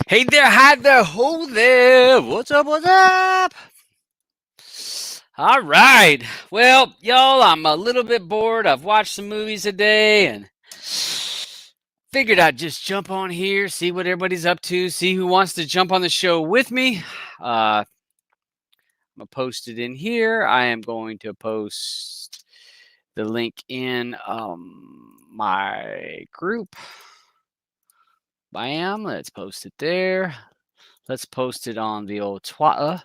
Hey there, hi there, ho there. What's up, what's up? All right. Well, y'all, I'm a little bit bored. I've watched some movies today and figured I'd just jump on here, see what everybody's up to, see who wants to jump on the show with me. I'm going to post it in here. I am going to post the link in my group. Bam. Let's post it there. Let's post it on the old Twitter.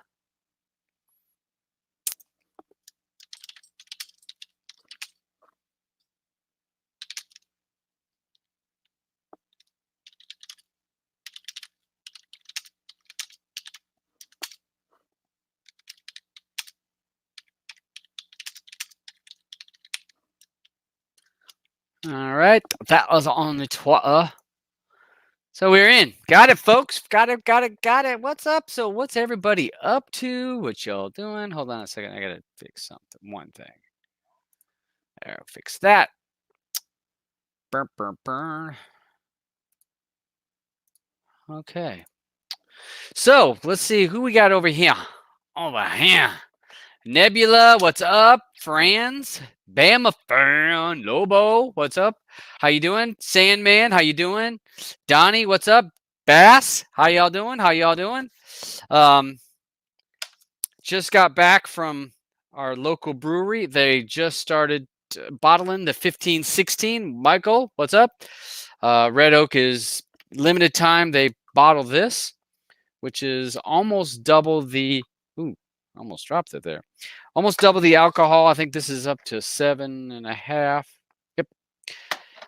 All right, that was on the Twitter. So we're in. Got it, folks. Got it, got it, got it. What's up? So what's everybody up to? What y'all doing? Hold on a second. I gotta fix something. One thing. There, I'll fix that. Burn, burn, burn. Okay. So let's see who we got over here. Over here. Nebula, what's up? Franz, Bama Fern, Lobo, what's up? How you doing? Sandman, how you doing? Donnie, what's up? Bass, how y'all doing? How y'all doing? Just got back from our local brewery. They just started bottling the 1516. Michael, what's up? Red Oak is limited time. They bottle this, which is almost double the. Ooh, almost dropped it there. Almost double the alcohol. I think this is up to 7.5. Yep.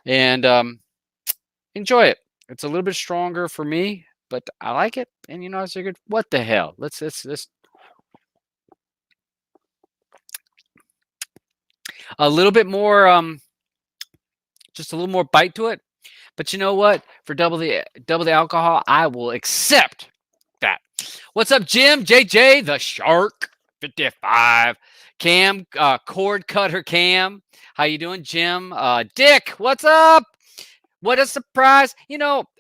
And enjoy it. It's a little bit stronger for me, but I like it. And I figured, what the hell? Let's a little bit more just a little more bite to it. But you know what? For double the alcohol, I will accept that. What's up, Jim? JJ the Shark 55. Cam, cord cutter Cam. How you doing, Jim? Dick, what's up? What a surprise.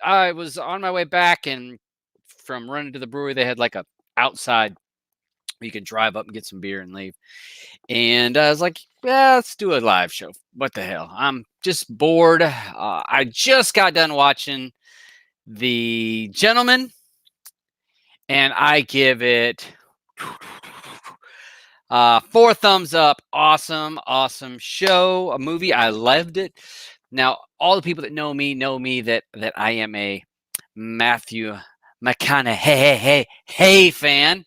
I was on my way back and from running to the brewery, they had like a outside you could drive up and get some beer and leave. And I was like, yeah, let's do a live show. What the hell? I'm just bored. I just got done watching The Gentleman, and I give it 4 thumbs up. Awesome, awesome show, a movie. I loved it. Now, all the people that know me that I am a Matthew McConaughey fan.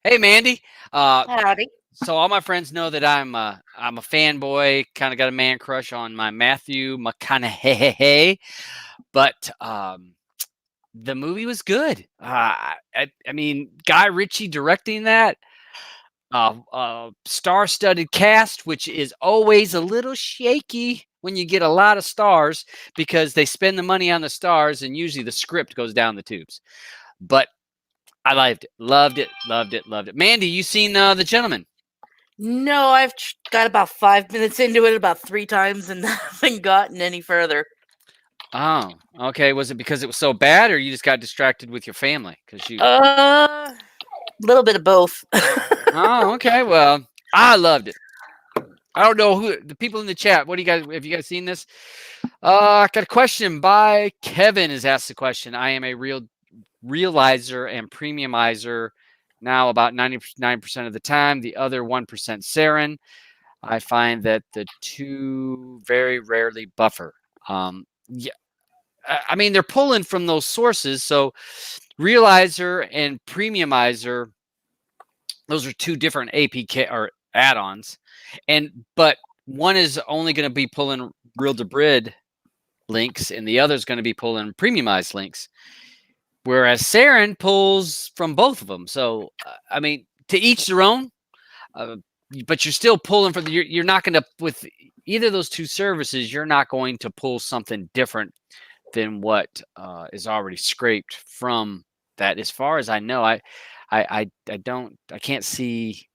Hey, Mandy. Howdy. So all my friends know that I'm a fanboy. Kind of got a man crush on my Matthew McConaughey, but the movie was good. I mean, Guy Ritchie directing that. Star-studded cast, which is always a little shaky when you get a lot of stars because they spend the money on the stars and usually the script goes down the tubes. But I loved it. Mandy, you seen The Gentleman? No, I've got about 5 minutes into it about 3 times and haven't gotten any further. Oh, okay. Was it because it was so bad, or you just got distracted with your family? Because you. A little bit of both. Oh, okay. Well, I loved it. I don't know who the people in the chat. What do you guys? Have you guys seen this? I got a question by Kevin. Has asked the question. I am a realizer and premiumizer now about 99% of the time. The other 1% sarin. I find that the two very rarely buffer. Yeah, I mean they're pulling from those sources. So realizer and premiumizer, those are 2 different APK or add-ons, but one is only going to be pulling real to brid links, and the other is going to be pulling premiumized links. Whereas Sarin pulls from both of them. So I mean, to each their own. But you're still pulling from you're not going to with either of those 2 services. You're not going to pull something different than what is already scraped from that. As far as I know, I can't see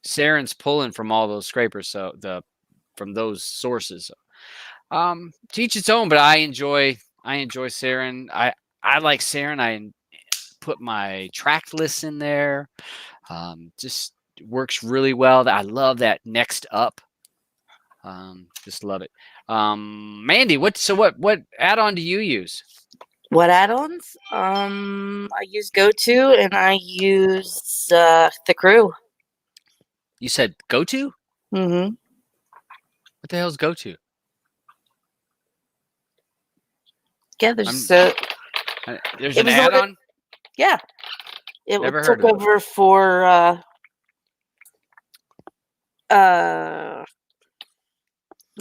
Sarin's pulling from all those scrapers. So from those sources. To each its own. But I enjoy Sarin. I like Saren. I put my track lists in there. Just works really well. I love that next up. Just love it. Mandy, what add-on do you use? What add-ons? I use GoTo and I use the Crew. You said go to? Mm-hmm. What the hell's go to? Yeah, there's an an add-on. Yeah, it Never heard took of it. over for now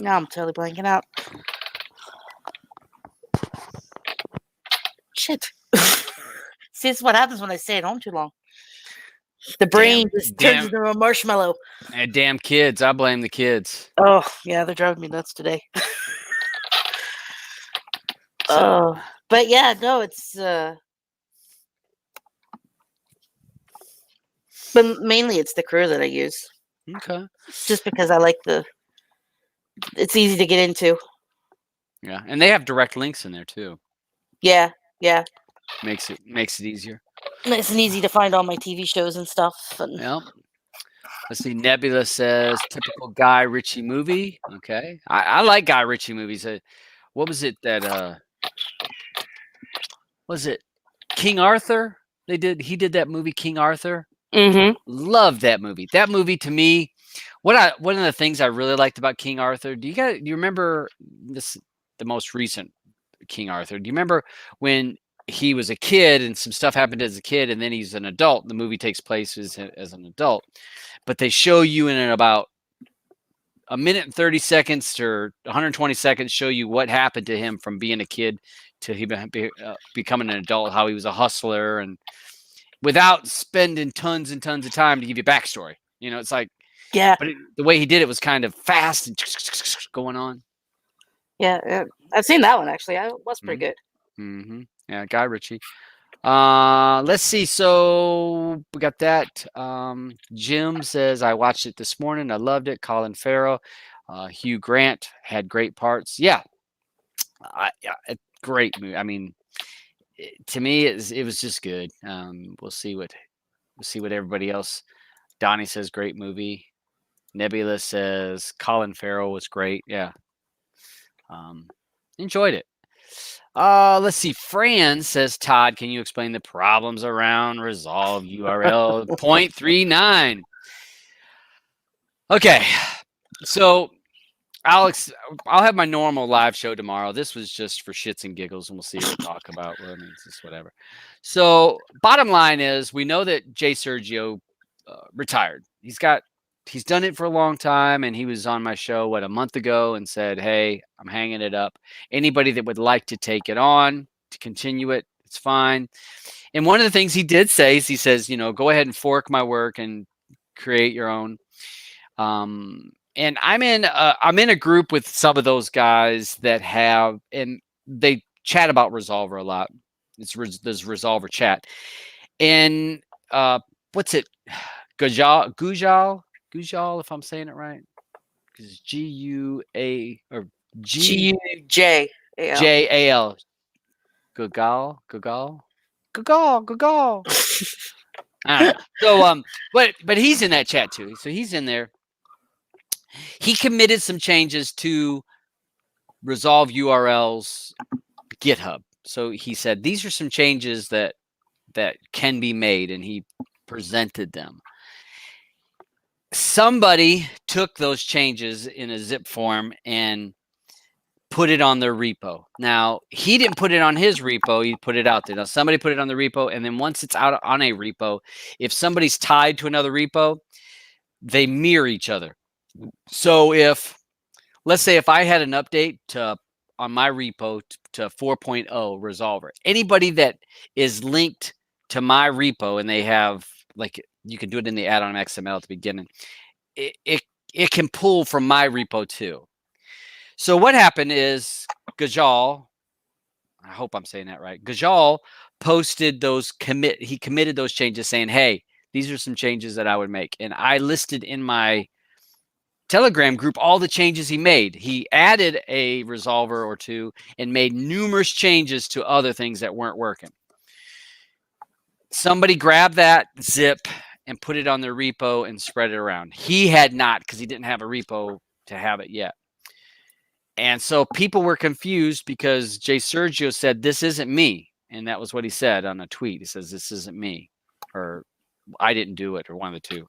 I'm totally blanking out. Shit. See, this is what happens when I stay at home too long. The brain just turns into a marshmallow. Damn kids. I blame the kids. Oh, yeah, they're driving me nuts today. Oh, but yeah, no, it's but mainly it's the Crew that I use. Okay. Just because I like it's easy to get into. Yeah, and they have direct links in there too. Yeah, yeah. Makes it easier. Nice and easy to find all my TV shows and stuff. And Yep. Let's see. Nebula says typical Guy Ritchie movie. Okay, I like Guy Ritchie movies. What was it that was it King Arthur? He did that movie King Arthur. Mm-hmm. Love that movie. That movie to me, one of the things I really liked about King Arthur. Do you remember this? The most recent King Arthur. Do you remember when he was a kid and some stuff happened as a kid, and then he's an adult? The movie takes place as an adult, but they show you in about a minute and 30 seconds or 120 seconds show you what happened to him from being a kid to he becoming an adult, how he was a hustler, and without spending tons and tons of time to give you backstory. It's like, yeah, but the way he did it was kind of fast and going on. Yeah, I've seen that one actually. It was pretty good. Mm-hmm. Yeah, Guy Ritchie. Let's see. So we got that. Jim says I watched it this morning. I loved it. Colin Farrell, Hugh Grant had great parts. Yeah, great movie. I mean, to me, it was just good. We'll see what everybody else. Donnie says great movie. Nebula says Colin Farrell was great. Yeah. Enjoyed it. Let's see. Fran says, Todd, can you explain the problems around resolve URL 0.39? Okay. So Alex, I'll have my normal live show tomorrow. This was just for shits and giggles, and we'll see what we talk about. Well, I mean, it's just whatever. So bottom line is we know that Jay Sergio retired. He's done it for a long time, and he was on my show a month ago and said, hey, I'm hanging it up. Anybody that would like to take it on to continue it, it's fine. And one of the things he did say is he says, go ahead and fork my work and create your own. And I'm in a group with some of those guys that have, and they chat about Resolver a lot. There's Resolver chat. And what's it? Gujal, if I'm saying it right, because G-U-A or G-U-J-A-L. Gugal. I don't know. So but he's in that chat too. So he's in there. He committed some changes to Resolve URL's GitHub. So he said these are some changes that can be made, and he presented them. Somebody took those changes in a zip form and put it on their repo. Now, he didn't put it on his repo. He put it out there. Now, somebody put it on the repo, and then once it's out on a repo, if somebody's tied to another repo, they mirror each other. So let's say if I had an update on my repo to 4.0 Resolver, anybody that is linked to my repo and they have, like, you can do it in the add-on XML at the beginning, it can pull from my repo too. So what happened is Gajal, I hope I'm saying that right, Gajal posted he committed those changes saying, hey, these are some changes that I would make. And I listed in my Telegram group all the changes he made. He added a resolver or two and made numerous changes to other things that weren't working. Somebody grabbed that zip and put it on their repo and spread it around. He had not, because he didn't have a repo to have it yet. And so people were confused because Jay Sergio said, "This isn't me." And that was what he said on a tweet. He says, "This isn't me," or "I didn't do it," or one of the two.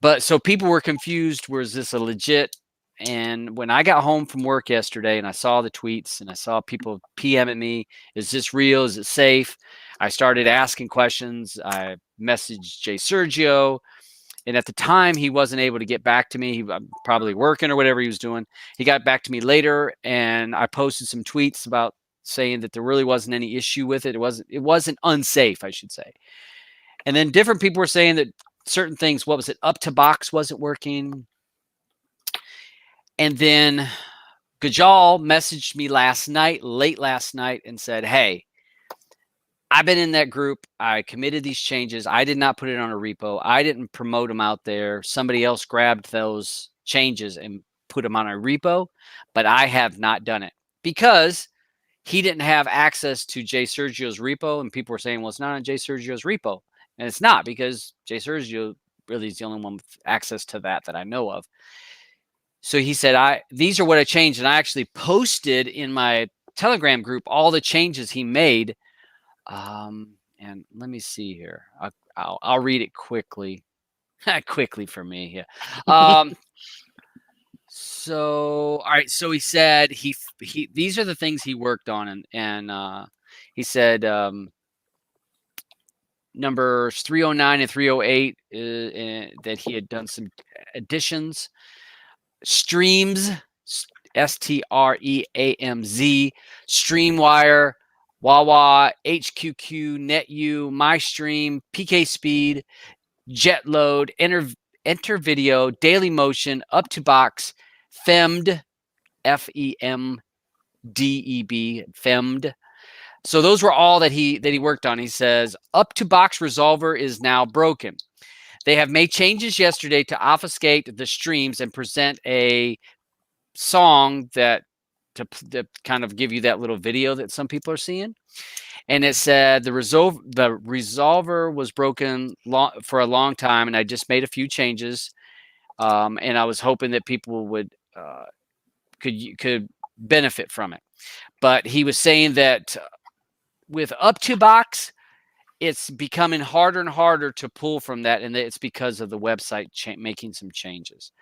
But so people were confused. Was this a legit? And when I got home from work yesterday and I saw the tweets and I saw people PMing me, "Is this real? Is it safe?" I started asking questions. I messaged Jay Sergio. And at the time, he wasn't able to get back to me. He was probably working or whatever he was doing. He got back to me later, and I posted some tweets about saying that there really wasn't any issue with it. It wasn't unsafe, I should say. And then different people were saying that certain things, what was it, up to box wasn't working. And then Gajal messaged me late last night, and said, "Hey, I've been in that group. I committed these changes. I did not put it on a repo. I didn't promote them out there. Somebody else grabbed those changes and put them on a repo, but I have not done it," because he didn't have access to Jay Sergio's repo. And people were saying, "Well, it's not on Jay Sergio's repo." And it's not, because Jay Sergio really is the only one with access to that I know of. So he said, these are what I changed. And I actually posted in my Telegram group all the changes he made. And let me see here. I'll read it quickly. Quickly for me. Yeah. So, all right. So he said these are the things he worked on, and he said numbers 309 and 308 that he had done some additions. Streams, STREAMZ, StreamWire, Wawa, HQQ, NetU, MyStream, PK Speed, JetLoad, Enter Video, Daily Motion, Up to Box, FEMD, FEMDEB, FEMD. So those were all that he worked on. He says, Up to Box Resolver is now broken. They have made changes yesterday to obfuscate the streams and present a song to kind of give you that little video that some people are seeing. And it said the resolver was broken for a long time, and I just made a few changes, and I was hoping that people would could benefit from it. But he was saying that with Up to Box, it's becoming harder and harder to pull from that, and it's because of the website making some changes.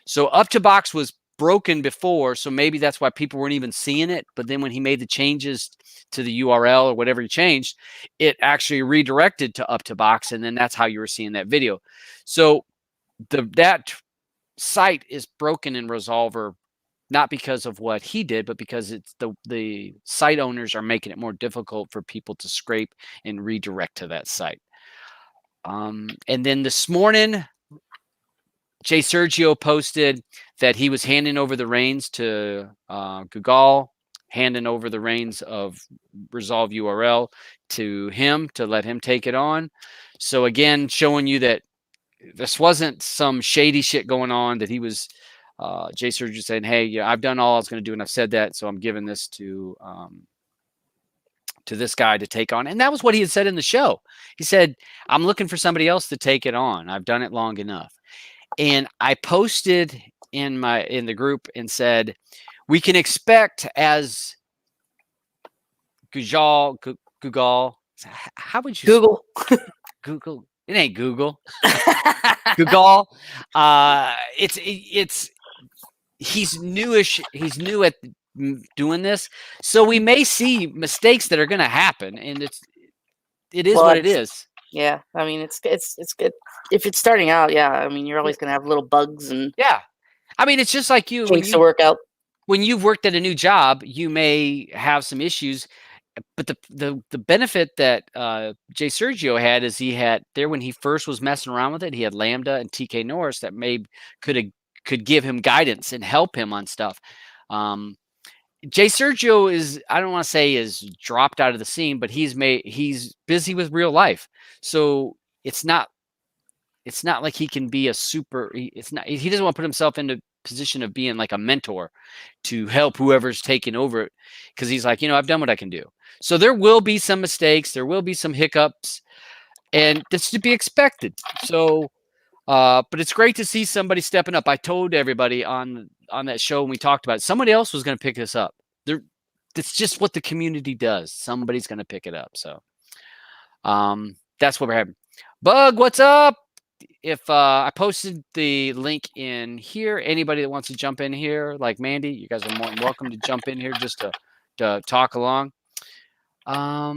So Up to Box was broken before, so maybe that's why people weren't even seeing it. But then when he made the changes to the URL or whatever he changed, it actually redirected to Up to Box, and then that's how you were seeing that video. So that site is broken in Resolver, not because of what he did, but because it's the site owners are making it more difficult for people to scrape and redirect to that site. And then this morning, Jay Sergio posted that he was handing over the reins to Giggles, handing over the reins of Resolve URL to him to let him take it on. So again, showing you that this wasn't some shady shit going on, that he was Jay Sergio saying, "Hey, yeah, I've done all I was going to do, and I've said that, so I'm giving this to this guy to take on." And that was what he had said in the show. He said, "I'm looking for somebody else to take it on. I've done it long enough." And I posted in the group and said, we can expect as Google. How would you Google? Google? It ain't Google. Google. It's he's newish. He's new at doing this, so we may see mistakes that are going to happen, and it is what it is. Yeah, I mean, it's good if it's starting out. Yeah, I mean, you're always going to have little bugs and yeah. I mean, it's just like you things to work out. When you've worked at a new job, you may have some issues, but the benefit that Jay Sergio had is he had there when he first was messing around with it, he had Lambda and TK Norris that could give him guidance and help him on stuff. Jay Sergio is, I don't want to say is dropped out of the scene, but he's busy with real life. So it's not it's not like he can be a super. It's not. He doesn't want to put himself into position of being like a mentor to help whoever's taking over it, because he's like, I've done what I can do. So there will be some mistakes, there will be some hiccups, and that's to be expected. So, but it's great to see somebody stepping up. I told everybody on that show when we talked about it, somebody else was going to pick this up. It's just what the community does. Somebody's going to pick it up. So, that's what we're having. Bug, what's up? If I posted the link in here, anybody that wants to jump in here, like Mandy, you guys are more than welcome to jump in here just to talk along. Let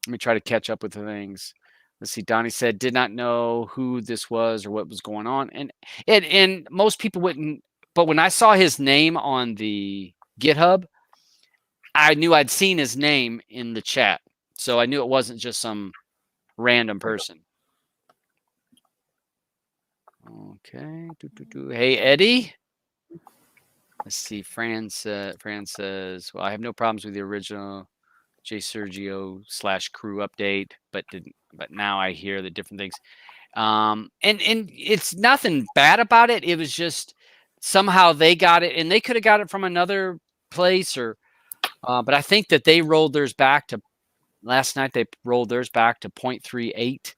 me try to catch up with the things. Let's see. Donnie said did not know who this was or what was going on, and most people wouldn't. But when I saw his name on the GitHub, I knew I'd seen his name in the chat, so I knew it wasn't just some random person. Okay. Hey, Eddie. Let's see. Fran says, well, I have no problems with the original J Sergio / crew update, but now I hear the different things. And it's nothing bad about it. It was just somehow they got it, and they could have got it from another place, or but I think that they rolled theirs back to last night. They rolled theirs back to 0.38.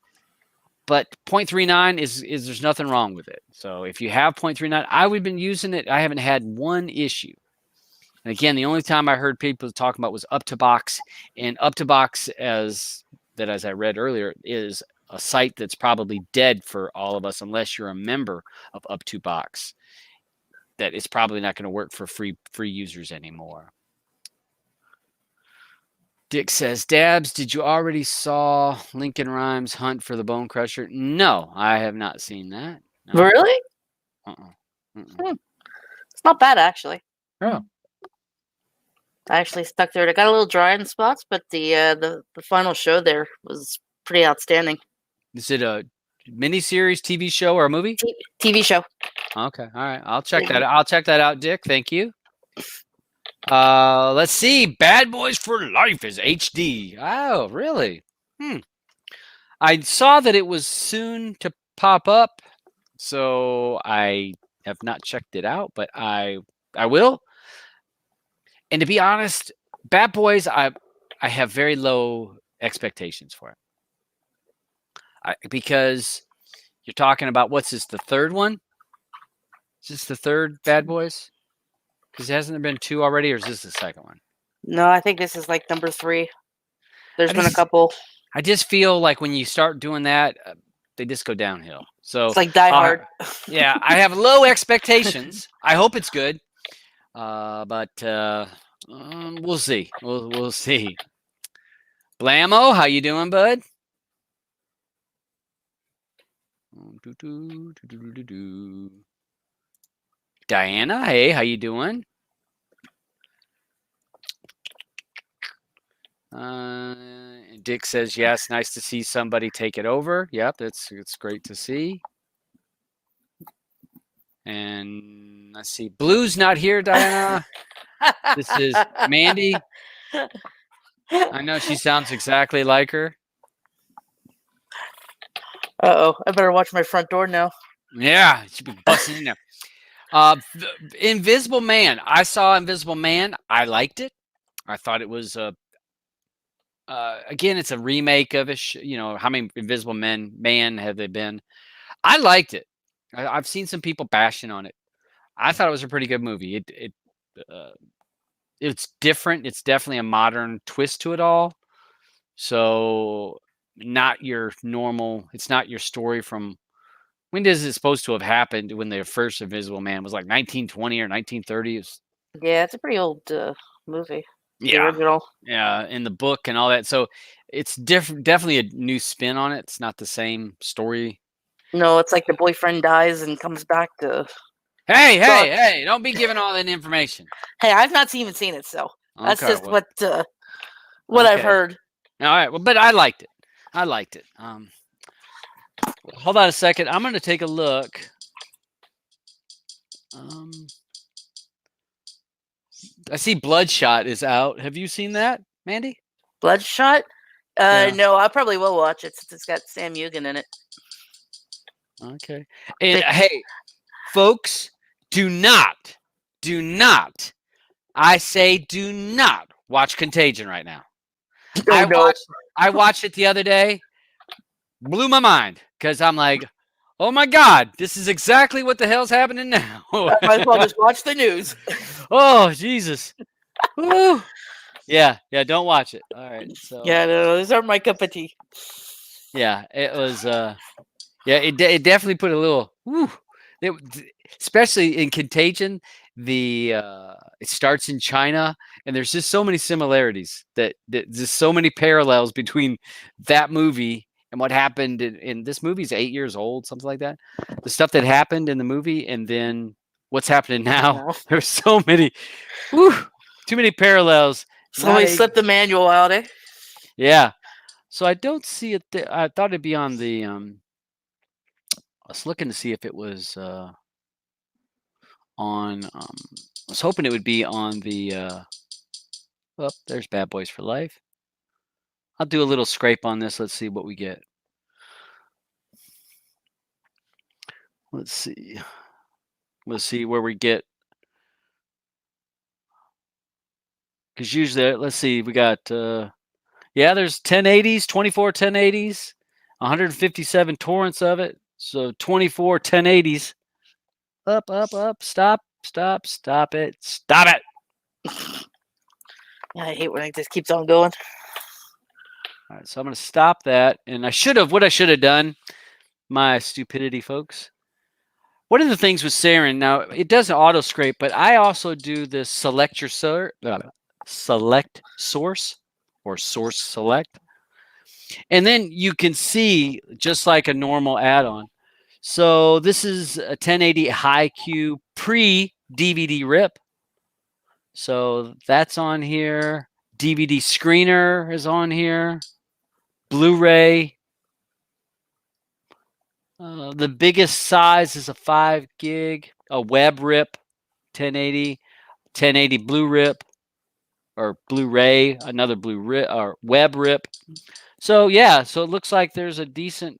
But 0.39 is there's nothing wrong with it. So if you have 0.39, I would have been using it. I haven't had one issue. And again, the only time I heard people talking about was Up2Box, and Up2Box, as I read earlier, is a site that's probably dead for all of us unless you're a member of Up2Box. That is probably not going to work for free users anymore. Dick says, Dabs, did you already saw Lincoln Rhymes' Hunt for the Bone Crusher? No, I have not seen that. No. Really? It's not bad, actually. Oh. I actually stuck there. It got a little dry in spots, but the final show there was pretty outstanding. Is it a miniseries, TV show, or a movie? TV show. Okay, all right. I'll check that. I'll check that out, Dick. Thank you. Let's see. Bad Boys for Life is HD. Oh, really? I saw that it was soon to pop up, so I have not checked it out, but I will. And to be honest, Bad Boys, I have very low expectations for it. Because you're talking about, what's this, the third one? Is this the third Bad Boys? Because hasn't there been 2 already, or is this the second one? No, I think this is like number 3. There's been a couple. I just feel like when you start doing that, they just go downhill. So it's like Die Hard. Yeah, I have low expectations. I hope it's good, but we'll see. We'll see. Blammo, how you doing, bud? Diana, hey, how you doing? Dick says, yes, nice to see somebody take it over. Yep, it's great to see. And let's see. Blue's not here, Diana. This is Mandy. I know she sounds exactly like her. Uh-oh, I better watch my front door now. Yeah, she'd be busting in there. Invisible Man. I saw Invisible Man. I liked it. I thought it was again, it's a remake of how many Invisible Man have they been? I liked it. I've seen some people bashing on it. I thought it was a pretty good movie. It's different. It's definitely a modern twist to it all. So not your normal. It's not your story from. When is it supposed to have happened? When the first Invisible Man was like 1920 or 1930? Yeah, it's a pretty old movie. Yeah, the original. Yeah, in the book and all that. So it's definitely a new spin on it. It's not the same story. No, it's like the boyfriend dies and comes back to. Hey! Don't be giving all that information. Hey, I've not even seen it, so that's just what I've heard. All right, well, but I liked it. Hold on a second. I'm going to take a look. I see Bloodshot is out. Have you seen that, Mandy? Bloodshot? No, I probably will watch it since it's got Sam Egan in it. Okay. And They- hey, folks, do not, do not, I say do not watch Contagion right now. oh I no, watched I watched it the other day, blew my mind because I'm like, oh my God, this is exactly what the hell's happening now. I might as well just watch the news. Oh, Jesus. Woo. Yeah, don't watch it. All right. So, Yeah, no, those aren't my cup of tea. yeah, it was yeah, it definitely put a little woo. It, especially in Contagion, it starts in China, and there's just so many similarities that just so many parallels between that movie and what happened in this movie's 8 years old, something like that. The stuff that happened in the movie, and then what's happening now. No. There's so many, woo, too many parallels. Somebody slipped the manual out, eh? Yeah. So I don't see it. I thought it'd be on the. I was looking to see if it was on. I was hoping it would be on the. Oh, there's Bad Boys for Life. I'll do a little scrape on this. Let's see what we get. Let's see. Let's see where we get. Because usually, let's see, we got. Yeah, there's 1080s, 24 1080s, 157 torrents of it. So 24 1080s. Up, up, up. Stop, stop, stop it. Stop it. I hate when it just keeps on going. All right, so I'm going to stop that. And what I should have done, my stupidity, folks. One of the things with Saren, now it doesn't auto scrape, but I also do this select source or source select. And then you can see just like a normal add-on. So this is a 1080 high Q pre DVD rip. So that's on here. DVD screener is on here. Blu-ray. The biggest size is a 5 gig. A web rip, 1080, 1080 blue rip, or Blu-ray, another blue rip or web rip. So yeah, so it looks like there's a decent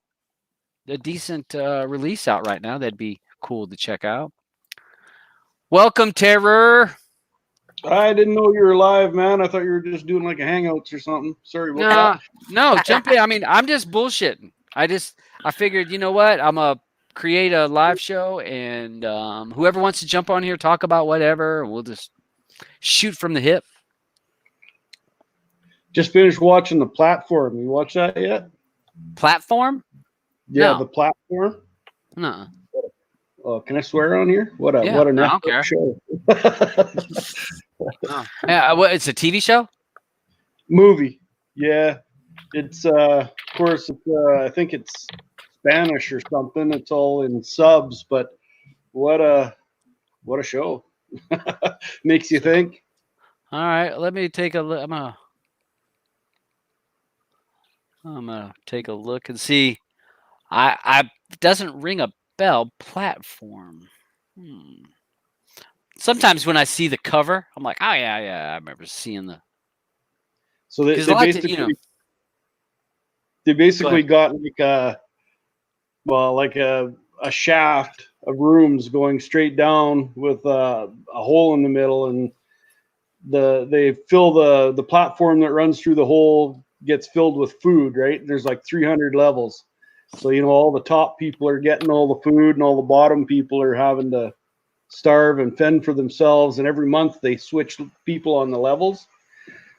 release out right now. That'd be cool to check out. Welcome, Terror. I didn't know you were live, man. I thought you were just doing like a hangouts or something. Sorry about No, jump in. I mean, I'm just bullshitting. I figured, you know what? I'm gonna create a live show, and whoever wants to jump on here, talk about whatever, we'll just shoot from the hip. Just finished watching The Platform. You watch that yet? Platform? Yeah, No. The Platform. No. Can I swear on here? What a Yeah, what a I don't care. Netflix show. Oh. Yeah, it's a TV show? Movie. Yeah. It's of course it's I think it's Spanish or something. It's all in subs, but what a show. Makes you think. All right, let me take a look. I'm gonna take a look and see. I it doesn't ring a bell. Platform. Sometimes when I see the cover, I'm like, oh yeah, I remember seeing the. So they basically got like a shaft of rooms going straight down with a hole in the middle, and they fill the platform that runs through the hole gets filled with food. Right, there's like 300 levels, so all the top people are getting all the food, and all the bottom people are having to starve and fend for themselves. And every month they switch people on the levels.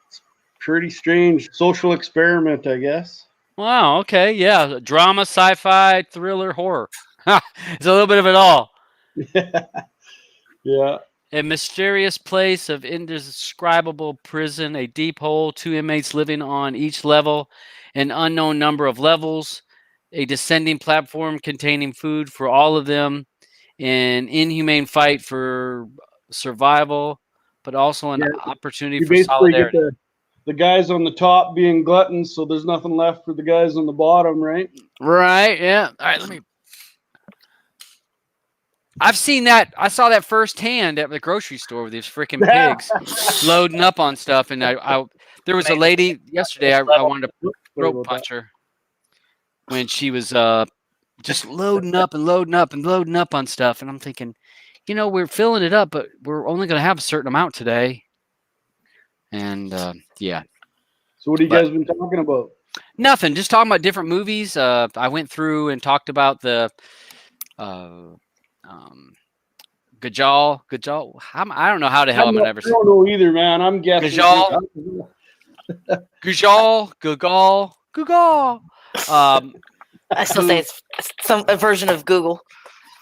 It's pretty strange social experiment, I guess. Wow. Okay. Yeah. Drama, sci-fi, thriller, horror. It's a little bit of it all. Yeah. A mysterious place of indescribable prison, a deep hole, 2 inmates living on each level, an unknown number of levels, a descending platform containing food for all of them, an inhumane fight for survival, but also an opportunity You for basically solidarity. get the guys on the top being gluttons, so there's nothing left for the guys on the bottom, right? Right. Yeah. All right. I've seen that. I saw that firsthand at the grocery store with these freaking pigs loading up on stuff. And there was a lady yesterday. I wanted to throat punch her when she was just loading up and loading up and loading up on stuff. And I'm thinking, we're filling it up, but we're only going to have a certain amount today. And yeah. So what have you guys been talking about? Nothing. Just talking about different movies. I went through and talked about the Gajal. I don't know how the hell I'm going to ever say. I don't know either, man. I'm guessing. Gajal. I still say it's a version of Google.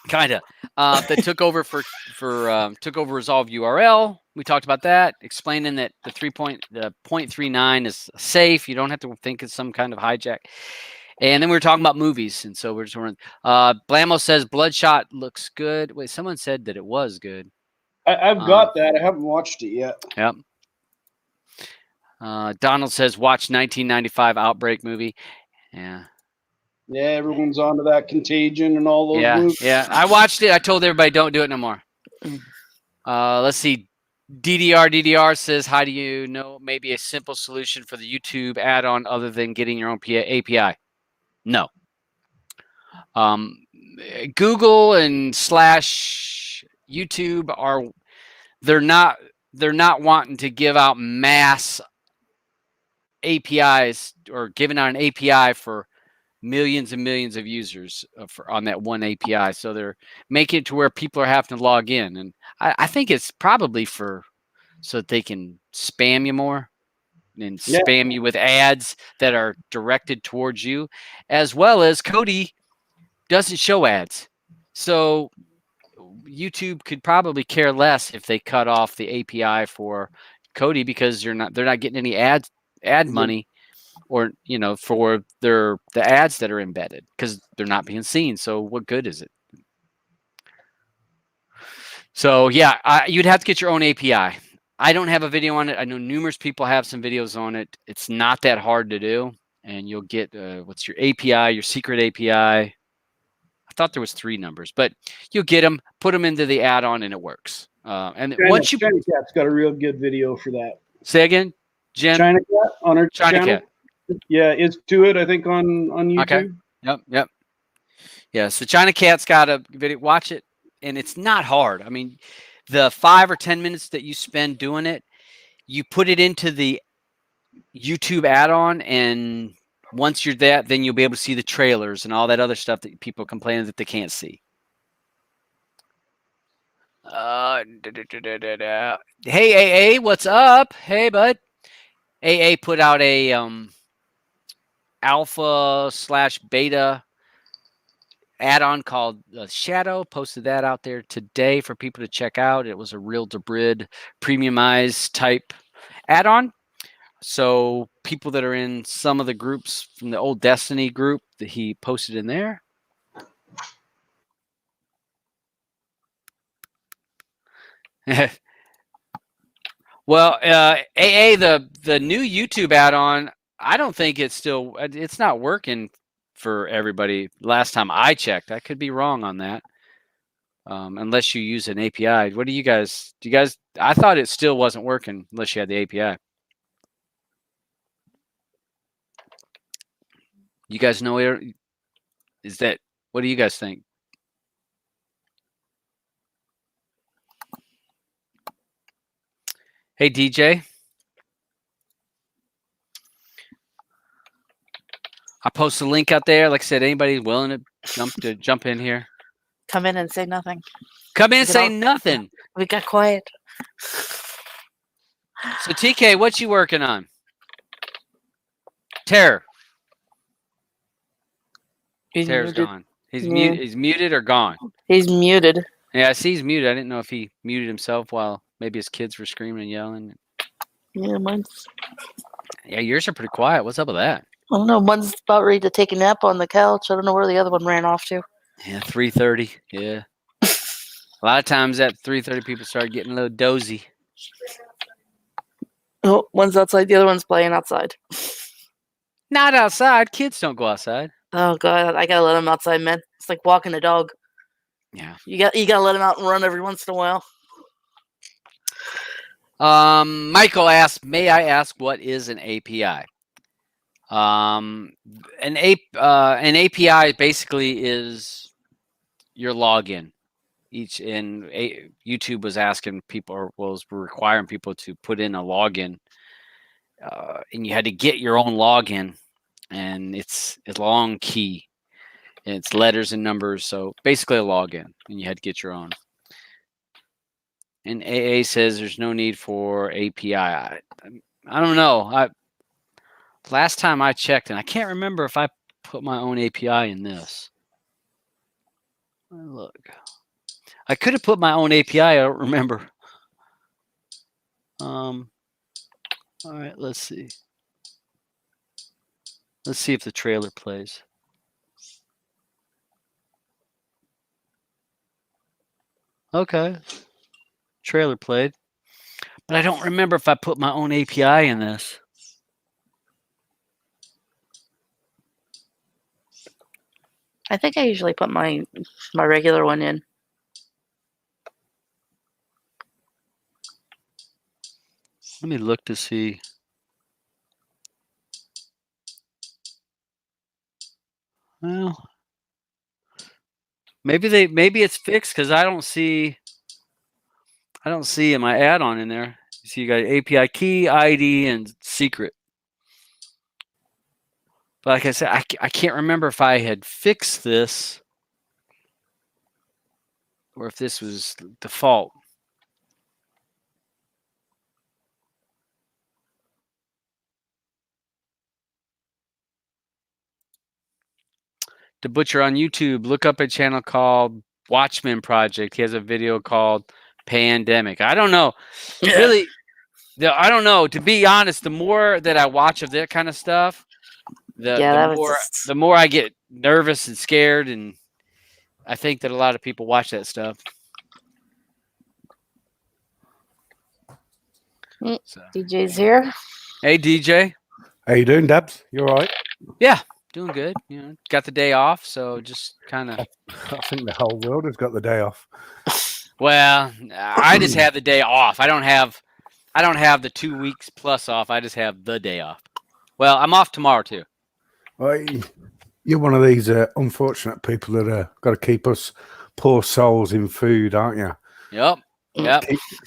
Kind of. That took over took over Resolve URL. We talked about that, explaining that the 0.39 is safe. You don't have to think it's some kind of hijack. And then we were talking about movies, and so we're just running. Blamo says Bloodshot looks good. Wait, someone said that it was good. I've got that. I haven't watched it yet. Yep. Donald says watch 1995 Outbreak movie. Yeah. Yeah, everyone's onto that Contagion and all those movies. Yeah. I watched it. I told everybody don't do it no more. Let's see. DDR says, how do you know maybe a simple solution for the YouTube add-on other than getting your own API? No. Google and / YouTube they're not wanting to give out mass APIs or giving out an API for millions and millions of users on that one API. So they're making it to where people are having to log in. And I think it's probably so that they can spam you more and spam you with ads that are directed towards you, as well as Kodi doesn't show ads. So YouTube could probably care less if they cut off the API for Kodi because they're not getting any ad money or for the ads that are embedded because they're not being seen. So what good is it? So yeah, you'd have to get your own API. I don't have a video on it. I know numerous people have some videos on it. It's not that hard to do, and you'll get what's your API, your secret API. I thought there was 3 numbers, but you'll get them, put them into the add-on, and it works. And once China Cat's got a real good video for that. Say again, Jen. China Cat on her China channel. Cat. Yeah, it's to it. I think on YouTube. Okay. Yep. Yeah. So China Cat's got a video. Watch it, and it's not hard. I mean, the 5 or 10 minutes that you spend doing it, you put it into the YouTube add-on, and once you're that, then you'll be able to see the trailers and all that other stuff that people complain that they can't see. Hey, AA, what's up? Hey, bud. AA put out a alpha/beta add-on called Shadow. Posted that out there today for people to check out. It was a real Debrid premiumized type add-on. So people that are in some of the groups from the old Destiny group that he posted in there. Well, AA, the new YouTube add-on, I don't think it's not working for everybody. Last time I checked, I could be wrong on that. Unless you use an API. What do you guys? I thought it still wasn't working unless you had the API. You guys know where is that? What do you guys think? Hey, DJ. I post a link out there. Like I said, anybody willing to jump in here? Come in and say nothing. Come in and say nothing. We got quiet. So TK, what you working on? Terror. Terror's gone. He's muted. He's muted or gone. He's muted. Yeah, I see he's muted. I didn't know if he muted himself while maybe his kids were screaming and yelling. Yeah, mine's. Yeah, yours are pretty quiet. What's up with that? I don't know. One's about ready to take a nap on the couch. I don't know where the other one ran off to. Yeah, 3:30. Yeah. A lot of times at 3:30, people start getting a little dozy. Oh, one's outside. The other one's playing outside. Not outside. Kids don't go outside. Oh God, I gotta let them outside, man. It's like walking a dog. Yeah. You gotta let them out and run every once in a while. Michael asked, may I ask what is an API? An API basically is your login. YouTube was asking people, or was requiring people to put in a login, and you had to get your own login, and it's a long key, and it's letters and numbers. So basically a login, and you had to get your own. And AA says there's no need for API. I don't know. Last time I checked, and I can't remember if I put my own API in this. Look, I could have put my own API. I don't remember. All right, let's see. Let's see if the trailer plays. Okay, trailer played, but I don't remember if I put my own API in this. I think I usually put my regular one in. Let me look to see. Well, maybe it's fixed because I don't see my add-on in there. You see, you got API key, ID, and secret. But like I said, I can't remember if I had fixed this or if this was default. The Butcher on YouTube, look up a channel called Watchman Project. He has a video called Pandemic. I don't know. Really, I don't know. To be honest, the more that I watch of that kind of stuff, the more I get nervous and scared, and I think that a lot of people watch that stuff. So. DJ's here. Hey, DJ. How you doing, Dabs? You all right? Yeah, doing good. You know, got the day off, so just kind of. I think the whole world has got the day off. Well, I just have the day off. I don't have the 2 weeks plus off. I just have the day off. Well, I'm off tomorrow too. Well, you're one of these unfortunate people that got to keep us poor souls in food, aren't you? Yep. Yep.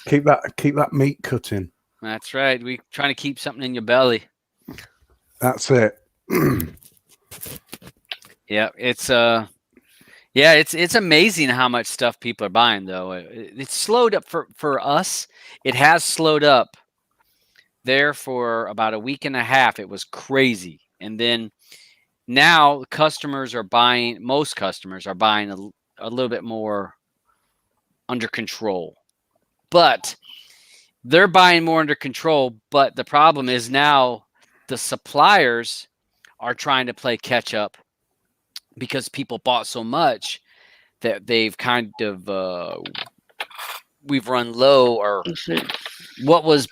Keep that meat cutting. That's right. We trying to keep something in your belly. That's it. Yeah, it's amazing how much stuff people are buying though. It's slowed up for us. It has slowed up there for about a week and a half. It was crazy. And then now most customers are buying a little bit more under control. But they're buying more under control, but the problem is now the suppliers are trying to play catch up because people bought so much that they've kind of we've run low, or what was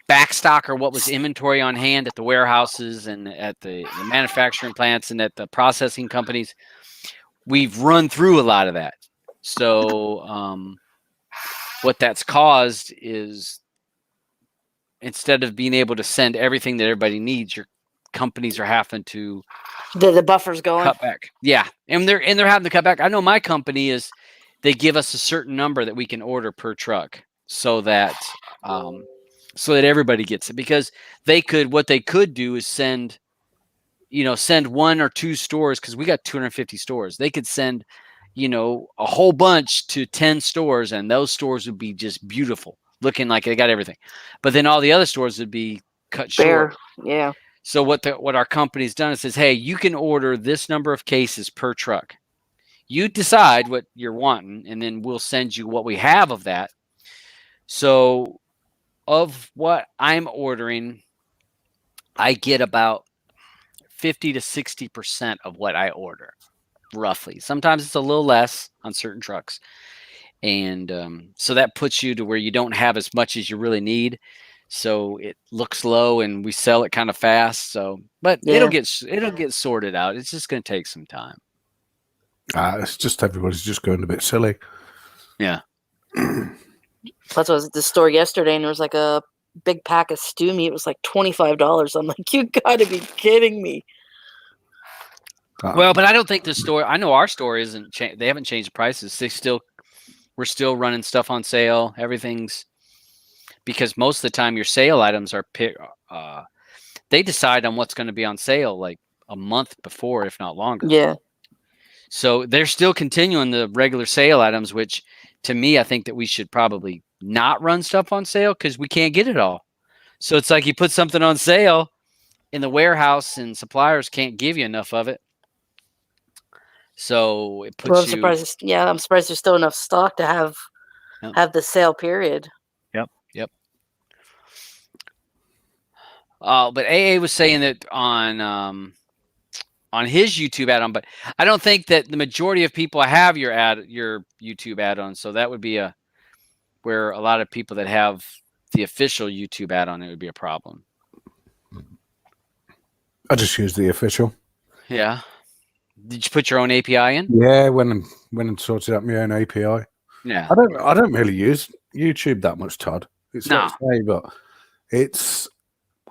backstock or what was inventory on hand at the warehouses and at the manufacturing plants and at the processing companies. We've run through a lot of that. So what that's caused is, instead of being able to send everything that everybody needs, your companies are having to the buffer's going cut back. Yeah, and they're having to cut back. I know my company they give us a certain number that we can order per truck, so that everybody gets it, because what they could do is send 1 or 2 stores, because we got 250 stores. They could send a whole bunch to 10 stores, and those stores would be just beautiful, looking like they got everything. But then all the other stores would be cut short. Yeah. So what our company's done is says, hey, you can order this number of cases per truck. You decide what you're wanting, and then we'll send you what we have of that. So of what I'm ordering, I get about 50 to 60% of what I order, roughly. Sometimes it's a little less on certain trucks. And so that puts you to where you don't have as much as you really need. So it looks low, and we sell it kind of fast. So, but it'll get sorted out. It's just going to take some time. It's just everybody's just going a bit silly. Yeah. Plus, I was at the store yesterday, and there was like a big pack of stew meat was like $25. I'm like, you gotta be kidding me. Well, but I don't think the store. I know our store isn't. They haven't changed prices. We're still running stuff on sale. Everything's because most of the time your sale items are they decide on what's going to be on sale like a month before, if not longer. Yeah. So they're still continuing the regular sale items, which to me, I think that we should probably not run stuff on sale because we can't get it all. So it's like you put something on sale in the warehouse and suppliers can't give you enough of it. So it puts Well, I'm surprised. Yeah, I'm surprised there's still enough stock to have the sale period. Yep. But AA was saying that on his YouTube add-on, but I don't think that the majority of people have your YouTube add-on. So that would be where a lot of people that have the official YouTube add-on, it would be a problem. I just use the official. Yeah. Did you put your own API in? Yeah, when I sorted out my own API. Yeah. I don't really use YouTube that much, Todd. It's not to say, but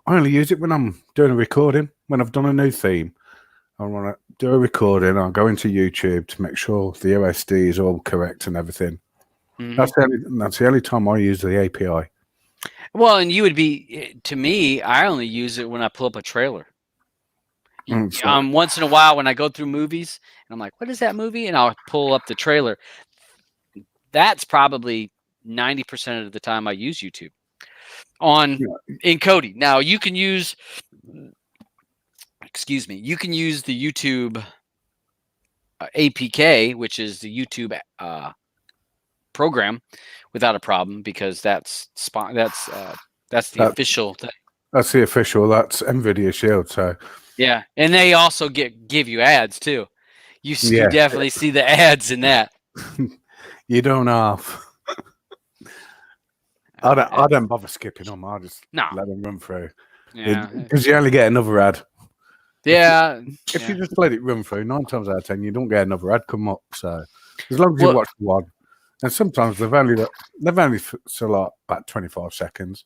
I only use it when I'm doing a recording. When I've done a new theme, I want to do a recording. I'll go into YouTube to make sure the OSD is all correct and everything. Mm-hmm. That's the only time I use the API. Well, and you would be, to me, I only use it when I pull up a trailer. Once in a while when I go through movies and I'm like, what is that movie? And I'll pull up the trailer. That's probably 90% of the time I use YouTube in Kodi. Now you can use, you can use the YouTube APK, which is the YouTube program, without a problem because that's the official thing. That's the official. That's NVIDIA Shield. So yeah, and they also give you ads too. You definitely see the ads in that. You don't have. I don't bother skipping them. I just let them run through. Yeah, because you only get another ad. Yeah. If you just let it run through, 9 times out of 10, you don't get another ad come up. So as long as you watch one, and sometimes they've only so like about 25 seconds.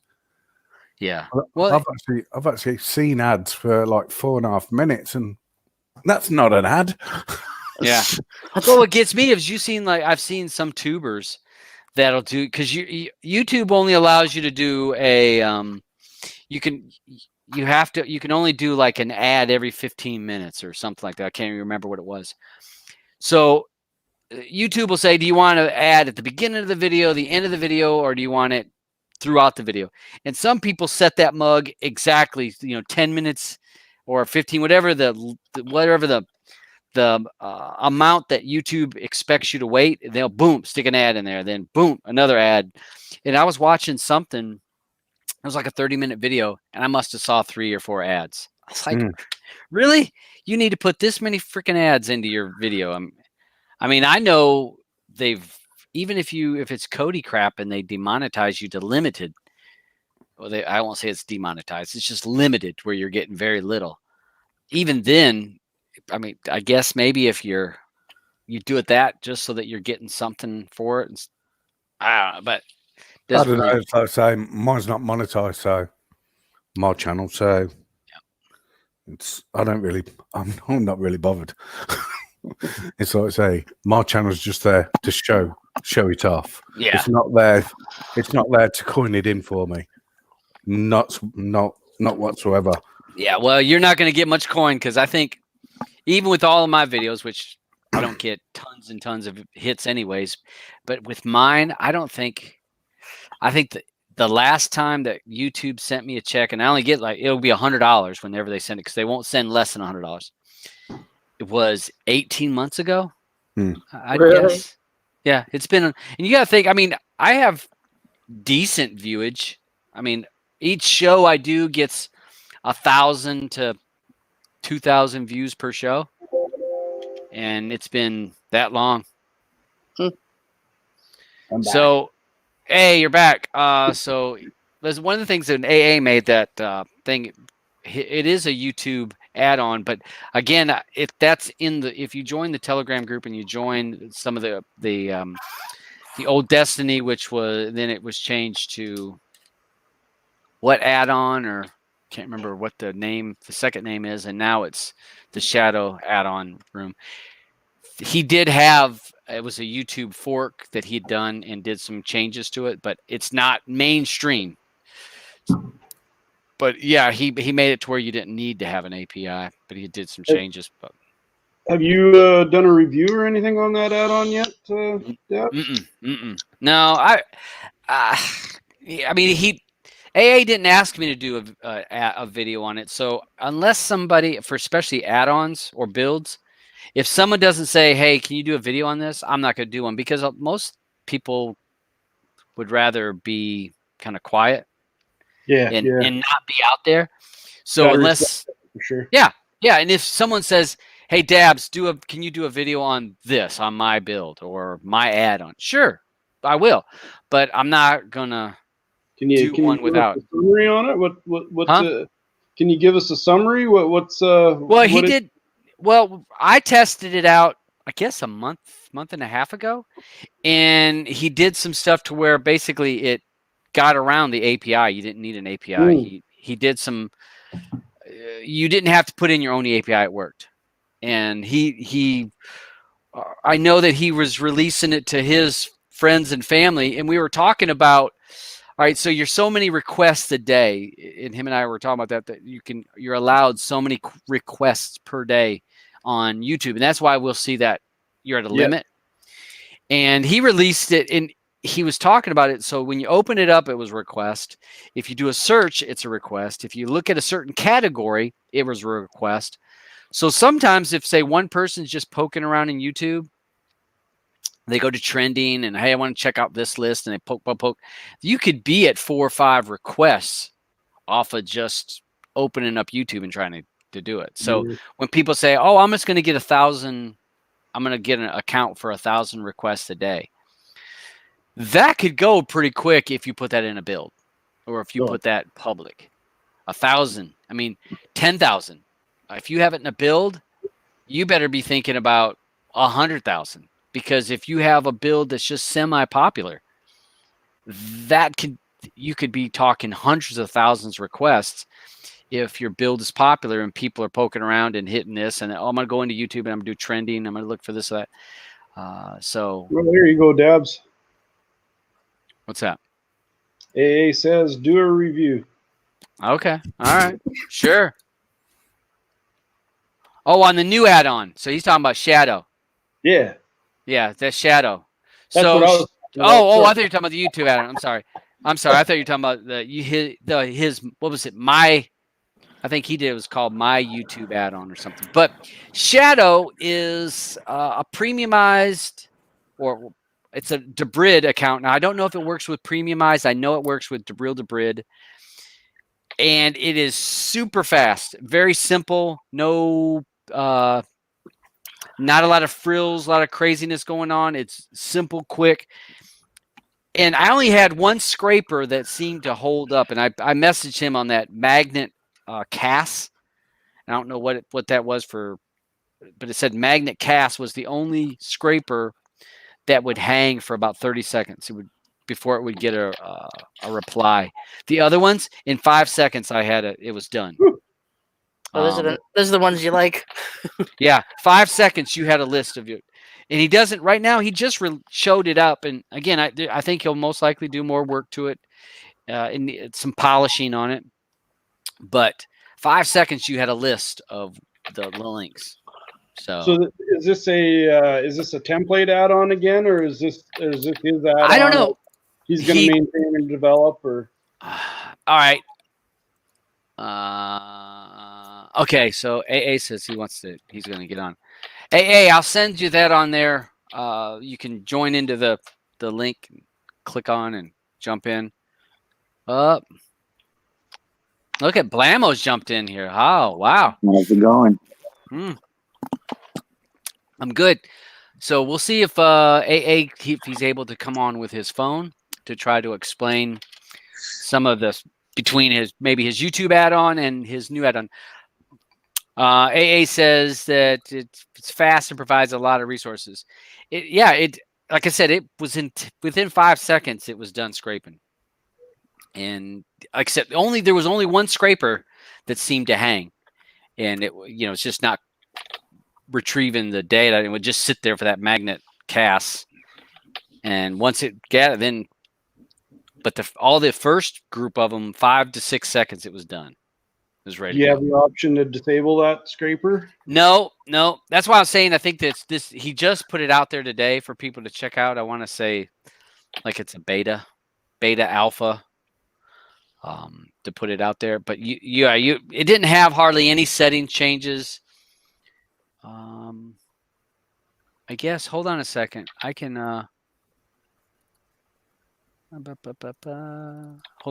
Yeah. Well, I've actually seen ads for like 4.5 minutes, and that's not an ad. Yeah. Well, what gets me is I've seen some tubers that'll do, because YouTube only allows you to do you can only do like an ad every 15 minutes or something like that. I can't even remember what it was. So YouTube will say, do you want to add at the beginning of the video, the end of the video, or do you want it throughout the video? And some people set that mug exactly, 10 minutes or 15, whatever the amount that YouTube expects you to wait. They'll boom, stick an ad in there, then boom, another ad. And I was watching something. It was like a 30-minute video, and I must have saw 3 or 4 ads. I was like, really? You need to put this many freaking ads into your video? I mean, I know even if it's Kodi crap and they demonetize you to limited, I won't say it's demonetized. It's just limited where you're getting very little. Even then, I mean, I guess maybe if you do it that just so that you're getting something for it. But I don't know. It's like saying mine's not monetized, so my channel. So I'm not really bothered. It's like say my channel's just there to show it off. Yeah, it's not there. It's not there to coin it in for me. Not whatsoever. Yeah, well, you're not going to get much coin because I think even with all of my videos, which I don't get tons and tons of hits anyways, but with mine, I think the last time that YouTube sent me a check, and I only get it'll be $100 whenever they send it because they won't send less than $100. It was 18 months ago. I guess. Yeah, it's been, and you got to think, I mean, I have decent viewage. I mean, each show I do gets 1,000 to 2,000 views per show. And it's been that long. So, hey, you're back. So there's one of the things that AA made that thing. It is a YouTube add-on, but again, if you join the Telegram group and you join some of the old Destiny, which was then it was changed to what add-on, or can't remember what the second name is, and now it's the Shadow add-on room. He did have, it was a YouTube fork that he'd done and did some changes to it, but it's not mainstream. But yeah, he made it to where you didn't need to have an API, but he did some changes. But have you done a review or anything on that add-on yet? Yeah. No, I mean, AA didn't ask me to do a video on it. So unless somebody, for especially add-ons or builds, if someone doesn't say, hey, can you do a video on this? I'm not going to do one, because most people would rather be kind of quiet and not be out there. So unless, for sure. Yeah. And if someone says, hey, Dabs, can you do a video on this, on my build or my add-on? Sure, I will. But I'm not going to do one without. A summary on it? Can you give us a summary? Well, I tested it out, I guess a month and a half ago, and he did some stuff to where basically it got around the API. You didn't need an API. He did some. You didn't have to put in your own API. It worked, and I know that he was releasing it to his friends and family, and we were talking about. All right, so you're so many requests a day, and him and I were talking about that you're allowed so many requests per day on YouTube, and that's why we'll see that you're at a limit. And he released it, and he was talking about it. So when you open it up, it was request. If you do a search, it's a request. If you look at a certain category, it was a request. So sometimes if, say, one person's just poking around in YouTube, they go to trending and, hey, I want to check out this list, and they poke. You could be at 4 or 5 requests off of just opening up YouTube and trying to do it. So when people say, oh, I'm just going to get 1,000, I'm going to get an account for 1,000 requests a day. That could go pretty quick if you put that in a build, or if you put that public. 1,000, 10,000. If you have it in a build, you better be thinking about 100,000. Because if you have a build that's just semi-popular, you could be talking hundreds of thousands of requests if your build is popular and people are poking around and hitting this, and I'm going to go into YouTube and I'm going to do trending. I'm going to look for this or that. Well, there you go, Dabs. What's that? AA says do a review. Okay. All right. Sure. Oh, on the new add-on. So he's talking about Shadow. Yeah. Yeah, that's Shadow. That's so, what I was I thought you were talking about the YouTube add-on. I'm sorry. I thought you were talking about his what was it? I think he did. It was called My YouTube add-on or something. But Shadow is a premiumized, or it's a Debrid account. Now I don't know if it works with premiumized. I know it works with real Debrid, and it is super fast, very simple. No. Not a lot of frills, a lot of craziness going on. It's simple, quick. And I only had one scraper that seemed to hold up. And I messaged him on that magnet CAS. I don't know what that was for, but it said magnet CAS was the only scraper that would hang for about 30 seconds. Before it would get a reply. The other ones, in 5 seconds, it was done. Oh, those are the ones you like. Yeah, 5 seconds you had a list of you, and he doesn't right now. He just showed it up, and again, I think he'll most likely do more work to it, and some polishing on it. But 5 seconds you had a list of the links. So is this a template add-on again, or is this his add-on? I don't know. He's going to maintain and develop, or all right. Okay, so AA says he's going to get on. AA, I'll send you that on there. You can join into the link, and click on and jump in. Look at Blamo's jumped in here. Oh, wow. How's it going? I'm good. So we'll see if AA, if he's able to come on with his phone to try to explain some of this between maybe his YouTube add-on and his new add-on. AA says that it's fast and provides a lot of resources. Like I said, it was within 5 seconds it was done scraping, And like I said, there was only one scraper that seemed to hang, and it's just not retrieving the data. It would just sit there for that magnet cast. And once it got it, then, but all the first group of them, 5 to 6 seconds, it was done. It was ready. Do you have the option to disable that scraper? No. That's why I was saying I think that he just put it out there today for people to check out. I want to say like it's a beta alpha to put it out there. But it didn't have hardly any setting changes. I guess hold on a second. I can hold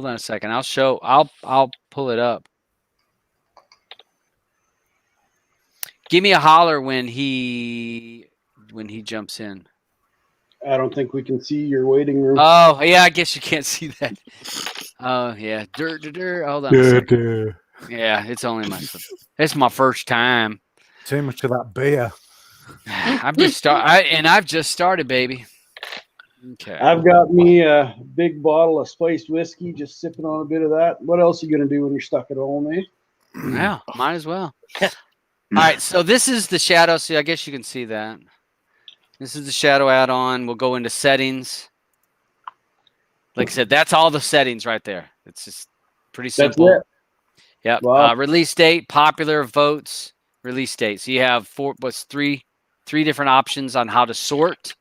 on a second. I'll pull it up. Give me a holler when he jumps in. I don't think we can see your waiting room. Oh yeah, I guess you can't see that. Oh yeah, hold on a second. Yeah, it's my first time. Too much of that beer. I've just started, baby. Okay. I've got me a big bottle of spiced whiskey, just sipping on a bit of that. What else are you gonna do when you're stuck at home, eh? Yeah, might as well. All right, so this is the shadow. So I guess you can see that. This is the shadow add-on. We'll go into settings. Like I said, that's all the settings right there. It's just pretty simple. That's it. Yep. Wow. Release date, popular, votes, release date. So you have three different options on how to sort.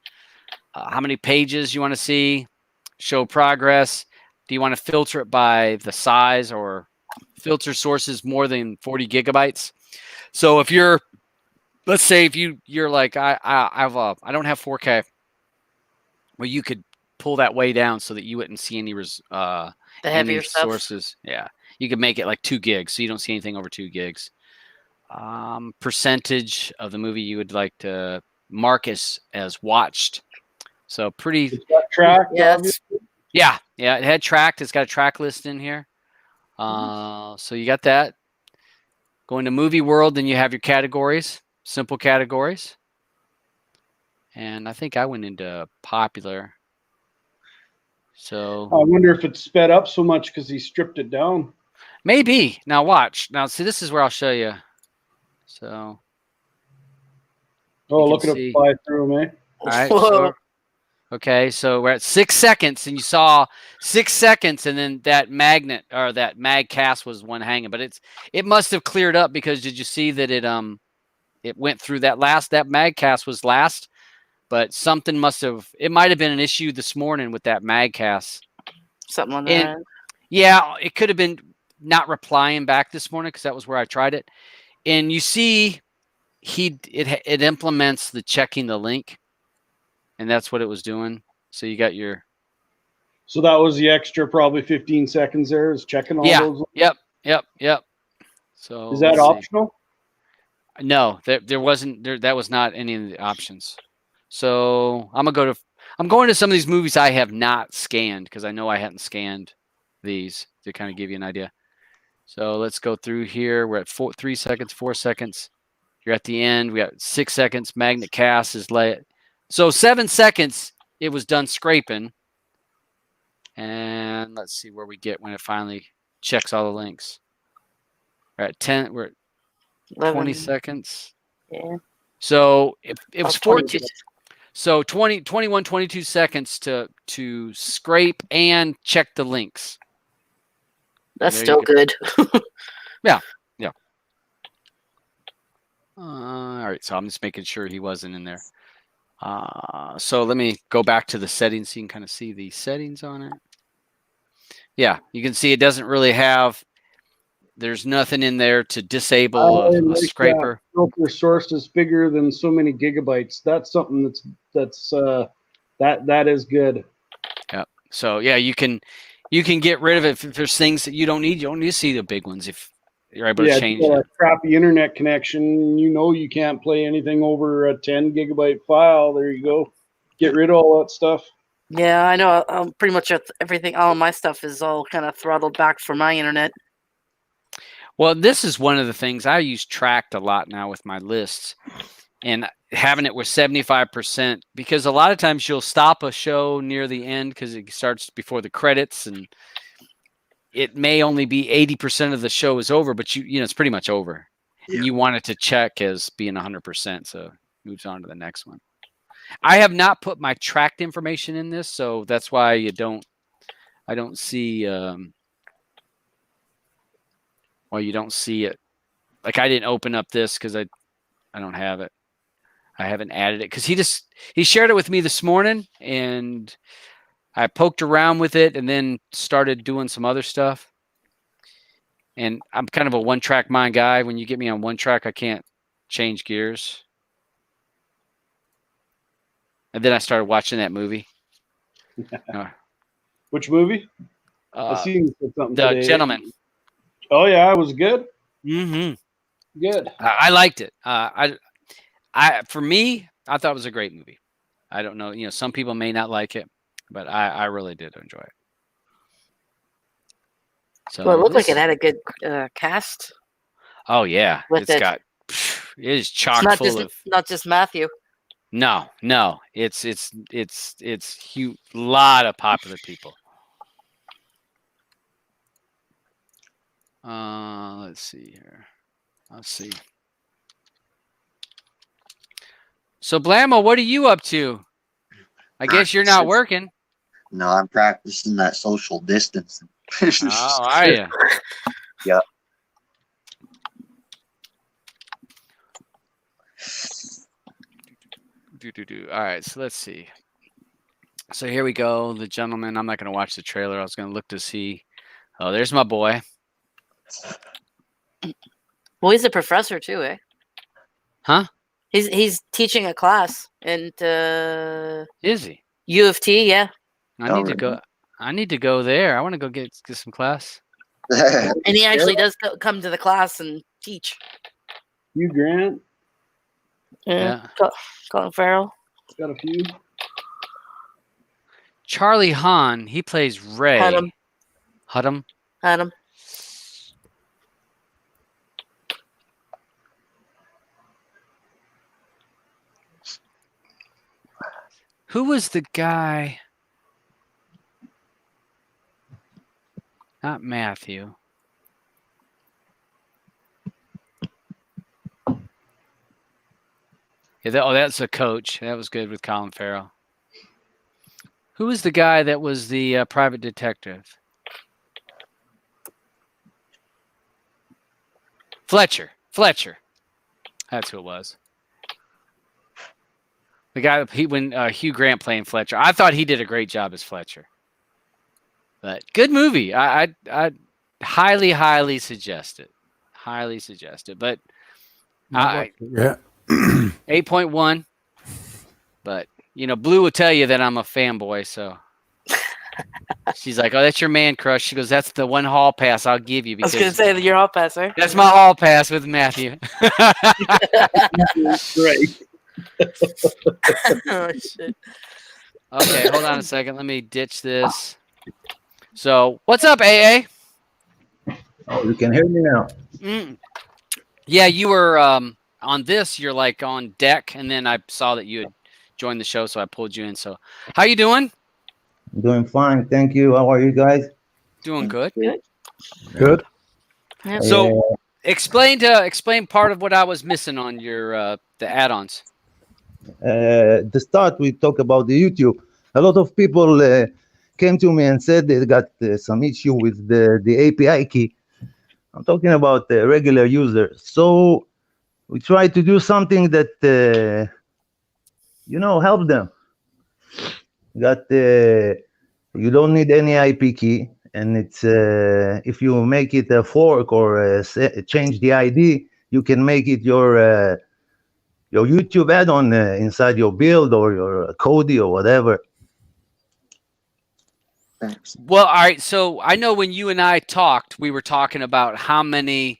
How many pages you want to see, show progress. Do you want to filter it by the size or filter sources more than 40 gigabytes? So if let's say if you're like, I don't have 4K, well, you could pull that way down so that you wouldn't see any the heavier sources. Yeah. You could make it like 2 gigs. So you don't see anything over 2 gigs. Percentage of the movie you would like to mark as watched. So pretty. It's got track. Yes. Yeah. It had tracked. It's got a track list in here. So you got that. Go into movie world, then you have your categories, simple categories. And I think I went into popular. So I wonder if it's sped up so much because he stripped it down. maybe. Now watch. Now see, this is where I'll show you. So. Oh, you look can at see. it fly through, man. All right. Whoa. Okay, so we're at 6 seconds, and you saw 6 seconds, and then that magnet or that mag cast was one hanging. But it must have cleared up because did you see that it went through that mag cast was last, but something it might have been an issue this morning with that mag cast. Something on that. Yeah, it could have been not replying back this morning because that was where I tried it. And you see, it implements the checking the link. And that's what it was doing. So you got So that was the extra probably 15 seconds there is checking all those. Yep. So is that optional? No, there wasn't that was not any of the options. So I'm going to some of these movies I have not scanned because I know I hadn't scanned these to kind of give you an idea. So let's go through here. We're at 3 seconds, 4 seconds. You're at the end. We got 6 seconds. Magnet cast is late. So 7 seconds, it was done scraping. And let's see where we get when it finally checks all the links. We're at 10. We're at 20 seconds. Yeah. So it was 14. 20. So 21, 22 seconds to scrape and check the links. That's still good. Yeah. All right. So I'm just making sure he wasn't in there. So let me go back to the settings so you can kind of see the settings on it. Yeah, you can see it doesn't really have, there's nothing in there to disable a scraper. Filter source is bigger than so many gigabytes. That's something that is good. Yeah. So yeah, you can get rid of it if there's things that you don't need. You don't need to see the big ones if you're able to change it. A crappy internet connection, you can't play anything over a 10 gigabyte file. There you go. Get rid of all that stuff. Yeah, I know. Pretty much everything, all my stuff is all kind of throttled back for my internet. Well, this is one of the things I use tracked a lot now with my lists and having it with 75% because a lot of times you'll stop a show near the end because it starts before the credits and it may only be 80% of the show is over, but you know it's pretty much over. Yeah. And you want it to check as being 100%, so it moves on to the next one. I have not put my tracked information in this, so that's why I don't see well, you don't see it. Like I didn't open up this because I don't have it. I haven't added it because he shared it with me this morning, and I poked around with it and then started doing some other stuff. And I'm kind of a one-track mind guy. When you get me on one track, I can't change gears. And then I started watching that movie. Which movie? I seen something The today. Gentleman. Oh yeah, it was good. Mm-hmm. Good. I liked it. For me, I thought it was a great movie. I don't know. You know, some people may not like it, but I really did enjoy it. So Well, it looked like it had a good cast. Oh yeah, with it it. is chock It's full of. not just Matthew. No, it's huge. Lot of popular people. Let's see here. Let's see. So Blammo, what are you up to? I guess you're not working. No, I'm practicing that social distancing. Oh, are you? Yeah. All right, so let's see. So here we go. The Gentleman. I'm not going to watch the trailer. I was going to look to see. Oh, there's my boy. Well, he's a professor too, eh? Huh? He's teaching a class and Is he? U of T. Yeah, I need to go. I need to go there. I want to go get some class. and he actually does come to the class and teach. Hugh Grant. Yeah. Colin Farrell. Got a few. Charlie Hahn. He plays Ray. Hunnam. Who was the guy? Not Matthew. Yeah, that's a coach. That was good with Colin Farrell. Who was the guy that was the private detective? Fletcher. That's who it was. The guy when Hugh Grant playing Fletcher. I thought he did a great job as Fletcher. But good movie. I highly suggest it. Highly suggest it. But Yeah. 8.1. But you know, Blue will tell you that I'm a fanboy, so she's like, "Oh, that's your man crush." She goes, "That's the one hall pass I'll give you." I was Because going to say that you're all passer. that's my hall pass with Matthew. Right. Oh shit! Okay, hold on a second. Let me ditch this. So, what's up, AA? Oh, you can hear me now. Yeah, you were on this. You're like on deck, and then I saw that you had joined the show, so I pulled you in. So, how you doing? I'm doing fine, thank you. How are you guys? Doing good. Good. Yeah. So, explain part of what I was missing on your the add-ons. The start we talk about the YouTube. A lot of people came to me and said they got some issue with the API key. I'm talking about the regular users. So we try to do something that help them. You don't need any IP key, and it's if you make it a fork or change the ID, you can make it your YouTube add-on inside your build or your Kodi or whatever. Thanks. Well, all right. So I know when you and I talked, we were talking about how many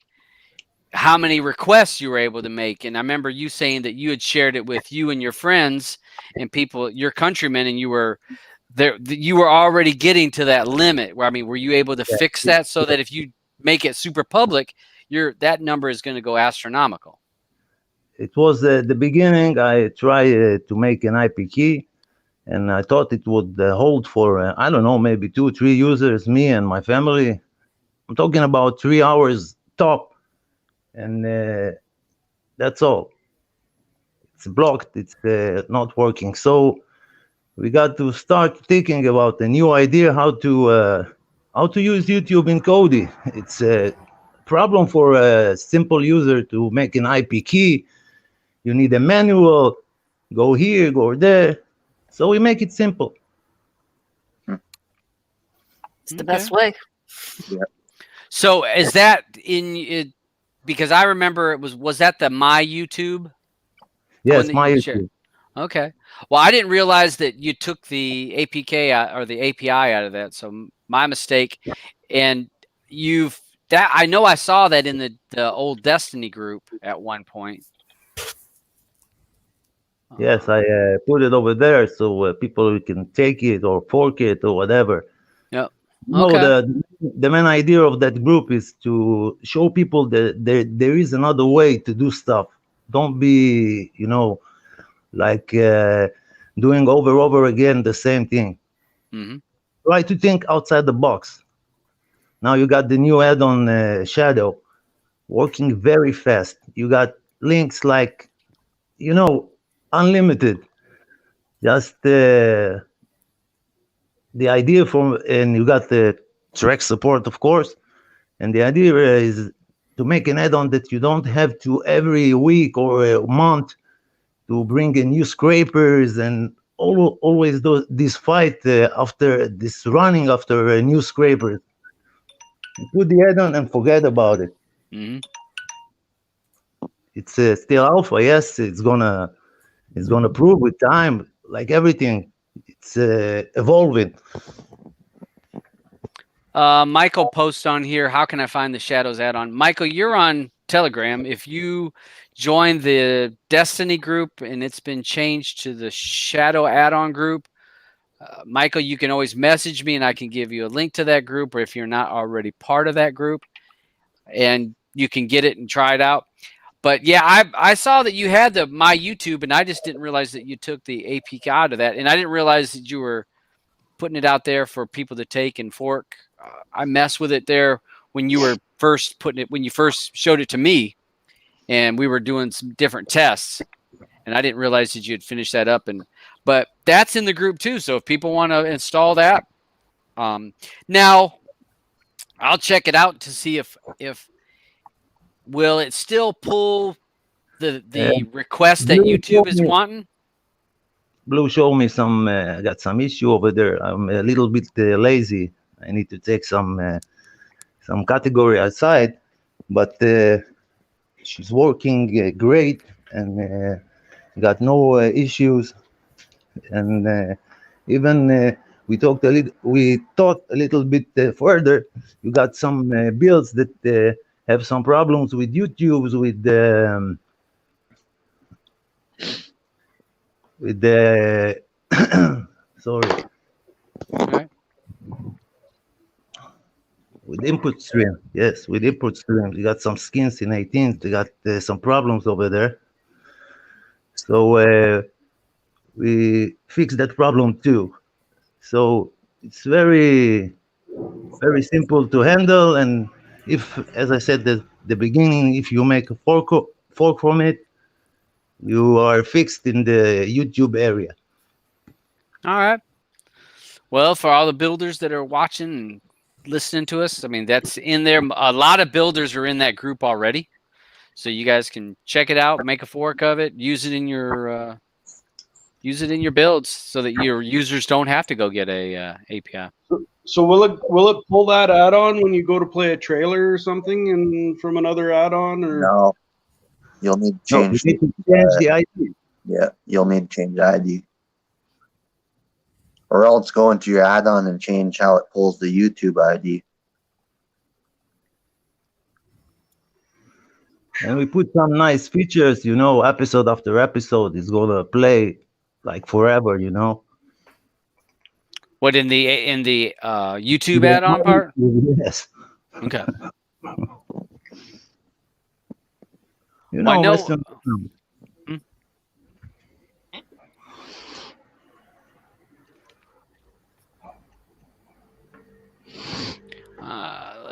requests you were able to make, and I remember you saying that you had shared it with you and your friends and people, your countrymen, and you were there. You were already getting to that limit. Where were you able to fix that so that if you make it super public, that number is going to go astronomical? It was the beginning. I tried to make an IP key, and I thought it would hold for, I don't know, maybe 2-3 users, me and my family. I'm talking about 3 hours top, and that's all. It's blocked. It's not working. So we got to start thinking about a new idea how to use YouTube in Kodi. It's a problem for a simple user to make an IP key. You need a manual. Go here, go there. So we make it simple. It's the best way. So is that in it? Because I remember it was that the My YouTube? Yes, that my you YouTube. shared? Okay. Well, I didn't realize that you took the APK out, or the API out of that. So my mistake. And I know I saw that in the old Destiny group at one point. Yes, I put it over there so people can take it or fork it or whatever. Yep. No, Okay. the main idea of that group is to show people that there is another way to do stuff. Don't be, like doing over again the same thing. Mm-hmm. Try to think outside the box. Now you got the new add-on Shadow working very fast. You got links like, unlimited. Just the idea and you got the track support, of course. And the idea is to make an add-on that you don't have to every week or a month to bring in new scrapers and always do this fight after this running after a new scraper. You put the add-on and forget about it. Mm-hmm. It's still alpha, yes. It's gonna prove with time, like everything. It's evolving. Michael posts on here, how can I find the Shadows add-on? Michael, you're on Telegram. If you join the Destiny group and it's been changed to the Shadow add-on group, Michael, you can always message me and I can give you a link to that group, or if you're not already part of that group, and you can get it and try it out. But yeah, I saw that you had the My YouTube, and I just didn't realize that you took the APK out of that, and I didn't realize that you were putting it out there for people to take and fork. I messed with it there when you were first when you first showed it to me, and we were doing some different tests, and I didn't realize that you had finished that up. But that's in the group too. So if people want to install that, now I'll check it out to see if will it still pull the request that YouTube is wanting. Blue showed me some. Got some issue over there. I'm a little bit lazy. I need to take some category outside, but she's working great and got no issues. And even we thought a little bit further. You got some builds that have some problems with YouTube's with the sorry. Right. With input stream, yes, with input stream, you got some skins in 18. They got some problems over there. So we fixed that problem too. So it's very, very simple to handle. And if, as I said at the beginning, if you make a fork from it, you are fixed in the YouTube area. All right. Well, for all the builders that are watching and listening to us, I mean, that's in there. A lot of builders are in that group already. So you guys can check it out, make a fork of it, use it in your builds so that your users don't have to go get a API. So will it pull that add-on when you go to play a trailer or something and from another add-on, or No, you'll need to No, you change. need to change the ID. Yeah, you'll need to change the ID, or else go into your add-on and change how it pulls the YouTube ID. And we put some nice features, episode after episode is gonna play like forever, What in the YouTube add-on part? Yes. Okay. I know- Western.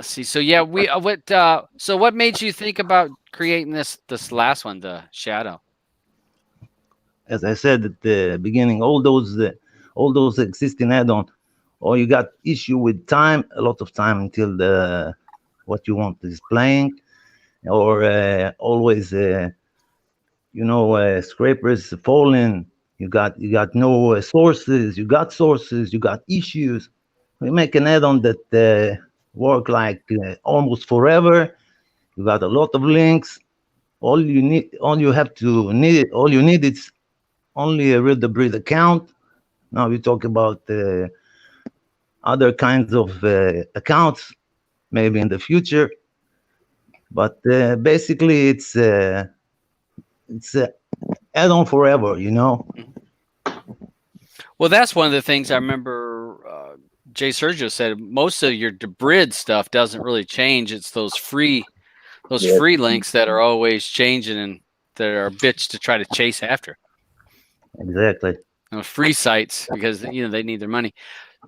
let's see. So yeah, we so what made you think about creating this last one, the Shadow? As I said at the beginning, all those existing add-on, or you got issue with time, a lot of time until the what you want is playing, or always scrapers falling. You got no sources. You got sources. You got issues. We make an add-on that work like almost forever. You got a lot of links. All you need is only a real the breed account. Now we talk about other kinds of accounts, maybe in the future. But basically, it's add-on forever, Well, that's one of the things I remember Jay Sergio said. Most of your debrid stuff doesn't really change. It's those free links that are always changing and that are a bitch to try to chase after. Exactly. Free sites because they need their money.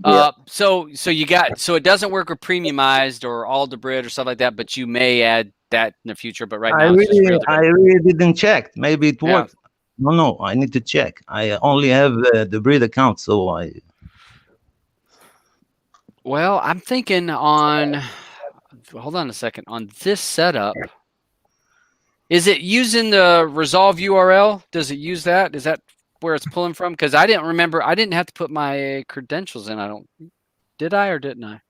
Yeah. So it doesn't work with premiumized or all debrid or stuff like that, but you may add that in the future. But right now, I really didn't check. Maybe it worked. No, I need to check. I only have the breed account, so I. Well, I'm thinking on. Hold on a second. On this setup, is it using the resolve URL? Does it use that? Is that where it's pulling from? Because I didn't remember. I didn't have to put my credentials in. Did I or didn't I?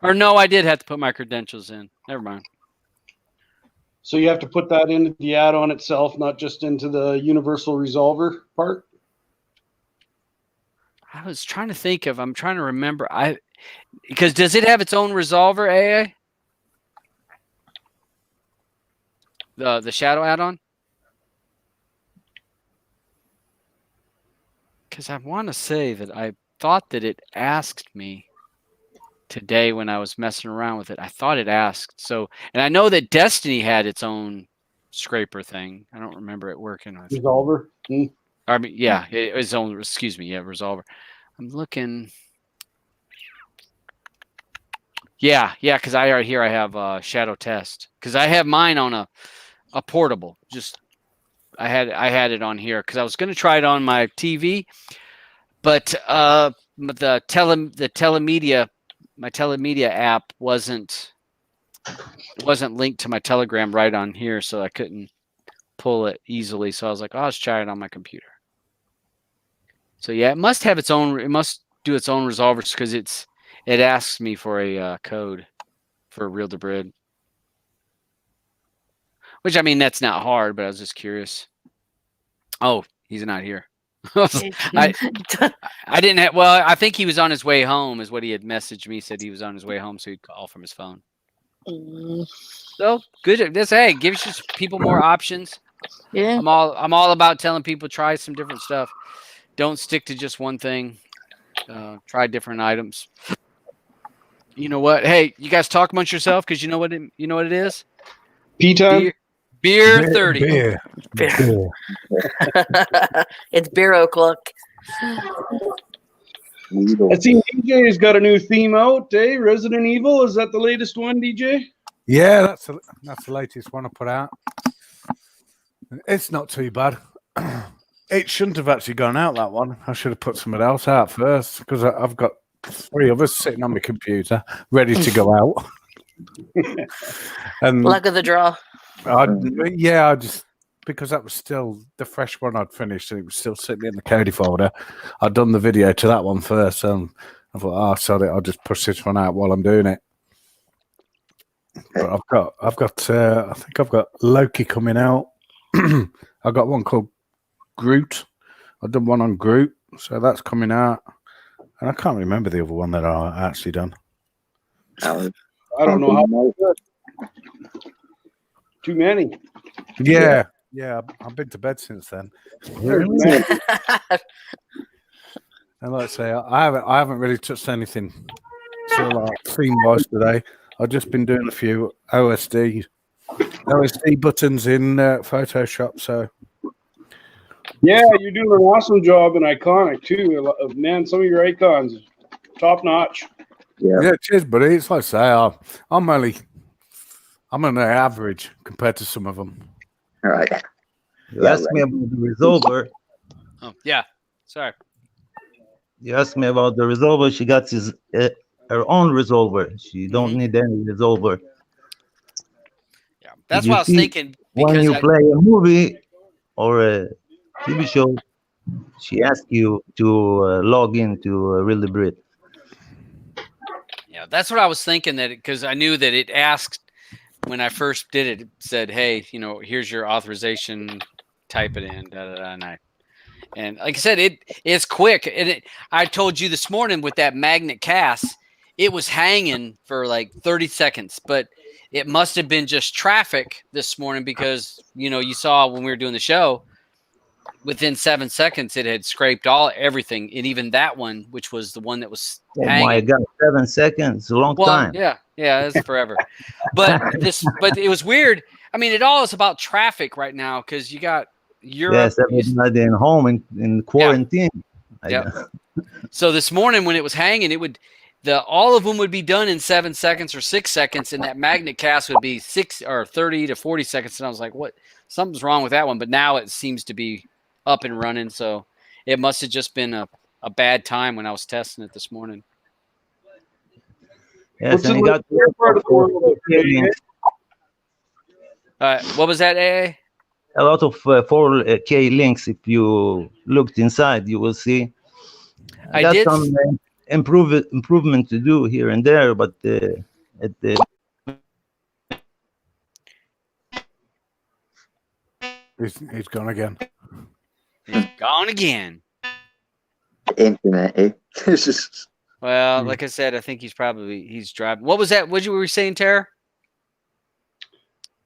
Or no, I did have to put my credentials in. Never mind. So you have to put that into the add-on itself, not just into the universal resolver part? I was trying to think of. I'm trying to remember. Because does it have its own resolver, AA? The Shadow add-on? Because I want to say that I thought that it asked me today when I was messing around with it. I thought it asked. So, and I know that Destiny had its own scraper thing. I don't remember it working with Resolver? I mean, yeah, its own. Excuse me, yeah, resolver. I'm looking. Yeah, because I have Shadow Test because I have mine on a portable. Just I had it on here because I was going to try it on my TV, but the telemedia. My telemedia app wasn't linked to my Telegram right on here, so I couldn't pull it easily. So I was like, I'll just try it on my computer. So yeah, it must have its own. It must do its own resolvers because it asks me for a code for Real Debrid. Which I mean, that's not hard, but I was just curious. Oh, he's not here. I didn't have. Well, I think he was on his way home, is what he had messaged me. Said he was on his way home, so he'd call from his phone. So good. This gives you people more options. Yeah. I'm all about telling people try some different stuff. Don't stick to just one thing. Try different items. You know what? Hey, you guys talk amongst yourself because you know what it is. Pea time. Beer 30. Beer. It's beer o'clock. I seen DJ's got a new theme out, eh? Resident Evil. Is that the latest one, DJ? Yeah, that's the latest one I put out. It's not too bad. It shouldn't have actually gone out, that one. I should have put something else out first because I've got 3 others sitting on my computer ready to go out. And luck of the draw. I just because that was still the fresh one I'd finished and it was still sitting in the Cody folder. I'd done the video to that one first, and I thought, sorry, I'll just push this one out while I'm doing it. But I think I've got Loki coming out. I've got one called Groot. I've done one on Groot, so that's coming out. And I can't remember the other one that I actually done. I don't know how. Too many. Yeah, I've been to bed since then. And like I say, I haven't really touched anything sort of like theme-wise today. I've just been doing a few OSD buttons in Photoshop. So yeah, you're doing an awesome job in Iconic too. Man, some of your icons, top notch. Yeah, cheers, buddy. It's like I say, I'm an average compared to some of them. All right. You asked me about the resolver. Oh, yeah. Sorry. You asked me about the resolver. She got her own resolver. She don't need any resolver. Yeah, that's You what I was see, thinking. When Because you play a movie or a TV show, she asks you to log into Really Brit. yeah, that's what I was thinking. That because I knew that it asked when I first did it. It said, "Hey, here's your authorization. Type it in." Da, da, da, and like I said, it's quick. And I told you this morning with that magnet cast, it was hanging for like 30 seconds, but it must have been just traffic this morning because you saw when we were doing the show. Within 7 seconds, it had scraped everything, and even that one, which was the one that was hanging. My God, 7 seconds, a long time. Yeah, it's forever. But it was weird. I mean, it all is about traffic right now because you got Europe. Yes, everybody in home in quarantine. Yeah. So this morning when it was hanging, all of them would be done in 7 seconds or 6 seconds, and that magnet cast would be 6 or 30 to 40 seconds. And I was like, what? Something's wrong with that one. But now it seems to be up and running. So it must have just been a bad time when I was testing it this morning. Yes, and you got part of the world. What was that, AA? A lot of 4K links. If you looked inside, you will see. I got some improvement to do here and there, but at the he's gone again. He's gone again. Internet. Well, like I said, I think he's driving. What was that? What you were saying, Tara?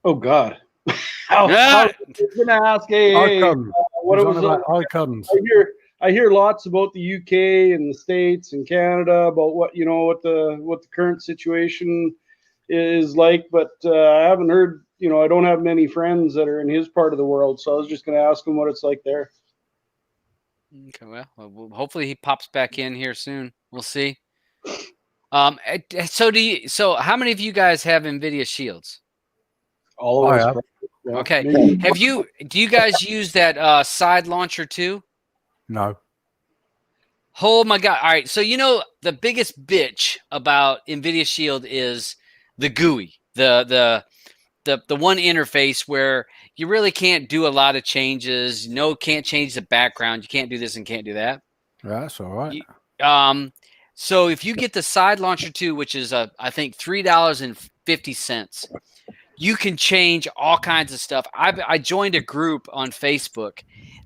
Oh God. I was gonna ask what it was about icons. I hear lots about the UK and the States and Canada about what the current situation is like, but I haven't heard. I don't have many friends that are in his part of the world, so I was just gonna ask him what it's like there. Okay, well, hopefully he pops back in here soon. We'll see. So how many of you guys have NVIDIA Shields? All of us. Yeah, okay. Do you guys use that side launcher too? No. Oh my God. All right. So the biggest bitch about NVIDIA Shield is the GUI, the one interface where you really can't do a lot of changes. Can't change the background. You can't do this and can't do that. That's all right. So if you get the side launcher 2, which is I think $3.50, you can change all kinds of stuff. I joined a group on Facebook.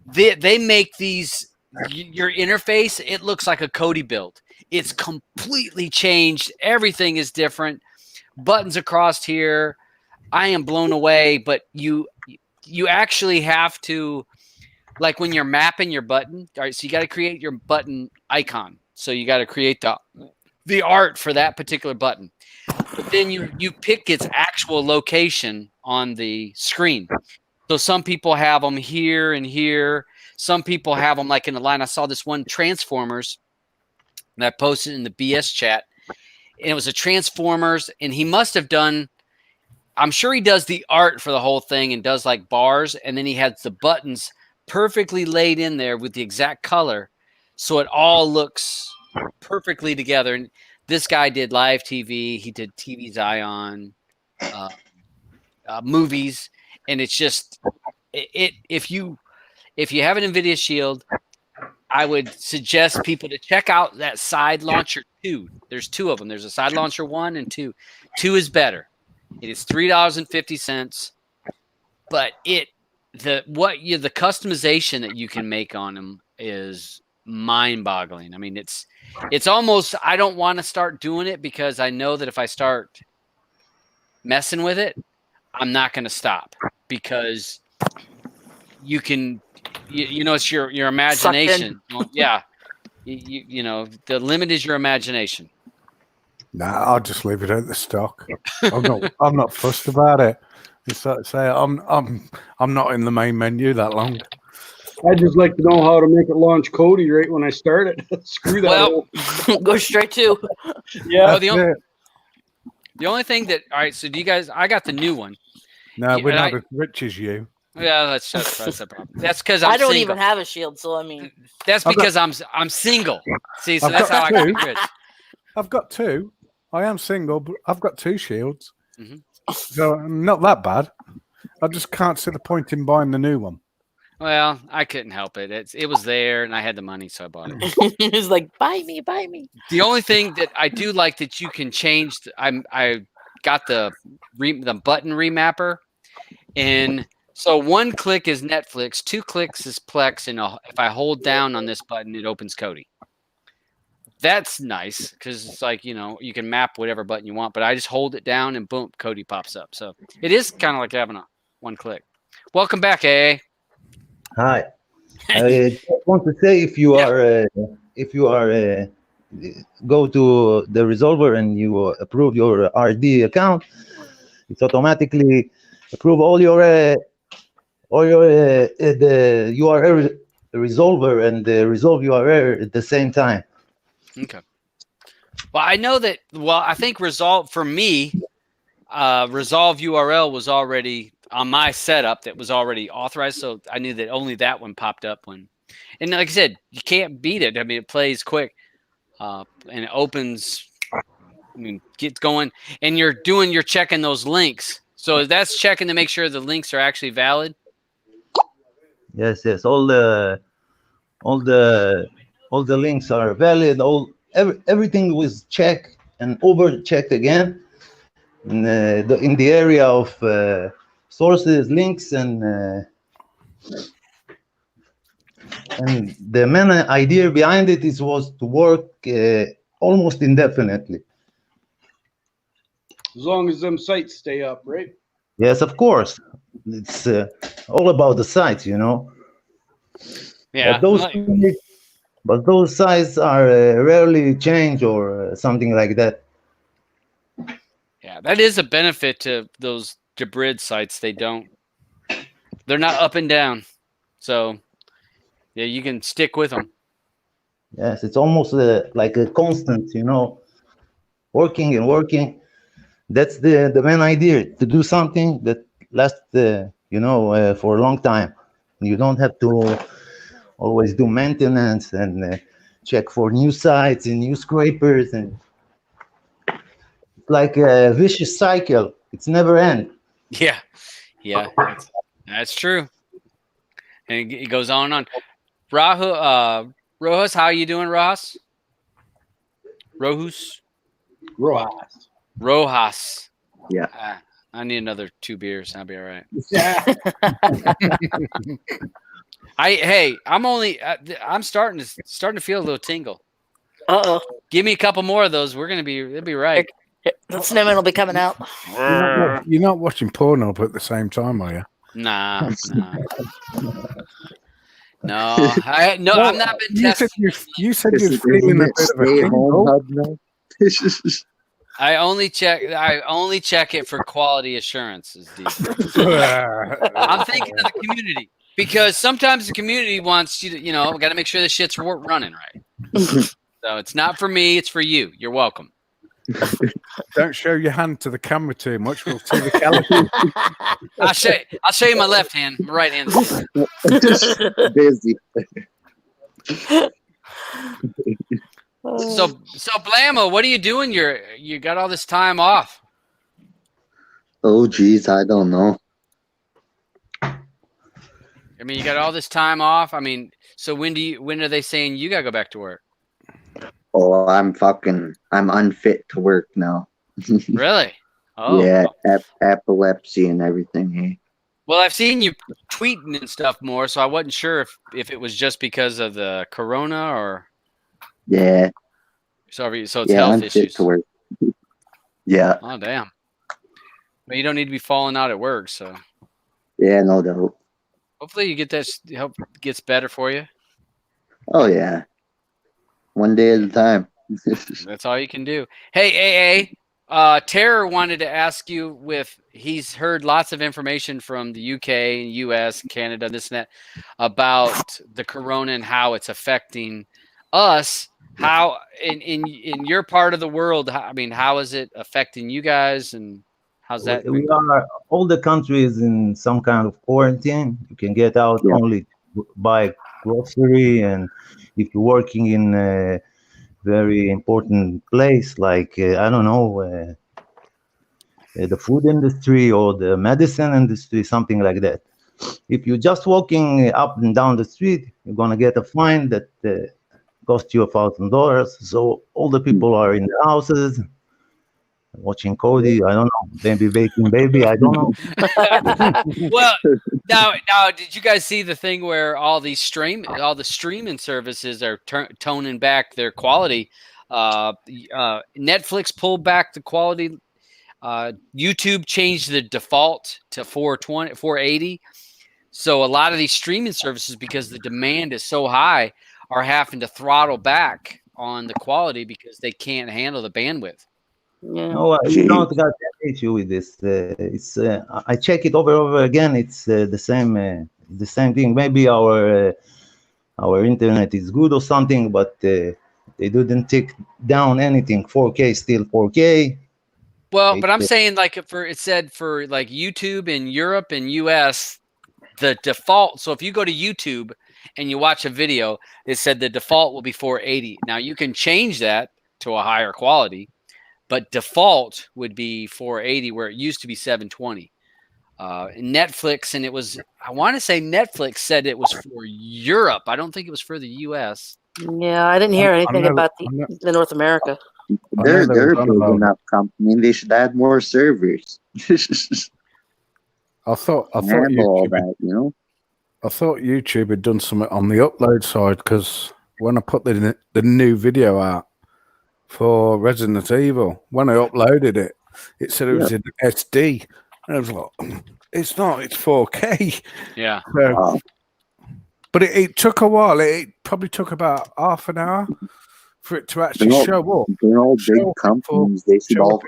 They make these your interface. It looks like a Cody build. It's completely changed. Everything is different. Buttons across here. I am blown away. But you actually have to, like when you're mapping your button. All right, so you got to create your button icon. So you got to create the art for that particular button. But then you pick its actual location on the screen. So some people have them here and here. Some people have them like in the line. I saw this one Transformers that I posted in the BS chat. And it was a Transformers. And he must have done, I'm sure he does the art for the whole thing and does like bars. And then he has the buttons perfectly laid in there with the exact color. So it all looks perfectly together. And this guy did live TV. He did TV Zion, movies, and it's just if you have an NVIDIA Shield, I would suggest people to check out that side launcher 2. There's 2 of them. There's a side launcher 1 and 2. 2 is better. It is $3.50, but the customization that you can make on them is mind-boggling. I mean, it's almost, I don't want to start doing it because I know that if I start messing with it, I'm not going to stop because you can, it's your imagination. Yeah. The limit is your imagination. Nah, I'll just leave it at the stock. I'm not fussed about it. It's like say I'm not in the main menu that long. I'd just like to know how to make it launch Cody right when I start it. Screw that. Well, Go straight to. Yeah. Well, That's it. the only thing that all right. So do you guys? I got the new one. No, Yeah, we're and not I- as rich as you. Yeah, that's the problem. That's because I'm I don't single. even have a shield, so I mean, That's I've got- because I'm single. See, so I've that's got how I can two. be rich. I've got two. I am single, but I've got 2 shields. Mhm. So not that bad. I just can't see the point in buying the new one. Well, I couldn't help it. It was there, and I had the money, so I bought it. he's like, buy me, buy me. The only thing that I do like that you can change. I got the button remapper, and so 1 click is Netflix, 2 clicks is Plex, and if I hold down on this button, it opens Cody. That's nice because it's like you can map whatever button you want, but I just hold it down and boom, Cody pops up. So it is kind of like having a 1 click. Welcome back, AA. Hi. I just want to say if you are go to the resolver and you approve your RD account, it's automatically approve all your the URL resolver and the resolve URL at the same time. Okay. Well, I know that. Well, I think Resolve for me, Resolve URL was already on my setup that was already authorized, so I knew that only that one popped up when. And like I said, you can't beat it. I mean, it plays quick, and it opens. I mean, gets going, and you're checking those links. So that's checking to make sure the links are actually valid. Yes, all the links are valid. Everything was checked and over checked again in the area of sources, links, and the main idea behind it was to work almost indefinitely. As long as them sites stay up, right? Yes, of course. It's all about the sites, Yeah. But those sites are rarely changed or something like that. Yeah, that is a benefit to those Debrid sites. They're not up and down. So, yeah, you can stick with them. Yes, it's almost like a constant, working and working. That's the main idea, to do something that lasts, for a long time. You don't have to always do maintenance and check for new sites and new scrapers, and it's like a vicious cycle. It's never end. Yeah, that's true. And it goes on and on. Rojas, how you doing, Rojas? Rojas. Yeah. I need another 2 beers. I'll be all right. Yeah. I'm starting to feel a little tingle. Uh-oh. Give me a couple more of those. It'll be right. The cinnamon will be coming out. You're not watching porn up at the same time, are you? Nah. No, I'm not been tested. You said you're feeling a bit of a tingle. I only check it for quality assurances, Steve. I'm thinking of the community because sometimes the community wants you to, got to make sure the shit's running right. So it's not for me, it's for you. You're welcome. Don't show your hand to the camera too much. We'll see the caliber. I'll show you my left hand, my right hand. Busy. So Blammo, what are you doing? You got all this time off. Oh, geez, I don't know. I mean, you got all this time off. I mean, so when are they saying you gotta go back to work? Oh, I'm unfit to work now. Really? Oh. Yeah, epilepsy and everything. Hey. Well, I've seen you tweeting and stuff more, so I wasn't sure if it was just because of the corona or. Yeah. So it's yeah, health unfit issues. to work. Yeah. Oh damn. Well, you don't need to be falling out at work, so. Yeah, no doubt. Hopefully you get that. Hope it gets better for you. Oh yeah. One day at a time. That's all you can do. Hey, AA, Terror wanted to ask you he's heard lots of information from the UK, US, Canada, this and that about the corona and how it's affecting us. How in your part of the world, how is it affecting you guys, and how's that We been going? are all the countries in some kind of quarantine. You can get out Yeah. only buy grocery, and if you're working in a very important place like I don't know the food industry or the medicine industry, something like that. If you're just walking up and down the street, you're gonna get a fine that cost you $1,000. So all the people are in the houses watching Cody. I don't know, maybe baking baby. I don't know. Well, now, did you guys see the thing where all the streaming services are toning back their quality? Netflix pulled back the quality. YouTube changed the default to 420, 480. So a lot of these streaming services, because the demand is so high, are having to throttle back on the quality because they can't handle the bandwidth. Yeah. No, we don't got that issue with this. It's I check it over again. It's the same thing. Maybe our internet is good or something, but they didn't take down anything. 4K still 4K. Well, but I'm saying it said for like YouTube in Europe and US, the default. So if you go to YouTube and you watch a video, it said the default will be 480. Now you can change that to a higher quality, but default would be 480 where it used to be 720. Netflix, and I want to say Netflix said it was for Europe. I don't think it was for the US. Yeah, I didn't hear anything about the North America. They're big enough company. They should add more servers. I thought Handle all YouTube, that, you know. I thought YouTube had done something on the upload side, because when I put the new video out for Resident Evil, when I uploaded it, it said it was in SD, and I was like, "It's not. It's 4K." Yeah. So, but it took a while. It probably took about half an hour for it to actually show up. They're all big companies. They should all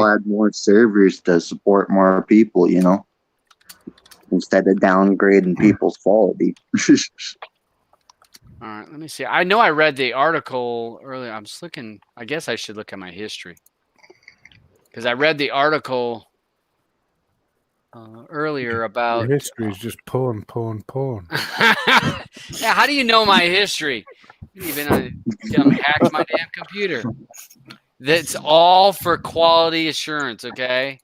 add more servers to support more people, you know, instead of downgrading people's quality. All right, let me see. I know I read the article earlier. I'm just looking. I guess I should look at my history, because I read the article earlier about. Your history is just porn. Yeah, how do you know my history? You even hacked my damn computer. That's all for quality assurance, okay?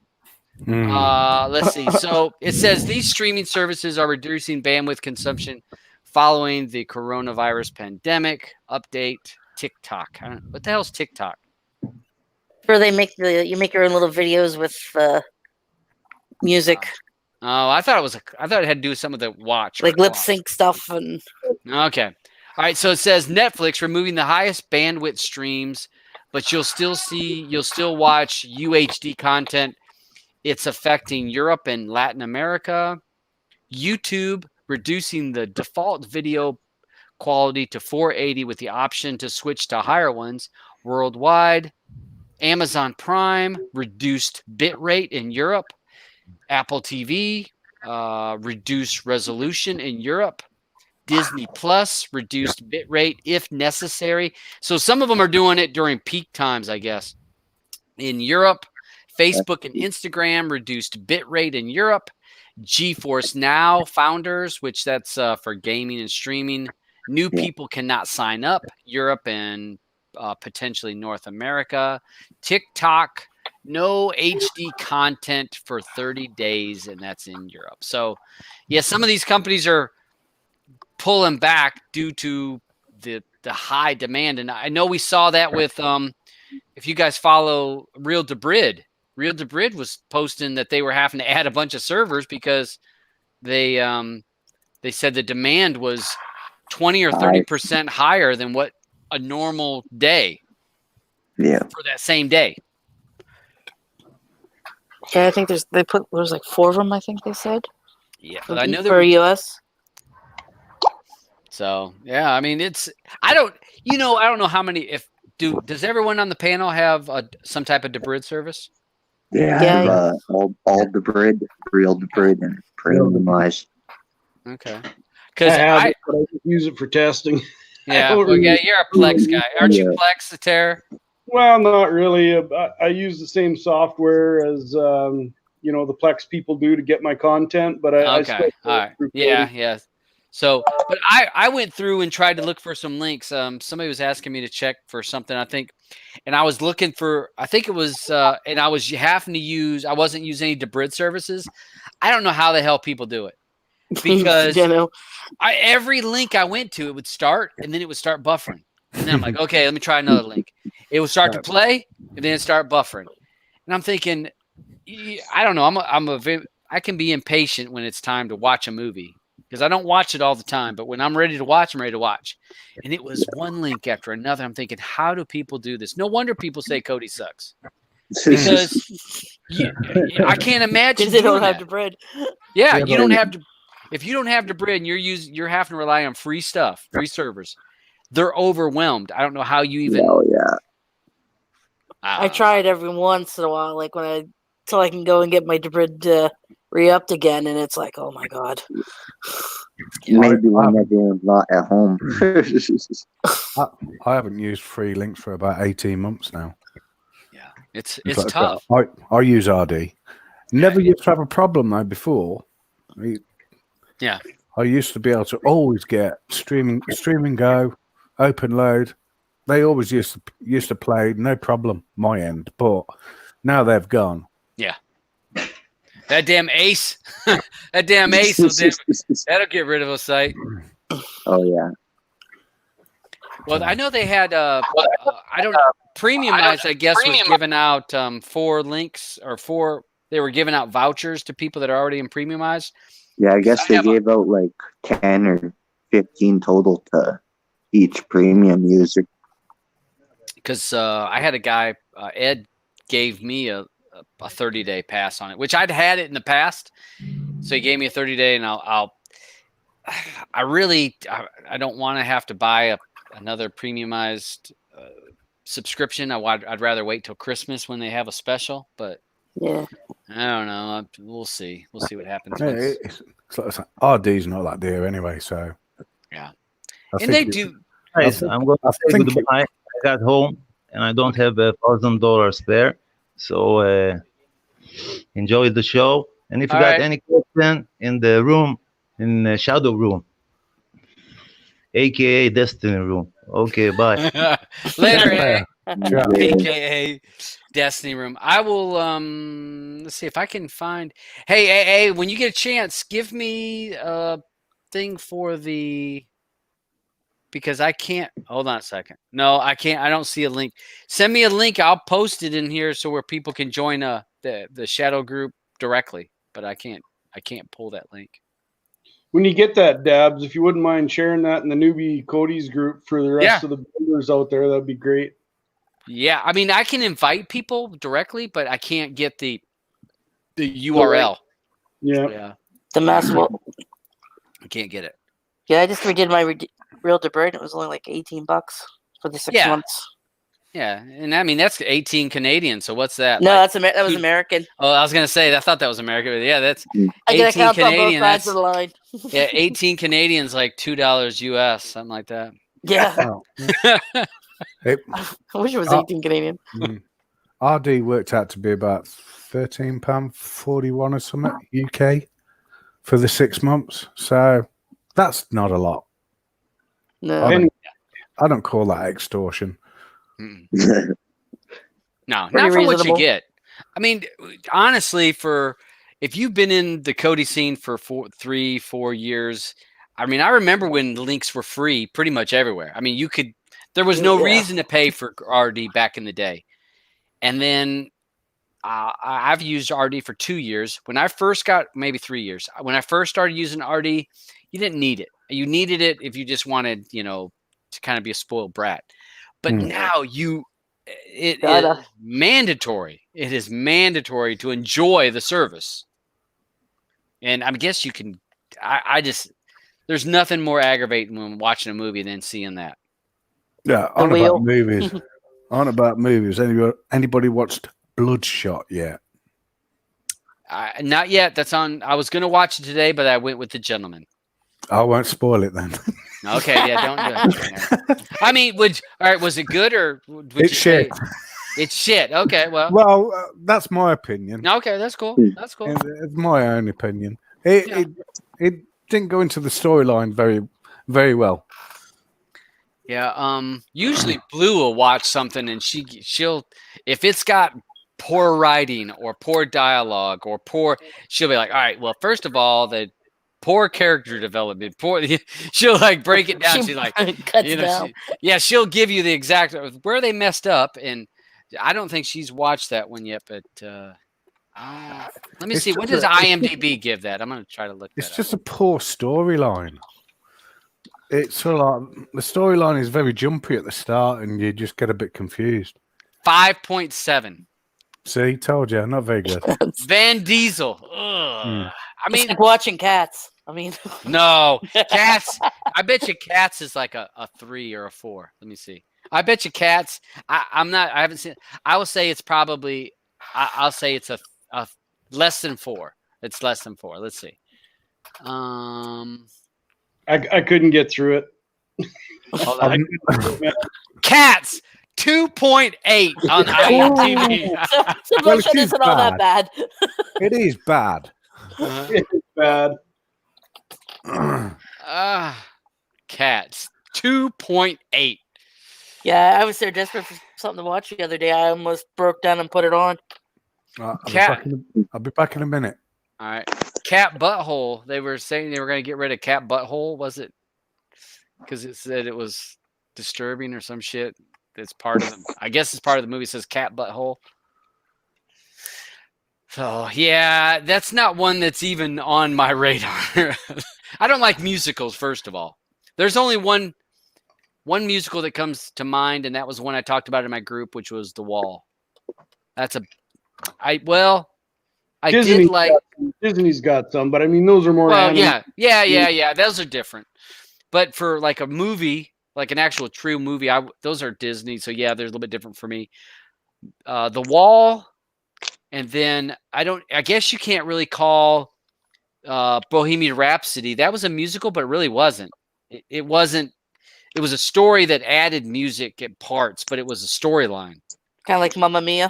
Let's see. So it says these streaming services are reducing bandwidth consumption following the coronavirus pandemic. Update TikTok. What the hell's TikTok? Where you make your own little videos with music. Oh, I thought it had to do with some of the watch, like lip sync stuff. And okay, all right. So it says Netflix removing the highest bandwidth streams, but you'll still watch UHD content. It's affecting Europe and Latin America. YouTube reducing the default video quality to 480 with the option to switch to higher ones worldwide. Amazon Prime reduced bitrate in Europe. Apple TV reduced resolution in Europe. Disney Plus reduced bitrate if necessary. So some of them are doing it during peak times, I guess. In Europe, Facebook and Instagram reduced bitrate in Europe. GeForce Now founders, which that's for gaming and streaming. New people cannot sign up. Europe and potentially North America. TikTok, no HD content for 30 days, and that's in Europe. So, yeah, some of these companies are pulling back due to the high demand. And I know we saw that with, if you guys follow Real Debrid was posting that they were having to add a bunch of servers because they said the demand was 20 or 30% higher than what a normal day for that same day. Yeah, I think there's like 4 of them, I think they said. Yeah, but I know for US. So, yeah, I mean, I don't know how many, if does everyone on the panel have some type of debrid service? Yeah, I have all debrid, real debrid, and premiumized. Okay. I Because have it, but I just use it for testing. yeah, well, yeah, you're a Plex guy, aren't you? Plex the Terror. Well, not really. I use the same software as the Plex people do to get my content, but I Okay, still all right, yeah. So, but I went through and tried to look for some links. Somebody was asking me to check for something, I think, and I was looking for, I think it was, and I was having to use, I wasn't using any debrid services. I don't know how the hell people do it because every link I went to, it would start and then it would start buffering. And then I'm like, okay, let me try another link. It would start to play and then it start buffering. And I'm thinking, I don't know. I can be impatient when it's time to watch a movie because I don't watch it all the time. But when I'm ready to watch, I'm ready to watch. And it was one link after another. I'm thinking, how do people do this? No wonder people say Cody sucks because I can't imagine they don't that. have debrid. Yeah, you don't have to. If you don't have debrid and you're having to rely on free stuff, free servers, they're overwhelmed. I don't know how you even. Oh yeah. I tried every once in a while, like till I can go and get my debrid re-upped again, and it's like, oh my god. Maybe when everyone's not at home. I haven't used free links for about 18 months now. Yeah, it's tough. I use RD. Never used to have a problem though before. Yeah. I used to be able to always get streaming go, open load. They always used to play, no problem, my end. But now they've gone. Yeah. That damn Ace. That damn Ace that'll get rid of a site. Oh yeah. Well, I know they had Premiumized, I guess, was giving out 4 links or they were giving out vouchers to people that are already in Premiumized. Yeah, I guess they gave out like 10 or 15 total to each premium user. Because I had a guy, Ed gave me a 30-day pass on it, which I'd had it in the past. So he gave me a 30-day, and I don't want to have to buy another premiumized subscription. I'd rather wait till Christmas when they have a special, but yeah, I don't know. We'll see. We'll see what happens. It's RD's not that dear anyway, so yeah. I And they do. Guys, I'm going to say goodbye. I got home and I don't have $1,000 spare, so enjoy the show. And if you got any question in the room, in the shadow room, aka Destiny room. Okay, bye. Later, aka Destiny room. I will let's see if I can find. Hey, AA, when you get a chance, give me a thing for the, because I can't, hold on a second. No, I can't. I don't see a link. Send me a link. I'll post it in here so where people can join the shadow group directly, but I can't pull that link. When you get that, Dabs, if you wouldn't mind sharing that in the newbie Cody's group for the rest of the builders out there, that'd be great. Yeah, I mean, I can invite people directly, but I can't get the URL. Yeah. The massive. I can't get it. Yeah, I just redid my real debrid. It was only like $18 for the 6 months. Yeah, and I mean that's 18 Canadian. So what's that? No, that was American. Oh, I was gonna say I thought that was American. But yeah, that's 18 Canadian. On both sides of the line. Yeah, 18 Canadians, like $2 US, something like that. Yeah. I wish it was 18 Canadian. RD worked out to be about £13.41 or something UK for the 6 months. So that's not a lot. No, I don't call that extortion. No, not for what you get. I mean, honestly, if you've been in the Cody scene for 3-4 years, I mean, I remember when links were free pretty much everywhere. I mean, there was no reason to pay for RD back in the day. And then I've used RD for 2 years. When I first got, maybe 3 years, when I first started using RD, you didn't need it. You needed it if you just wanted, to kind of be a spoiled brat. But now it is mandatory. It is mandatory to enjoy the service. And I guess you can, there's nothing more aggravating when watching a movie than seeing that. Yeah, on about movies. On about movies. Anybody watched Bloodshot yet? Not yet. That's on. I was going to watch it today, but I went with The Gentleman. I won't spoil it then. Okay, yeah, don't do it. I mean, was it good or would It's shit. It's shit. Okay, well. Well, that's my opinion. Okay, that's cool. That's cool. It's my own opinion. It didn't go into the storyline very, very well. Yeah. Usually Blue will watch something and she'll if it's got poor writing or poor dialogue or she'll be like, all right, well, first of all, the poor character development, she'll like break it down. She's like, she'll give you the exact where they messed up. And I don't think she's watched that one yet, but let me see. What does IMDb give that? I'm going to try to look It's that just up. a poor storyline. It's sort of like the storyline is very jumpy at the start, and you just get a bit confused. 5.7. See, told you, not very good. Van Diesel. I mean, it's like watching Cats. I mean, no, Cats. I bet you Cats is like a 3 or a 4. Let me see. I bet you Cats. I haven't seen. I will say it's probably. I'll say it's a less than 4. It's less than 4. Let's see. I couldn't get through it. Hold on. Cats 2.8 on IMDb. So Bloodshot isn't all that bad. It is bad. It's bad. Cats 2.8. Yeah, I was there desperate for something to watch the other day. I almost broke down and put it on. I'll be back in a minute. All right. Cat Butthole. They were saying they were going to get rid of Cat Butthole. Was it? Because it said it was disturbing or some shit. It's part of them. I guess it's part of the movie. It says Cat Butthole. So yeah, that's not one that's even on my radar. I don't like musicals. First of all, there's only one musical that comes to mind, and that was one I talked about in my group, which was The Wall. That's Disney's got some, but I mean those are more. Well, yeah. Those are different. But for like a movie, like an actual true movie, those are Disney. So yeah, they're a little bit different for me. The Wall, and then I guess you can't really call Bohemian Rhapsody. That was a musical, but it really wasn't. It wasn't. It was a story that added music at parts, but it was a storyline. Kind of like Mamma Mia.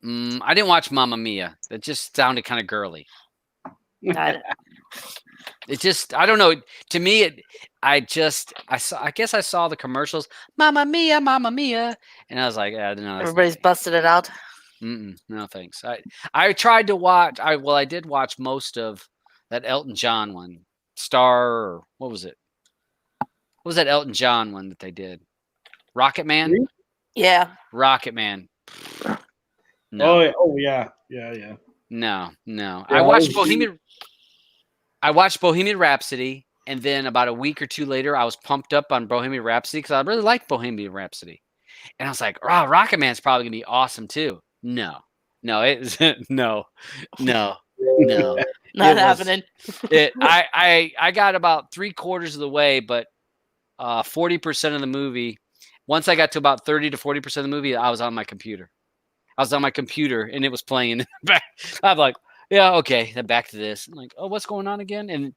I didn't watch Mamma Mia. That just sounded kind of girly. I don't know. To me, I guess I saw the commercials, Mamma Mia, Mamma Mia, and I was like, I don't know. Everybody's busted it out. No thanks. I tried to watch. I did watch most of that Elton John one, Star, or what was it? What was that Elton John one that they did? Rocket Man? Yeah. Rocket Man. No. Oh yeah. No. Yeah, I watched Bohemian Rhapsody, and then about a week or two later, I was pumped up on Bohemian Rhapsody because I really liked Bohemian Rhapsody, and I was like, "Oh, Rocket Man's probably gonna be awesome too." No, not happening. I got about 3/4 of the way, but 40% of the movie. Once I got to about 30 to 40% of the movie, I was on my computer. And it was playing in the back. I'm like, yeah, okay, then back to this. I'm like, oh, what's going on again? And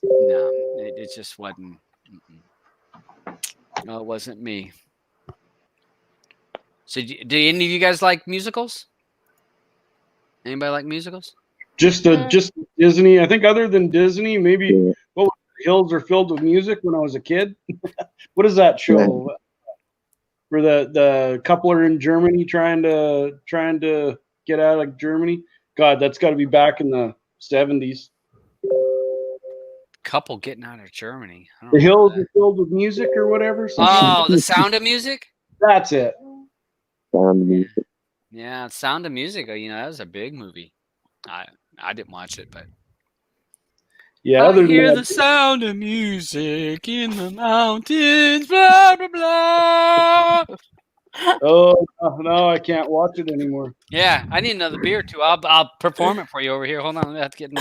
no, it just wasn't. No, it wasn't me. So, do any of you guys like musicals? Anybody like musicals? Just Disney. I think other than Disney, maybe Hills Are Filled with Music when I was a kid. What is that show? Where the couple are in Germany trying to get out of Germany. God, that's got to be back in the 70s. Couple getting out of Germany. The Hills Are Filled with Music or whatever. Oh, The Sound of Music? That's it. Yeah, Sound of Music. You know, that was a big movie. I didn't watch it, but yeah. I hear the sound of music in the mountains. Blah blah blah. Oh no, I can't watch it anymore. Yeah, I need another beer too. I'll perform it for you over here. Hold on, I have to get.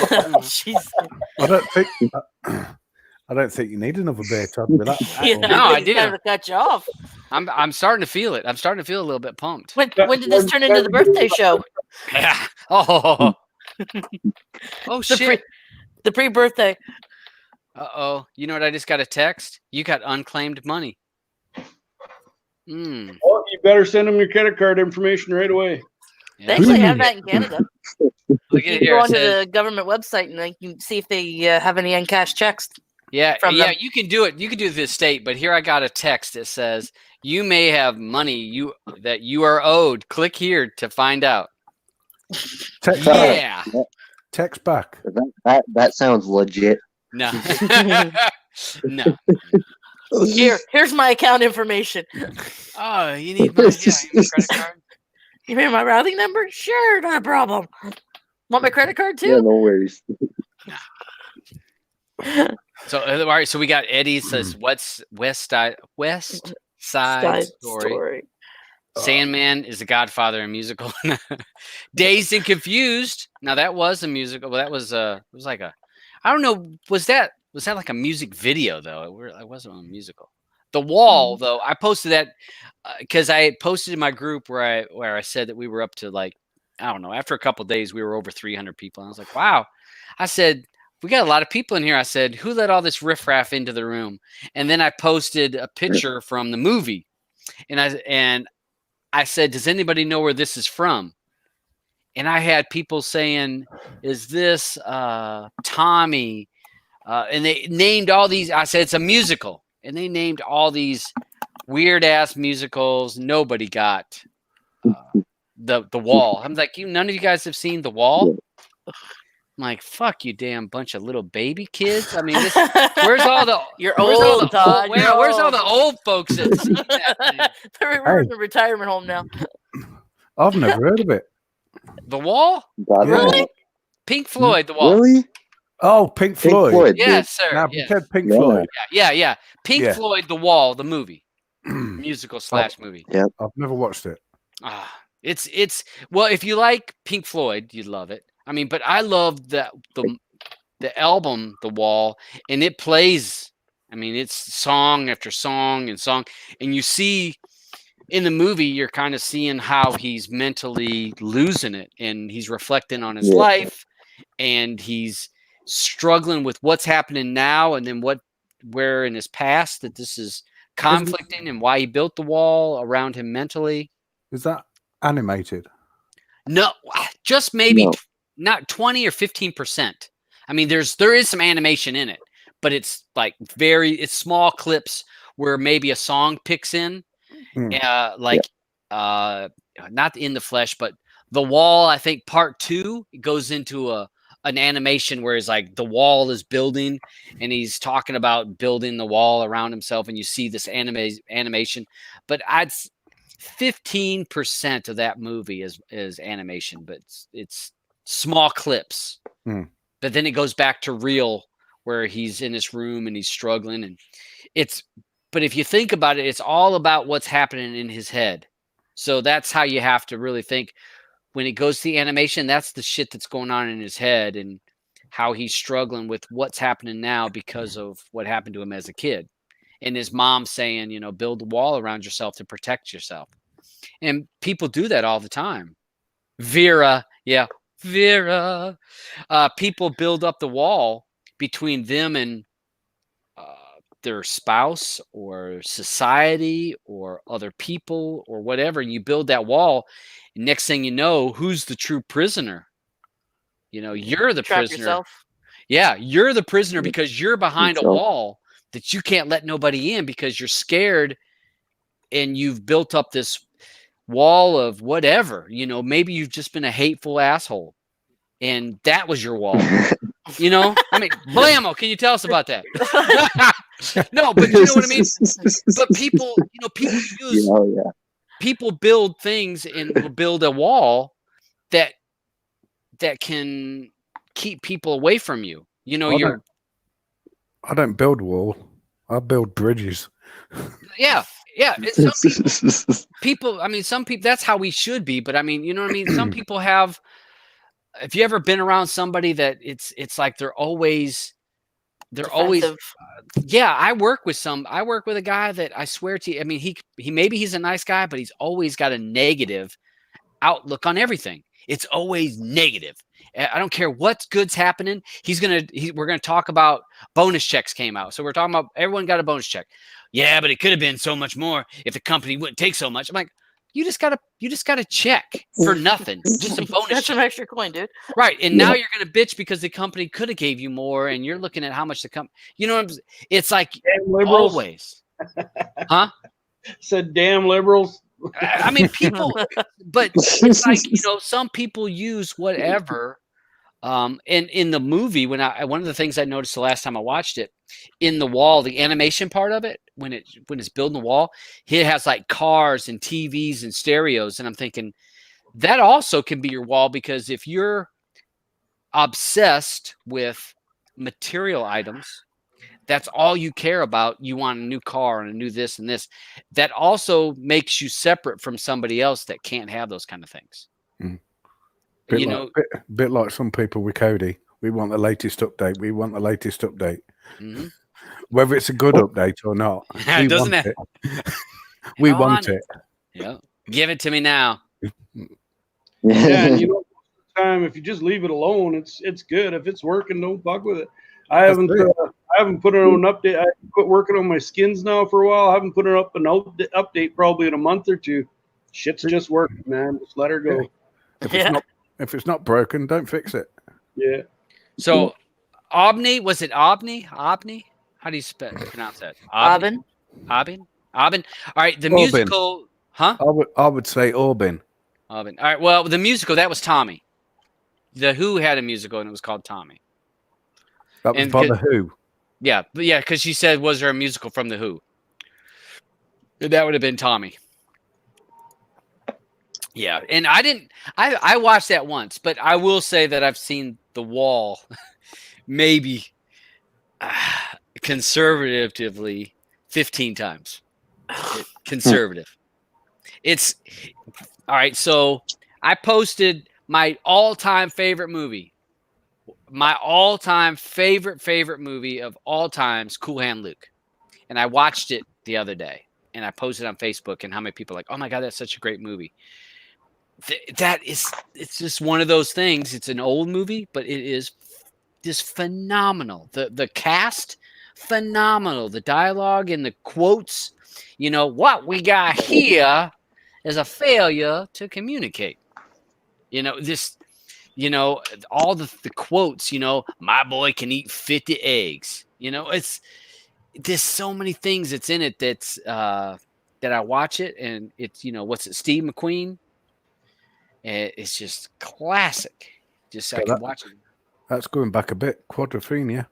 I don't think you need another beer, Todd. No, I do. To cut you off. I'm starting to feel it. I'm starting to feel a little bit pumped. When did this turn into the birthday show? Yeah. Oh. Oh shit. The pre-birthday. Uh-oh. You know what? I just got a text. You got unclaimed money. Hmm. Well, you better send them your credit card information right away. They actually have that in Canada. Look You at can here. go It onto says, the government website and you can see if they have any uncashed checks. yeah, from yeah, them. you can do it. You can do this state, but here I got a text that says you may have money that you are owed. Click here to find out. Text Yeah. Text back. That sounds legit. No. No. Here's my account information. Oh, you need my credit card? You mean my routing number? Sure, not a problem. Want my credit card Yeah, too? no worries. So all right, so we got Eddie says West Side Story. Sandman is the Godfather in musical. Dazed and Confused. Now that was a musical. Well, that was it was like a, I don't know. Was that like a music video though? It wasn't a musical. The Wall though, I posted that because I had posted in my group where I said that we were up to like, I don't know. After a couple of days, we were over 300 people. And I was like, wow. I said, we got a lot of people in here. I said, who let all this riffraff into the room? And then I posted a picture from the movie, and I said, does anybody know where this is from? And I had people saying, is this Tommy? And they named all these. I said, it's a musical. And they named all these weird ass musicals. Nobody got the Wall. I'm like, none of you guys have seen The Wall? I'm like, fuck you, damn bunch of little baby kids. I mean, where's all the Todd. Where's all the old folks that seen that thing? We're in the retirement home now. I've never heard of it. The Wall? Really? Pink Floyd, The Wall. Really? Oh, Pink Floyd. Yes, sir. Now Yes. pretend Pink Floyd. Yeah. Pink Yeah. Floyd, The Wall, the movie, musical / movie. Yeah, I've never watched it. It's well, if you like Pink Floyd, you'd love it. I mean, but I love the album, The Wall, and it plays. I mean, it's song after song and song, and you see in the movie, you're kind of seeing how he's mentally losing it, and he's reflecting on his life, and he's struggling with what's happening now, and then where in his past that this is conflicting, and why he built the wall around him mentally. Is that animated? No, just maybe not 20 or 15%. I mean, there is some animation in it, but it's like it's small clips where maybe a song picks in, not in the flesh, but The Wall. I think part 2 goes into an animation where it's like the wall is building, and he's talking about building the wall around himself, and you see this animation. But 15% of that movie is animation, but it's small clips. But then it goes back to real, where he's in this room and he's struggling, and but if you think about it, it's all about what's happening in his head. So that's how you have to really think. When it goes to the animation, that's the shit that's going on in his head, and how he's struggling with what's happening now because of what happened to him as a kid. And his mom saying, build a wall around yourself to protect yourself. And people do that all the time. Vera. People build up the wall between them and their spouse or society or other people or whatever. And you build that wall. And next thing you know, who's the true prisoner? You're the prisoner. Yourself. Yeah, you're the prisoner because you're behind a wall that you can't let nobody in because you're scared, and you've built up this wall of whatever. Maybe you've just been a hateful asshole, and that was your wall. I mean, blammo. Can you tell us about that? No, but you know what I mean. But people people build things and will build a wall that can keep people away from you. I don't build a wall. I build bridges. Yeah. People, I mean, some people, that's how we should be. But I mean, you know what I mean? Some people have, if you ever been around somebody that it's like they're always they're always. Yeah, I work with a guy that I swear to you. I mean, he maybe he's a nice guy, but he's always got a negative outlook on everything. It's always negative. I don't care what's good's happening. We're gonna talk about bonus checks came out. So we're talking about everyone got a bonus check. Yeah, but it could have been so much more if the company wouldn't take so much. I'm like, you just gotta check for nothing. Just a bonus. That's some extra coin, dude. Right. And now you're gonna bitch because the company could have gave you more, and you're looking at how much the company. You know, it's like always, huh? Said damn liberals. I mean, people, but it's like, some people use whatever. And in the movie, one of the things I noticed the last time I watched it, in the wall, the animation part of it, when it's building the wall, it has like cars and TVs and stereos, and I'm thinking that also can be your wall, because if you're obsessed with material items, that's all you care about. You want a new car and a new this and this. That also makes you separate from somebody else that can't have those kind of things. Mm. Bit like some people with Cody. We want the latest update. We want the latest update. Mm-hmm. Whether it's a good update or not, we doesn't want it? We want it. Yeah, give it to me now. Yeah, and most of the time, if you just leave it alone, it's good. If it's working, don't fuck with it. I haven't put it on an update. I quit working on my skins now for a while. I haven't put it up an update probably in a month or two. Shit's just working, man. Just let her go. If it's not broken, don't fix it. Yeah. So, was it Obni? Obni? How do you pronounce that? Aubin. All right, the musical, huh? I would say Aubin. All right, well, the musical, that was Tommy. The Who had a musical, and it was called Tommy. That was by the Who. Yeah, because she said, was there a musical from the Who? That would have been Tommy. Yeah, and I watched that once, but I will say that I've seen The Wall maybe conservatively 15 times. Conservative. It's all right. So I posted my all-time favorite movie. My all-time favorite movie of all times, Cool Hand Luke. And I watched it the other day, and I posted on Facebook, and how many people are like, oh my God, that's such a great movie. It's just one of those things. It's an old movie, but it is just phenomenal. The cast, phenomenal. The dialogue and the quotes, what we got here is a failure to communicate. All the quotes, my boy can eat 50 eggs. There's so many things that's in it that's that I watch it, and it's, what's it, Steve McQueen? It's just classic. I can watch it. That's going back a bit. Quadrophenia.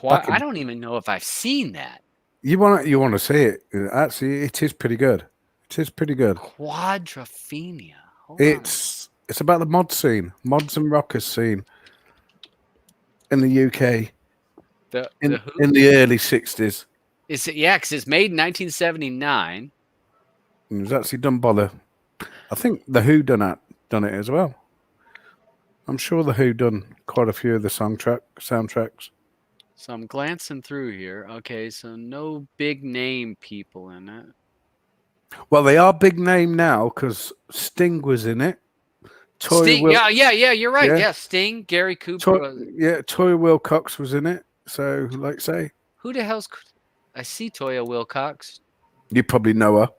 I don't even know if I've seen that. You want to see it? Actually, it is pretty good. It is pretty good. Quadrophenia. It's about the mods and rockers scene in the UK in the early 60s. Is it? Yeah, because it's made in 1979. It was actually done by I think the Who done it as well. I'm sure the Who done quite a few of the soundtracks. So I'm glancing through here. Okay, so no big name people in it. Well, they are big name now because Sting was in it. Sting, yeah, you're right. Yeah, Sting, Gary Cooper. Toya Wilcox was in it. So, who the hell's? I see Toya Wilcox. You probably know her.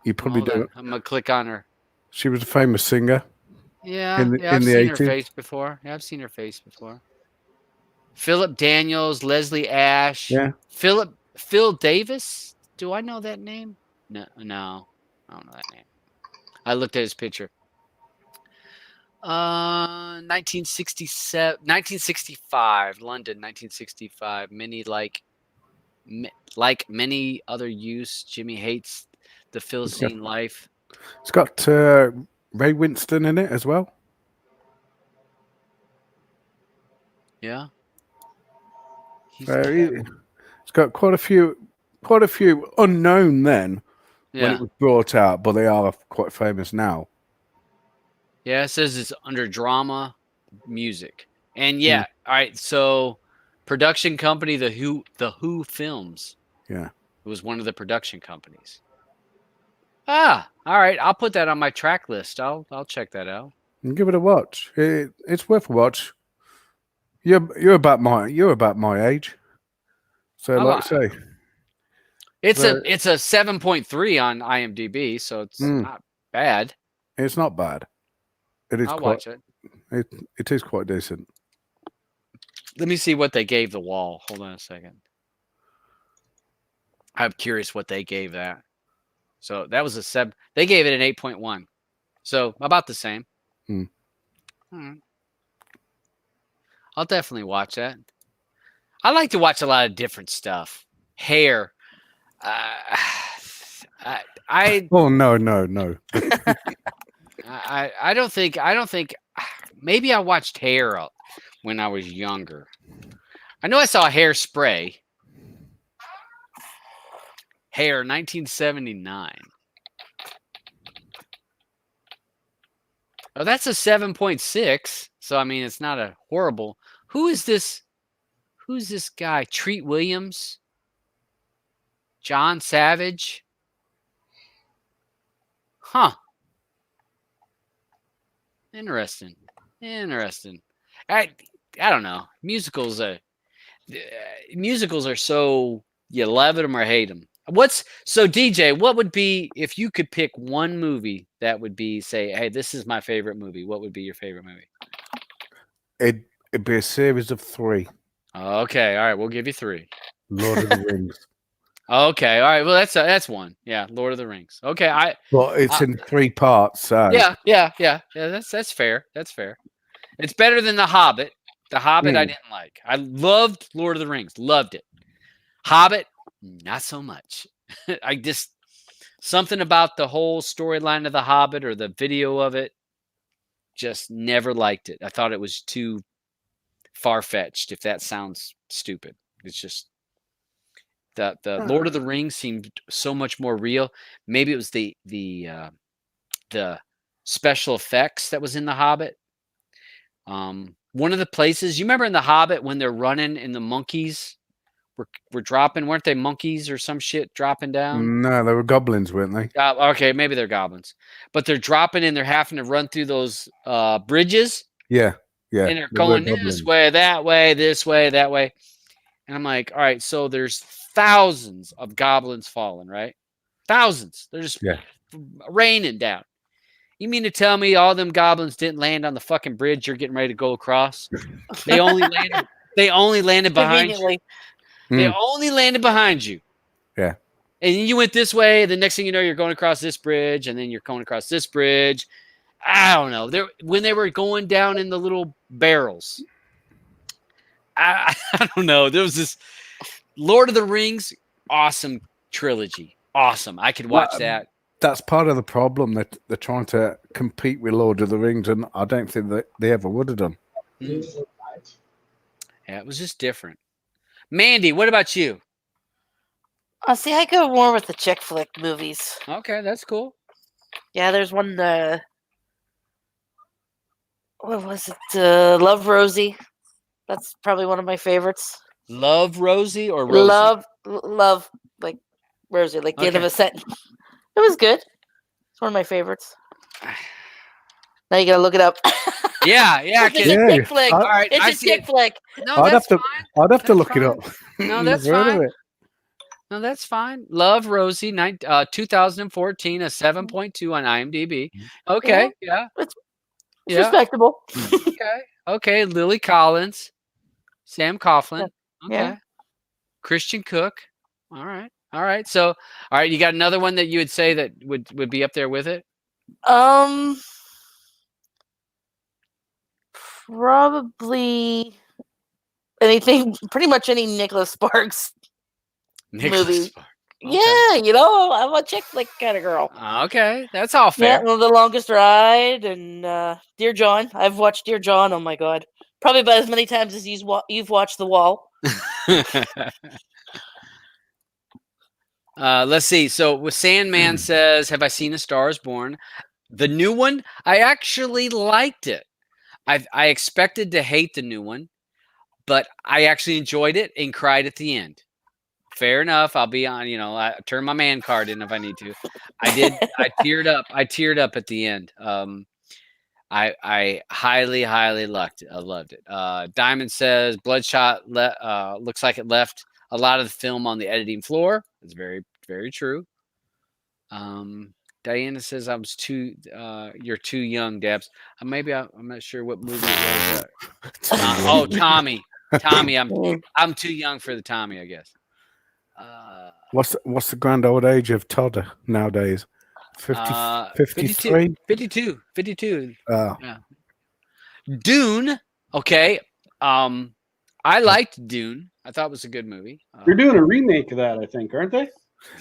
You probably do. I'm gonna click on her. She was a famous singer. Yeah, I've seen her face before. Philip Daniels, Leslie Ash. Yeah. Phil Davis. Do I know that name? No, I don't know that name. I looked at his picture. 1965, London, 1965. Like many other youths, Jimmy hates the Philistine life. It's got Ray Winston in it as well. Yeah. It's got quite a few unknown then when it was brought out, but they are quite famous now. Yeah, it says it's under drama music. And all right, so Production company, the Who Films. Yeah. It was one of the production companies. Ah, all right. I'll put that on my track list. I'll check that out. And give it a watch. It's worth a watch. You're about my age. So like I say, it's a 7.3 on IMDb, so it's not bad. It's not bad. It is I'll watch it. It is quite decent. Let me see what they gave The Wall. Hold on a second. I'm curious what they gave that. So that was they gave it an 8.1. So about the same. I'll definitely watch that. I like to watch a lot of different stuff. Hair. Oh no. I don't think maybe I watched Hair when I was younger. I know I saw Hairspray. Hair 1979. Oh, that's a 7.6. So I mean it's not a horrible. Who's this guy? Treat Williams? John Savage? Huh. Interesting. I don't know. Musicals are so you love them or hate them. So DJ, what would be if you could pick one movie that would be say, hey, this is my favorite movie? What would be your favorite movie? It'd be a series of 3. Okay, all right, we'll give you 3. Lord of the Rings. Okay, all right. Well, that's one. Yeah, Lord of the Rings. Okay, Well, it's in 3 parts. So yeah. That's fair. That's fair. It's better than The Hobbit. The Hobbit I didn't like. I loved Lord of the Rings. Loved it. Hobbit, not so much. I just something about the whole storyline of The Hobbit or the video of it, just never liked it. I thought it was too far-fetched. If that sounds stupid, it's just. The Lord of the Rings seemed so much more real. Maybe it was the special effects that was in The Hobbit. One of the places you remember in The Hobbit when they're running and the monkeys were dropping, weren't they monkeys or some shit dropping down? No, they were goblins, weren't they? Okay, maybe they're goblins, but they're dropping and they're having to run through those bridges. Yeah, and they're going this way, that way, this way, that way. And I'm like, all right, so there's thousands of goblins falling, right? Thousands. They're just raining down. You mean to tell me all them goblins didn't land on the fucking bridge you're getting ready to go across? They only landed behind you. They only landed behind you. Yeah. And you went this way. The next thing you know, you're going across this bridge, and then you're going across this bridge. I don't know. When they were going down in the little barrels. I don't know. There was this Lord of the Rings, awesome trilogy. Awesome. I could watch that. That's part of the problem that they're trying to compete with Lord of the Rings, and I don't think that they ever would have done. Yeah, it was just different. Mandy, what about you? See, I go more with the chick flick movies. Okay, that's cool. Yeah, there's one. What was it? Love Rosie. That's probably one of my favorites. Love Rosie or Rosie? Love, like Rosie, like the end of a sentence. It was good. It's one of my favorites. Now you gotta look it up. Yeah. It's a chick flick. All right, it's a chick flick. No, I'd have to look fine. it up. No, that's fine. No, that's fine. Love Rosie, 2014, a 7.2 on IMDb. Okay, yeah. It's respectable. Okay. Lily Collins, Sam Coughlin. Okay. Yeah. Christian Cook. All right. So, all right, you got another one that you would say that would be up there with it? Probably anything, pretty much any Nicholas Sparks movie. Sparks. Okay. Yeah, I'm a chick flick kind of girl. Okay, that's all fair. Yeah, The Longest Ride and Dear John. I've watched Dear John. Oh my god, probably about as many times as you've watched The Wall. Let's see. So, with Sandman says, "Have I seen A Star Is Born?" The new one, I actually liked it. I expected to hate the new one, but I actually enjoyed it and cried at the end. Fair enough. I'll be on, I turn my man card in if I need to. I did. I teared up. I teared up at the end. I highly loved it. Diamond says Bloodshot looks like it left a lot of the film on the editing floor. It's very, very true. Diana says you're too young, Debs. I'm not sure what movie it was. Tommy. I'm too young for the Tommy, I guess. What's the grand old age of Todd nowadays? 53? 52. Yeah. Dune. Okay. I liked Dune. I thought it was a good movie. They're doing a remake of that, I think, aren't they?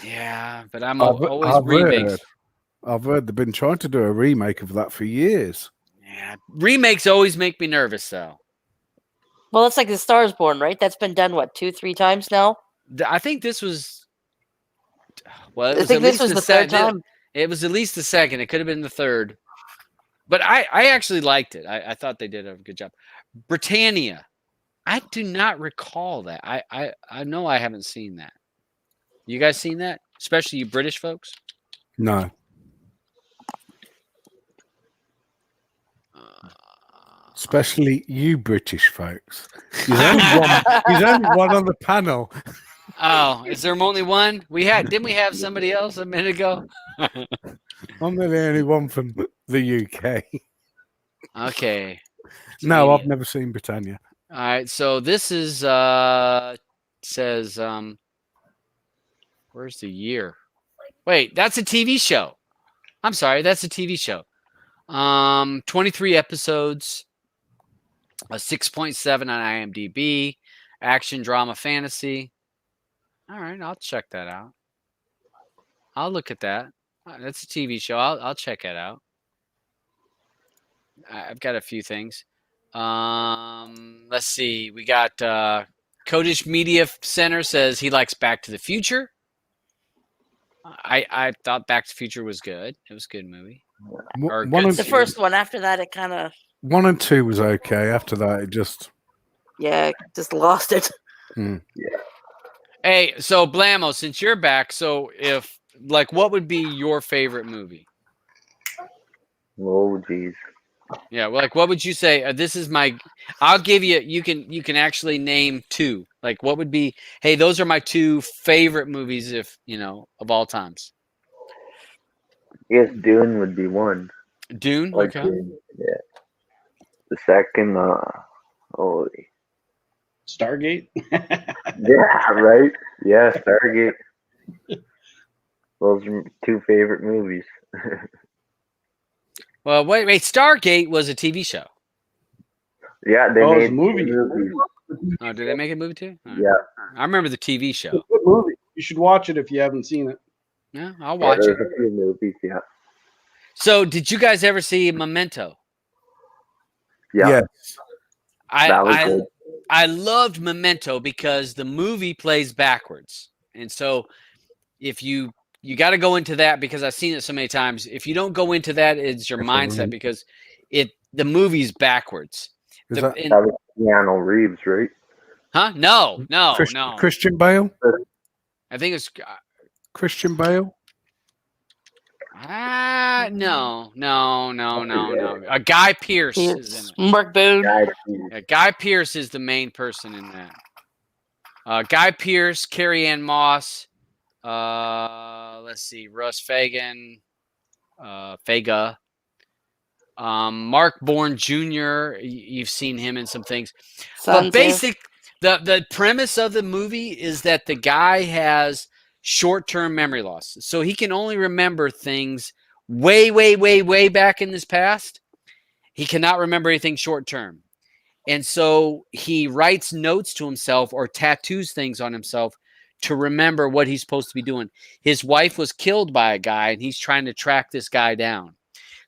Yeah, but always remakes. I've heard they've been trying to do a remake of that for years. Yeah, remakes always make me nervous, though. Well, it's like The Star is Born, right? That's been done, 2-3 times now? I think this was... Well, I think this was the third time. It was at least the second. It could have been the third. But I actually liked it. I thought they did a good job. Britannia. I do not recall that. I know I haven't seen that. You guys seen that? Especially you British folks? No. Especially you British folks. There's only one on the panel. Oh, is there only one? Didn't we have somebody else a minute ago? I'm the only one from the UK. Okay. No, I've never seen Britannia. All right, so this is says where's the year? Wait, that's a TV show. I'm sorry, that's a TV show. 23 episodes, a 6.7 on IMDb, action, drama, fantasy. All right, I'll check that out. I'll look at that. That's a TV show. I'll check it out. I've got a few things. Let's see. We got Codish Media Center says he likes Back to the Future. I thought Back to the Future was good. It was a good movie. The first one. After that, it kind of... 1 and 2 was okay. After that, it just... Yeah, just lost it. Yeah. Hey, so Blamo, since you're back, so what would be your favorite movie? Oh, geez. Yeah, well, what would you say? This is I'll give you. You can actually name 2. What would be? Hey, those are my 2 favorite movies, of all times. Yes, Dune would be one. Dune. Okay. Dune, yeah. The second, holy. Stargate. Yeah, right. Yeah, Stargate. Those are 2 favorite movies. Well, wait. Stargate was a TV show. Yeah, they made a movie. Oh, did they make a movie too? Right. Yeah. I remember the TV show. It's a good movie. You should watch it if you haven't seen it. Yeah, I'll watch it. There's a few movies, yeah. So, did you guys ever see Memento? Yeah. Yes. I loved Memento because the movie plays backwards. And so if you got to go into that because I've seen it so many times. If you don't go into that, it's your mindset because the movie's backwards. That was Keanu Reeves, right? Huh? No. Christian Bale? I think it's Christian Bale? No. Guy Pearce is in it. Mark Boone. Guy Pearce is the main person in that. Guy Pearce, Carrie Ann Moss, let's see, Russ Fagan, Fega, Mark Bourne Jr. You've seen him in some things. But the premise of the movie is that the guy has short-term memory loss. So he can only remember things way back in his past. He cannot remember anything short-term. And so he writes notes to himself or tattoos things on himself to remember what he's supposed to be doing. His wife was killed by a guy, and he's trying to track this guy down.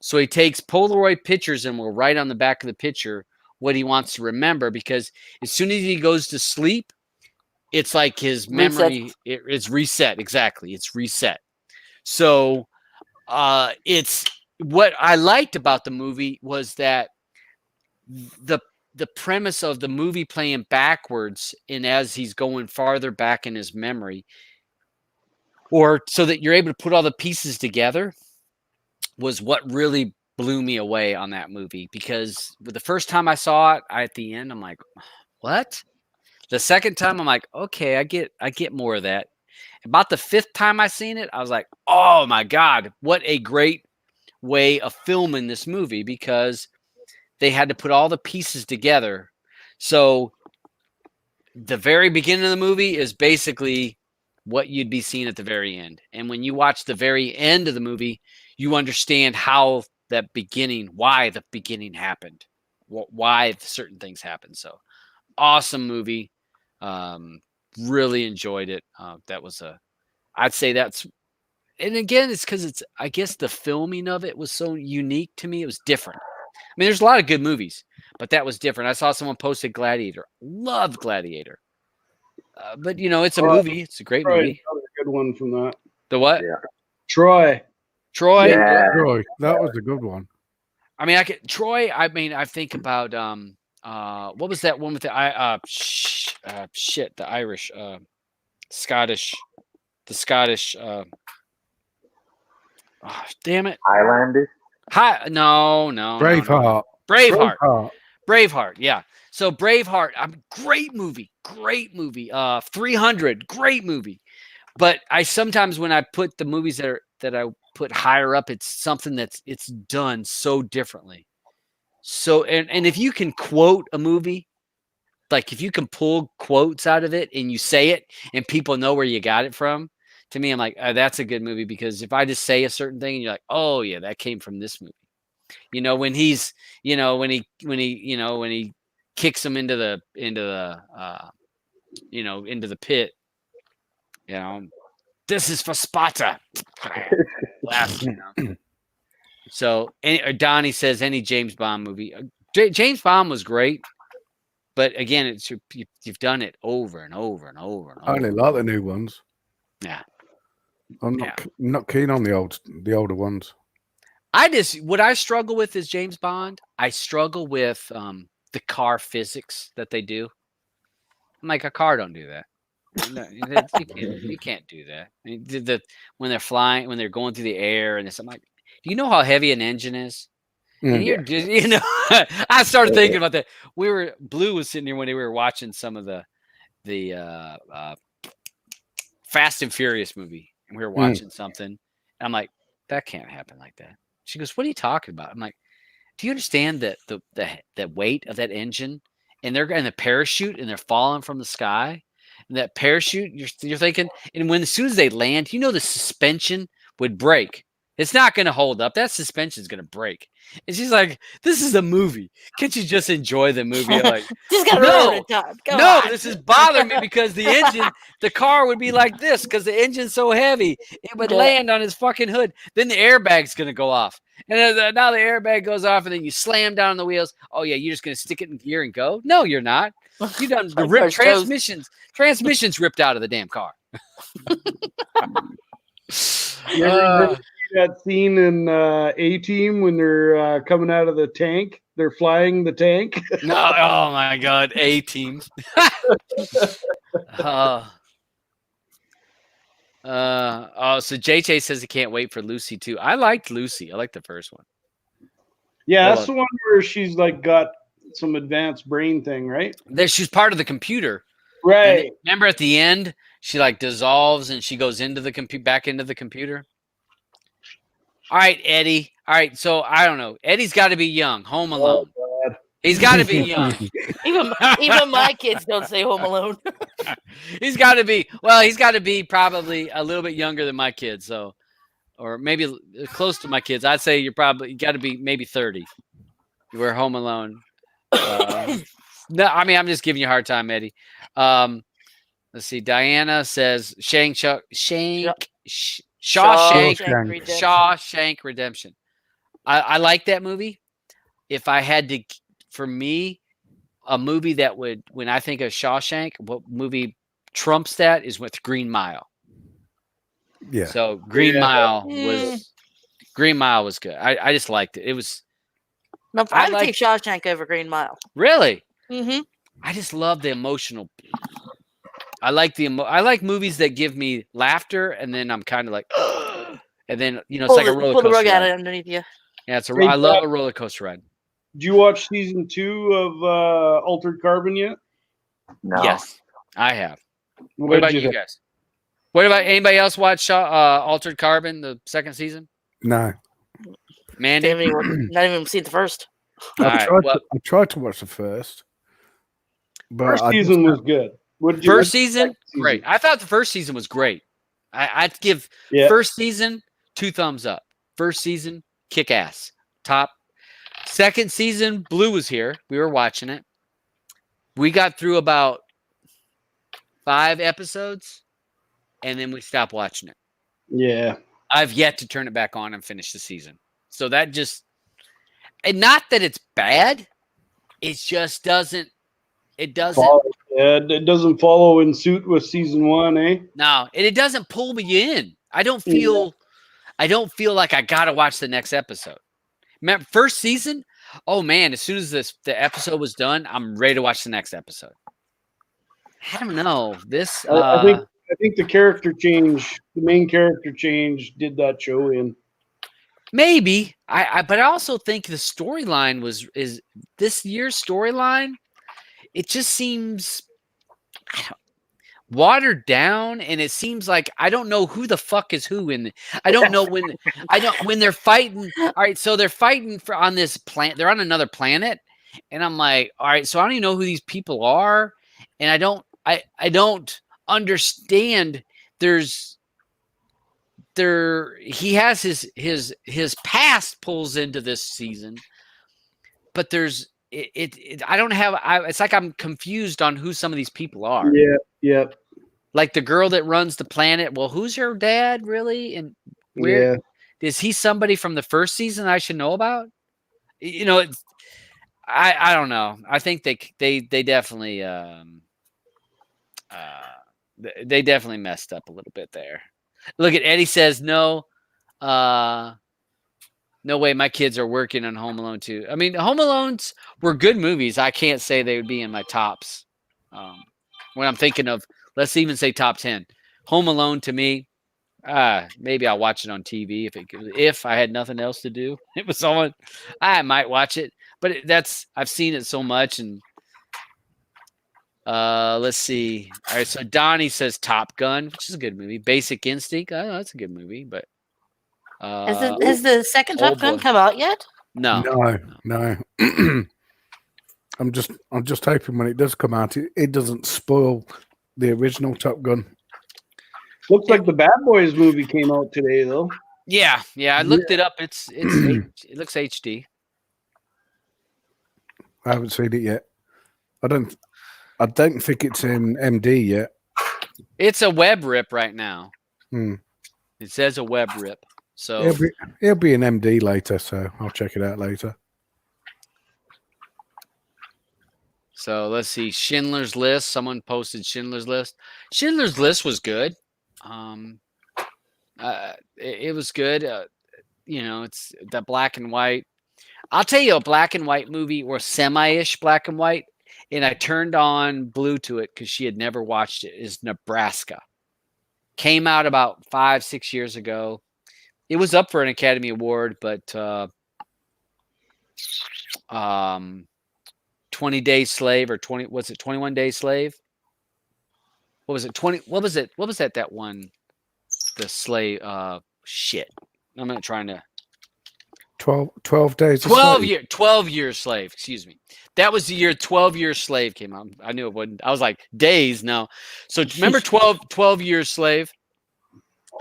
So he takes Polaroid pictures and will write on the back of the picture what he wants to remember, because as soon as he goes to sleep, it's like his memory is reset. Exactly. It's reset. So it's what I liked about the movie was that the premise of the movie playing backwards, and as he's going farther back in his memory, or so that you're able to put all the pieces together, was what really blew me away on that movie. Because the first time I saw it, at the end, I'm like, what? The second time, I'm like, okay, I get more of that. About the fifth time I seen it, I was like, oh my God, what a great way of filming this movie, because they had to put all the pieces together. So the very beginning of the movie is basically what you'd be seeing at the very end. And when you watch the very end of the movie, you understand how that beginning, why the beginning happened, why certain things happened. So awesome movie. Really enjoyed it. I'd say that's, and again, it's because I guess the filming of it was so unique to me. It was different. I mean, there's a lot of good movies, but that was different. I saw someone posted Gladiator. Loved Gladiator. But it's a movie. It's a great movie. Another good one from that. The what? Yeah. Troy. Troy. Yeah. Troy, that was a good one. I mean, Troy. I mean, I think about what was that one with the the Irish, Scottish, the Scottish. Damn it. Highlander. No. Braveheart. Braveheart. Yeah. So Braveheart, great movie. 300, great movie. But I sometimes, when I put the movies that I put higher up, it's something it's done so differently. So and if you can quote a movie, like if you can pull quotes out of it and you say it and people know where you got it from, to me, I'm like, that's a good movie. Because if I just say a certain thing and you're like, oh yeah, that came from this movie. When he's, when he kicks him into the pit, this is for Sparta. So Donnie says any James Bond movie. James Bond was great, but again, you've done it over and over and over and over. I only like the new ones. Yeah, I'm not keen on the older ones. What I struggle with is James Bond. I struggle with the car physics that they do. I'm like, a car don't do that. You can't do that. I mean, when they're flying, when they're going through the air, and I'm like, do you know how heavy an engine is? And you're just, I started thinking about that. Blue was sitting here when we were watching some of the Fast and Furious movie, and we were watching something, and I'm like, that can't happen like that. She goes, what are you talking about? I'm like, do you understand that the weight of that engine, and they're in the parachute, and they're falling from the sky, and that parachute, you're thinking, and as soon as they land, the suspension would break. It's not going to hold up. That suspension is going to break. And she's like, this is a movie. Can't you just enjoy the movie? I'm like, this is bothering me, because the car would be like this, because the engine's so heavy. It would land on his fucking hood. Then the airbag's going to go off. And now the airbag goes off, and then you slam down on the wheels. Oh, yeah, you're just going to stick it in gear and go? No, you're not. You done the ripped transmissions. Transmissions ripped out of the damn car. That scene in A-Team when they're coming out of the tank, they're flying the tank. No, oh my God, A-Team. So JJ says he can't wait for Lucy too. I liked Lucy. I liked the first one. Yeah, that's the one where she's like got some advanced brain thing, right? She's part of the computer. Right. Remember at the end, she like dissolves and she goes into the back into the computer. All right, Eddie. All right, so I don't know. Eddie's got to be young. Home Alone. Oh, he's got to be young. even my kids don't say Home Alone. He's got to be. Well, he's got to be probably a little bit younger than my kids, so, or maybe close to my kids. I'd say you got to be maybe 30. You were Home Alone. No, I mean, I'm just giving you a hard time, Eddie. Let's see. Diana says Shawshank Redemption. I like that movie. If I had to, for me, a movie that would, when I think of Shawshank, what movie trumps that is with Green Mile. Yeah. So Green Mile was good. I just liked it. It was Nope, I would take Shawshank over Green Mile. Really? Mm-hmm. I just love the emotional. I like I like movies that give me laughter, and then I'm kind of like, and then it's like a roller coaster. Pull the rug out ride. underneath you. Yeah, I love a roller coaster ride. Did you watch season 2 of Altered Carbon yet? No. Yes, I have. What about you guys? What about anybody else watch Altered Carbon, the second season? No. Mandy? Not even seen the first. I tried to watch the first. But first season was good. First season? Great. I thought the first season was great. I'd give first season 2 thumbs up. First season, kick ass. Top. Second season, Blue was here. We were watching it. We got through about 5 episodes, and then we stopped watching it. Yeah. I've yet to turn it back on and finish the season. So that just, and not that it's bad, it just doesn't, it doesn't follow in suit with season 1, eh? No, and it doesn't pull me in. I don't feel like I gotta watch the next episode. First season, oh man, as soon as the episode was done, I'm ready to watch the next episode. I don't know. I think the character change, the main character change, did that show in. Maybe but I also think the storyline is this year's storyline. It just seems watered down, and it seems like I don't know who the fuck is who I don't know when they're fighting. All right, so they're fighting on this planet. They're on another planet, and I'm like, all right, so I don't even know who these people are, and I don't understand. He has his past pulls into this season, but there's I don't have. It's like I'm confused on who some of these people are. Yeah. Like the girl that runs the planet. Well, who's her dad really? And where is he? Somebody from the first season I should know about? I don't know. I think they definitely they definitely messed up a little bit there. Look at Eddie says no. No way, my kids are working on Home Alone 2. I mean, Home Alones were good movies. I can't say they would be in my tops. When I'm thinking of, let's even say top 10. Home Alone to me, maybe I'll watch it on TV if I had nothing else to do. It was on, I might watch it. But I've seen it so much. And let's see. All right, so Donnie says Top Gun, which is a good movie. Basic Instinct, that's a good movie, but. Has the second Top Gun come out yet? No. I'm just hoping when it does come out, it doesn't spoil the original Top Gun. Looks like the Bad Boys movie came out today, though. Yeah. I looked it up. It looks HD. I haven't seen it yet. I don't think it's in MD yet. It's a web rip right now. It says a web rip. So it'll be an MD later, so I'll check it out later. So let's see. Schindler's List. Someone posted Schindler's List. Schindler's List was good. It was good. It's the black and white. I'll tell you a black and white movie or semi-ish black and white, and I turned on Blue to it because she had never watched it, is Nebraska. Came out about 5-6 years ago. It was up for an Academy Award, but 20 Days Slave or 21 Days Slave? What was it? 20 what was it? What was that one? The slave shit. I'm not trying to 12 days 12 years slave, excuse me. That was the year 12 Years Slave came out. I knew it wouldn't. I was like, days, no. So remember 12 Years Slave?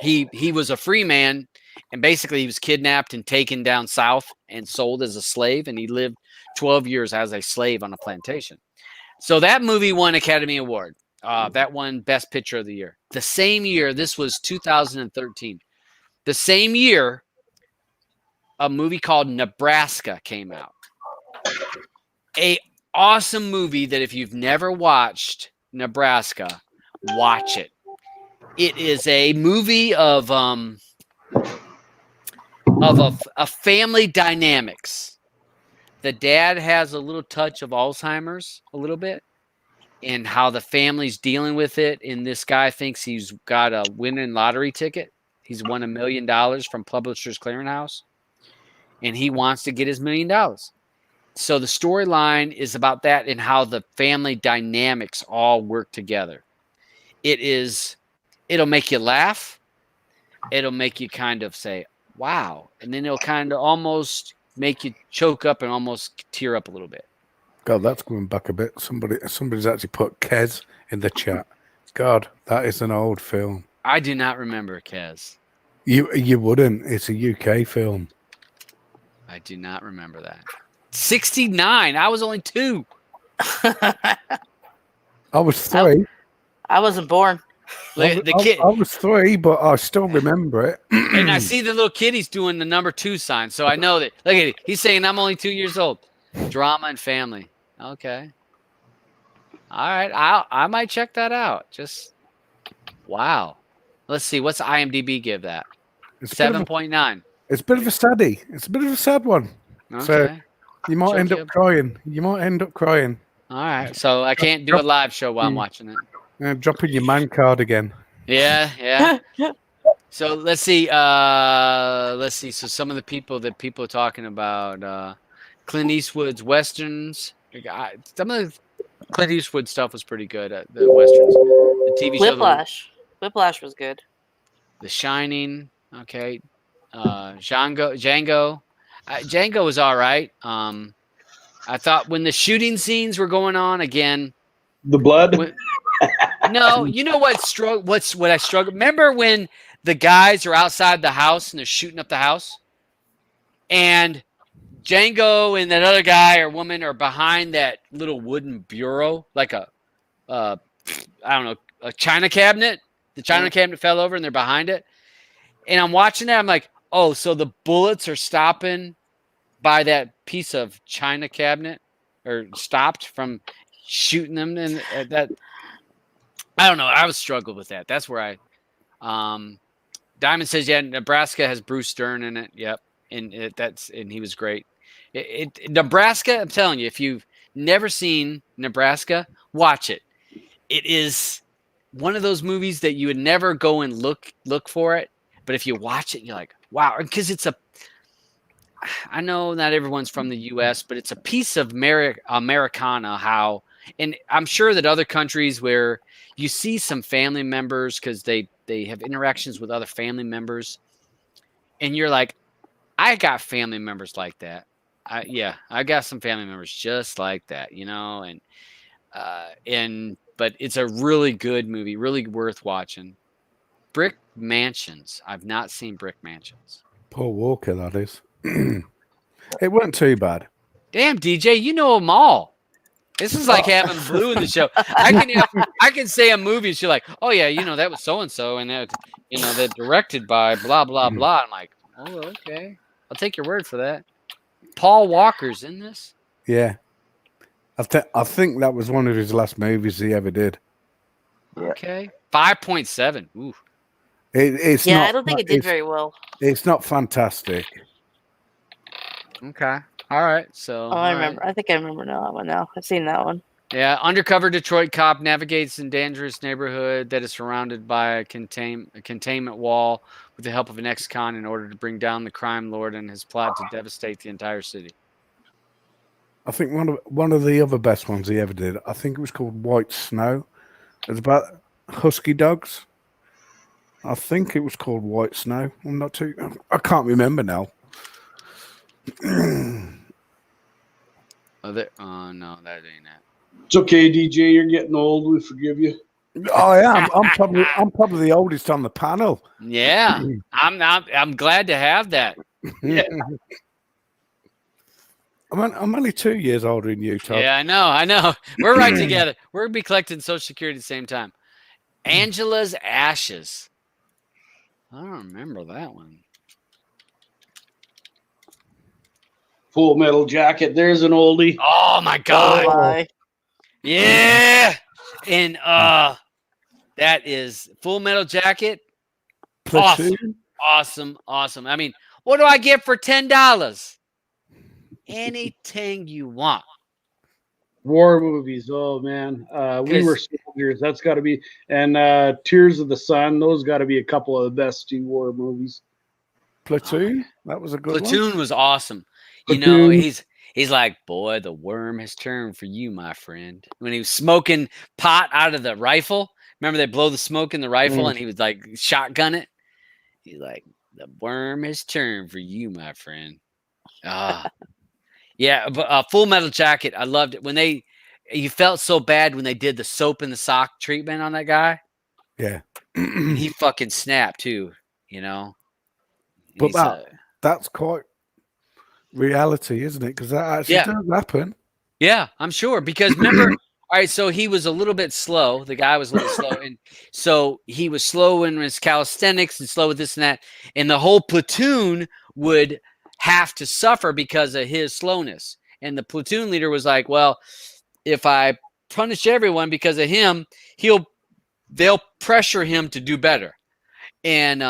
He was a free man. And basically, he was kidnapped and taken down south and sold as a slave. And he lived 12 years as a slave on a plantation. So that movie won Academy Award. That won Best Picture of the Year. The same year, this was 2013. The same year, a movie called Nebraska came out. A awesome movie that if you've never watched Nebraska, watch it. It is a movie of a family dynamics the dad has a little touch of Alzheimer's, a little bit, and how the family's dealing with it. And this guy thinks he's got a winning lottery ticket. He's won $1 million from Publishers Clearinghouse, and he wants to get his $1 million. So the storyline is about that and how the family dynamics all work together. It'll make you laugh. It'll make you kind of say, wow. And then it'll kind of almost make you choke up and almost tear up a little bit. God, that's going back a bit. Somebody's actually put Kez in the chat. God, that is an old film. I do not remember Kez. You wouldn't. It's a UK film. I do not remember that. 69. I was only 2. I was 3. I wasn't born. The kid. I was 3, but I still remember it. And I see the little kid. He's doing the number 2 sign, so I know that. Look at it. He's saying I'm only 2 years old. Drama and family. Okay. All right. I might check that out. Just wow. Let's see. What's IMDb give that? 7.9. It's a bit of a saddie. It's a bit of a sad one. Okay. So you might end up crying. All right. So I can't do a live show while I'm watching it. Dropping your man card again. Yeah. So let's see. So some of the people are talking about Clint Eastwood's westerns. Some of the Clint Eastwood stuff was pretty good. The westerns. The TV show. Whiplash was good. The Shining. Okay. Django. Django was all right. I thought when the shooting scenes were going on again. The blood. No, you know what I struggled. Remember when the guys are outside the house and they're shooting up the house, and Django and that other guy or woman are behind that little wooden bureau, like a china cabinet. The china cabinet fell over and they're behind it. And I'm watching that. I'm like, oh, so the bullets are stopping by that piece of china cabinet, or stopped from shooting them. And that, I don't know. I was struggled with that. That's where Diamond says, yeah, Nebraska has Bruce Stern in it. Yep. And he was great. Nebraska, I'm telling you, if you've never seen Nebraska, watch it. It is one of those movies that you would never go and look for it. But if you watch it, you're like, wow. Because I know not everyone's from the U.S., but it's a piece of Americana, and I'm sure that other countries where you see some family members because they have interactions with other family members, and you're like, I got family members like that. I got some family members just like that, but it's a really good movie, really worth watching. Brick Mansions. I've not seen Brick Mansions. Paul Walker, that is. It wasn't too bad. Damn, DJ, you know them all. This is like having Blue in the show. I can say a movie, and she's like, oh yeah, that was so and so, and that they're directed by blah blah blah. I'm like, oh okay, I'll take your word for that. Paul Walker's in this. Yeah, I think that was one of his last movies he ever did. Okay, 5.7. Ooh. It's yeah, not, I don't think it did very well. It's not fantastic. Okay. All right. So I remember. Right. I think I remember that one now. I've seen that one. Yeah. Undercover Detroit cop navigates in dangerous neighborhood that is surrounded by a containment wall with the help of an ex-con in order to bring down the crime lord and his plot to devastate the entire city. I think one of the other best ones he ever did, I think it was called White Snow. It's about husky dogs. I think it was called White Snow. I can't remember now. No, that ain't it. It's okay, DJ. You're getting old. We forgive you. I am. I'm probably the oldest on the panel. Yeah, I'm glad to have that. Yeah. I'm only 2 years older than you, Todd. Yeah, I know. We're right together. We're gonna be collecting Social Security at the same time. Angela's Ashes. I don't remember that one. Full Metal Jacket. There's an oldie. Oh my God. Oh, yeah. And that is Full Metal Jacket. Awesome. I mean, what do I get for $10? anything you want. War movies. Oh man, We Were 'Cause- Soldiers. That's got to be, and Tears of the Sun. Those got to be a couple of the best two war movies. Platoon. That was a good one. Platoon was awesome. You know, Platoon. he's like, boy, the worm has turned for you, my friend. When he was smoking pot out of the rifle, remember they blow the smoke in the rifle, and he was like shotgun it. He's like, the worm has turned for you, my friend. Yeah, but Full Metal Jacket, I loved it when you felt so bad when they did the soap in the sock treatment on that guy. Yeah, And he fucking snapped too, you know. but that's quite reality, isn't it? Because that actually does happen. Yeah, I'm sure. Because remember, all right, so he was a little bit slow. The guy was a little slow. And so he was slow in his calisthenics and slow with this and that. And the whole platoon would have to suffer because of his slowness. And the platoon leader was like, well, if I punish everyone because of him, they'll pressure him to do better. And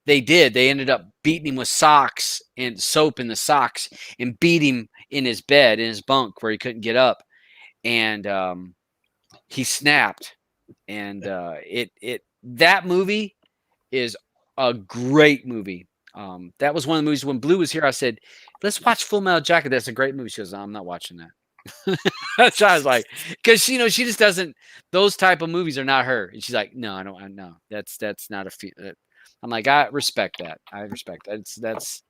they did. They ended up beating him with socks and soap in the socks and beat him in his bed, in his bunk where he couldn't get up. And he snapped. And that movie is a great movie. That was one of the movies when Blue was here. I said, let's watch Full Metal Jacket. That's a great movie. She goes, I'm not watching that. That's what I was like, because she just doesn't. Those type of movies are not her. And she's like, no, I don't. No, that's not a. I'm like, I respect that. I respect that. That's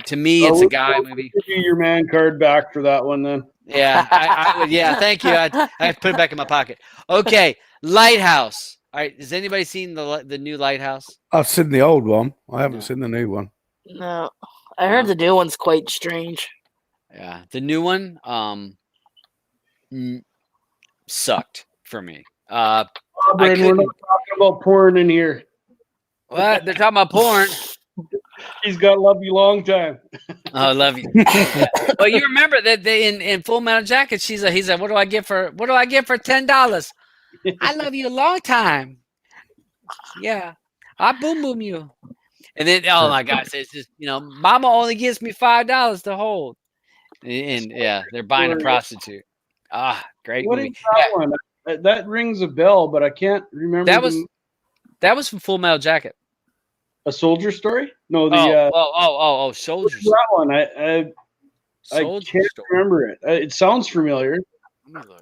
to me, it's a guy movie. Give you your man card back for that one, then. Yeah, I would. Yeah, thank you. I put it back in my pocket. Okay, Lighthouse. All right, has anybody seen the new Lighthouse? I've seen the old one. I haven't seen the new one. No, I heard the new one's quite strange. Yeah, the new one sucked for me. Brandon, we're not talking about porn in here. What? They're talking about porn. He's got Love You Long Time. Oh, I love you. Well, you remember that they in Full Metal Jacket, he's like, what do I get for $10? I love you a long time. Yeah, I boom you. And then, oh my God, it's just Mama only gives me $5 to hold. And yeah, they're buying a prostitute. Great What movie. is that one? That rings a bell, but I can't remember. That was from Full Metal Jacket. A Soldier Story? No, Soldier Story. That one, I can't remember it. It sounds familiar. Let me look.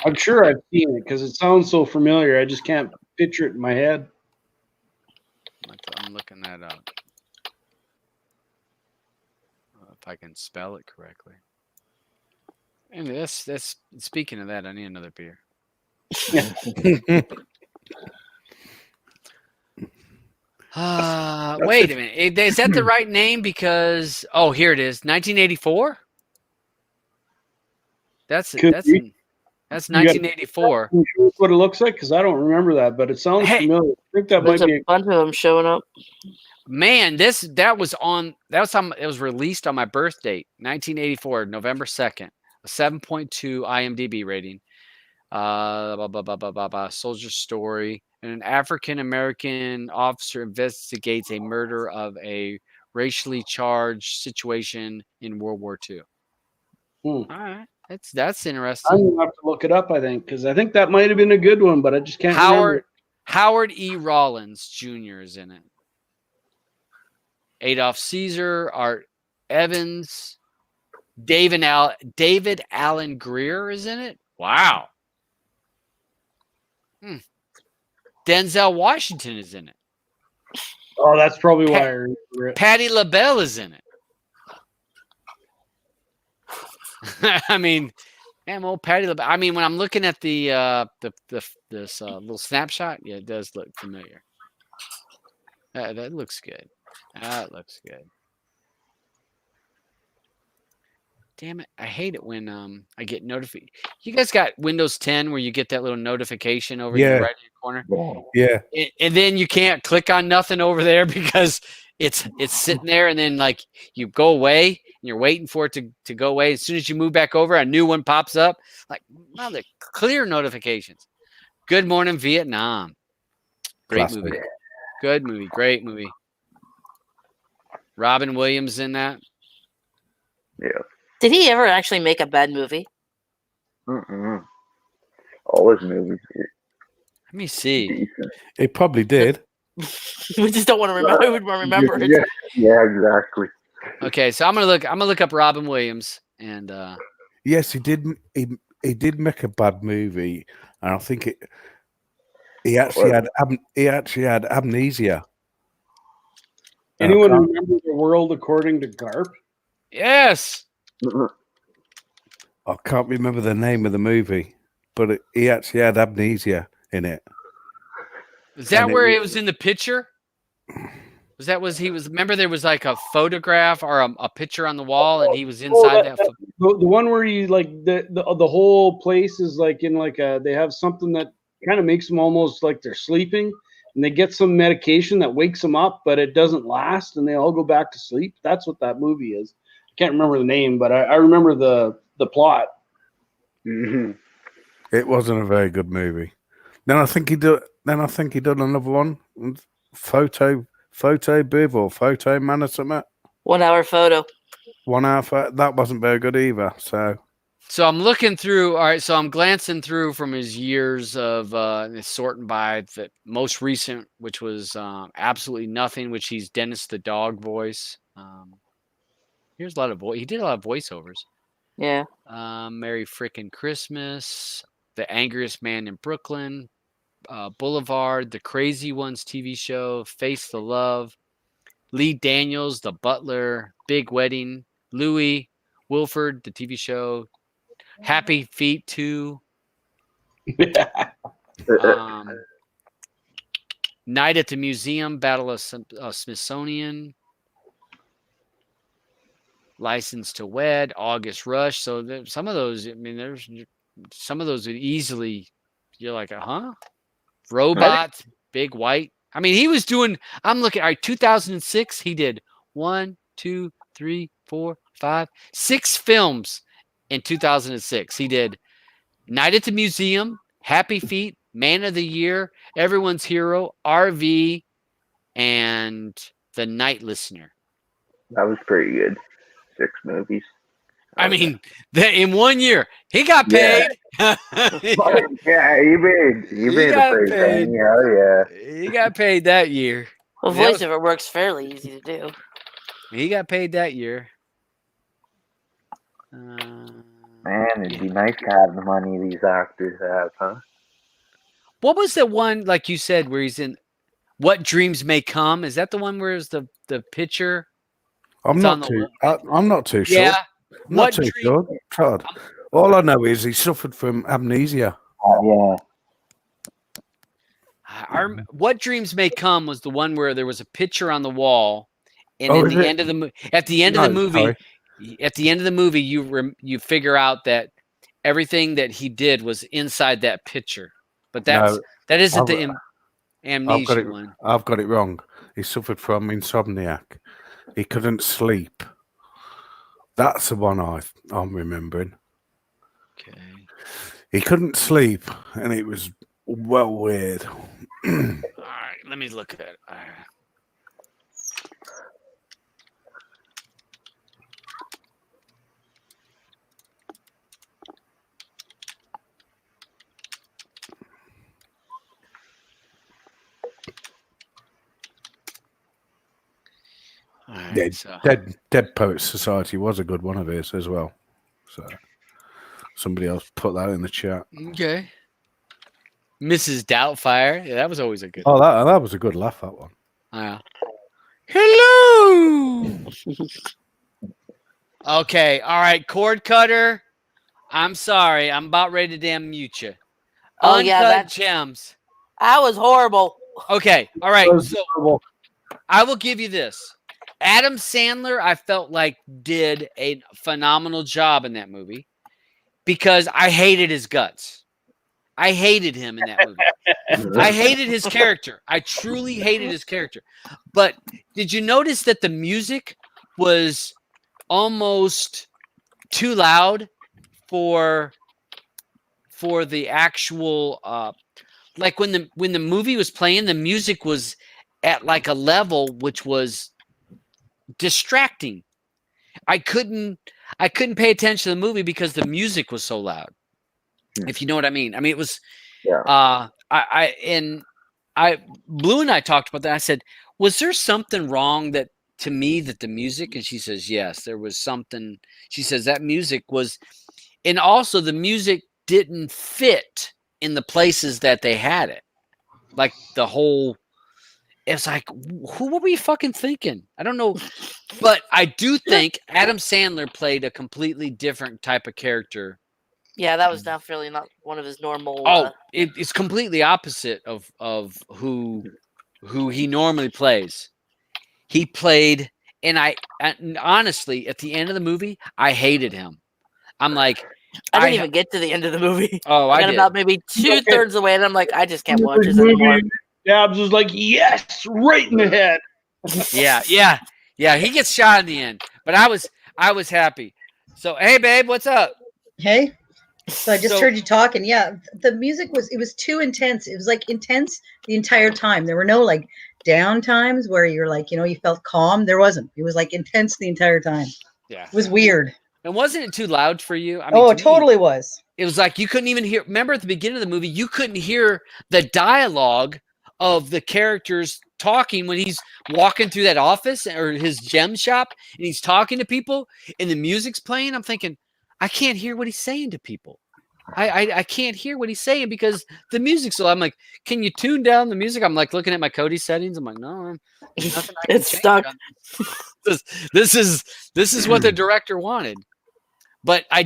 I'm sure I've seen it because it sounds so familiar. I just can't picture it in my head. I'm looking that up. If I can spell it correctly. And that's speaking of that, I need another beer. Wait a minute. Is that the right name? Because here it is. 1984? That's 1984. What it looks like, because I don't remember that, but it sounds familiar. I think that might be a bunch of them showing up. Man, it was released on my birth date, 1984, November 2nd, a 7.2 IMDb rating. Soldier Story. And an African American officer investigates a murder of a racially charged situation in World War II. All right. That's interesting. I'm gonna have to look it up, I think, because I think that might have been a good one, but I just can't remember. Howard E. Rollins Jr. is in it. Adolph Caesar, Art Evans, David Allen Greer is in it. Wow. Denzel Washington is in it. Oh, that's probably why I remember it. Patti LaBelle is in it. I mean, damn old Patti LaBelle. I mean, when I'm looking at this little snapshot, yeah, it does look familiar. That looks good. That looks good. Damn it. I hate it when I get notification. You guys got Windows 10 where you get that little notification over in the right hand corner? Yeah. And then you can't click on nothing over there because it's sitting there, and then like you go away and you're waiting for it to go away. As soon as you move back over, a new one pops up. Like, wow, the clear notifications. Good Morning Vietnam. Great Classic. movie. Good movie. Great movie. Robin Williams in that. Yeah. Did he ever actually make a bad movie? Mm-mm. All his movies are Let me see. decent. It probably did. We just don't want to remember. We want to remember it. Yeah, exactly. Okay, so I'm gonna look up Robin Williams and Yes, he did. He did make a bad movie, and I think he actually had amnesia. Anyone remember The World According to Garp? yes. I can't remember the name of the movie, but he actually had amnesia in it. Is that And where it was in the picture? Remember there was like a photograph or a picture on the wall and he was inside that. The one where you like the whole place is like in like they have something that kind of makes them almost like they're sleeping, and they get some medication that wakes them up, but it doesn't last, and they all go back to sleep. That's what that movie is. I can't remember the name, but I remember the plot. Mm-hmm. It wasn't a very good movie. Then I think he did another one, photo booth or photo man or something. 1 hour photo. 1 hour. That wasn't very good either. So I'm looking through. All right, so I'm glancing through from his years of sorting by the most recent, which was Absolutely Nothing, which he's Dennis the dog voice. Here's a lot of he did a lot of voiceovers. Yeah. Merry Frickin' Christmas, The Angriest Man in Brooklyn, Boulevard, The Crazy Ones TV show, Face the Love, Lee Daniels, The Butler, Big Wedding, Louis, Wilford, the TV show, Happy Feet 2, Night at the Museum, Battle of Smithsonian, License to Wed, August Rush. So some of those, I mean, there's some of those would easily, you're like, huh? Robot, Big White. I mean, he was doing, I'm looking, all right, 2006, he did 1, 2, 3, 4, 5, 6 films in 2006. He did Night at the Museum, Happy Feet, Man of the Year, Everyone's Hero, RV, and The Night Listener. That was pretty good. 6 movies. I mean, in 1 year, he got paid. Yeah, he made the first thing. Yeah. He got paid that year. Well, voiceover works fairly easy to do. He got paid that year. Man, it'd be nice to have the money these actors have, huh? What was the one, like you said, where he's in What Dreams May Come? Is that the one where it's the picture? I'm not too sure. Yeah. I'm not too sure. God. All I know is he suffered from amnesia. Yeah. What Dreams May Come was the one where there was a picture on the wall, and at the end of the movie, you figure out that everything that he did was inside that picture. But that isn't the amnesia one. I've got it wrong. He suffered from insomniac. He couldn't sleep. That's the one I'm remembering. Okay. He couldn't sleep, and it was well weird. All right, let me look at it. All right. Yeah, Dead Poets Society was a good one of his as well. So somebody else put that in the chat. Okay. Mrs. Doubtfire. Yeah, that was always a good one. That was a good laugh, that one. Hello. Okay. All right. Cord Cutter. I'm sorry. I'm about ready to damn mute you. Oh, Uncut Gems. That was horrible. Okay. All right. So I will give you this. Adam Sandler, I felt like did a phenomenal job in that movie because I hated his guts. I hated him in that movie. I hated his character. I truly hated his character. But did you notice that the music was almost too loud for the actual like when the movie was playing, the music was at like a level which was distracting. I couldn't pay attention to the movie because the music was so loud. If you know what I mean. I mean, it was Blue and I talked about that. I said, was there something wrong that to me that the music? And she says, yes, there was something. She says that music was, and also the music didn't fit in the places that they had it. Like the whole, it's like, what were you fucking thinking? I don't know. But I do think Adam Sandler played a completely different type of character. Yeah, that was definitely not one of his normal. It's completely opposite of who he normally plays. He played, and honestly, at the end of the movie, I hated him. I'm like, I didn't even get to the end of the movie. Oh, I got about maybe 2/3 away, and I'm like, I just can't watch this anymore. Dabs was like, yes, right in the head. Yeah. He gets shot in the end, but I was happy. So, hey, babe, what's up? Hey. So I just heard you talking. Yeah, the music was too intense. It was like intense the entire time. There were no like down times where you're like, you felt calm. There wasn't. It was like intense the entire time. Yeah. It was weird. And wasn't it too loud for you? I mean, it totally was. It was like you couldn't even hear. Remember at the beginning of the movie, you couldn't hear the dialogue of the characters talking when he's walking through that office or his gem shop and he's talking to people and the music's playing. I'm thinking, I can't hear what he's saying to people. I can't hear what he's saying because the music's so. I'm like, can you tune down the music? I'm like looking at my Kodi settings. I'm like, no, it's stuck. This is what the director wanted. But I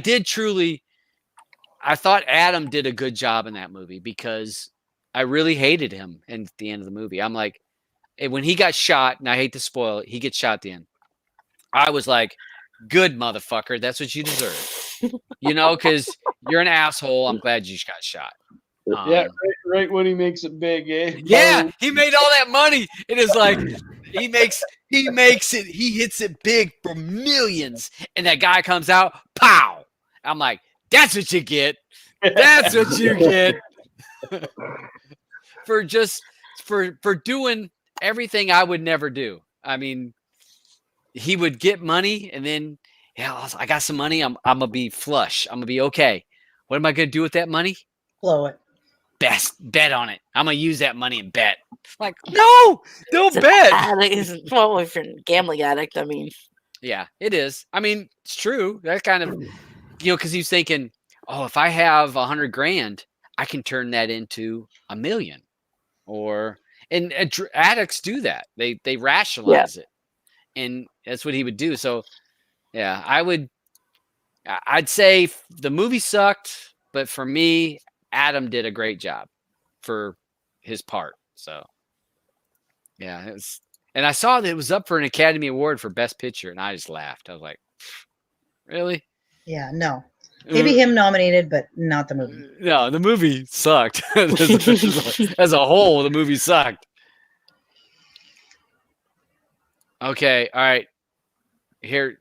thought Adam did a good job in that movie because I really hated him at the end of the movie. I'm like, when he got shot, and I hate to spoil it, he gets shot at the end. I was like, good motherfucker. That's what you deserve. Because you're an asshole. I'm glad you got shot. Right when he makes it big, eh? Yeah, he made all that money. It is like he makes it. He hits it big for millions, and that guy comes out, pow! I'm like, that's what you get. That's what you get for doing everything I would never do. I mean, he would get money, and then I got some money. I'm gonna be flush. I'm gonna be okay. What am I gonna do with that money? Blow it. Bet on it. I'm gonna use that money and bet. Like, no, don't bet. Well, if you're a gambling addict, I mean, yeah, it is. I mean, it's true. That kind of, because he's thinking, oh, if I have $100,000, I can turn that into $1 million. And addicts do that. They rationalize it, and that's what he would do. So, yeah, I'd say the movie sucked, but for me, Adam did a great job for his part. So, yeah, it was, and I saw that it was up for an Academy Award for Best Picture, and I just laughed. I was like, really? Yeah, no. Maybe him nominated, but not the movie. No, the movie sucked. As a whole, the movie sucked. Okay, all right. Here,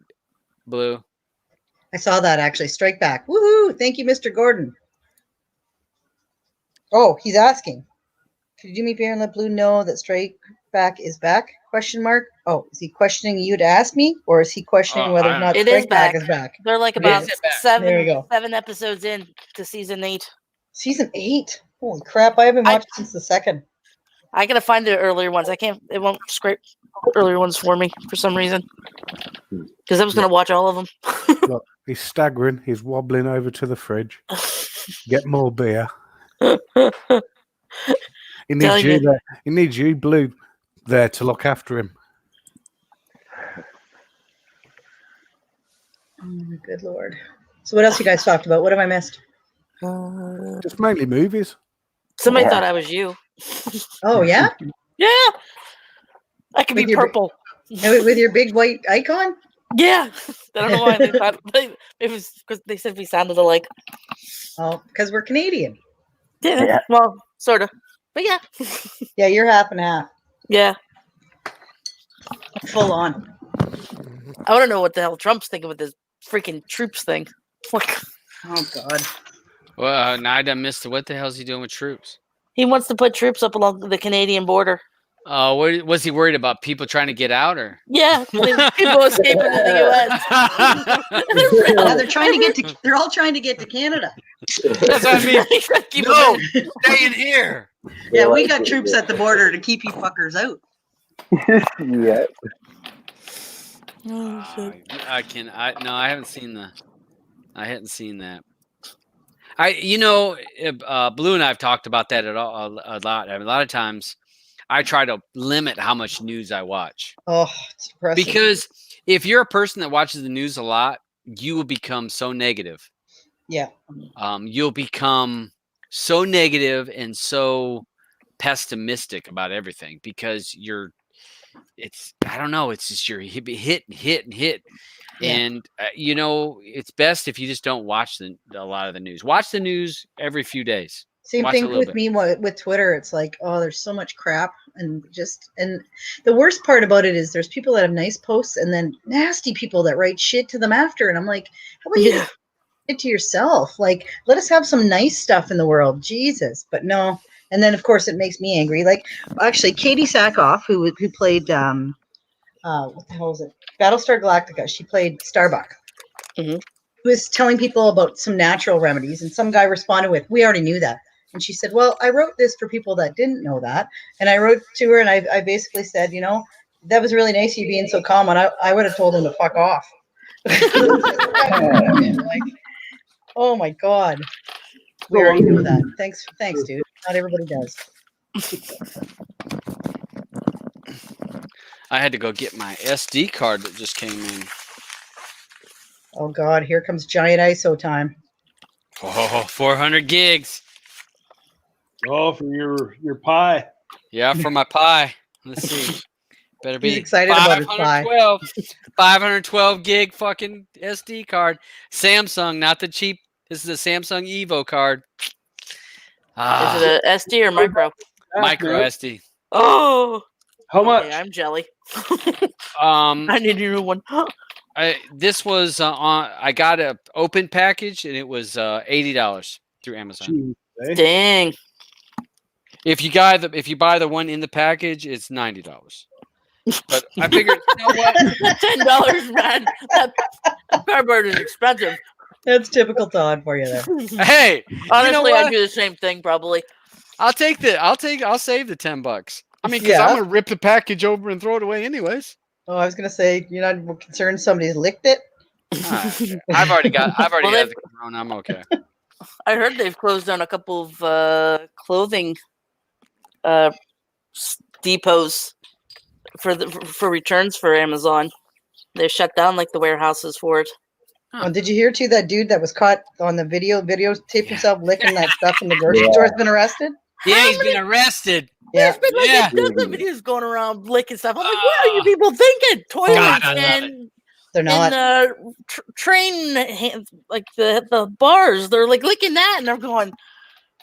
Blue. I saw that actually. Strike Back. Woohoo! Thank you, Mr. Gordon. Oh, he's asking. Could you do me a favor and let Blue know that Strike Back is back? Question mark. Oh, is he questioning you to ask me, or is he questioning whether or not Strike Back is back? They're like about 7 episodes in to season 8. Season 8? Holy crap! I haven't watched since the second. I gotta find the earlier ones. I can't. It won't scrape earlier ones for me for some reason. Because I was gonna watch all of them. Look, he's staggering. He's wobbling over to the fridge. Get more beer. He needs you there. He needs you, Blue, there to look after him. Oh, good Lord. So what else you guys talked about? What have I missed? Just mainly movies. Somebody thought I was you. Oh, yeah? Yeah. I could be purple. With your big white icon? Yeah. I don't know why they thought it was because they said we sounded alike. Oh, because we're Canadian. Yeah. Well, sort of. But yeah. Yeah, you're half and half. Yeah. Full on. I want to know what the hell Trump's thinking with this freaking troops thing. Oh God. Well, now I done missed it. What the hell is he doing with troops? He wants to put troops up along the Canadian border. What was he worried about? People trying to get out, or Yeah, people escaping to the U.S. Yeah, they're all trying to get to Canada. That's what I mean. No, stay in here. Yeah, we got troops at the border to keep you fuckers out. Yeah. I haven't seen that. Blue and I have talked about that a lot. A lot of times, I try to limit how much news I watch. Oh, it's depressing. Because if you're a person that watches the news a lot, you will become so negative. Yeah. You'll become so negative and so pessimistic about everything because it's just you're hit. Yeah. And it's best if you just don't watch a lot of the news. Watch the news every few days. Same thing with me with Twitter. It's like, oh, there's so much crap, and the worst part about it is there's people that have nice posts and then nasty people that write shit to them after, and I'm like, how about you it to yourself? Like, let us have some nice stuff in the world, Jesus. But no, and then of course it makes me angry. Like, actually, Katie Sackhoff, who played what the hell is it? Battlestar Galactica. She played Starbuck. Mm-hmm. Was telling people about some natural remedies, and some guy responded with, "We already knew that." And she said, "Well, I wrote this for people that didn't know that." And I wrote to her, and I basically said, that was really nice of you being so calm, and I would have told him to fuck off. Like, oh my God, we already know that. Thanks, dude. Not everybody does. I had to go get my SD card that just came in. Oh God, here comes giant ISO time. Oh, 400 gigs. Oh, for your pie. Yeah, for my pie. Let's see. Better be. He's excited about his pie. 512 gig fucking SD card. Samsung, not the cheap. This is a Samsung Evo card. Is it a SD or micro? Micro SD. Oh. How much? I'm jelly. I need a new one. This was I got a open package and it was $80 through Amazon. Jeez, Dang. If you buy the one in the package, it's $90. But I figured, what? $10, man. That cardboard is expensive. That's typical Todd for you there. Hey, honestly, I'd do the same thing probably. I'll save the $10. I mean, because I'm gonna rip the package over and throw it away anyways. Oh, I was gonna say you're not concerned somebody's licked it. I've already had the corona. I'm okay. I heard they've closed down a couple of clothing depots for returns for Amazon. They shut down like the warehouses for it. Huh. Did you hear too that dude that was caught on the videotaped himself licking that stuff in the grocery store has been arrested? Yeah, he's been arrested. Yeah. There's been like a dozen videos going around licking stuff. I'm like, what are you people thinking? Toilets and they're not. And train, like the bars, they're like licking that, and they're going,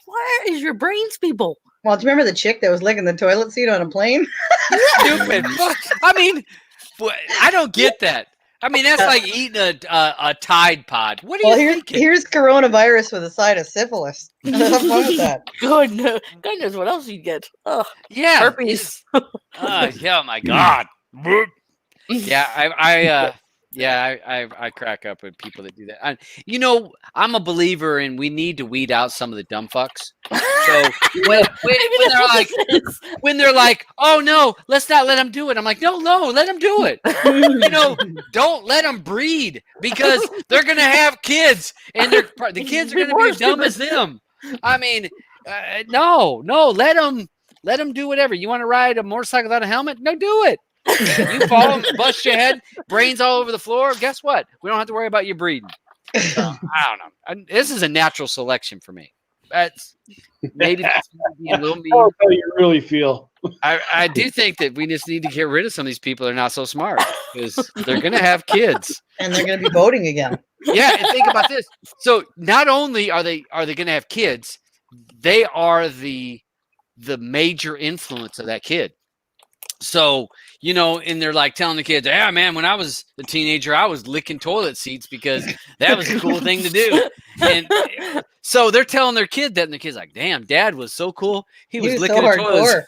where is your brains, people? Well, do you remember the chick that was licking the toilet seat on a plane? Stupid. I mean, I don't get that. I mean, that's like eating a Tide Pod. What are you thinking? Here's coronavirus with a side of syphilis. Have fun with that. God knows what else you get. Oh, yeah, herpes. Yeah, my God. Yeah, I crack up with people that do that. I'm a believer in we need to weed out some of the dumb fucks. So when they're like, oh no, let's not let them do it. I'm like, no, let them do it. Don't let them breed because they're gonna have kids, and the kids are gonna be as dumb as them. I mean, no, let them do whatever. You want to ride a motorcycle without a helmet? No, do it. You fall and bust your head, brains all over the floor. Guess what? We don't have to worry about you breeding. So, I don't know. This is a natural selection for me. That's maybe that's a little mean. How you really feel. I do think that we just need to get rid of some of these people that are not so smart because they're going to have kids and they're going to be voting again. Yeah, and think about this. So not only are they going to have kids, they are the major influence of that kid. So, you know, and they're like telling the kids, yeah, man, when I was a teenager, I was licking toilet seats because that was a cool thing to do. And so they're telling their kid that, and the kid's like, damn, Dad was so cool. He was licking so a toilet.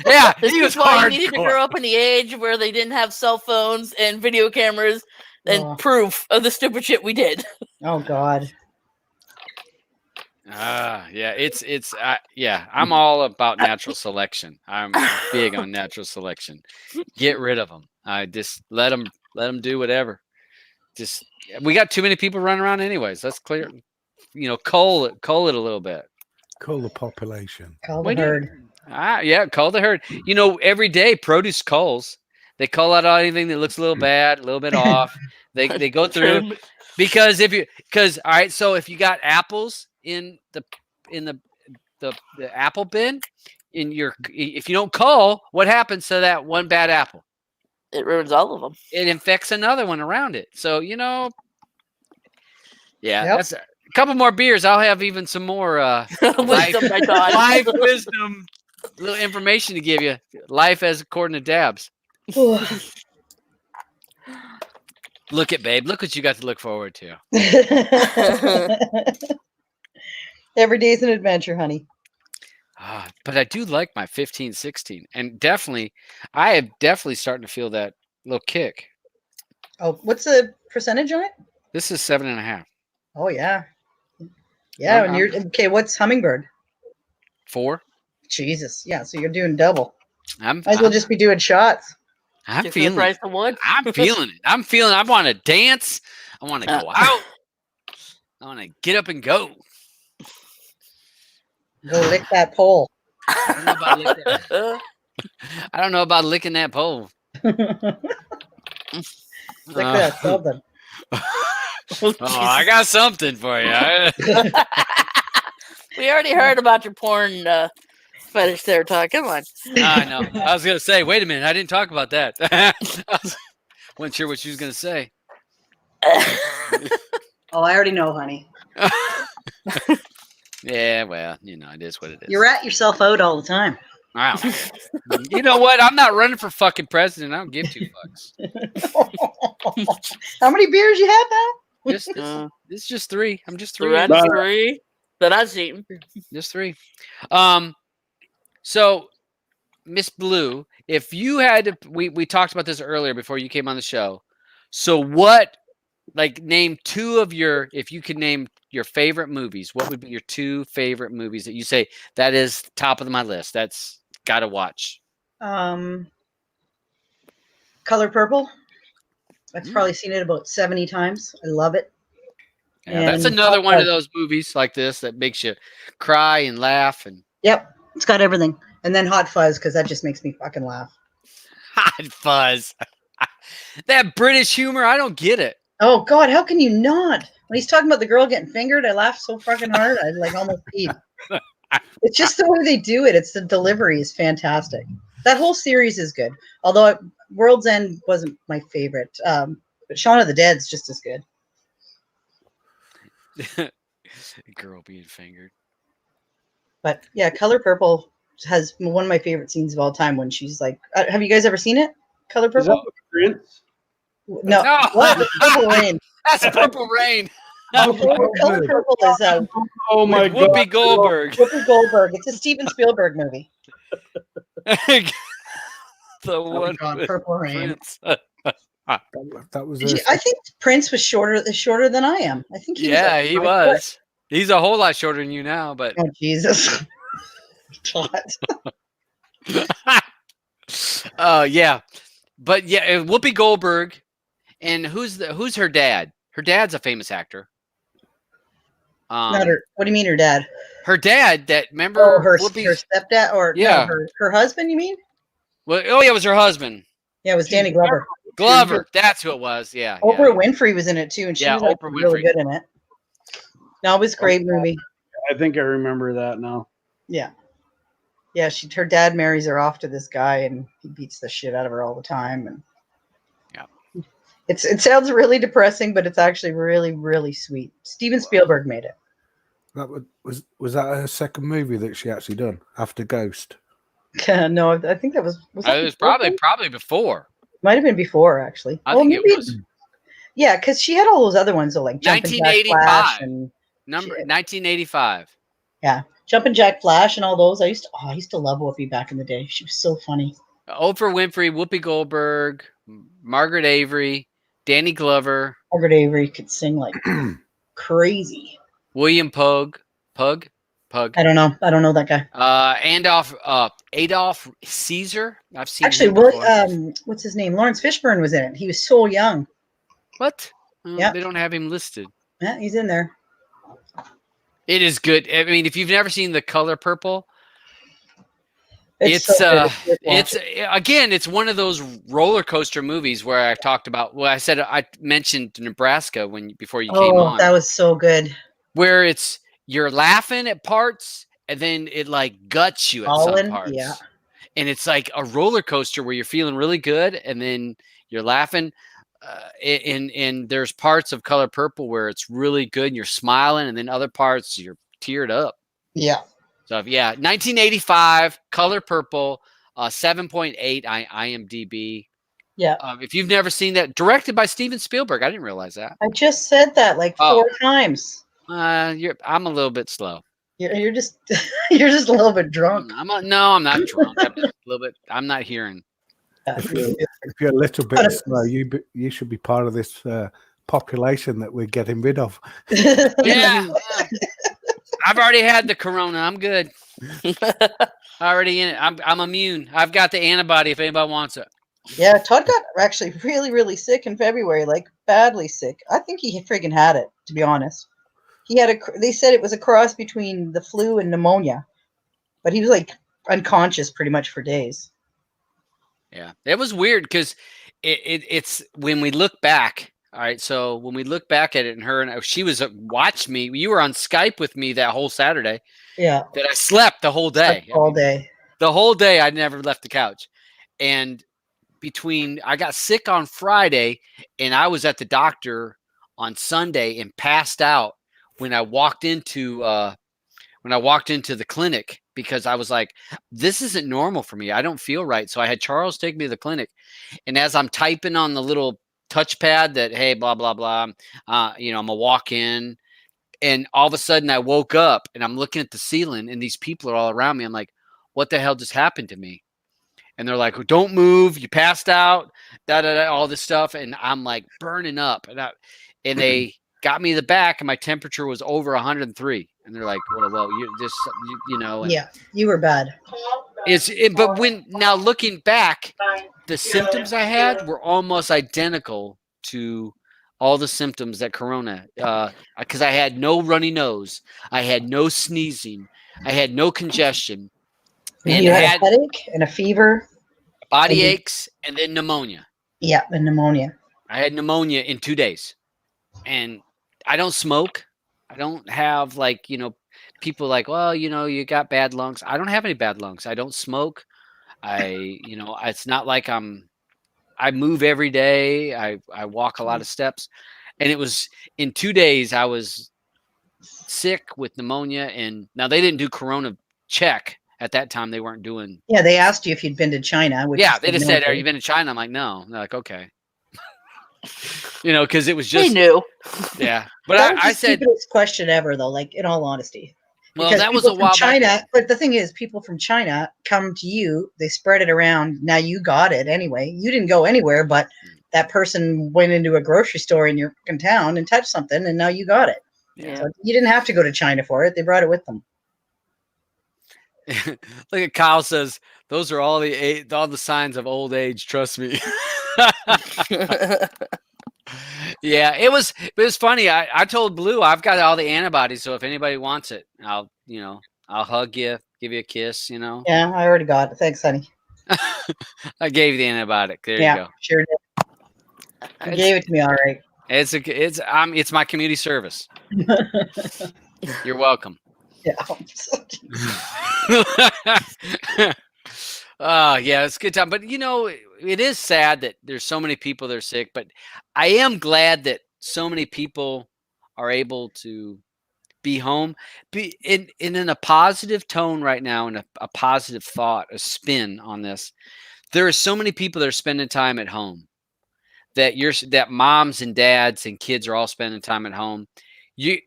Yeah, this he was is why hardcore. you needed to grow up in the age where they didn't have cell phones and video cameras and proof of the stupid shit we did. Oh God. Yeah, yeah, I'm all about natural selection. I'm big on natural selection. Get rid of them. I just let them do whatever. Just we got too many people running around anyways. Let's clear, you know, cull it a little bit. Cull the population. Cull the herd. Yeah, cull the herd. You know, every day produce culls. They cull out anything that looks a little bad, a little bit off. They go through because all right, so if you got apples in the apple bin if you don't cull, what happens to that one bad apple? It ruins all of them. It infects another one around it. So, you know, yeah, that's a couple more beers. I'll have even some more life wisdom, little information to give you. Life as according to Dabs. Look at babe. Look what you got to look forward to. Every day's an adventure, honey. But I do like my 15, 16. And definitely, I am definitely starting to feel that little kick. Oh, what's the percentage on it? This is 7.5. Oh, yeah. Yeah, and you're okay. What's Hummingbird? 4. Jesus. Yeah, so you're doing double. Might as well just be doing shots. I'm feeling it. I'm feeling it. I want to dance. I want to go out. I want to get up and go. Go lick that pole. I don't know about licking that pole. Lick that something. I got something for you. We already heard about your porn fetish there, Todd. Come on. I know. I was going to say, wait a minute. I didn't talk about that. Wasn't sure what she was going to say. Oh, I already know, honey. Yeah, well, you know, it is what it is. You're at yourself out all the time. Wow. You know what? I'm not running for fucking president. I don't give 2 fucks. How many beers you have now? This is just 3. I'm just 3. That's 3 that I've seen. Just 3. So, Miss Blue, if you had to, we talked about this earlier before you came on the show. So what, like, name 2 of your, if you could name your favorite movies, what would be your 2 favorite movies that you say that is top of my list? That's got to watch. Color Purple. I've probably seen it about 70 times. I love it. Yeah, that's another one of those movies like this that makes you cry and laugh. And yep, it's got everything. And then Hot Fuzz, because that just makes me fucking laugh. Hot Fuzz. That British humor, I don't get it. Oh, God, how can you not? When he's talking about the girl getting fingered, I laughed so fucking hard. I like almost peed. It's just the way they do it. It's the delivery is fantastic. That whole series is good. Although World's End wasn't my favorite. But Shaun of the Dead's just as good. Girl being fingered. But yeah, Color Purple has one of my favorite scenes of all time when she's like, have you guys ever seen it? Color Purple? No. What? Purple Rain. That's Purple Rain. Color Purple is oh my God. Whoopi Goldberg. Whoopi Goldberg. It's a Steven Spielberg movie. The one with Purple Rain. That was. I think Prince was shorter than I am. I think. He was. He's a whole lot shorter than you now, but. Oh Jesus. Yeah, but yeah, Whoopi Goldberg, and who's her dad? Her dad's a famous actor. Not her. What do you mean, her dad? Her dad. That remember her stepdad or no, her husband? You mean? Well, yeah, it was her husband. Yeah, it was Danny Glover. That's who it was. Yeah. Oprah Winfrey was in it too, and she was really good in it. No, it was a great movie. I think I remember that now. Yeah. Yeah, her dad marries her off to this guy, and he beats the shit out of her all the time. And yeah, it sounds really depressing, but it's actually really, really sweet. Steven Spielberg made it. That was that her second movie that she actually done after Ghost? No, I think that was that It was before probably before. Might have been before, actually. I think it was Yeah, because she had all those other ones, though, like Jumpin' Jack Flash 1985. and 1985. yeah, Jumpin' Jack Flash and all those. I used to love Whoopi back in the day. She was so funny. Oprah Winfrey, Whoopi Goldberg, Margaret Avery, Danny Glover. Margaret Avery could sing like crazy. William Pug. I don't know that guy. Adolf Caesar. I've seen Actually, him before. what's his name? Lawrence Fishburne was in it. He was so young. What? Yeah, they don't have him listed. Yeah, he's in there. It is good. I mean, if you've never seen The Color Purple, it's one of those roller coaster movies where I talked about. Well, I mentioned Nebraska before you came on. That was so good. Where you're laughing at parts and then it like guts you at some parts. Yeah. And it's like a roller coaster where you're feeling really good and then you're laughing. And there's parts of Color Purple where it's really good and you're smiling, and then other parts you're teared up. Yeah. So 1985, Color Purple, 7.8 IMDb. Yeah. If you've never seen that, directed by Steven Spielberg, I didn't realize that. I just said that like 4 times. I'm a little bit slow. You're just you're just a little bit drunk. No, I'm not drunk. I'm just a little bit. I'm not hearing. If you're a little bit slow, you should be part of this population that we're getting rid of. Yeah. I've already had the corona. I'm good. Already in it. I'm immune. I've got the antibody if anybody wants it. Yeah, Todd got actually really, really sick in February, like badly sick. I think he friggin' had it, to be honest. They said it was a cross between the flu and pneumonia, but he was like unconscious pretty much for days. Yeah, it was weird because it's when we look back. All right, so when we look back at it, and she was watched me. You were on Skype with me that whole Saturday. Yeah, that I slept the whole day. All day. The whole day, I never left the couch. And I got sick on Friday, and I was at the doctor on Sunday and passed out when I walked into the clinic, because I was like, this isn't normal for me. I don't feel right. So I had Charles take me to the clinic. And as I'm typing on the little touchpad that, hey, blah, blah, blah, I'm going to walk in. And all of a sudden I woke up and I'm looking at the ceiling and these people are all around me. I'm like, what the hell just happened to me? And they're like, don't move. You passed out, all this stuff. And I'm like burning up. And they got me the back and my temperature was over 103. And they're like, well, yeah, you were bad. But now looking back, the symptoms I had were almost identical to all the symptoms that Corona, because I had no runny nose, I had no sneezing, I had no congestion, and you had a headache and a fever, body aches, and then pneumonia. Yeah, the pneumonia. I had pneumonia in 2 days, and I don't smoke. I don't have people like, well, you got bad lungs. I don't have any bad lungs. I don't smoke. It's not like I move every day. I walk a lot of steps. And it was in 2 days I was sick with pneumonia. And now they didn't do Corona check at that time. They weren't doing. Yeah, they asked you if you'd been to China. They just said, "Have you been to China?" I'm like, "No." And they're like, "Okay." Because it was just. They knew. Yeah, but I said. The stupidest question ever, though. Like, in all honesty. Well, that was a while China, back. But the thing is, people from China come to you, they spread it around. Now you got it anyway. You didn't go anywhere, but that person went into a grocery store in your town and touched something, and now you got it. Yeah. So you didn't have to go to China for it. They brought it with them. Look at Kyle says, those are all the signs of old age. Trust me. Yeah, it was funny. I told Blue I've got all the antibodies, so if anybody wants it, I'll hug you, give you a kiss, Yeah, I already got it. Thanks, honey. I gave you the antibiotic. There you go. Sure did. You gave it to me all right. It's my community service. You're welcome. Yeah. Yeah, it's a good time. But it is sad that there's so many people that are sick, but I am glad that so many people are able to be home, be in a positive tone right now, and a positive thought, a spin on this. There are so many people that are spending time at home, that moms and dads and kids are all spending time at home. You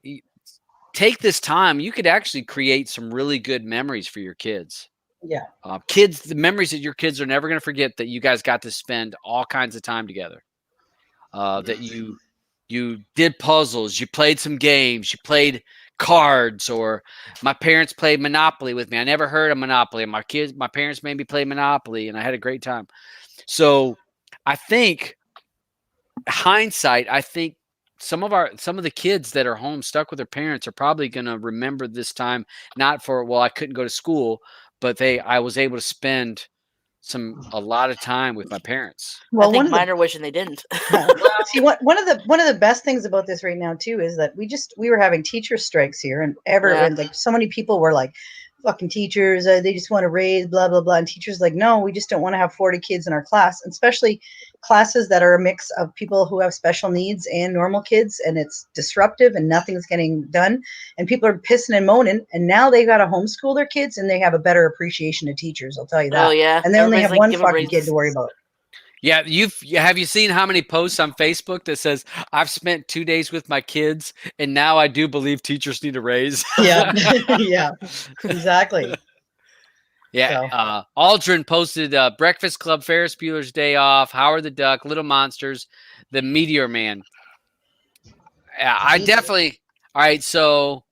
take this time, you could actually create some really good memories for your kids. Yeah. Kids, the memories that your kids are never going to forget, that you guys got to spend all kinds of time together. That you did puzzles, you played some games, you played cards, or my parents played Monopoly with me. I never heard of Monopoly. My parents made me play Monopoly, and I had a great time. So I think, hindsight, I think some of the kids that are home stuck with their parents are probably going to remember this time, not for, well, I couldn't go to school, but I was able to spend a lot of time with my parents. Well, I think mine are wishing they didn't. See, one of the best things about this right now too is that we were having teacher strikes here, and and like so many people were like, fucking teachers, they just want to raise blah blah blah, and teachers like, no, we just don't want to have 40 kids in our class, and especially classes that are a mix of people who have special needs and normal kids, and it's disruptive and nothing's getting done, and people are pissing and moaning, and now they've got to homeschool their kids, and they have a better appreciation of teachers, I'll tell you that. Oh yeah, and they only have one fucking kid to worry about. Yeah, have you seen how many posts on Facebook that says, I've spent 2 days with my kids, and now I do believe teachers need a raise? Yeah, yeah, exactly. Yeah, so. Aldrin posted Breakfast Club, Ferris Bueller's Day Off, Howard the Duck, Little Monsters, The Meteor Man. I definitely. All right, so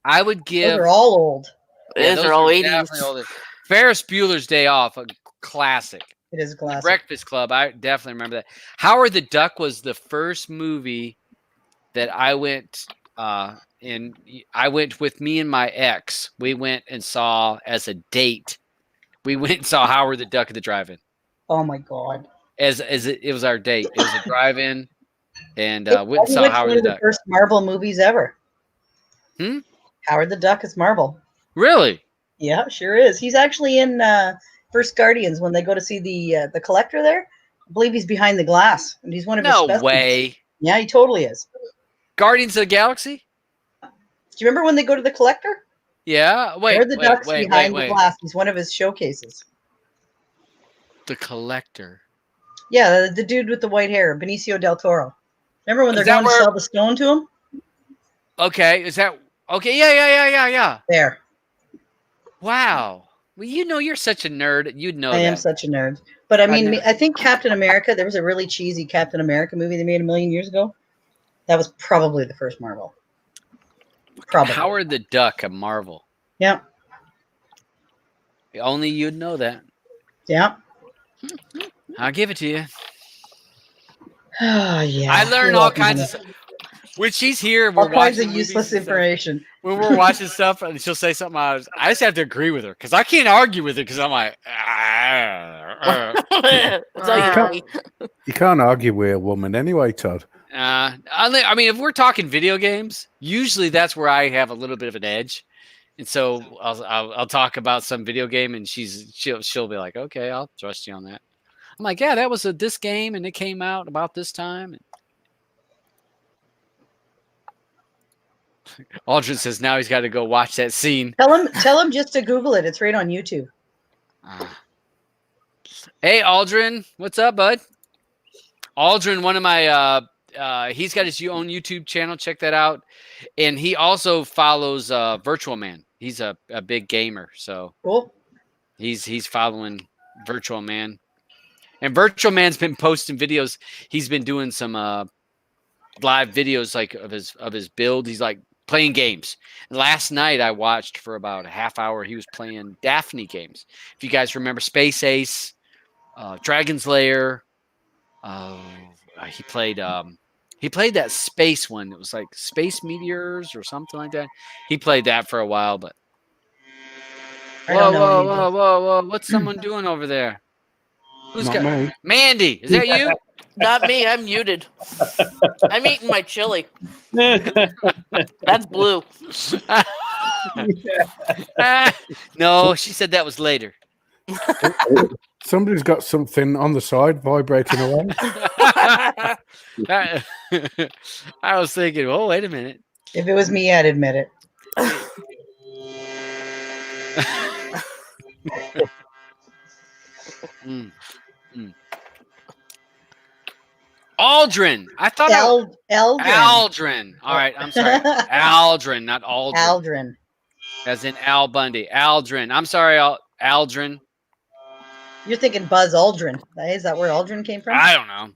I would give. Those are all old. Yeah, those are all 80s. Ferris Bueller's Day Off, a classic. It is a classic. Breakfast Club, I definitely remember that. Howard the Duck was the first movie that I went I went with me and my ex. We went and saw as a date. We went and saw Howard the Duck at the drive-in. Oh my god! As it was our date. It was a drive-in, and went and saw Howard the Duck. The first Marvel movies ever. Howard the Duck is Marvel. Really? Yeah, sure is. He's actually in First Guardians when they go to see the collector there. I believe he's behind the glass, and he's one of his specimens. No way. Yeah, he totally is. Guardians of the Galaxy? Do you remember when they go to the collector? Yeah. Wait, the ducks behind the glass. He's one of his showcases. The collector. Yeah, the dude with the white hair, Benicio del Toro. Remember when they're going to sell the stone to him? Okay, is that okay? Yeah. There. Wow. Well, you're such a nerd. You'd know. I am such a nerd. But I mean, I think Captain America. There was a really cheesy Captain America movie they made 1 million years ago. That was probably the first Marvel. Probably. Howard the Duck, a Marvel. Yeah. Only you'd know that. Yeah. I'll give it to you. Oh, yeah. I learned all kinds of stuff. When she's here, we're all kinds watching of useless information. When we're watching stuff, and she'll say something, I just have to agree with her because I can't argue with her because I'm like, you can't argue with a woman anyway, Todd. I mean, if we're talking video games, usually that's where I have a little bit of an edge, and so I'll talk about some video game, and she'll be like, okay, I'll trust you on that. I'm like, yeah, that was this game, and it came out about this time. Aldrin says now he's got to go watch that scene. Tell him just to Google it. It's right on YouTube. Hey, Aldrin, what's up, bud? Aldrin, one of my he's got his own YouTube channel. Check that out. And he also follows Virtual Man. He's a big gamer, so cool. He's following Virtual Man. And Virtual Man's been posting videos. He's been doing some live videos like of his build. He's like playing games. Last night I watched for about a half hour. He was playing Daphne games. If you guys remember Space Ace, Dragon's Lair, he played that space one. It was like Space Meteors or something like that. He played that for a while, but whoa! What's someone doing over there? Who's got me? Mandy? Is that you? Not me. I'm muted. I'm eating my chili. That's blue. No, she said that was later. Somebody's got something on the side vibrating away. I was thinking, oh, wait a minute. If it was me, I'd admit it. Aldrin. I thought Aldrin. Aldrin. All right, I'm sorry. Aldrin, not Aldrin. Aldrin. As in Al Bundy. Aldrin. I'm sorry, Aldrin. You're thinking Buzz Aldrin. Is that where Aldrin came from? I don't know.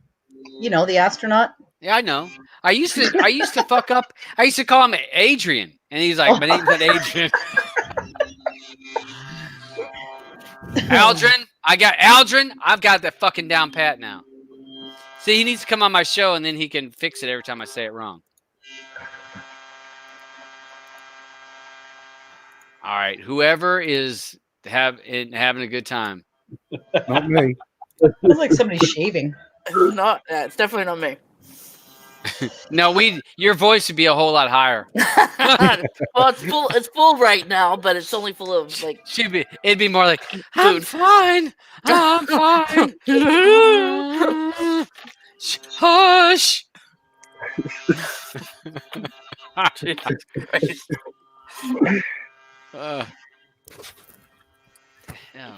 You know, the astronaut. Yeah, I know. I used to fuck up. I used to call him Adrian, and he's like, my name's not Adrian. Aldrin. I've got that fucking down pat now. See, he needs to come on my show, and then he can fix it every time I say it wrong. All right, whoever is having a good time. Not me. Sounds like somebody shaving. Not. It's definitely not me. No, your voice would be a whole lot higher. Well, it's full right now, but it's only full of like. It'd be more like, I'm fine. I'm fine. Hush. Yeah.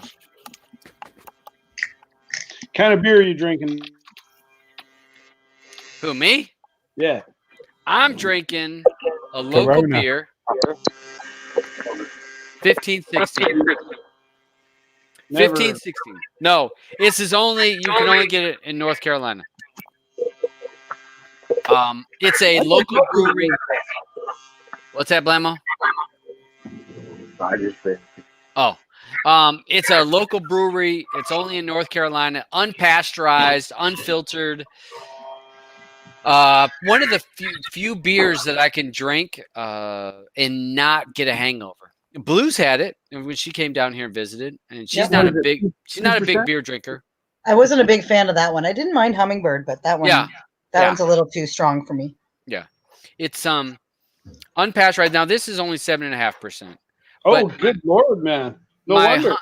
Kind of beer are you drinking? Who, me? Yeah. I'm drinking a local Corona. beer. 1516. 1516. No, you can only get it in North Carolina. It's a local brewery. What's that, Blamo? I just said. Oh, it's a local brewery. It's only in North Carolina, unpasteurized, unfiltered. One of the few beers that I can drink and not get a hangover. Blue's had it when she came down here and visited, and she's not a big beer drinker. I wasn't a big fan of that one. I didn't mind Hummingbird, but that one, one's a little too strong for me. Yeah, it's unpasteurized. Now this is only 7.5%. Oh, good Lord, man! No wonder.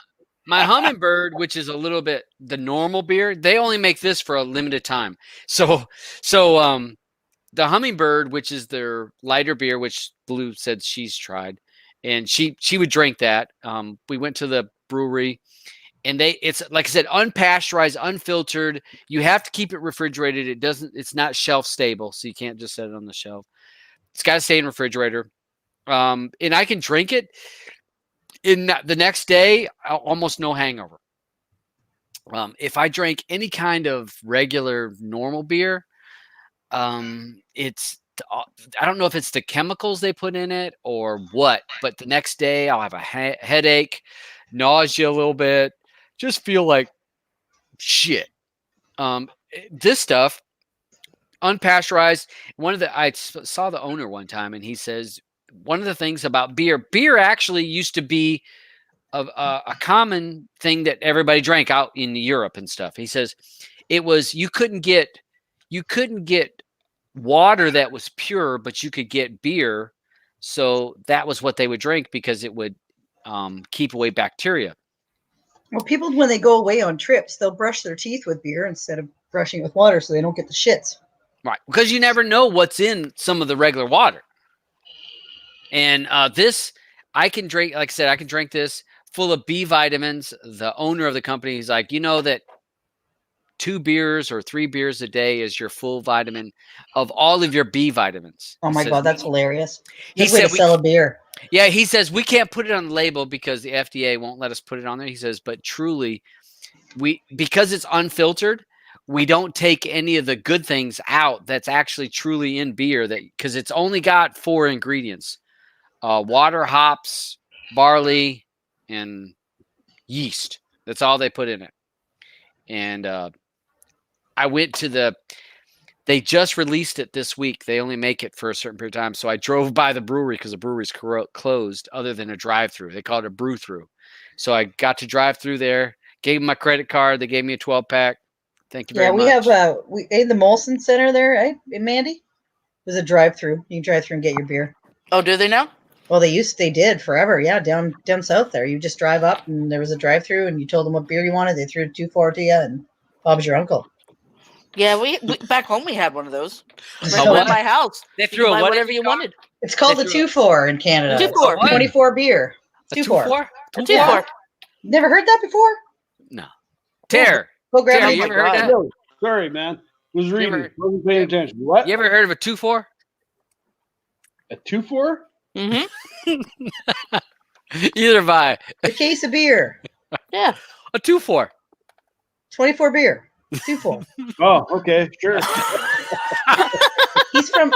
My Hummingbird, which is a little bit the normal beer, they only make this for a limited time. So the Hummingbird, which is their lighter beer, which Blue said she's tried, and she would drink that. We went to the brewery, and it's like I said, unpasteurized, unfiltered. You have to keep it refrigerated. It's not shelf stable, so you can't just set it on the shelf. It's got to stay in refrigerator. And I can drink it. In the next day, almost no hangover. If I drank any kind of regular normal beer, I don't know if it's the chemicals they put in it or what, but the next day I'll have a headache, nausea a little bit, just feel like shit. This stuff, unpasteurized. I saw the owner one time, and he says, one of the things about beer actually used to be a common thing that everybody drank out in Europe and stuff. He says it was you couldn't get water that was pure, but you could get beer. So that was what they would drink because it would keep away bacteria. Well, people, when they go away on trips, they'll brush their teeth with beer instead of brushing it with water so they don't get the shits. Right. Because you never know what's in some of the regular water. And this, I can drink, like I said, I can drink this full of B vitamins. The owner of the company is like, you know that 2 beers or 3 beers a day is your full vitamin of all of your B vitamins. Oh my God, that's hilarious. He said sell a beer. Yeah, he says we can't put it on the label because the FDA won't let us put it on there. He says, but truly, because it's unfiltered, we don't take any of the good things out that's actually truly in beer, because it's only got 4 ingredients: water, hops, barley, and yeast. That's all they put in it. And I went to they just released it this week. They only make it for a certain period of time. So I drove by the brewery because the brewery's closed other than a drive-through. They call it a brew-through. So I got to drive through there, gave them my credit card. They gave me a 12-pack. Thank you very much. Yeah, we have in the Molson Center there, right, Mandy? There's a drive-through. You can drive through and get your beer. Oh, do they now? Well, they did forever. Yeah, down south there. You just drive up and there was a drive-through and you told them what beer you wanted. They threw 2 for to you and Bob's your uncle. Yeah, we back home we had one of those. Right at my house. They threw whatever you wanted. It's called a 2-4 in Canada. 2-4. 24 beer. A 2-4? 2-4. Never heard that before? No. Tare. Go grab Tare, me. you ever heard that? No, sorry, man. Was reading. Wasn't paying attention. What? You ever heard of a 2-4? A 2-4? Mm-hmm. Either have I. A case of beer. Yeah. A 2-4. 24 beer. 2-4. Oh, okay, sure.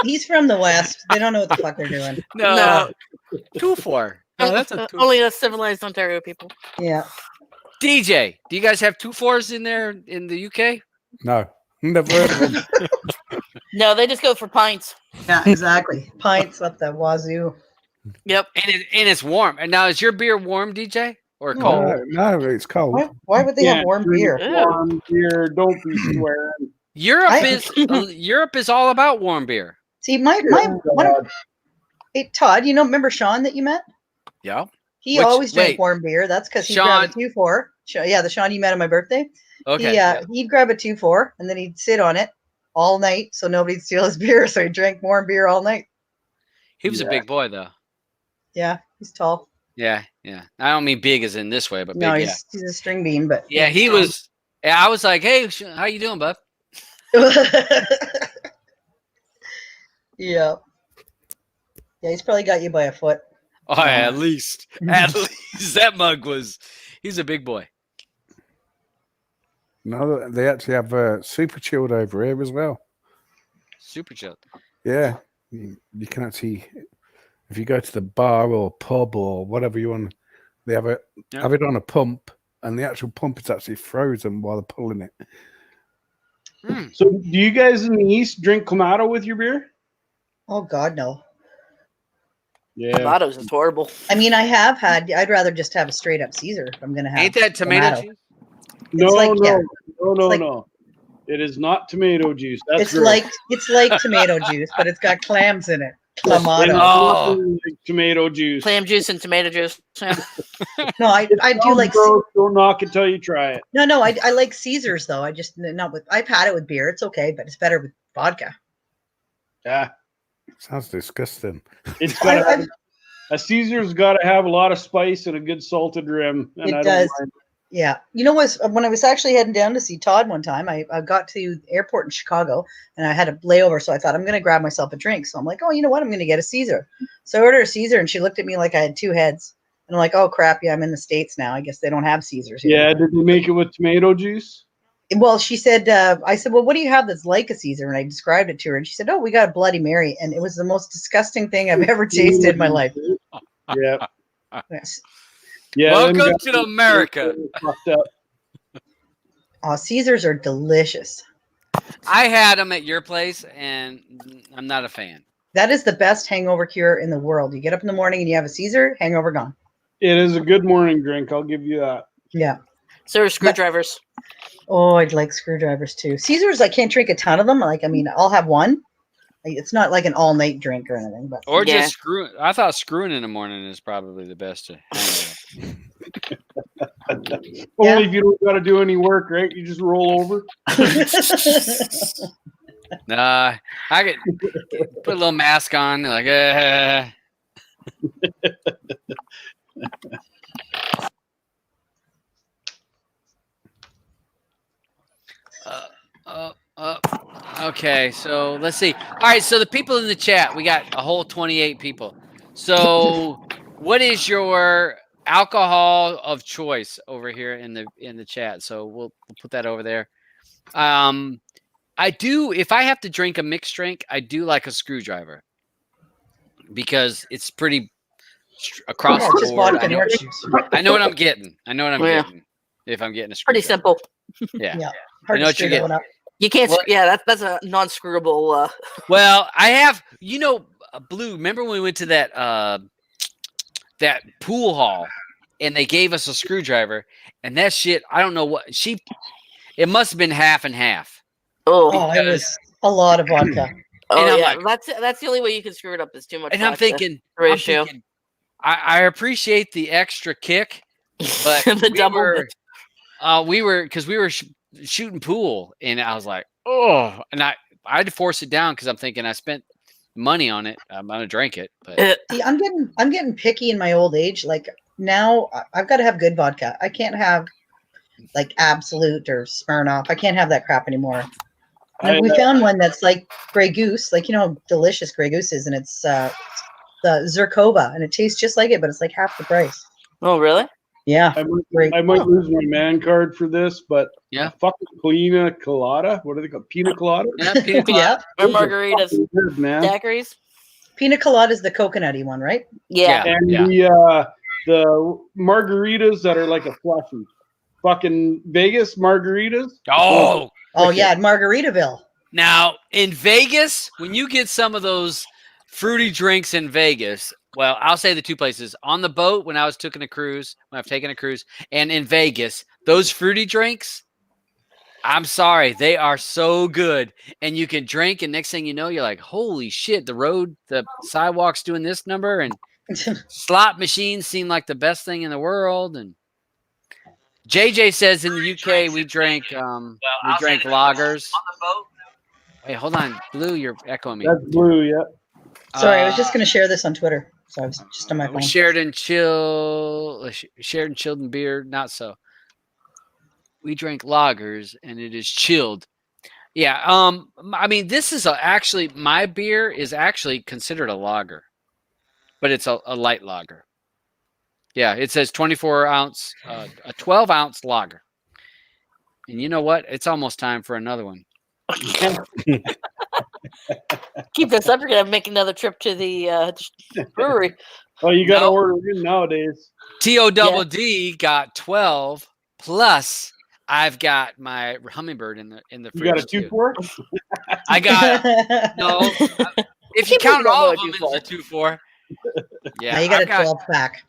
He's from the West. They don't know what the fuck they're doing. No. 2-4. No, that's a 2. Only us civilized Ontario people. Yeah. DJ, do you guys have 2-4s in there in the UK? No, never heard of them. No, they just go for pints. Yeah, exactly. Pints up the wazoo. Yep. And it's warm. And now, is your beer warm, DJ, or cold? No, it's cold. Why would they have warm beer? Warm beer. Don't be swearing. Europe is all about warm beer. See, hey Todd, remember Sean that you met? Yeah. He always drank warm beer. That's because he grabbed a 2-4. Yeah, the Sean you met on my birthday. Okay. He'd grab a 2-4 and then he'd sit on it all night so nobody'd steal his beer. So he drank warm beer all night. He was a big boy, though. Yeah, he's tall. Yeah. I don't mean big as in this way, but big. No, he's a string bean, but yeah, he was. Yeah, I was like, hey, how you doing, bub? Yeah, he's probably got you by a foot. Oh, yeah, at least that mug was. He's a big boy. No, they actually have super chilled over here as well. Super chilled. Yeah, you can actually, if you go to the bar or pub or whatever you want, they have it on a pump, and the actual pump is actually frozen while they're pulling it. So, do you guys in the East drink Clamato with your beer? Oh God, no. Yeah, Tomatoes is horrible. I mean, I have had. I'd rather just have a straight up Caesar if I'm gonna have. Ain't that tomato juice? No. It is not tomato juice. That's it's like tomato juice, but it's got clams in it. Clamato. Like tomato juice. Clam juice and tomato juice. Yeah. No, I do like. Don't knock it till you try it. No, I like Caesars though. I just not with. I've had it with beer. It's okay, but it's better with vodka. Yeah, sounds disgusting. It's got a Caesar's got to have a lot of spice and a good salted rim. And it does. Yeah. When I was actually heading down to see Todd one time, I got to the airport in Chicago and I had a layover. So I thought I'm going to grab myself a drink. So I'm like, oh, you know what? I'm going to get a Caesar. So I ordered a Caesar and she looked at me like I had two heads. And I'm like, oh, crap. Yeah, I'm in the States now. I guess they don't have Caesars here. Yeah. Did you make it with tomato juice? Well, she said, I said, well, what do you have that's like a Caesar? And I described it to her. And she said, oh, we got a Bloody Mary. And it was the most disgusting thing I've ever tasted in my life. Yeah. Yes. Yeah. Welcome to America. Oh, Caesars are delicious. I had them at your place, and I'm not a fan. That is the best hangover cure in the world. You get up in the morning and you have a Caesar, hangover gone. It is a good morning drink. I'll give you that. Yeah. So are screwdrivers. Oh, I'd like screwdrivers too. Caesars, I can't drink a ton of them. I'll have one. It's not like an all-night drink or anything. But just screw. I thought screwing in the morning is probably the best to hang Only if you don't got to do any work, right? You just roll over. Nah, I could put a little mask on, like. Okay, so let's see. All right, so the people in the chat, we got a whole 28 people. So, what is your alcohol of choice over here in the chat? So we'll put that over there. I do, if I have to drink a mixed drink, I do like a screwdriver because it's pretty across the board. I know what I'm getting. Getting if I'm getting a screwdriver. Pretty simple. Yeah. Hard I know what you're getting. You can't. That's a non-screwable. Well, I have. Blue. Remember when we went to that pool hall and they gave us a screwdriver and that shit. I don't know what it must have been half and half. Oh, it was a lot of vodka. Oh yeah, like, that's the only way you can screw it up is too much. And I'm thinking, I appreciate the extra kick, but we were shooting pool, and I was like, oh, and I had to force it down because I'm thinking I spent money on it, I'm gonna drink it. But See, I'm getting picky in my old age. Like now, I've got to have good vodka. I can't have like Absolute or Smirnoff. I can't have that crap anymore. And we found one that's like Grey Goose, like how delicious Grey Goose is, and it's the Zerkova, and it tastes just like it, but it's like half the price. Oh, really? Yeah. I might lose my man card for this, but yeah, fucking pina colada. What are they called? Pina colada. Yeah, pina colada. Or margaritas, good, man. daiquiris. Pina colada is the coconutty one, right? Yeah. And the margaritas that are like a fluffy. Fucking Vegas margaritas. Oh yeah, Margaritaville. Now in Vegas, when you get some of those fruity drinks in Vegas, well, I'll say the two places on the boat when I've taken a cruise, and in Vegas, those fruity drinks. I'm sorry, they are so good, and you can drink, and next thing you know, you're like, holy shit! The sidewalk's doing this number, and slot machines seem like the best thing in the world, and. JJ says in the UK we drank lagers. Wait, hold on, Blue, you're echoing me. That's Blue, yeah. Sorry, I was just going to share this on Twitter, so I was just on my phone. We shared and chilled and beer, not so. We drank lagers, and it is chilled. Yeah, I mean, this is actually my beer is actually considered a lager, but it's a light lager. Yeah, it says 24 ounce, a 12 ounce lager. And you know what? It's almost time for another one. Keep this up. You're going to make another trip to the brewery. Well, you got to order in nowadays. TODD got 12 plus. I've got my hummingbird in the fridge. You got a 2-4? I got no. If you count all of them, it's a 2-4. Yeah, now you got a 12 pack.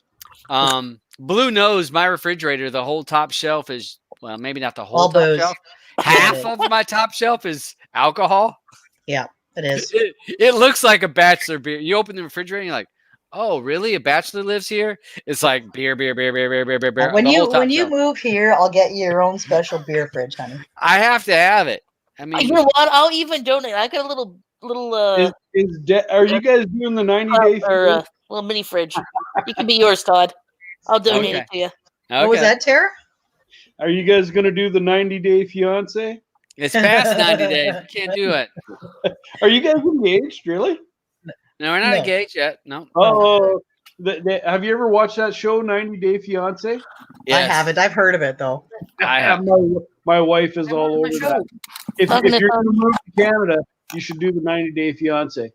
Blue knows my refrigerator. The whole top shelf is maybe not the whole top shelf. Half of my top shelf is alcohol. Yeah, it is. It looks like a bachelor beer. You open the refrigerator, and you're like, oh, really? A bachelor lives here? It's like beer. When you move here, I'll get you your own special beer fridge, honey. I have to have it. I mean, you know what? I'll even donate. I got a little. Are you guys doing the 90-day or little mini fridge? It can be yours, Todd. I'll donate it to you. Okay. What was that, Tara? Are you guys going to do the 90-day fiance? It's past 90 days. You can't do it. Are you guys engaged, really? No, we're not engaged yet. No. Oh, have you ever watched that show, 90-Day Fiance? Yes. I haven't. I've heard of it, though. I have. My wife is all over that. If you're going to move to Canada, you should do the 90-Day Fiance.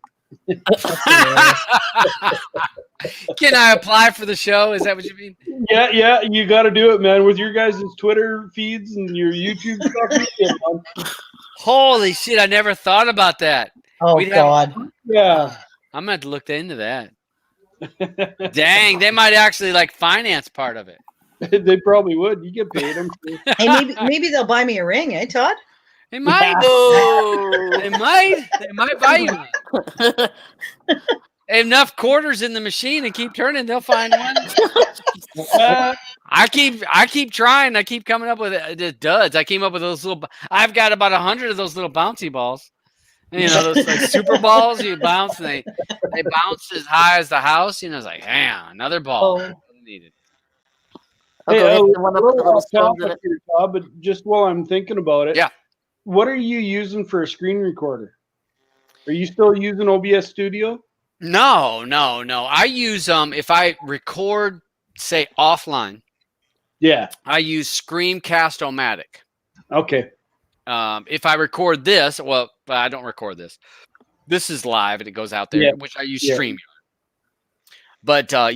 Can I apply for the show? Is that what you mean? Yeah, you got to do it, man. With your guys' Twitter feeds and your YouTube stuff. Holy shit! I never thought about that. Oh God! Yeah, I'm gonna have to look into that. Dang, they might actually finance part of it. They probably would. You get paid them. Hey, maybe they'll buy me a ring, eh, Todd? They might. They might buy you one. Enough quarters in the machine and keep turning, they'll find one. I keep trying. I keep coming up with the duds. I came up with those little. I've got about 100 of those little bouncy balls. Those super balls you bounce, and they bounce as high as the house. It's like, damn, another ball. Needed. Hey, but just while I'm thinking about it, yeah. What are you using for a screen recorder? Are you still using OBS Studio? No. I use if I record, say, offline. Yeah. I use Screamcast-O-Matic. Okay. If I record this, but I don't record this. This is live and it goes out there, which I use StreamYard. But a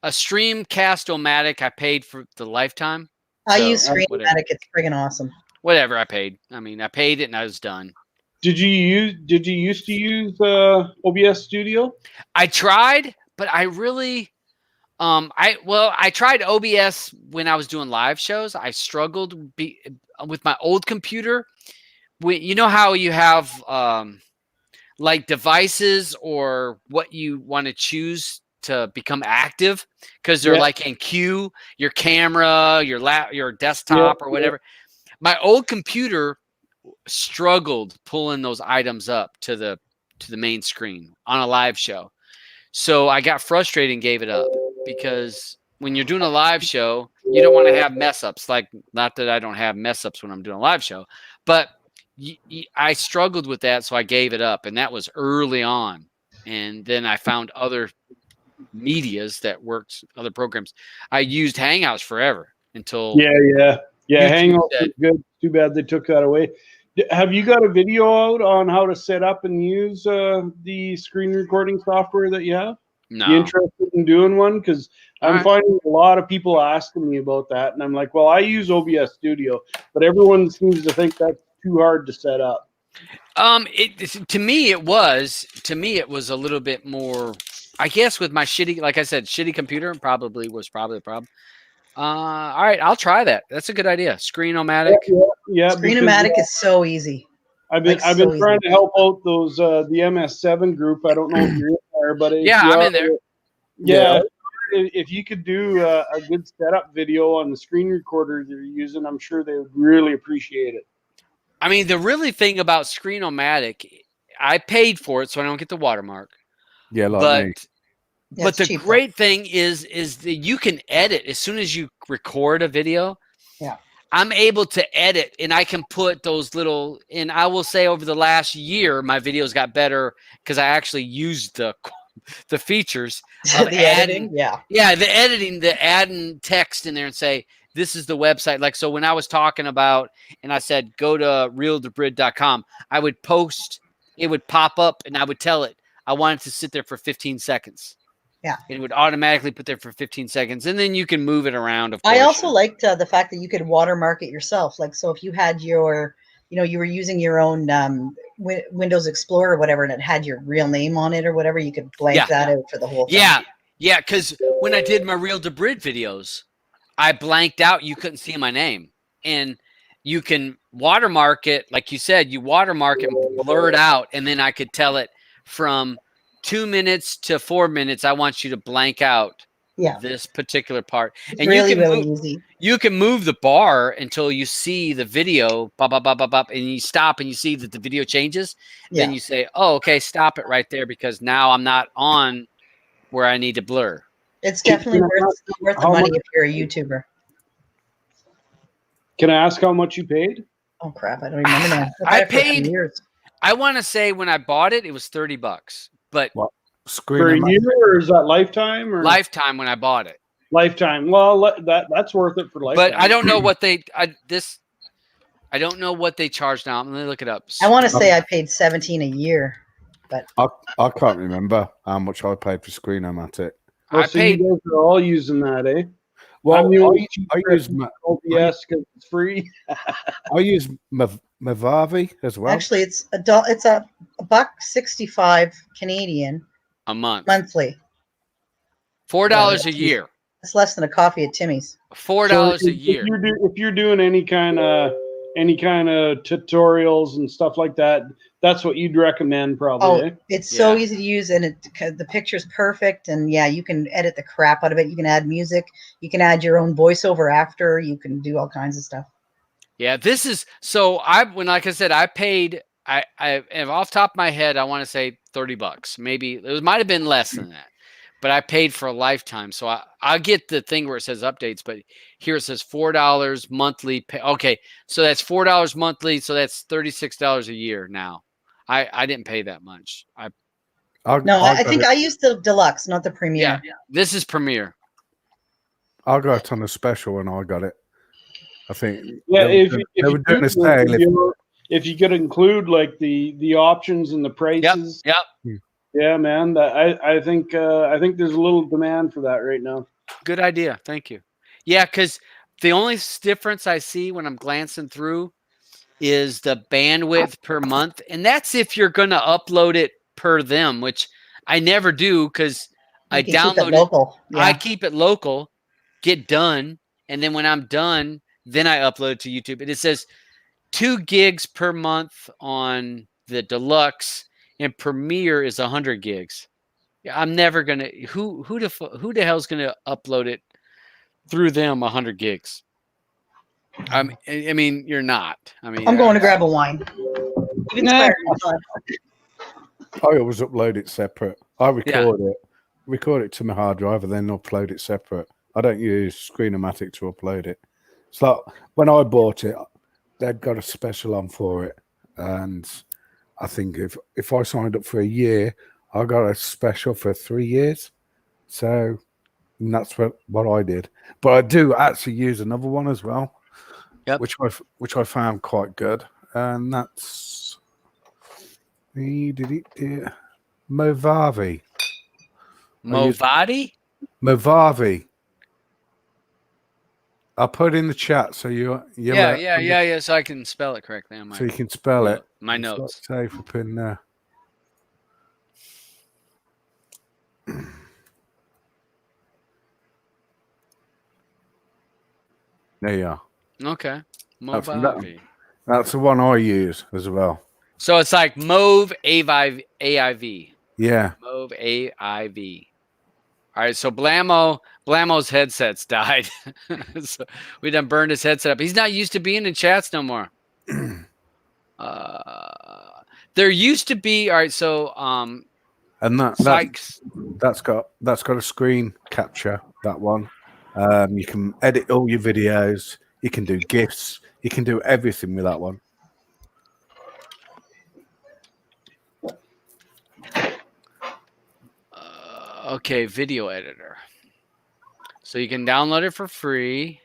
Screamcast-O-Matic I paid for the lifetime. I use Screammatic. It's friggin' awesome. Whatever I paid. I mean, I paid it and I was done. Did you used to use OBS Studio? I tried, but I really I tried OBS when I was doing live shows. I struggled with my old computer. You know how you have devices or what you want to choose to become active because they're in queue, your camera, your desktop or whatever. My old computer struggled pulling those items up to to the main screen on a live show. So I got frustrated and gave it up because when you're doing a live show, you don't want to have mess ups. Like, not that I don't have mess ups when I'm doing a live show, but I struggled with that. So I gave it up, and that was early on. And then I found other medias that worked, other programs. I used Hangouts forever until yeah. YouTube Hangouts was good. Too bad they took that away. Have you got a video out on how to set up and use the screen recording software that you have? No. You interested in doing one? Because I'm finding a lot of people asking me about that, and I'm like, well, I use OBS Studio, but everyone seems to think that's too hard to set up. To me it was a little bit more, I guess, with my shitty, like I said, shitty computer probably the problem. All right, I'll try that. That's a good idea. Screen-o-matic. Yeah. Screen-o-matic is so easy. I've been trying to help out those the MS7 group. I don't know if you're in there, but I'm in there. Yeah, if you could do a good setup video on the screen recorder they're using, I'm sure they would really appreciate it. I mean, the really thing about Screen-o-matic, I paid for it, so I don't get the watermark. Yeah, like me. Yeah, but the great thing is that you can edit as soon as you record a video. Yeah. I'm able to edit, and I can put those little, and I will say over the last year, my videos got better because I actually used the features of the editing. the editing, the adding text in there and say, this is the website. Like, so when I was talking about, and I said, go to realdebrid.com, I would post, it would pop up, and I would tell it, I wanted to sit there for 15 seconds. Yeah. It would automatically put there for 15 seconds, and then you can move it around. Of course. I also liked the fact that you could watermark it yourself. Like, so if you had your, you were using your own Windows Explorer or whatever, and it had your real name on it or whatever, you could blank that out for the whole thing. Yeah, because when I did my Real Debrid videos, I blanked out. You couldn't see my name. And you can watermark it. Like you said, you watermark it and blur it out. And then I could tell it from 2 minutes to 4 minutes, I want you to blank out this particular part. It's and really, you can really move, easy. You can move the bar until you see the video, bop, bop, bop, bop, bop, and you stop and you see that the video changes. Yeah. Then you say, oh, okay, stop it right there because now I'm not on where I need to blur. It's definitely worth the money if you're a YouTuber. Can I ask how much you paid? Oh crap, I don't remember now. I paid years. I want to say when I bought it, it was $30. But for a year, or is that lifetime? Or lifetime when I bought it. Lifetime. Well, that's worth it for lifetime. But I don't know what they I don't know what they charge now. Let me look it up. I want to say I paid $17 a year, but I can't remember how much I paid for Screen-o-matic. Well, so you guys are all using that, eh? Well, I use OBS because it's free. I use Mavavi as well. Actually, it's a $1.65 Canadian a month, monthly. $4 a year. It's less than a coffee at Timmy's. $4 a year. If you're doing any kind of tutorials and stuff like that, that's what you'd recommend, probably. Oh, it's so easy to use, and the picture's perfect. And you can edit the crap out of it. You can add music. You can add your own voiceover after. You can do all kinds of stuff. Yeah, this is so. Like I said, I paid. I off the top of my head, I want to say $30. Maybe it might have been less than that. But I paid for a lifetime, so I get the thing where it says updates, but here it says $4 monthly. Okay, so that's $4 monthly, so that's $36 a year now. I didn't pay that much. I think I used the deluxe, not the premiere. Yeah, this is premiere. I got it on a special when I got it. I think. Yeah, if you could include like the options and the prices. Yep. Yeah, man. I think there's a little demand for that right now. Good idea. Thank you. Yeah, because the only difference I see when I'm glancing through is the bandwidth per month, and that's if you're going to upload it per them, which I never do because I download it local. Yeah. I keep it local, get done, and then when I'm done, then I upload it to YouTube. And it says 2 gigs per month on the deluxe. And Premiere is 100 gigs. Yeah, I'm never gonna. Who the hell's gonna upload it through them 100 gigs? I mean, you're not. I mean, I'm going to grab a wine. I always upload it separate. I record it to my hard drive, and then upload it separate. I don't use Screen-O-Matic to upload it. It's like when I bought it, they'd got a special on for it, and I think if I signed up for a year, I got a special for 3 years. So that's what I did. But I do actually use another one as well, which I found quite good, and that's Movavi. Movati? Movavi. I'll put it in the chat so you yeah. So I can spell it correctly. So you can spell it. My notes. Safe up in there. There you are. Okay. Movavi. That's the one I use as well. So it's like Move AIV. Yeah. Move AIV. All right. So Blamo's headsets died. So we done burned his headset up. He's not used to being in chats no more. There used to be. All right. So and that's got a screen capture. That one. You can edit all your videos. You can do GIFs. You can do everything with that one. Okay, video editor. So you can download it for free.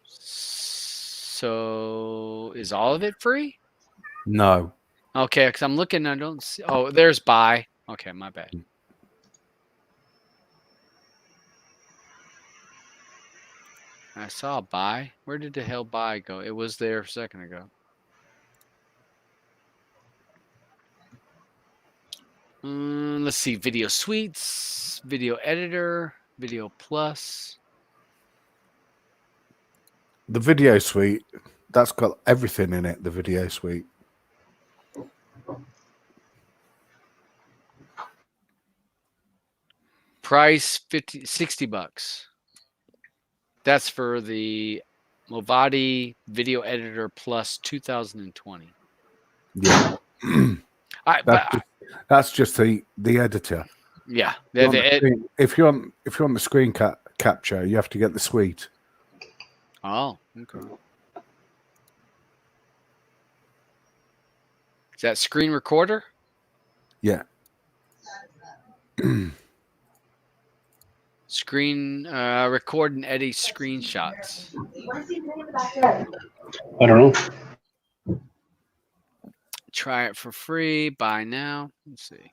So is all of it free? No. Okay, because I'm looking. I don't see. Oh, there's buy. Okay, my bad. I saw buy. Where did the hell buy go? It was there a second ago. Let's see. Video suites, video editor, video plus. The video suite, that's got everything in it, the video suite. Price $60. That's for the Movati Video Editor Plus 2020. Yeah. That's just the editor. Yeah. If you're on the screen capture, you have to get the suite. Oh, okay. Is that screen recorder? Yeah. Screen record and edit screenshots. I don't know. Try it for free. Buy now. Let's see.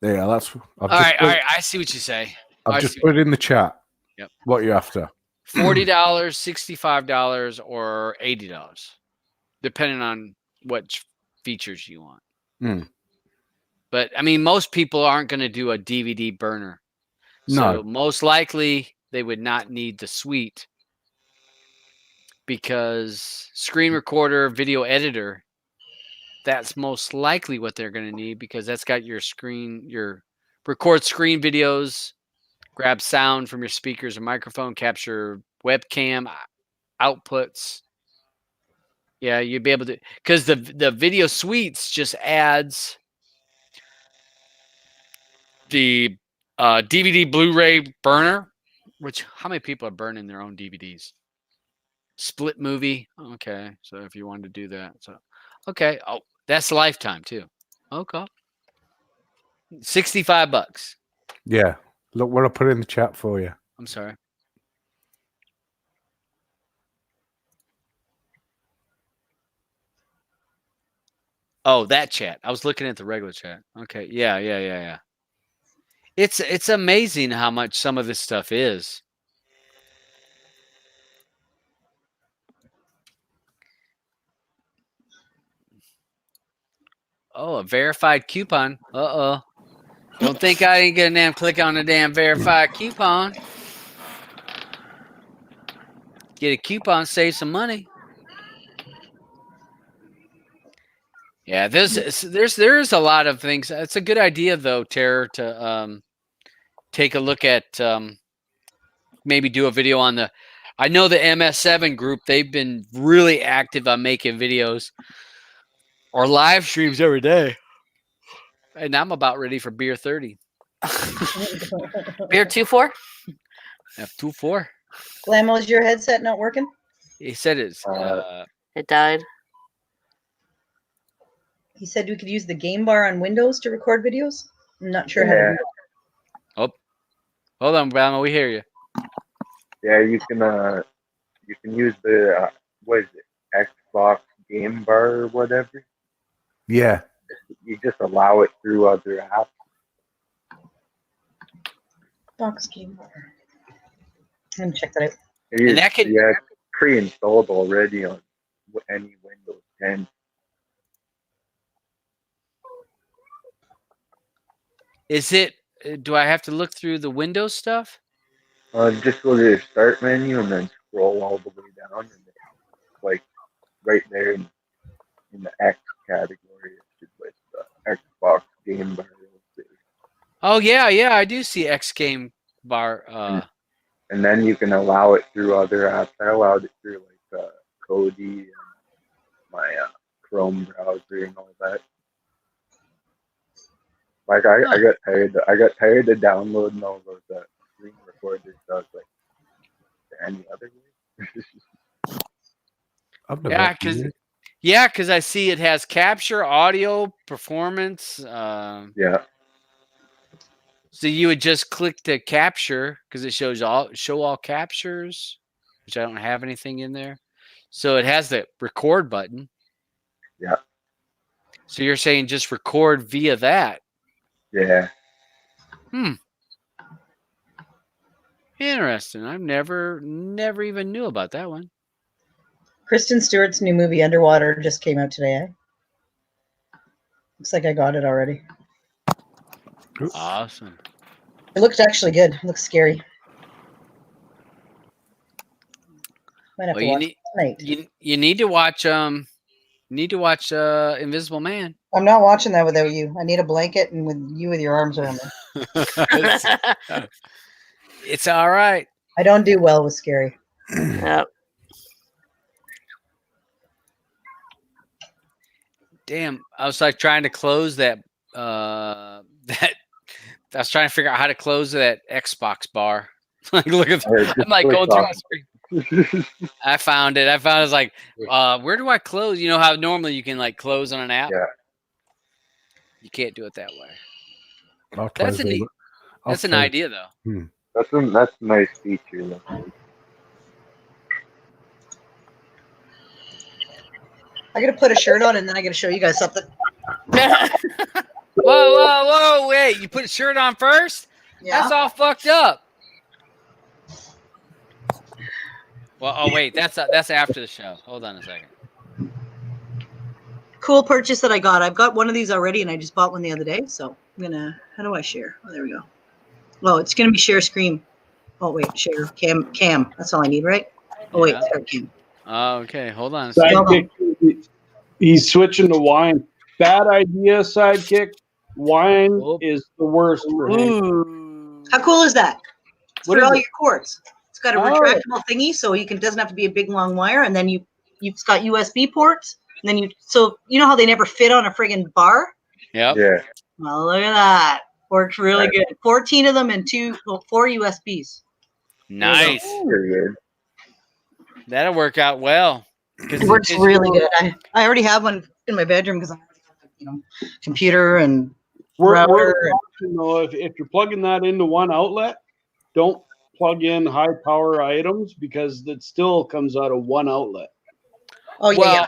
Yeah, that's. All right. I see what you say. I've just put it in the chat. Yep. What you're after? $40, $65, or $80, depending on what features you want. Mm. But I mean, most people aren't going to do a DVD burner. No. So most likely they would not need the suite because screen recorder, video editor, that's most likely what they're going to need because that's got your record screen videos, grab sound from your speakers or microphone, capture webcam outputs. Yeah, you'd be able to, because the video suites just adds the DVD Blu-ray burner, which how many people are burning their own DVDs? Split movie. Okay. So if you wanted to do that. So okay. Oh, that's Lifetime too. Okay. $65. Yeah. Look what I put in the chat for you. I'm sorry. Oh, that chat. I was looking at the regular chat. Okay. Yeah. It's amazing how much some of this stuff is. Oh, a verified coupon. Uh-oh. Don't think I ain't gonna damn click on the damn verified coupon. Get a coupon, save some money. Yeah, there's a lot of things. It's a good idea though, Terror, to take a look at maybe do a video on the. I know the MS7 group. They've been really active on making videos or live streams every day. And I'm about ready for beer 30. Beer 2-4. F24. Glamo, is your headset not working? He said it's. It died. He said we could use the game bar on Windows to record videos. I'm not sure how to do that. Oh, hold on, Brahma. We hear you. Yeah, you can use the what is it, Xbox Game Bar or whatever. Yeah. You just allow it through other apps. Box game bar. I'm gonna check that out. And that can, yeah, it's pre-installed already on any Windows 10. is it? Do I have to look through the Windows stuff? Just go to the start menu and then scroll all the way down, and it's like right there in the X category. It's like the Xbox Game Bar. Oh yeah, I do see X Game Bar. And then you can allow it through other apps. I allowed it through like Kodi and my Chrome browser and all that. Like I got tired. I got tired of downloading all those screen recorders. So I was like, is there any other way? Because I see it has capture, audio, performance. Yeah. So you would just click the capture because it shows show all captures, which I don't have anything in there. So it has the record button. Yeah. So you're saying just record via that. Yeah. Interesting. I've never even knew about that one. Kristen Stewart's new movie Underwater just came out today. Looks like I got it already. Awesome. It looked actually good. It looks scary. Might have to watch it tonight. You need to watch Invisible Man. I'm not watching that without you. I need a blanket and with you with your arms around me. It's all right. I don't do well with scary. Yep. Damn, I was like trying to close that I was trying to figure out how to close that Xbox bar. Like look at I'm like going through my screen. I found it. I was like, where do I close? You know how normally you can like close on an app? Yeah. You can't do it that way. That's an idea though. That's a nice feature though. I gotta put a shirt on and then I gotta show you guys something. Whoa, wait. You put a shirt on first? Yeah. That's all fucked up. Well, oh wait, that's after the show. Hold on a second. Cool purchase that I got. I've got one of these already and I just bought one the other day. So I'm gonna, how do I share? Oh, there we go. Oh, it's gonna be share screen. Oh wait, share cam. That's all I need, right? Oh wait, start cam. Okay, hold on. Sidekick, he's switching to wine. Bad idea, Sidekick. Wine is the worst for him. How cool is that? It's What for is all it? your cords. It's got a retractable thingy, so doesn't have to be a big long wire, and then you've got USB ports, and then so you know how they never fit on a friggin' bar? Yep. Yeah. Well, look at that. Works really good. 14 of them and 4 USBs. Nice. Very good. That'll work out well. It works really good. I already have one in my bedroom because I have computer and router. If you're plugging that into one outlet, don't plug in high power items because it still comes out of one outlet. Oh yeah.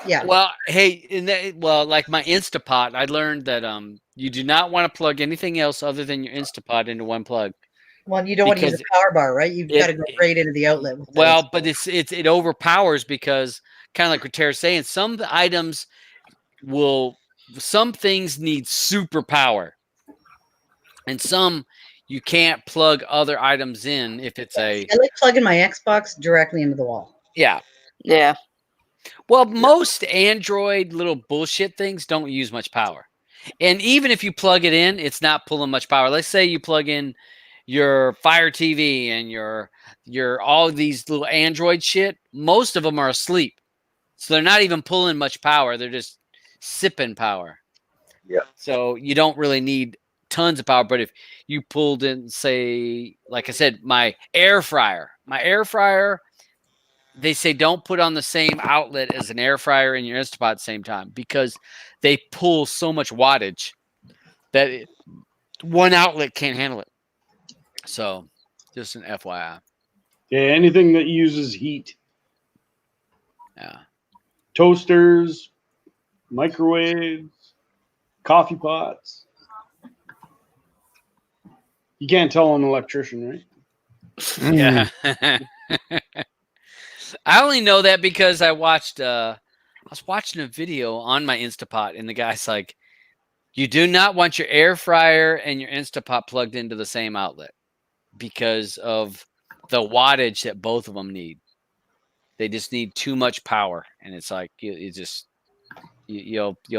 Yeah. Well, hey, like my Instapot, I learned that you do not want to plug anything else other than your Instapot into one plug. Well, you don't want to use a power bar, right? You've got to go right into the outlet. But it overpowers because kind of like what Tara's saying, some things need super power, and some you can't plug other items in if it's I like plugging my Xbox directly into the wall. Yeah. Yeah. Well, most Android little bullshit things don't use much power. And even if you plug it in, it's not pulling much power. Let's say you plug in your Fire TV and your all these little Android shit. Most of them are asleep. So they're not even pulling much power. They're just sipping power. Yeah. So you don't really need tons of power. But if you pulled in, say, like I said, my air fryer, they say don't put on the same outlet as an air fryer and your Instapot at the same time because they pull so much wattage that one outlet can't handle it. So just an FYI. Yeah, anything that uses heat. Yeah. Toasters, microwaves, coffee pots. You can't tell I'm an electrician, right? Yeah. I only know that because I watched I was watching a video on my Instapot and the guy's like, you do not want your air fryer and your Instapot plugged into the same outlet because of the wattage that both of them need. They just need too much power, and it's like you'll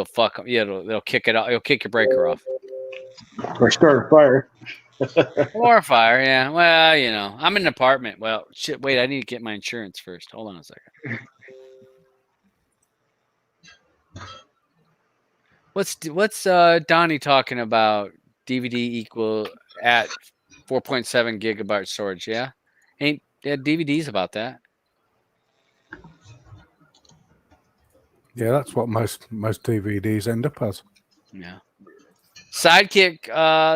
fuck them. Yeah, it'll kick it off. It'll kick your breaker off. Or start a fire. Or a fire, yeah. Well, I'm in an apartment. Well, shit. Wait, I need to get my insurance first. Hold on a second. What's Donnie talking about? DVD equal at 4.7 gigabyte storage. Yeah, ain't DVDs about that. Yeah, that's what most DVDs end up as. Yeah. Sidekick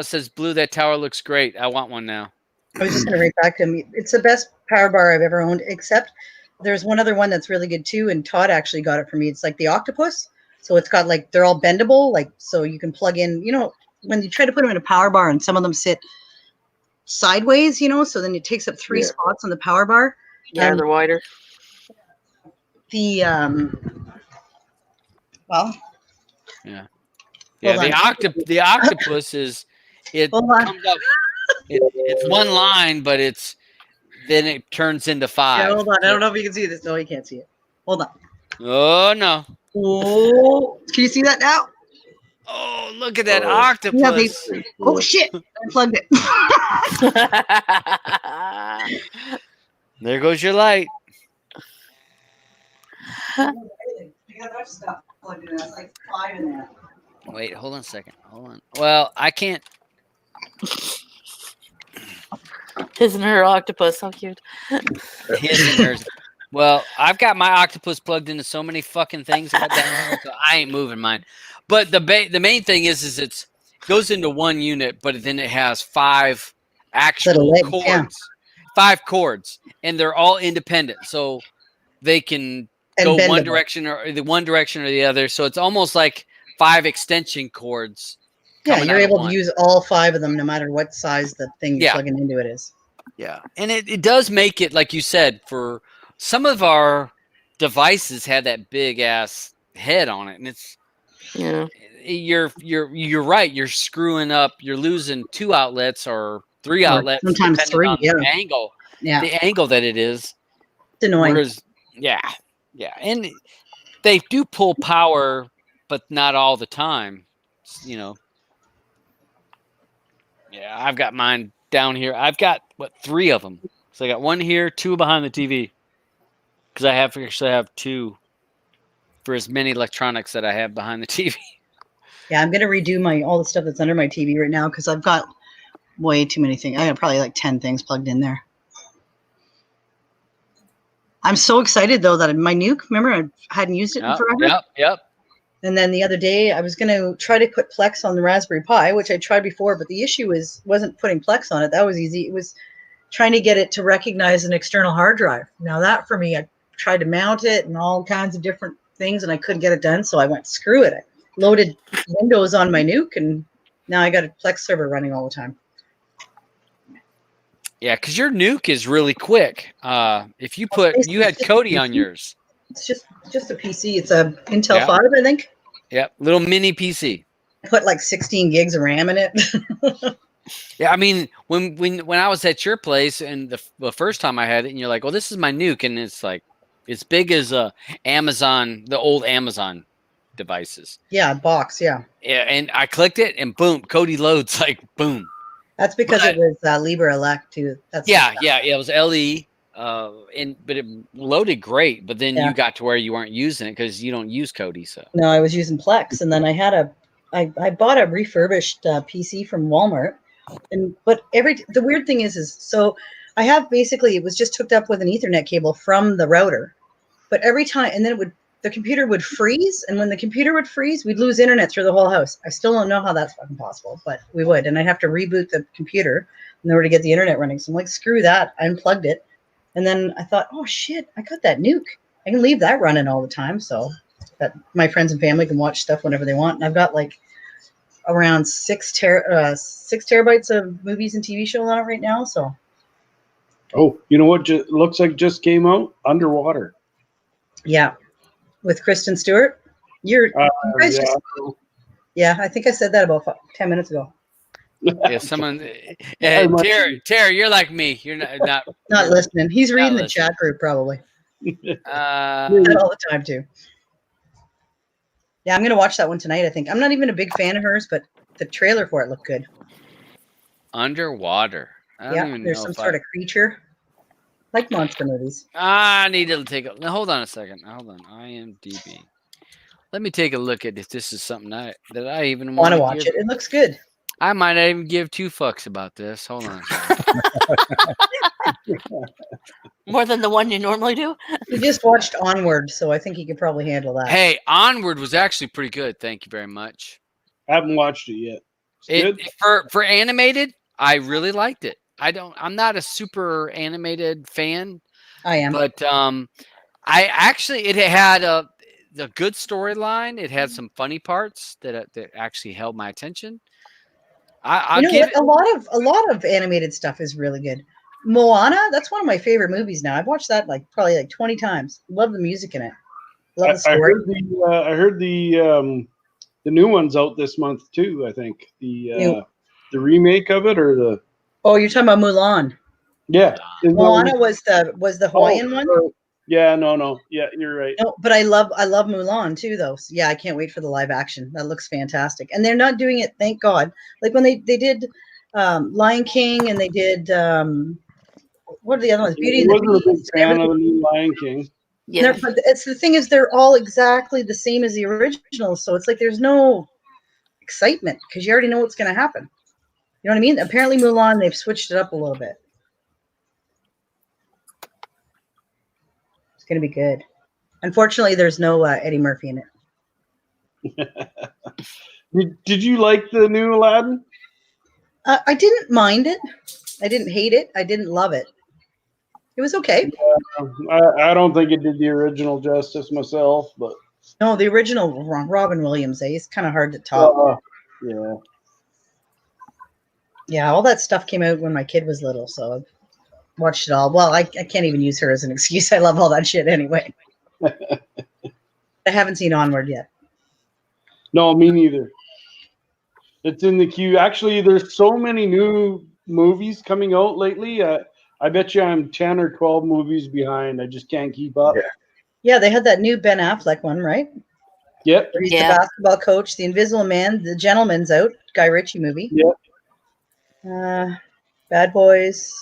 says, "Blue, that tower looks great. I want one now." I was just going to read back to him. It's the best power bar I've ever owned, except there's one other one that's really good too, and Todd actually got it for me. It's like the octopus. So it's got like, they're all bendable, like, so you can plug in, when you try to put them in a power bar and some of them sit sideways, so then it takes up three spots on the power bar. Yeah, they're wider. The, well. Yeah. Yeah, the octopus is, it comes up, it's one line, but then it turns into five. Yeah, hold on. I don't know if you can see this. No, you can't see it. Hold on. Oh, no. Oh, can you see that now? Oh, look at that octopus. Oh, shit. I unplugged it. There goes your light. Wait, hold on a second. Hold on. Well, I can't. His and her octopus. How cute. His and hers. Well, I've got my octopus plugged into so many fucking things down here, so I ain't moving mine. But the main thing is it goes into one unit, but then it has 5 actual cords. Yeah. 5 cords, and they're all independent, so they can go one direction or the other. So it's almost like 5 extension cords. Yeah, you're able to use all 5 of them, no matter what size the thing you're plugging into it is. Yeah, and it does make it, like you said, for some of our devices had that big ass head on it, and it's you're right. You're screwing up. You're losing 2 outlets or 3 outlets, sometimes 3. On the angle. Yeah, the angle that it is. It's annoying. Whereas, yeah, and they do pull power, but not all the time. Yeah, I've got mine down here. I've got 3 of them. So I got 1 here, 2 behind the TV, because I actually have 2 for as many electronics that I have behind the TV. Yeah, I'm gonna redo all the stuff that's under my TV right now because I've got way too many things. I got probably like 10 things plugged in there. I'm so excited though that my Nuke. Remember, I hadn't used it in forever. Yep. And then the other day, I was going to try to put Plex on the Raspberry Pi, which I tried before, but the issue wasn't putting Plex on it. That was easy. It was trying to get it to recognize an external hard drive. Now that for me, I tried to mount it and all kinds of different things, and I couldn't get it done. So I went, screw it. I loaded Windows on my Nuke, and now I got a Plex server running all the time. Yeah, because your Nuke is really quick. If you had Kodi on yours. It's just a PC. It's a Intel 5, I think. Yep, little mini PC. I put like 16 gigs of RAM in it. Yeah, I mean, when I was at your place and the first time I had it, and you're like, "Well, this is my Nuke," and it's like as big as Amazon, the old Amazon devices. Yeah, box. Yeah. Yeah, and I clicked it, and boom, Kodi loads like boom. That's because it was Libre Elect too. That's it was LE. But it loaded great, but then you got to where you weren't using it because you don't use Kodi. So no, I was using Plex, and then I had a I bought a refurbished PC from Walmart, but the weird thing is so I have basically it was just hooked up with an Ethernet cable from the router, but every time and then the computer would freeze, and when the computer would freeze, we'd lose internet through the whole house. I still don't know how that's fucking possible, but we would, and I'd have to reboot the computer in order to get the internet running. So I'm like, screw that. I unplugged it, and then I thought, oh shit, I got that nuke. I can leave that running all the time, so that my friends and family can watch stuff whenever they want. And I've got like around 6 terabytes of movies and TV shows on it right now. So, oh, you know what? Looks like just came out Underwater. Yeah, with Kristen Stewart. You guys yeah, I think I said that about 10 minutes ago. Yeah, someone. Terry, you're like me. You're not listening. He's reading the chat group probably. All the time too. Yeah, I'm gonna watch that one tonight. I think I'm not even a big fan of hers, but the trailer for it looked good. Underwater. There's some sort of creature, like monster movies. I need to take a. Hold on a second. Hold on. IMDb. Let me take a look at if this is something that I even want to watch it. It looks good. I might not even give 2 fucks about this. Hold on. More than the one you normally do? He just watched Onward, so I think he could probably handle that. Hey, Onward was actually pretty good. Thank you very much. I haven't watched it yet. For animated, I really liked it. I'm not a super animated fan. I am. But I actually it had a good storyline. It had some funny parts that actually held my attention. I'll give it. A lot of animated stuff is really good. Moana, that's one of my favorite movies now. I've watched that probably 20 times. Love the music in it. Love the story. I heard the new one's out this month too. I think the remake of it or the. Oh, you're talking about Mulan. Yeah, Moana was the Hawaiian one. Yeah, no. Yeah, you're right. No, but I love Mulan too, though. So yeah, I can't wait for the live action. That looks fantastic, and they're not doing it. Thank God. Like when they did Lion King, and they did what are the other ones? Beauty and the Beast. I wasn't a big fan of the new Lion King. Yeah, but it's the thing is they're all exactly the same as the original, so it's like there's no excitement because you already know what's going to happen. You know what I mean? Apparently, Mulan they've switched it up a little bit. It's going to be good. Unfortunately, there's no Eddie Murphy in it. Did you like the new Aladdin? I didn't mind it. I didn't hate it. I didn't love it. It was okay. I don't think it did the original justice myself, but no, the original Robin Williams. He's kind of hard to top. Yeah. Yeah, all that stuff came out when my kid was little, so I watched it all. Well, I can't even use her as an excuse. I love all that shit anyway. I haven't seen Onward yet. No, me neither. It's in the queue. Actually, there's so many new movies coming out lately. I bet you I'm 10 or 12 movies behind. I just can't keep up. Yeah, they had that new Ben Affleck one, right? Yep. Where he's the basketball coach, The Invisible Man, The Gentleman's out, Guy Ritchie movie. Yep. Bad Boys.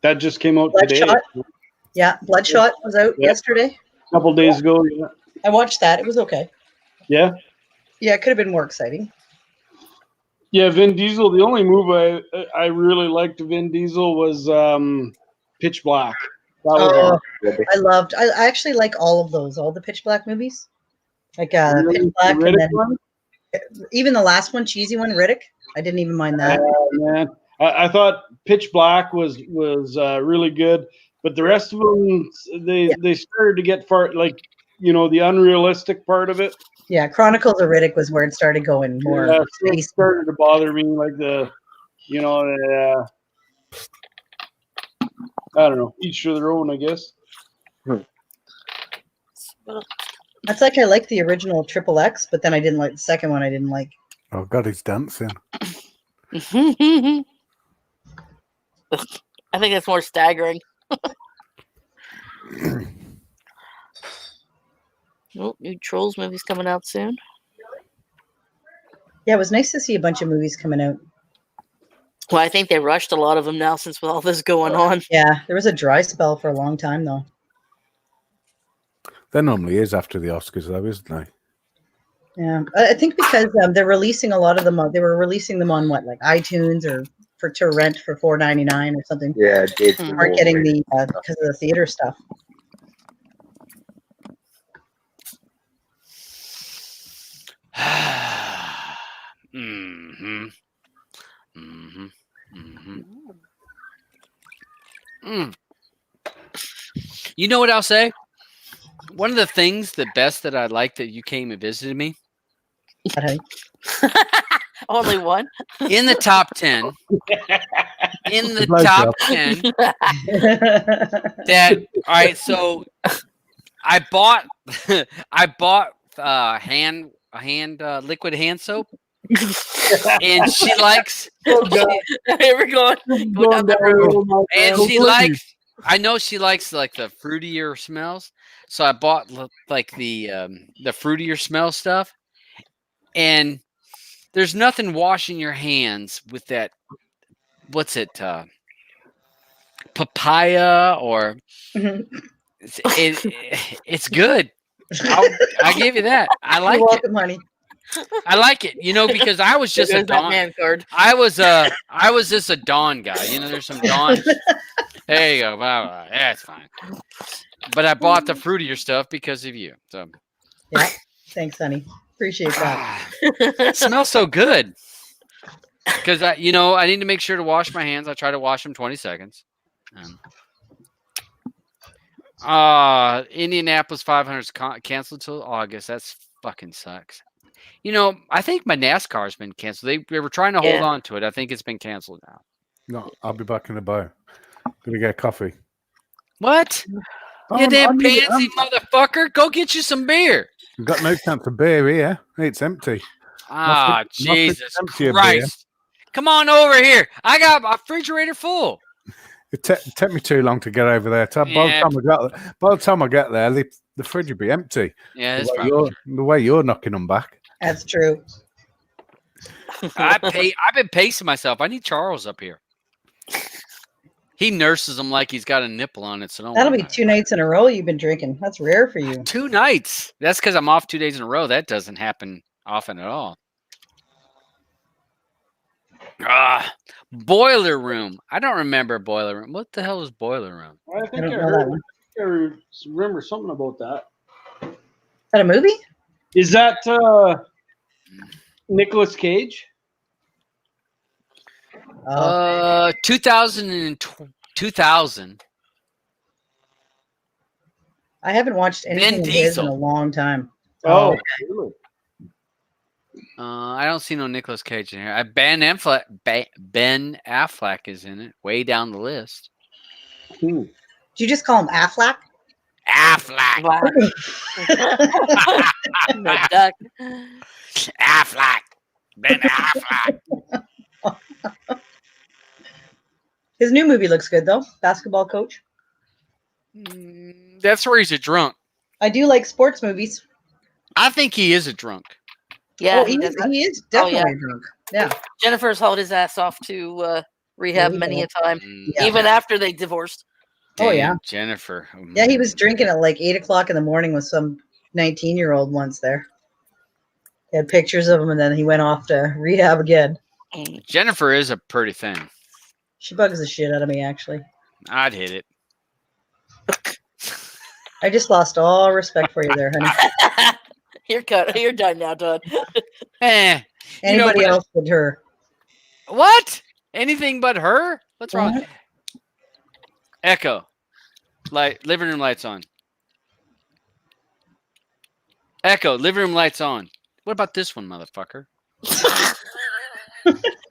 That just came out Bloodshot. today. Yeah, Bloodshot was out yesterday. A couple days ago. Yeah. I watched that. It was okay. Yeah. Yeah, it could have been more exciting. Yeah, Vin Diesel. The only movie I really liked Vin Diesel was Pitch Black. I actually like all of those, all the Pitch Black movies. Like Pitch Black, and then even the last one, cheesy one, Riddick. I didn't even mind that. Man. I thought Pitch Black was really good, but the rest of them they started to get far, like the unrealistic part of it. Yeah, Chronicles of Riddick was where it started going more. Yeah, it started to bother me, like I don't know, each to their own, I guess. That's like I like the original Triple X, but then I didn't like the second one. I didn't like. Oh God, he's dancing. I think that's more staggering. New Trolls movie's coming out soon. Yeah, it was nice to see a bunch of movies coming out. Well, I think they rushed a lot of them now since with all this going on. Yeah, there was a dry spell for a long time, though. There normally is after the Oscars, though, isn't there? Yeah, I think because they're releasing a lot of them. They were releasing them on what, like iTunes or to rent for $4.99 or something. Yeah, it's aren't getting the because of the theater stuff. Mm-hmm. Mm-hmm. Mm-hmm. Mm. You know what I'll say? One of the things, the best that I like that you came and visited me. Only one? In the top 10. In the Blow top job. 10. That, all right, so I bought liquid hand soap. And she likes Here we're going. Go down the road. And she likes, I know she likes like the fruitier smells. So I bought like the fruitier smell stuff. And there's nothing washing your hands with that. What's it? Papaya or it's good. I'll give you that. I like You're welcome, honey. I like it, because I was just a Dawn. I was just a Dawn guy. There's some Dawn. There you go. Blah, blah. Yeah, it's fine. But I bought the fruitier stuff because of you. So yeah, thanks, honey. Appreciate that. It smells so good. Because I need to make sure to wash my hands. I try to wash them 20 seconds. Indianapolis 500's canceled till August. That's fucking sucks. I think my NASCAR's been canceled. They were trying to hold on to it. I think it's been canceled now. No, I'll be back in a bow. Gonna get coffee. What? You damn pansy motherfucker! Go get you some beer. We've got no chance of beer here. It's empty. Jesus Christ! Come on over here. I got my refrigerator full. It took me too long to get over there. By the time I get there, the fridge will be empty. Yeah, the way you're knocking them back. That's true. I've been pacing myself. I need Charles up here. He nurses him like he's got a nipple on it. So that'll be 2 nights in a row you've been drinking. That's rare for you. 2 nights. That's because I'm off 2 days in a row. That doesn't happen often at all. Boiler Room. I don't remember Boiler Room. What the hell is Boiler Room? I think I remember something about that. Is that a movie? Is that Nicolas Cage? 2000. I haven't watched anything of his in a long time. Oh, I don't see no Nicolas Cage in here. Ben Affleck is in it, way down the list. Did you just call him Affleck? Affleck. No duck. Affleck. Ben Affleck. His new movie looks good though. Basketball Coach. That's where he's a drunk. I do like sports movies. I think he is a drunk. Yeah, he is definitely drunk. Yeah. Jennifer's hauled his ass off to rehab many a time, even after they divorced. Oh yeah, Jennifer. Yeah, he was drinking at like 8 o'clock in the morning with some 19-year-old once there. He had pictures of him, and then he went off to rehab again. Jennifer is a pretty thing. She bugs the shit out of me, actually. I'd hit it. I just lost all respect for you there, honey. You're done now, Todd. Anybody else but her. What? Anything but her? What's wrong? Echo. Living room lights on. Echo, living room lights on. What about this one, motherfucker?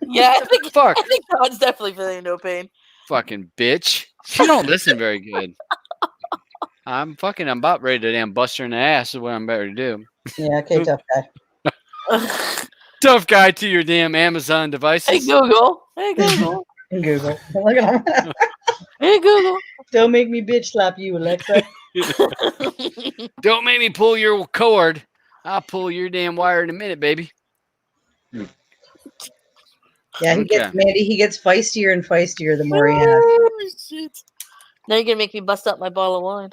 Yeah, I think Todd's definitely feeling no pain. Fucking bitch. She don't listen very good. I'm about ready to damn bust her in the ass is what I'm about to do. Yeah, okay, tough guy. Tough guy to your damn Amazon devices. Hey, Google. Hey, Google. Google. Look at him. Hey, Google. Don't make me bitch slap you, Alexa. Don't make me pull your cord. I'll pull your damn wire in a minute, baby. Yeah, he gets feistier and feistier the more he has. Oh, shit. Now you're gonna make me bust out my bottle of wine.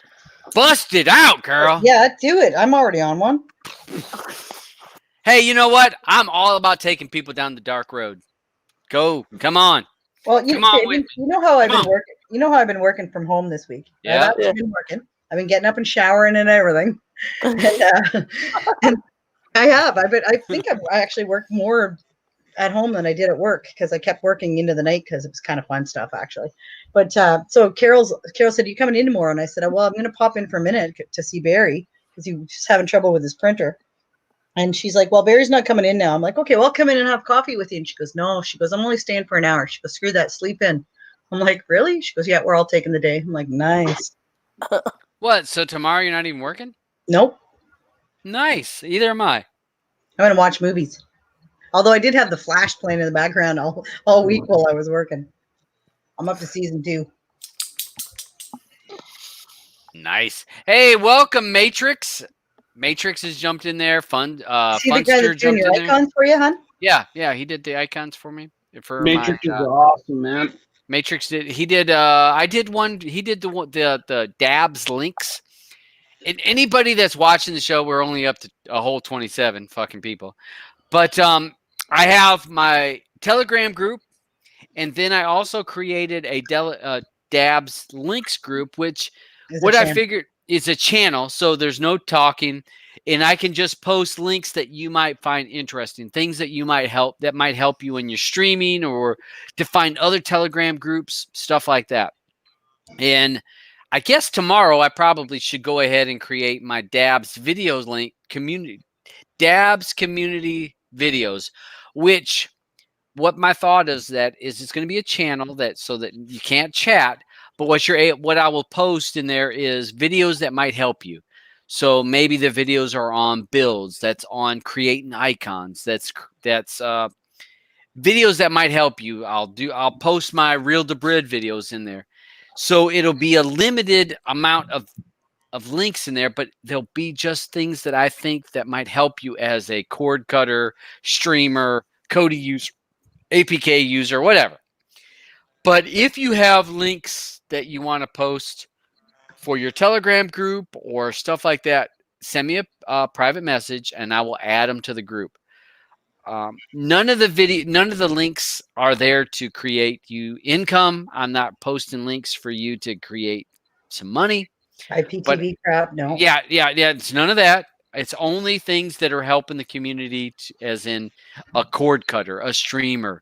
Bust it out, girl. Yeah, do it. I'm already on one. Hey, you know what? I'm all about taking people down the dark road. Go, come on. Well, Come on with you know how I've Come been on. working. You know how I've been working from home this week. I've Yeah. actually been working. I've been getting up and showering and everything. And I have. I think I actually worked more at home than I did at work because I kept working into the night because it was kind of fun stuff actually. But so Carol said, "You coming in tomorrow?" And I said, "Well, I'm going to pop in for a minute to see Barry because he was just having trouble with his printer." And she's like, "Well, Barry's not coming in now." I'm like, "Okay, well, I'll come in and have coffee with you." And she goes, "No." She goes, "I'm only staying for an hour." She goes, "Screw that, sleep in." I'm like, "Really?" She goes, "Yeah, we're all taking the day." I'm like, "Nice." What? So tomorrow you're not even working? Nope. Nice. Either am I. I'm going to watch movies. Although I did have the Flash playing in the background all week while I was working. I'm up to season 2. Nice. Hey, welcome, Matrix. Matrix has jumped in there. See the guy Funster that's doing jumped your in there. icons for you, hon? Yeah, he did the icons for me. For Matrix my is awesome, man. Matrix did. He did. I did one. He did the dabs links. And anybody that's watching the show, we're only up to a whole 27 fucking people. But I have my Telegram group, and then I also created a dabs links group, which what I figured is a channel. So there's no talking, and I can just post links that you might find interesting, things that might help you when you're streaming, or to find other Telegram groups, stuff like that. And I guess tomorrow I probably should go ahead and create my dabs videos link community, dabs community videos, which what my thought is it's going to be a channel that so that you can't chat, but what I will post in there is videos that might help you. So maybe the videos are on builds, that's on creating icons, that's videos that might help you. I'll post my Real Debrid videos in there. So it'll be a limited amount of links in there, but there'll be just things that I think that might help you as a cord cutter, streamer, Kodi user, APK user, whatever. But if you have links that you want to post for your Telegram group or stuff like that, send me a private message and I will add them to the group. None of the links are there to create you income. I'm not posting links for you to create some money. IPTV crap, no. Yeah. It's none of that. It's only things that are helping the community, as in a cord cutter, a streamer,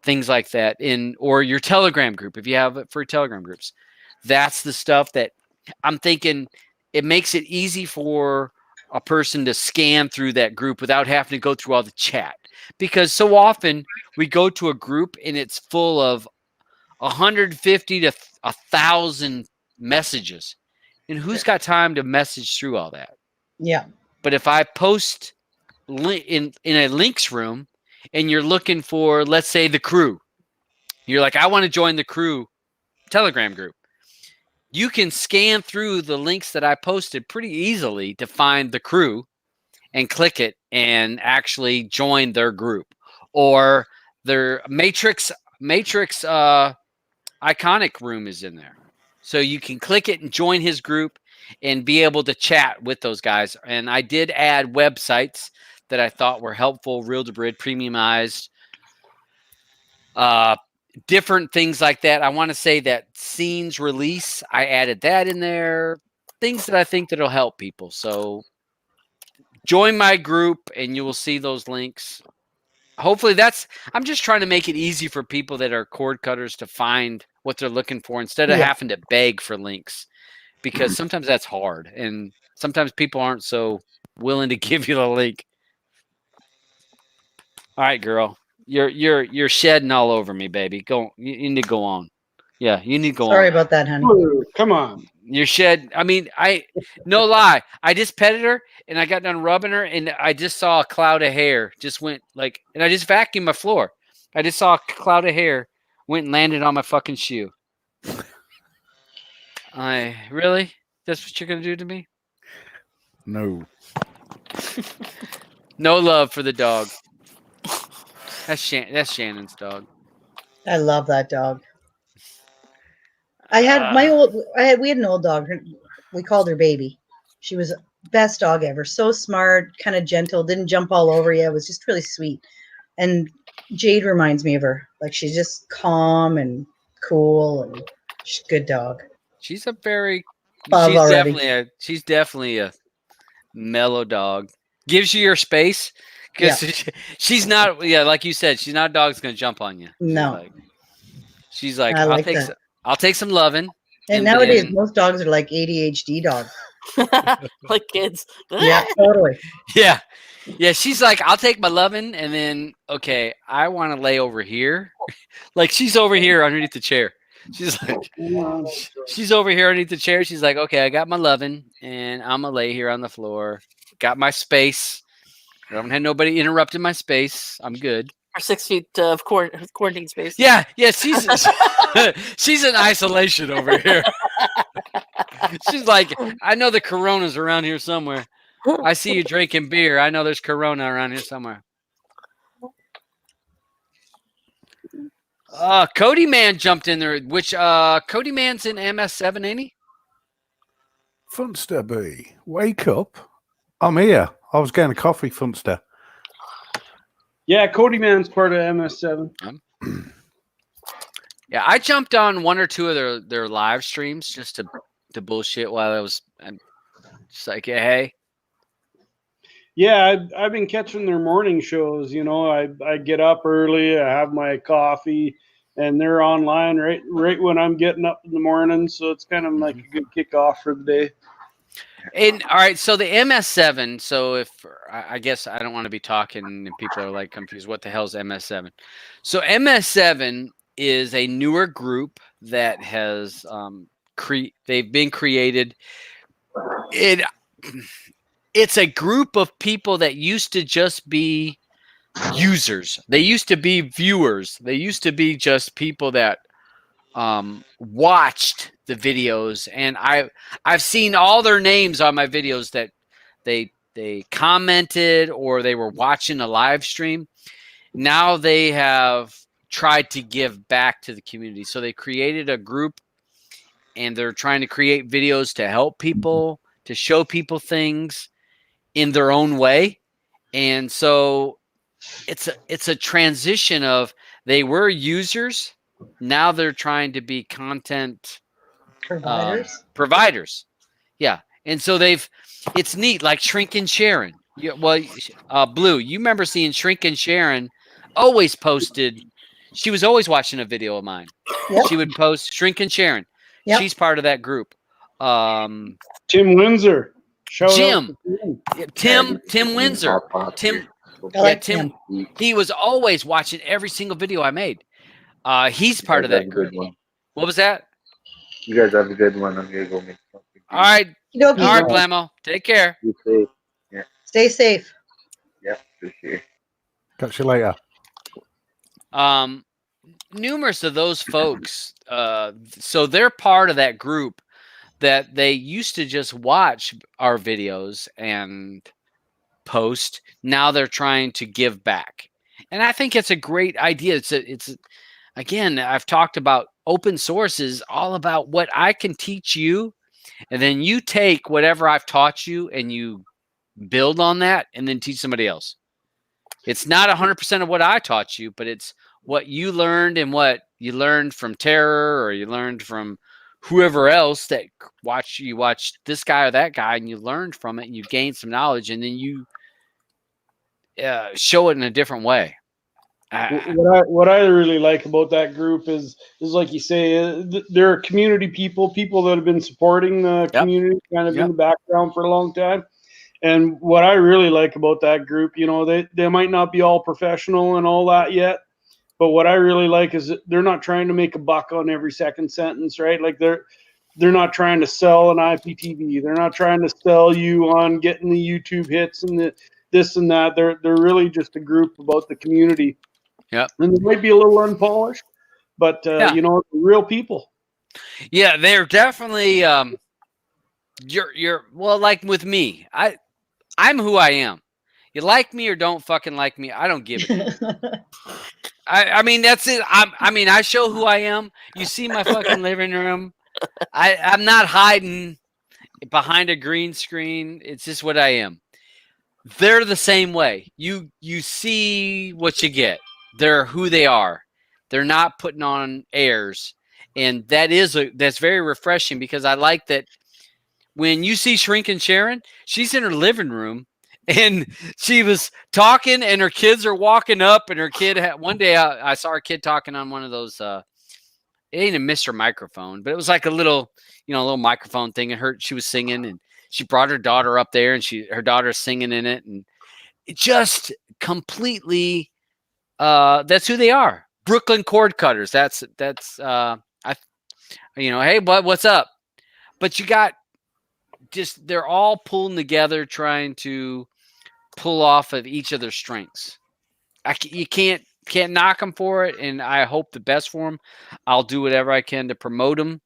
things like that, or your Telegram group if you have it for Telegram groups. That's the stuff that I'm thinking. It makes it easy for a person to scan through that group without having to go through all the chat, because so often we go to a group and it's full of 150 to 1,000 messages, and who's got time to message through all that? Yeah. But if I post in a links room and you're looking for, let's say, the crew, you're like, I want to join the crew Telegram group. You can scan through the links that I posted pretty easily to find the crew and click it and actually join their group, or their Matrix iconic room is in there. So you can click it and join his group and be able to chat with those guys. And I did add websites that I thought were helpful, Real Debrid, premiumized, different things like that. I want to say that scenes release, I added that in there. Things that I think that'll help people. So join my group and you will see those links. Hopefully I'm just trying to make it easy for people that are cord cutters to find what they're looking for instead of having to beg for links, because sometimes that's hard and sometimes people aren't so willing to give you the link. All right, girl, you're shedding all over me, baby. Go, you need to go on. Yeah, you need to go on. Sorry about that, honey. Come on. You're shed. I mean, no lie. I just petted her and I got done rubbing her and I just saw a cloud of hair just went like, and I just vacuumed my floor. I just saw a cloud of hair went and landed on my fucking shoe. Really? That's what you're going to do to me? No. No love for the dog. That's Shannon's dog. I love that dog. We had an old dog. We called her Baby. She was best dog ever. So smart, kind of gentle, didn't jump all over you. It was just really sweet. And Jade reminds me of her. Like she's just calm and cool, and she's a good dog. She's a very. Love already. She's definitely a mellow dog. Gives you your space because she's not. Yeah, like you said, she's not a dog that's gonna jump on you. No. She's like I I'll take some loving. And nowadays, most dogs are like ADHD dogs. Like kids. Yeah, totally. Yeah. Yeah, she's like, I'll take my loving, and then, okay, I want to lay over here. Like, she's over here underneath the chair. She's like, she's over here underneath the chair. She's like, okay, I got my loving, and I'm going to lay here on the floor. Got my space. I don't have nobody interrupting my space. I'm good. Or 6 feet of quarantine space. Yeah, she's she's in isolation over here. She's like, I know the corona's around here somewhere. I see you drinking beer. I know there's corona around here somewhere. Cody Man jumped in there. Which Cody Man's in MS7, ain't he? Funster B, wake up. I'm here. I was getting a coffee, Funster. Yeah, Cody Man's part of MS7. Yeah, I jumped on one or two of their live streams just to bullshit while I was just like, hey. Yeah, I've been catching their morning shows. You know, I get up early, I have my coffee, and they're online right when I'm getting up in the morning. So it's kind of like a good kickoff for the day. And all right, so the MS7. So if I guess I don't want to be talking and people are like confused, what the hell is MS7? So MS7 is a newer group that has they've been created. It's a group of people that used to just be users. They used to be viewers. They used to be just people that watched the videos, and I've seen all their names on my videos that they commented or they were watching a live stream. Now they have tried to give back to the community. So they created a group, and they're trying to create videos to help people, to show people things in their own way. And so it's a transition of they were users, now they're trying to be content providers. Yeah. And so it's neat, like Shrink and Sharon. Blue, you remember seeing Shrink and Sharon always posted. She was always watching a video of mine. Yep. She would post Shrink and Sharon. Yep. She's part of that group. Tim Windsor. Tim Windsor. Tim. He was always watching every single video I made. He's part of that group. What was that? You guys have a good one. I'm gonna go make something. All right. All right, Blamo. Take care. Be safe. Yeah. Stay safe. Yeah, for sure. Catch you later. Numerous of those folks, so they're part of that group that they used to just watch our videos and post. Now they're trying to give back. And I think it's a great idea. It's again, I've talked about open source is all about what I can teach you, and then you take whatever I've taught you and you build on that and then teach somebody else. It's not 100% of what I taught you, but it's what you learned and what you learned from Terror, or you learned from whoever else that you watched this guy or that guy, and you learned from it and you gained some knowledge, and then you show it in a different way. What I really like about that group is like you say, there are community people that have been supporting the community kind of in the background for a long time. And what I really like about that group, you know, they might not be all professional and all that yet, but what I really like is that they're not trying to make a buck on every second sentence, right? Like they're not trying to sell an IPTV. They're not trying to sell you on getting the YouTube hits and the this and that. They're really just a group about the community. Yeah, and they might be a little unpolished, but you know, real people. Yeah, they're definitely. You're well, like with me, I'm who I am. You like me or don't fucking like me, I don't give it. I mean, that's it. I show who I am. You see my fucking living room. I'm not hiding behind a green screen. It's just what I am. They're the same way. You see what you get. They're who they are. They're not putting on airs, and that's very refreshing because I like that. When you see Shrinking Sharon, she's in her living room, and she was talking, and her kids are walking up, and her kid one day I saw her kid talking on one of those. It ain't a Mr. Microphone, but it was like a little microphone thing, and she was singing, and she brought her daughter up there, and her daughter's singing in it, and it just completely that's who they are. Brooklyn cord cutters. That's hey, what's up? But you got they're all pulling together, trying to pull off of each of their strengths. You can't knock them for it, and I hope the best for them. I'll do whatever I can to promote them.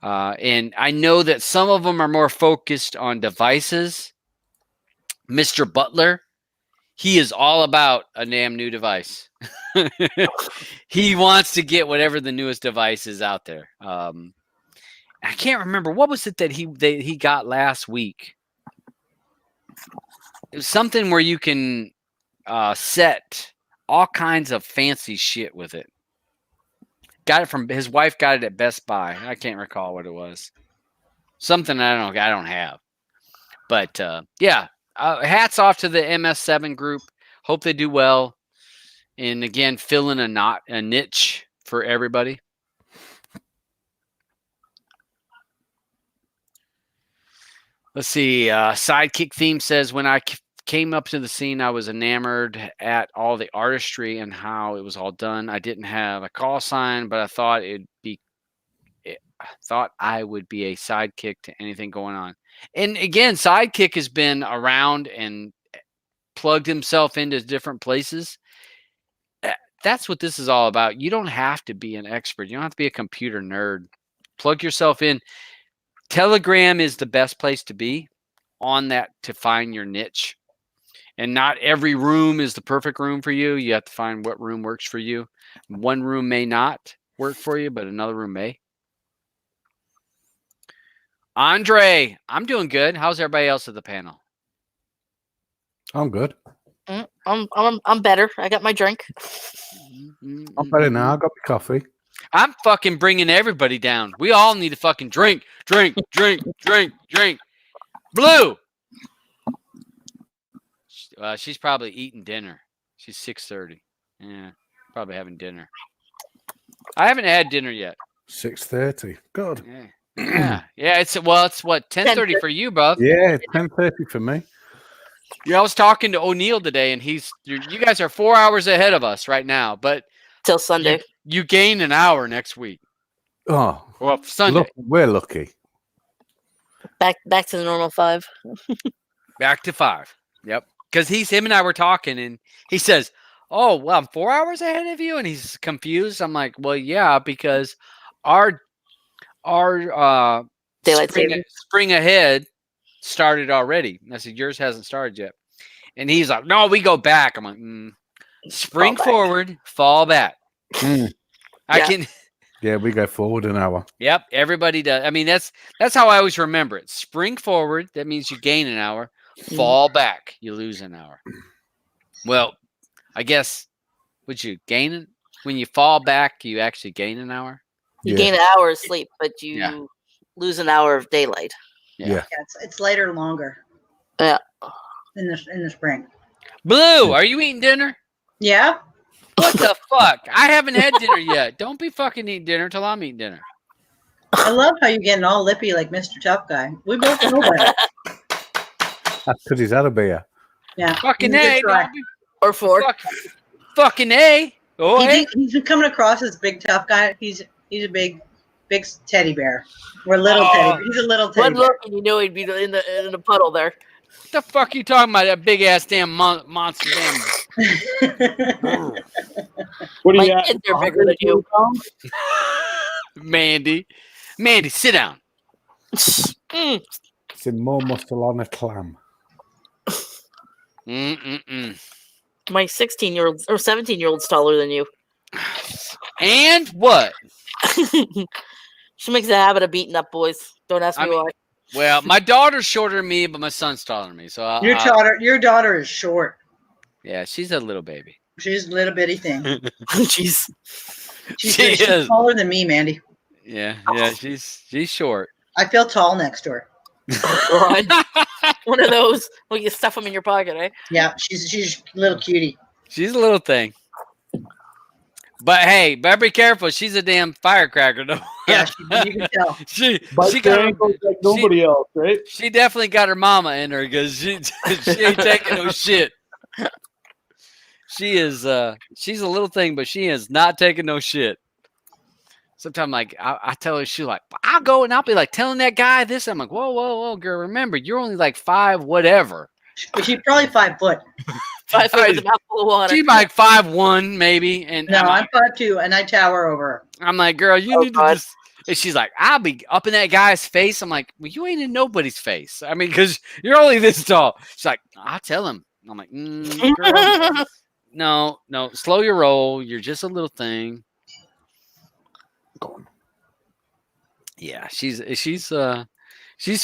And I know that some of them are more focused on devices. Mr. Butler, he is all about a damn new device. He wants to get whatever the newest device is out there. I can't remember. What was it that he got last week? It was something where you can set all kinds of fancy shit with it. Got it from his wife. Got it at Best Buy. I can't recall what it was. Something I don't have. But yeah, hats off to the MS7 group. Hope they do well. And again, filling a niche for everybody. Let's see. Sidekick Theme says, when I came up to the scene, I was enamored at all the artistry and how it was all done. I didn't have a call sign, but I thought I would be a sidekick to anything going on. And again, Sidekick has been around and plugged himself into different places. That's what this is all about. You don't have to be an expert. You don't have to be a computer nerd. Plug yourself in. Telegram is the best place to be on that to find your niche. And not every room is the perfect room for you. You have to find what room works for you. One room may not work for you, but another room may. Andre, I'm doing good. How's everybody else at the panel? I'm good. I'm better. I got my drink. I'm better now. I got my coffee. I'm fucking bringing everybody down. We all need to fucking drink. Blue. She's probably eating dinner. She's 6:30. Yeah, probably having dinner. I haven't had dinner yet. 6:30. Good. Yeah. It's what 10:30 for you, bro. Yeah, 10:30 for me. Yeah, I was talking to O'Neill today, and you guys are 4 hours ahead of us right now, but till Sunday. You gain an hour next week. Oh, well, Sunday. We're lucky. Back to the normal 5. Back to 5. Yep. Because him and I were talking, and he says, "Oh, well, I'm 4 hours ahead of you," and he's confused. I'm like, "Well, yeah, because our daylight spring ahead started already." And I said, "Yours hasn't started yet," and he's like, "No, we go back." I'm like, "Spring forward, fall back." I can. Yeah, we go forward an hour. Yep, everybody does. I mean, that's how I always remember it. Spring forward, that means you gain an hour. Fall back, you lose an hour. Well, I guess would you gain it when you fall back? You actually gain an hour. You gain an hour of sleep, but you lose an hour of daylight. Yeah, it's lighter and longer. Yeah, in the spring. Blue, are you eating dinner? Yeah. What the fuck? I haven't had dinner yet. Don't be fucking eating dinner till I'm eating dinner. I love how you're getting all lippy like Mr. Tough Guy. We both know that. That's because he's had a beer. Yeah. Fucking A. Or 4. Fucking A. Oh, he's been coming across as big tough guy. He's a big teddy bear. We're little teddy. He's a little teddy bear. Look, and you know he'd be in the puddle there. What the fuck are you talking about? That big ass damn monster damn. What do you My kids are bigger than you. Mandy, sit down. It's in more muscle on a clam. My 16-year-old or 17-year-old's taller than you. And what? She makes a habit of beating up boys. Don't ask me why. Well, my daughter's shorter than me, but my son's taller than me. So Your daughter is short. Yeah, she's a little baby. She's a little bitty thing. Jeez. She's taller than me, Mandy. Yeah, she's short. I feel tall next to her. Oh, God. One of those where you stuff them in your pocket, right? Yeah, she's a little cutie. She's a little thing. But hey, better be careful. She's a damn firecracker, though. Yeah, you can tell. she But got her, like nobody else, right? She definitely got her mama in her because she ain't taking no shit. She is she's a little thing, but she is not taking no shit. Sometimes like I tell her, she's like, I'll go and I'll be like telling that guy this. I'm like, whoa, girl, remember, you're only like 5 whatever. She's probably 5 foot. 5 foot with a mouthful of water. She's like 5'1" maybe. And no, I'm 5'2" and I tower over her. I'm like, girl, you need to just. And she's like, I'll be up in that guy's face. I'm like, well, you ain't in nobody's face. I mean, because you're only this tall. She's like, I'll tell him. I'm like, girl, no, slow your roll. You're just a little thing. Yeah, she's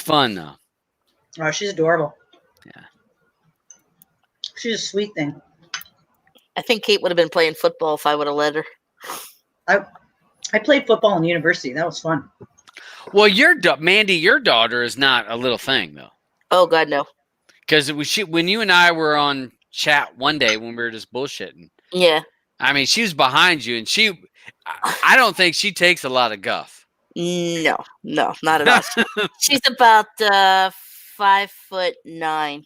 fun though. Oh, she's adorable. Yeah. She's a sweet thing. I think Kate would have been playing football if I would have let her. I played football in university. That was fun. Well, Mandy, your daughter is not a little thing though. Oh God, no. Because when you and I were on chat one day when we were just bullshitting. Yeah. I mean, she was behind you, and I don't think she takes a lot of guff. No, not at all. She's about 5'9".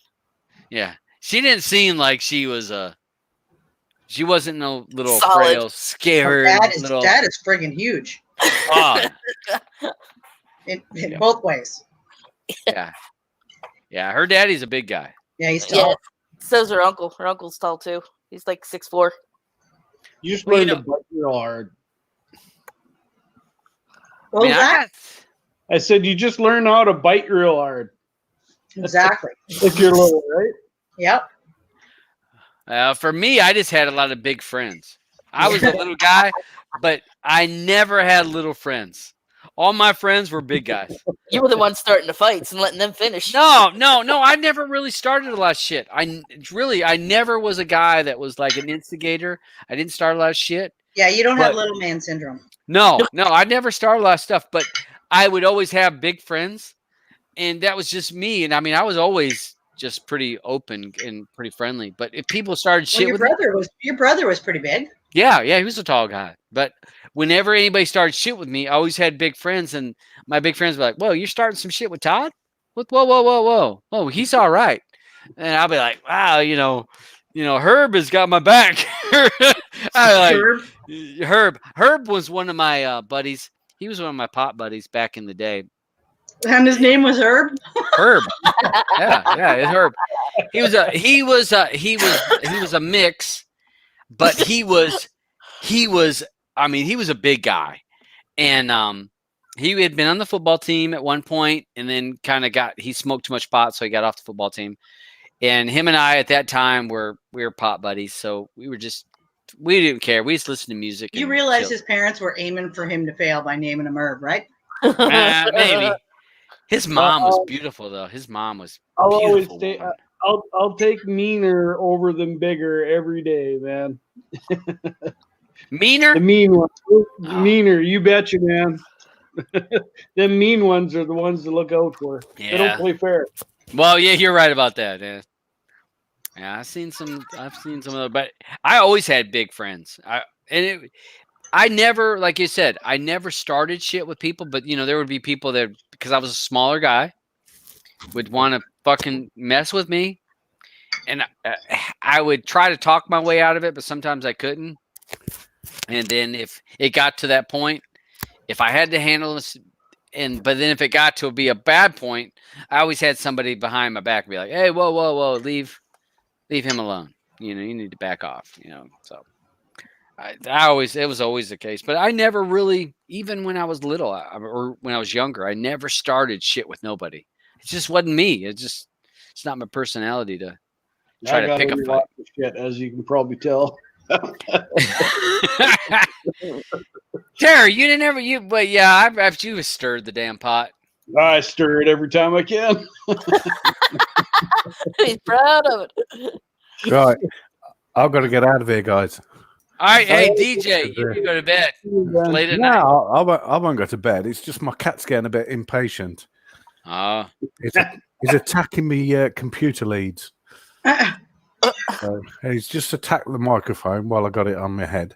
Yeah, she didn't seem like she was she wasn't no little Solid. frail, scared. Dad is friggin' huge. Oh. in both ways. Yeah. Her daddy's a big guy. Yeah, he's tall. Yeah. So's her uncle. Her uncle's tall too. He's like 6'4". You just learned to bite real hard. What was that? I said you just learn how to bite real hard. Exactly. If you're little, right? Yep. For me, I just had a lot of big friends. I was a little guy, but I never had little friends. All my friends were big guys. You were the one starting the fights and letting them finish. No. I never really started a lot of shit. I never was a guy that was like an instigator. I didn't start a lot of shit. Yeah, you don't have little man syndrome. No, I never started a lot of stuff, but I would always have big friends, and that was just me. And I mean, I was always just pretty open and pretty friendly. But if people started shit with your brother was pretty big. Yeah, he was a tall guy. But whenever anybody started shit with me, I always had big friends, and my big friends were like, "Whoa, you're starting some shit with Todd? Whoa! Oh, he's all right." And I'll be like, "Wow, Herb has got my back." Herb was one of my buddies. He was one of my pop buddies back in the day. And his name was Herb. Herb. Yeah, it's Herb. He was a mix, but he was a big guy, and he had been on the football team at one point, and then he smoked too much pot, so he got off the football team. And him and I at that time we were pot buddies, so we didn't care. We just listened to music. You realize his parents were aiming for him to fail by naming him Herb, right? Maybe. His mom was beautiful, though. His mom was beautiful. I'll take meaner over than bigger every day, man. Meaner? The mean ones. Meaner, you betcha, man. The mean ones are the ones to look out for. Yeah. They don't play fair. Well, yeah, you're right about that. Yeah, I've seen some of them, but I always had big friends. I never, like you said, I never started shit with people, but there would be people that, because I was a smaller guy, would want to fucking mess with me, and I would try to talk my way out of it, but sometimes I couldn't. And then if it got to that point, if I had to handle this, but then if it got to be a bad point, I always had somebody behind my back be like, "Hey, whoa, leave him alone. You need to back off." So. It was always the case, but I never really, even when I was little or when I was younger, I never started shit with nobody. It just wasn't me. It's not my personality to try to pick a fight. Shit, as you can probably tell. Terry, you didn't ever, but yeah, you stirred the damn pot. I stir it every time I can. He's proud of it. Right. I've got to get out of here, guys. All right, hey DJ, you can go to bed. It's late at No, night. I won't go to bed. It's just my cat's getting a bit impatient. He's attacking me computer leads. So he's just attacked the microphone while I got it on my head.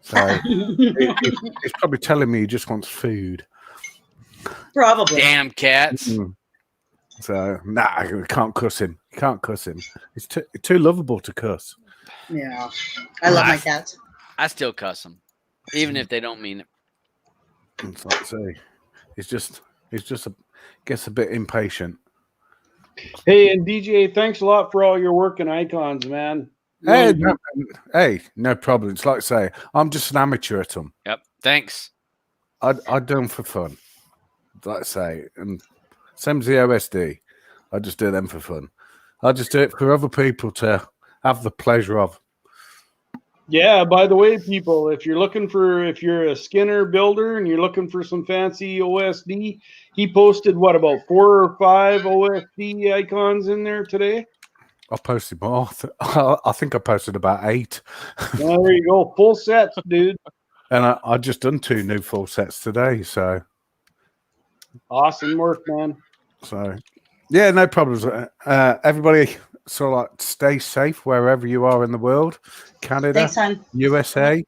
So he's probably telling me he just wants food. Probably. Damn cats. Mm. So you can't cuss him. You can't cuss him. It's too lovable to cuss. Yeah, I love my cats. I still cuss them, even if they don't mean it. It's like say, he's just gets a bit impatient. Hey, and DJ, thanks a lot for all your work and icons, man. Hey, no problem. It's like say, I'm just an amateur at them. Yep. Thanks. I do them for fun. Like I say, and same as the OSD. I just do them for fun. I just do it for other people to have the pleasure of. Yeah, by the way, people, if you're a Skinner builder and you're looking for some fancy OSD, he posted about 4 or 5 OSD icons in there today? I posted more. I think I posted about 8. Well, there you go. Full sets, dude. And I just done 2 new full sets today, so awesome work, man. So yeah, no problems. Everybody sort of like stay safe wherever you are in the world. Canada, Thanks, USA.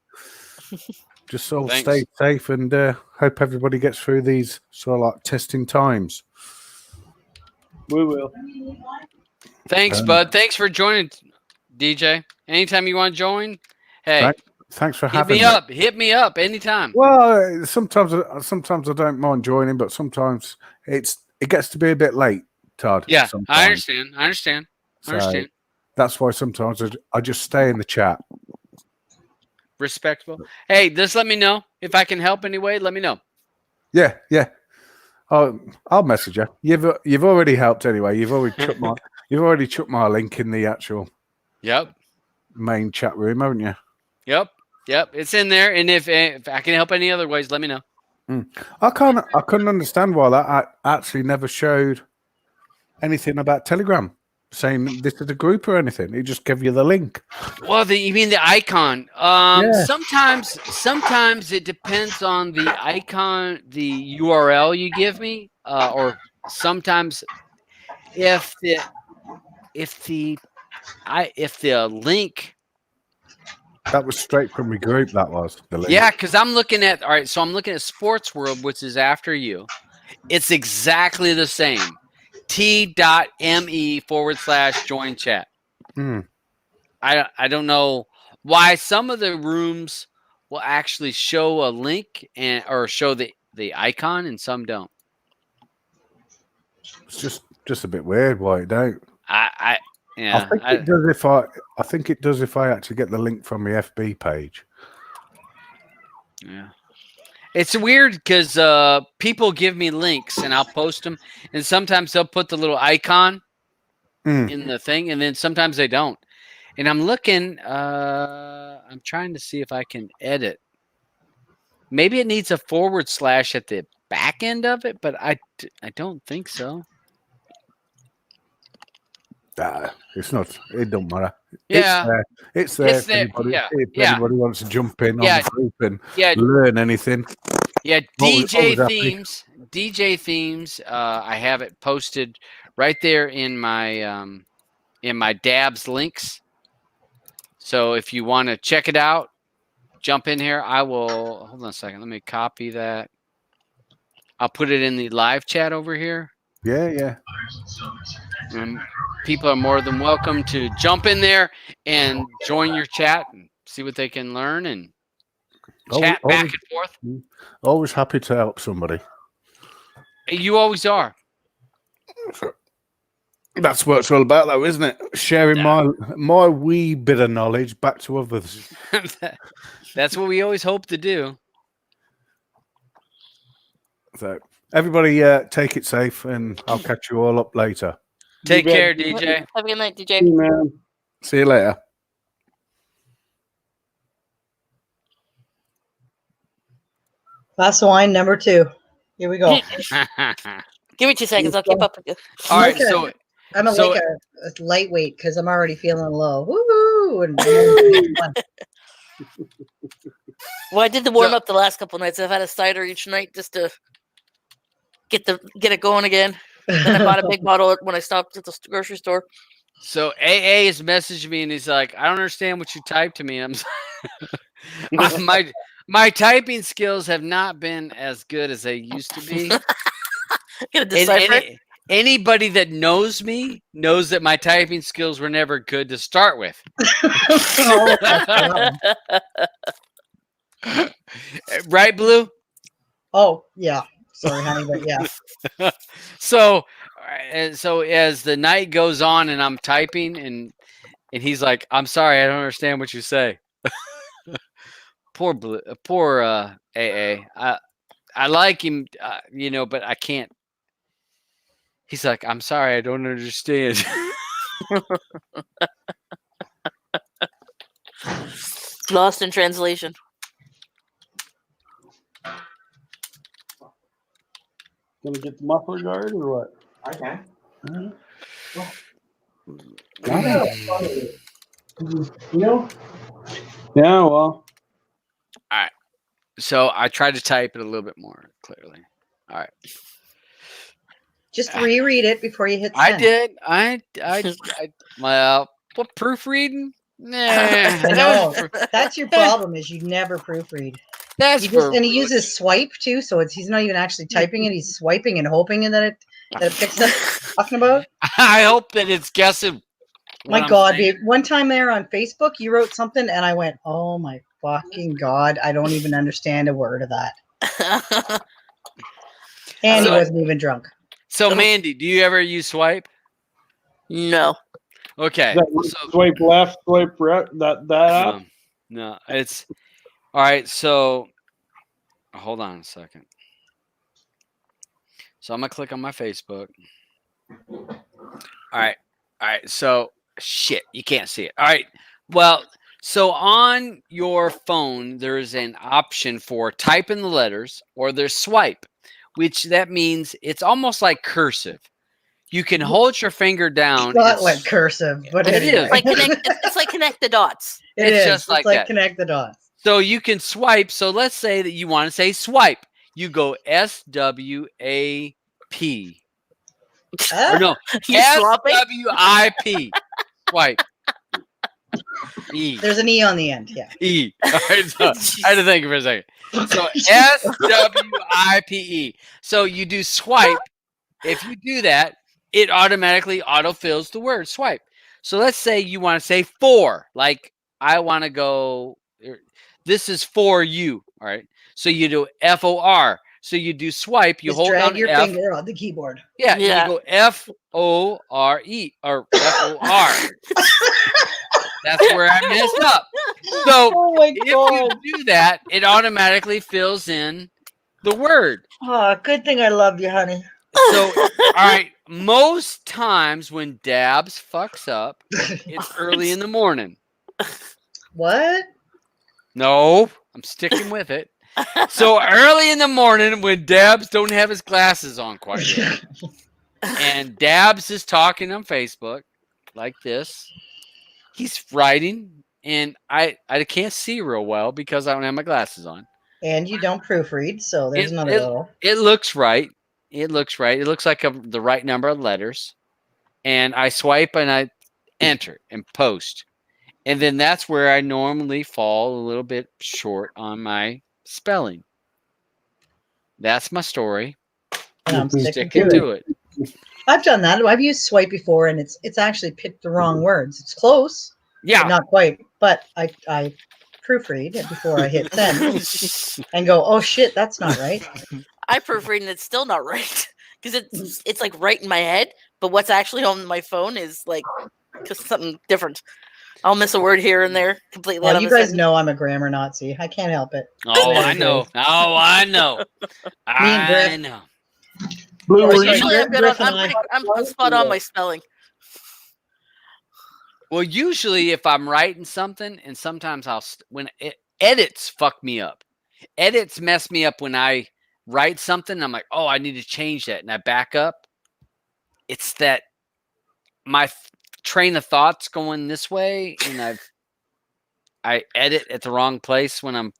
Just sort of stay safe and hope everybody gets through these sort of like testing times. We will. Thanks, bud. Thanks for joining, DJ. Anytime you want to join, hey. Thanks for having me. Hit me up anytime. Well, sometimes I don't mind joining, but sometimes it gets to be a bit late, Todd. Yeah, sometimes. I understand. That's why sometimes I just stay in the chat. Respectful. Hey, just let me know if I can help anyway. Let me know. Yeah. I'll message you. You've already helped anyway. You've already chucked my link in the actual main chat room, haven't you? Yep. It's in there. And if I can help any other ways, let me know. I couldn't understand why that actually never showed anything about Telegram saying this is a group or anything. It just gave you the link. Well, you mean the icon? Sometimes it depends on the icon, the URL you give me, or sometimes if the link. That was straight from my group. That was the link. Yeah, because I'm looking at I'm looking at Sports World, which is after you. It's exactly the same. T.me/join chat. I don't know why some of the rooms will actually show a link or show the icon and some don't. It's just a bit weird why it don't. I think it does if I actually get the link from my FB page. Yeah. It's weird because people give me links and I'll post them, and sometimes they'll put the little icon in the thing, and then sometimes they don't. And I'm looking, I'm trying to see if I can edit. Maybe it needs a / at the back end of it, but I don't think so. It's not. It don't matter. Yeah, it's there. If anybody wants to jump in on the group and learn anything. Yeah, DJ themes. I have it posted right there in my dabs links. So if you want to check it out, jump in here. I will. Hold on a second. Let me copy that. I'll put it in the live chat over here. Yeah. People are more than welcome to jump in there and join your chat and see what they can learn and chat back and forth. Always happy to help somebody. You always are. That's what it's all about, though, isn't it? Sharing my wee bit of knowledge back to others. That's what we always hope to do. So everybody take it safe, and I'll catch you all up later. Take care, DJ. Have a good night, DJ. See you later. Glass of wine number 2. Here we go. Give me 2 seconds. I'll keep up with you. All right, Okay. so I'm a lightweight because I'm already feeling low. Woo! And well, I did the warm up the last couple nights. I've had a cider each night just to get it going again. Then I bought a big bottle when I stopped at the grocery store. So AA has messaged me and he's like, I don't understand what you typed to me. I'm my typing skills have not been as good as they used to be. Get a decipher. Anybody that knows me knows that my typing skills were never good to start with. Right, Blue? Oh, yeah. Sorry, honey, but yeah. So as the night goes on and I'm typing and he's like, I'm sorry, I don't understand what you say. Poor AA. I like him, but I can't. He's like, I'm sorry, I don't understand. Lost in translation. Gonna get the muffler guard or what? I can. Yeah, well. All right. So I tried to type it a little bit more clearly. All right. Just reread it before you hit send. I did. Well, what proofreading? Nah. I know. That's your problem is you never proofread. And he uses swipe too, so he's not even actually typing it. He's swiping and hoping that it picks up talking about. I hope that it's guessing. My God, babe. One time there on Facebook, you wrote something and I went, oh my fucking God, I don't even understand a word of that. And he wasn't even drunk. So Mandy, do you ever use swipe? No. Okay. Swipe left, swipe right. That no, it's all right. So hold on a second. So I'm gonna click on my Facebook. All right. So shit, you can't see it. All right. Well, so on your phone, there's an option for type in the letters or there's swipe, which that means it's almost like cursive. You can hold your finger down. Not like cursive, but it is. It's like connect the dots. It's just like that. Connect the dots. So you can swipe. So let's say that you want to say swipe. You go SWAP. Or no, SWIP. Swipe. E. There's an E on the end. Yeah. E. All right, so I had to think for a second. So SWIPE. So you do swipe. If you do that, it automatically autofills the word swipe. So let's say you want to say for, like I want to go, this is for you. All right. So you do FOR. So you do swipe, you Just hold drag down your F. finger on the keyboard. Yeah. You go FORE or FOR. That's where I messed up. So if you do that, it automatically fills in the word. Oh, good thing I love you, honey. So, all right, most times when Dabs fucks up, it's early in the morning. What? No, I'm sticking with it. So early in the morning when Dabs don't have his glasses on quite yet, and Dabs is talking on Facebook like this, he's writing, and I can't see real well because I don't have my glasses on. And you don't proofread, so there's another little. It looks right. It looks right. It looks like the right number of letters. And I swipe and I enter and post. And then that's where I normally fall a little bit short on my spelling. That's my story. And I'm sticking to it. I've done that. I've used swipe before, and it's actually picked the wrong words. It's close. Yeah. Not quite. But I proofread it before I hit send and go, oh shit, that's not right. I proofread and it's still not right because it's like right in my head, but what's actually on my phone is like just something different. I'll miss a word here and there completely. Well, you guys know I'm a grammar Nazi. I can't help it. Oh, I know. Oh, I know. I know. Usually I'm spot on my spelling. Well, usually if I'm writing something, and sometimes edits fuck me up. Edits mess me up when I write something, and I'm like, oh, I need to change that, and I back up. It's that my train of thoughts going this way, and I edit at the wrong place when I'm,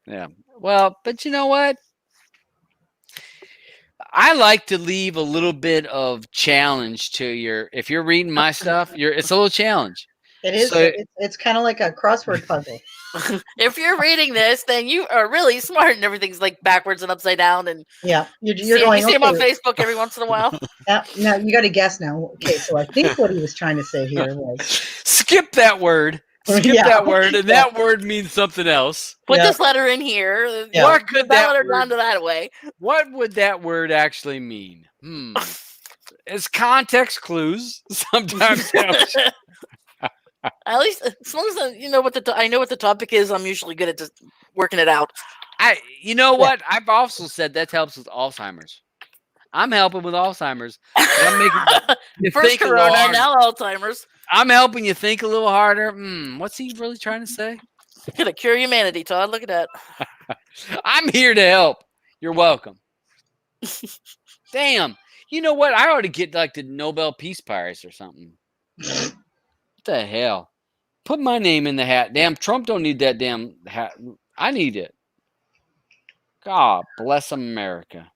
yeah. Well, but you know what? I like to leave a little bit of challenge to if you're reading my stuff, it's a little challenge. It is. So, it's kind of like a crossword puzzle. If you're reading this, then you are really smart, and everything's like backwards and upside down. And yeah, you're going. You see him on Facebook every once in a while. Now you got to guess now. Okay, so I think what he was trying to say here was skip that word. Skip that word, and that word means something else. Put this letter in here. Yeah. What could that letter word, down to that way? What would that word actually mean? It's context clues sometimes. At least as long as you know what I know what the topic is, I'm usually good at just working it out. You know what? I've also said that helps with Alzheimer's. I'm helping with Alzheimer's. I'm making you First think Corona, now Alzheimer's. I'm helping you think a little harder. What's he really trying to say? Gonna cure humanity, Todd. Look at that. I'm here to help. You're welcome. Damn. You know what? I ought to get like the Nobel Peace Prize or something. What the hell? Put my name in the hat. Damn, Trump don't need that damn hat. I need it. God bless America.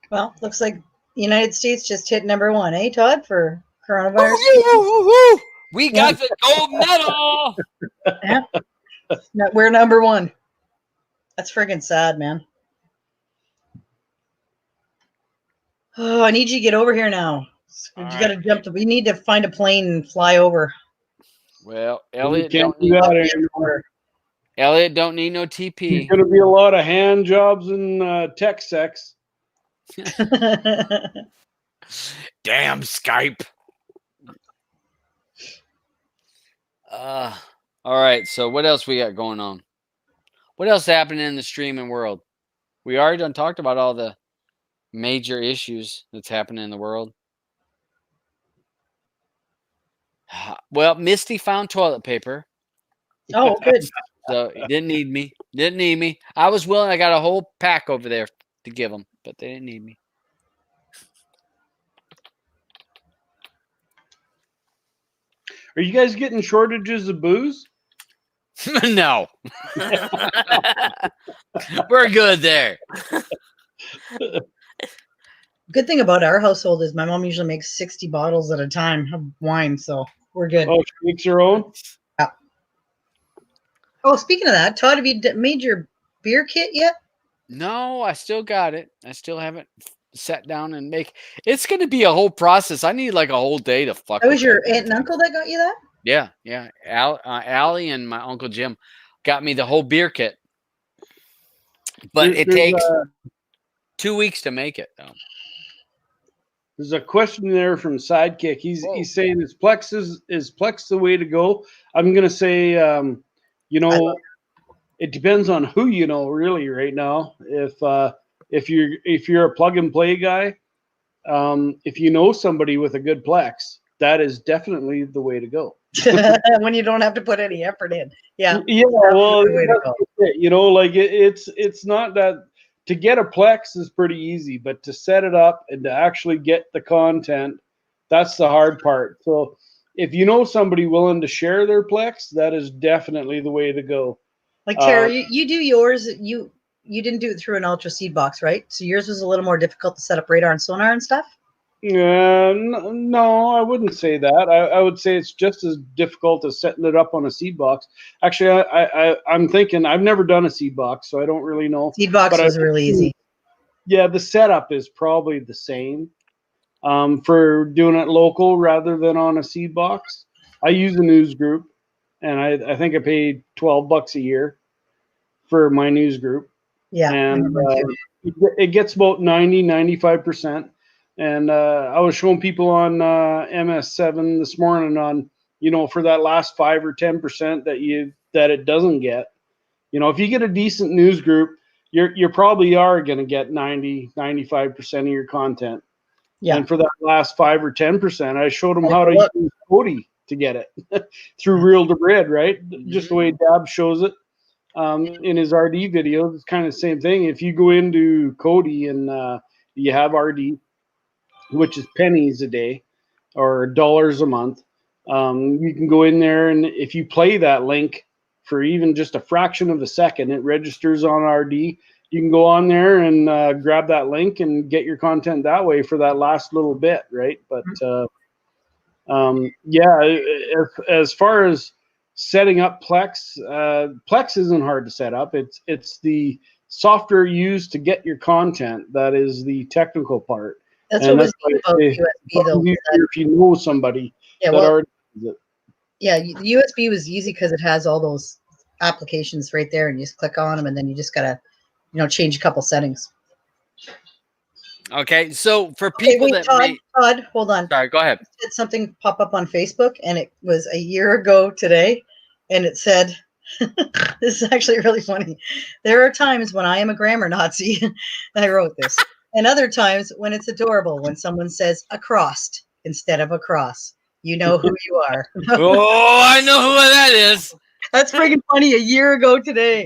Well, looks like the United States just hit #1, eh, Todd, for coronavirus? We got the gold medal. No, we're #1. That's friggin' sad, man. Oh, I need you to get over here now. You got to jump. We need to find a plane and fly over. Well, Elliot can't do that anymore. Elliot don't need no TP. There's going to be a lot of hand jobs and tech sex. Damn Skype. All right. So what else we got going on? What else happening in the streaming world? We already done talked about all the major issues that's happening in the world. Well, Misty found toilet paper. Oh, good. So he didn't need me. Didn't need me. I was willing. I got a whole pack over there to give them, but they didn't need me. Are you guys getting shortages of booze? No. We're good there. Good thing about our household is my mom usually makes 60 bottles at a time of wine, so we're good. Oh, she makes her own? Yeah. Oh, speaking of that, Todd, have you made your beer kit yet? No, I still got it. I still haven't sat down and make. It's going to be a whole process. I need like a whole day to fuck. That was your aunt and uncle that got you that? Yeah. Allie and my uncle Jim got me the whole beer kit. But it takes 2 weeks to make it, though. There's a question there from Sidekick. He's saying is Plex the way to go? I'm gonna say, it depends on who you know really right now. If you're a plug and play guy, if you know somebody with a good Plex, that is definitely the way to go. When you don't have to put any effort in. Yeah. Yeah. Well, it's not that. To get a Plex is pretty easy, but to set it up and to actually get the content, that's the hard part. So if you know somebody willing to share their Plex, that is definitely the way to go. Like Tara, you do yours. You didn't do it through an Ultra Seed box, right? So yours was a little more difficult to set up radar and sonar and stuff? No, I wouldn't say that. I would say it's just as difficult as setting it up on a seed box. Actually, I'm thinking I've never done a seed box, so I don't really know. Seed box was really easy. Yeah, the setup is probably the same for doing it local rather than on a seed box. I use a news group, and I think I paid $12 a year for my news group. Yeah, and it gets about 95%. And I was showing people on MS7 this morning on, for that last 5 or 10% that it doesn't get. If you get a decent news group, you probably are going to get 95% of your content. Yeah. And for that last 5 or 10%, I showed them how to use Cody to get it through Reel to Bread, right? Mm-hmm. Just the way Dab shows it. in his RD videos. It's kind of the same thing. If you go into Cody and you have RD, which is pennies a day or dollars a month, you can go in there, and if you play that link for even just a fraction of a second, it registers on RD. You can go on there and grab that link and get your content that way for that last little bit, right? But yeah, as far as setting up Plex, Plex isn't hard to set up. It's the software used to get your content that is the technical part. That's and what was neat about USB though. If you know somebody that already uses it. Yeah, the USB was easy because it has all those applications right there, and you just click on them, and then you just gotta, change a couple settings. Okay, so for people Todd, hold on. Sorry, go ahead. Did something pop up on Facebook, and it was a year ago today, and it said, "This is actually really funny. There are times when I am a grammar Nazi." I wrote this, and other times when it's adorable when someone says "across" instead of "across." You know who you are. Oh, I know who that is. That's freaking funny. A year ago today.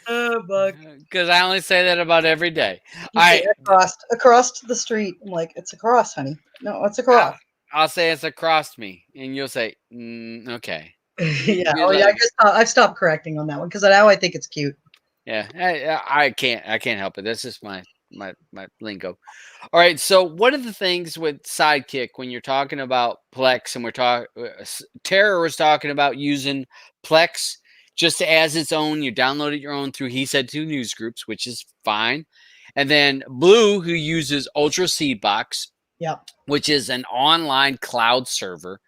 Oh, Buck. Because I only say that about every day. Across the street. I'm like, it's across, honey. No, it's across. I'll say it's across me, and you'll say, okay. Yeah. I've stopped correcting on that one because now I think it's cute. Yeah, I can't help it. That's just my lingo. All right, so one of the things with Sidekick when you're talking about Plex, and Tara was talking about using Plex just as its own. You download it your own through He Said Two news groups, which is fine. And then Blue, who uses Ultra Seedbox, which is an online cloud server,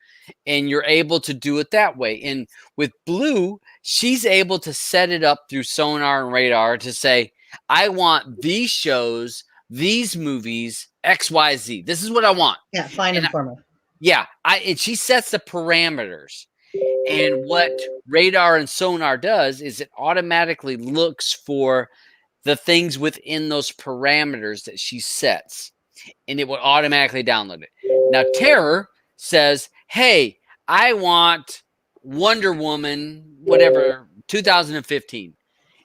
and you're able to do it that way. And with Blue, she's able to set it up through Sonar and Radar to say, I want these shows, these movies, XYZ. This is what I want. Yeah, fine and formal. And she sets the parameters. And what Radar and Sonar does is it automatically looks for the things within those parameters that she sets, and it will automatically download it. Now, Terror says, hey, I want Wonder Woman, whatever, 2015.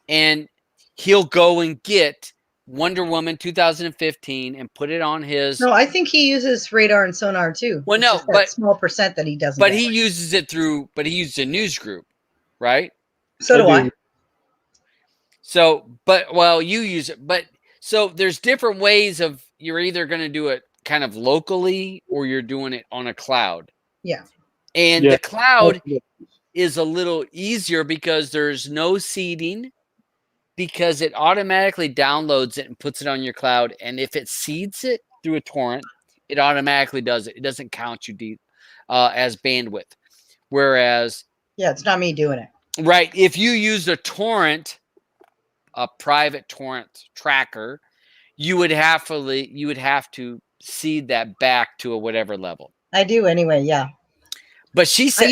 And he'll go and get Wonder Woman 2015 and put it on his. No, I think he uses Radar and Sonar too. Well, no, but small percent that he doesn't. But he uses it he uses a news group, right? So do I. So, you use it. But so there's different ways of, you're either going to do it kind of locally or you're doing it on a cloud. Yeah. And the cloud is a little easier because there's no seeding, because it automatically downloads it and puts it on your cloud. And if it seeds it through a torrent, it automatically does it. It doesn't count you as bandwidth. Whereas, it's not me doing it. Right. If you use a torrent, a private torrent tracker, you would have to seed that back to a whatever level. I do anyway. Yeah. But she said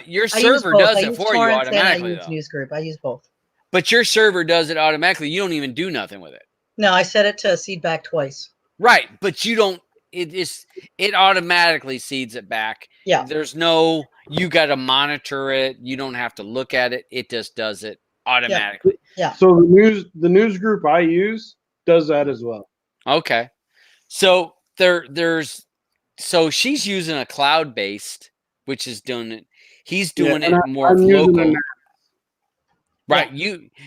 your server does it for you automatically. I use Newsgroup. I use both. But your server does it automatically. You don't even do nothing with it. No, I set it to seed back twice. Right, but you don't. It automatically seeds it back. Yeah. There's no. You got to monitor it. You don't have to look at it. It just does it automatically. Yeah. So the news group I use does that as well. Okay. So so she's using a cloud based, which is doing it. He's doing it more local. Right.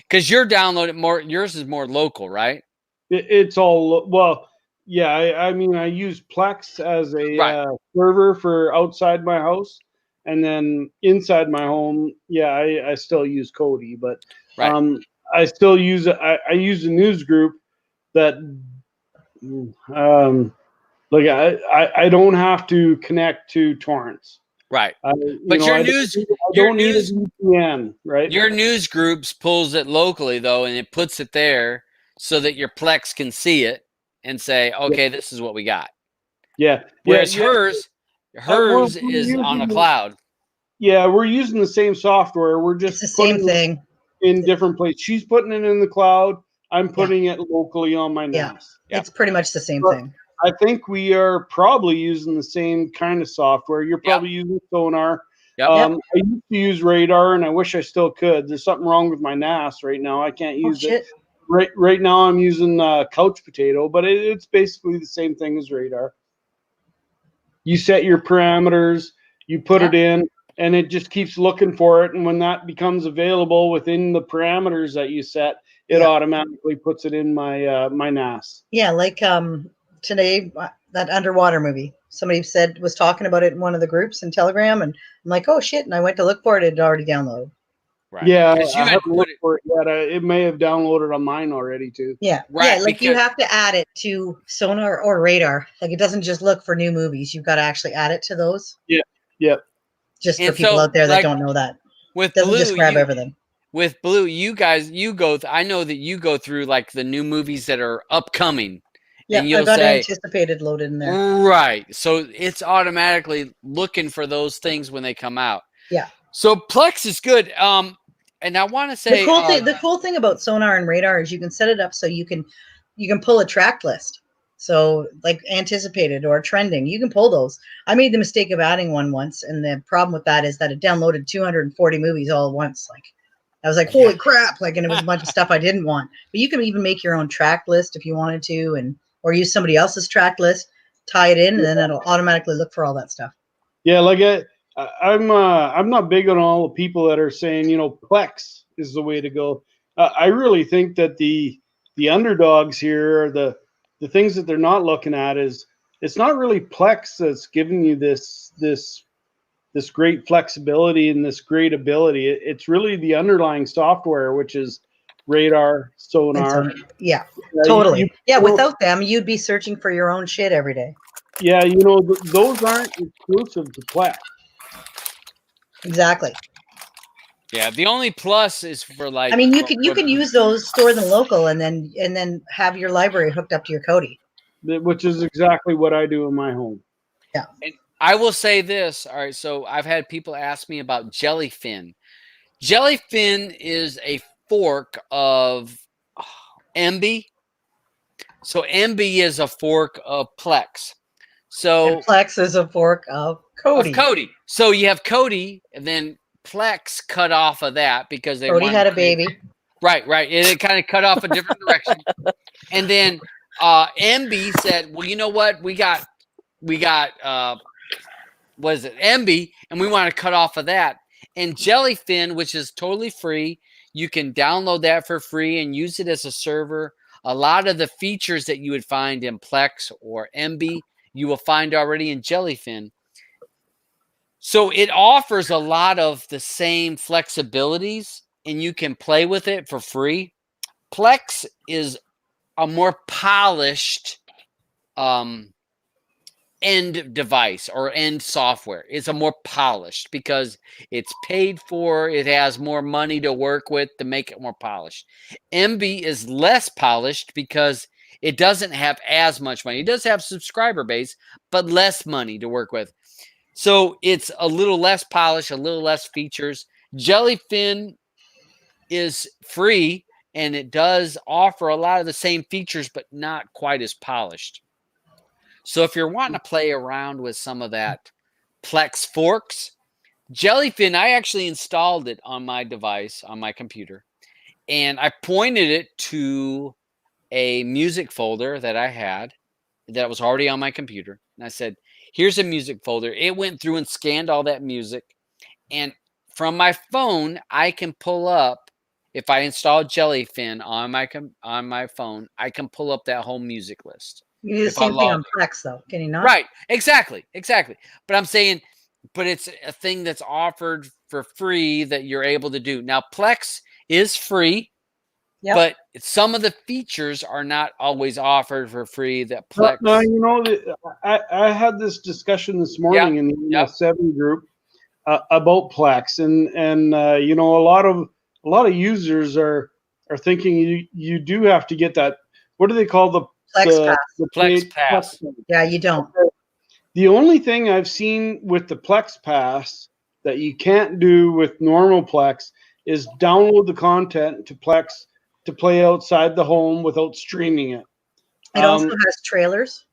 Because you're downloading more. Yours is more local, right? It's all I mean, I use Plex as a server for outside my house, and then inside my home, I still use Cody, but I still use I use a news group that I don't have to connect to torrents. Right. But your news VPN, right? Your news groups pulls it locally though, and it puts it there so that your Plex can see it and say, okay, this is what we got. Yeah. Whereas hers is on a cloud. Yeah, we're using the same software. We're just the same thing in different places. She's putting it in the cloud. I'm putting it locally on my NAS. Yeah, it's pretty much the same thing. I think we are probably using the same kind of software. You're probably using Sonar. Yep. I used to use radar, and I wish I still could. There's something wrong with my NAS right now. I can't use it. Right now, I'm using Couch Potato, but it's basically the same thing as radar. You set your parameters, you put it in, and it just keeps looking for it. And when that becomes available within the parameters that you set, it automatically puts it in my my NAS. Yeah, like today, that underwater movie. Somebody was talking about it in one of the groups in Telegram, and I'm like, oh shit! And I went to look for it; it had already downloaded. Right. Yeah, I haven't looked for it yet. It may have downloaded on mine already too. Yeah, right. Yeah, like you have to add it to Sonar or Radar. Like it doesn't just look for new movies. You've got to actually add it to those. Yeah. Just for people out there that don't know that. With doesn't Blue, just grab everything. With Blue, you guys, I know that you go through like the new movies that are upcoming. Yeah, and you'll I got say, anticipated loaded in there. Right. So it's automatically looking for those things when they come out. Yeah. So Plex is good. And I want to say the cool thing about Sonar and Radar is you can set it up so you can pull a track list. So like anticipated or trending, you can pull those. I made the mistake of adding one once, and the problem with that is that it downloaded 240 movies all at once. Like I was like, holy crap! Like, and it was a bunch of stuff I didn't want. But you can even make your own track list if you wanted to, or use somebody else's track list, tie it in, and then it'll automatically look for all that stuff. Yeah, like I'm not big on all the people that are saying, Plex is the way to go. I really think that the underdogs here are the things that they're not looking at is it's not really Plex that's giving you this great flexibility and this great ability. It's really the underlying software, which is radar, sonar. Yeah, totally. Without them, you'd be searching for your own shit every day. Yeah, those aren't exclusive to Plex. Exactly. Yeah, the only plus is for like. I mean, you can use those, store them local, and then have your library hooked up to your Kodi. Which is exactly what I do in my home. Yeah. And I will say this. All right, so I've had people ask me about Jellyfin. Jellyfin is a fork of MB. So MB is a fork of Plex. So and Plex is a fork of Kodi. So you have Kodi, and then Plex cut off of that because they Kodi had a baby. Right. And it kind of cut off a different direction. And then MB said, well, you know what? We got what is it? MB, and we want to cut off of that. And Jellyfin, which is totally free, you can download that for free and use it as a server. A lot of the features that you would find in Plex or MB, you will find already in Jellyfin. So it offers a lot of the same flexibilities, and you can play with it for free. Plex is a more polished end device or end software. It's a more polished because it's paid for. It has more money to work with to make it more polished. MB is less polished because it doesn't have as much money. It does have subscriber base, but less money to work with. So it's a little less polished, a little less features. Jellyfin is free, and it does offer a lot of the same features, but not quite as polished. So if you're wanting to play around with some of that Plex forks, Jellyfin, I actually installed it on my device, on my computer, and I pointed it to a music folder that I had that was already on my computer. And I said, here's a music folder. It went through and scanned all that music. And from my phone, I can pull up, if I install Jellyfin on my phone, I can pull up that whole music list. You do the same thing on Plex, though, can you not? Right, exactly. But I'm saying, but it's a thing that's offered for free that you're able to do. Now, Plex is free. Yep. But some of the features are not always offered for free that Plex. No, I had this discussion this morning in the 7 group about Plex, and a lot of users are thinking you do have to get that. What do they call the Plex Pass? The Plex Pass. Yeah, you don't. The only thing I've seen with the Plex Pass that you can't do with normal Plex is download the content to Plex to play outside the home without streaming it. It also has trailers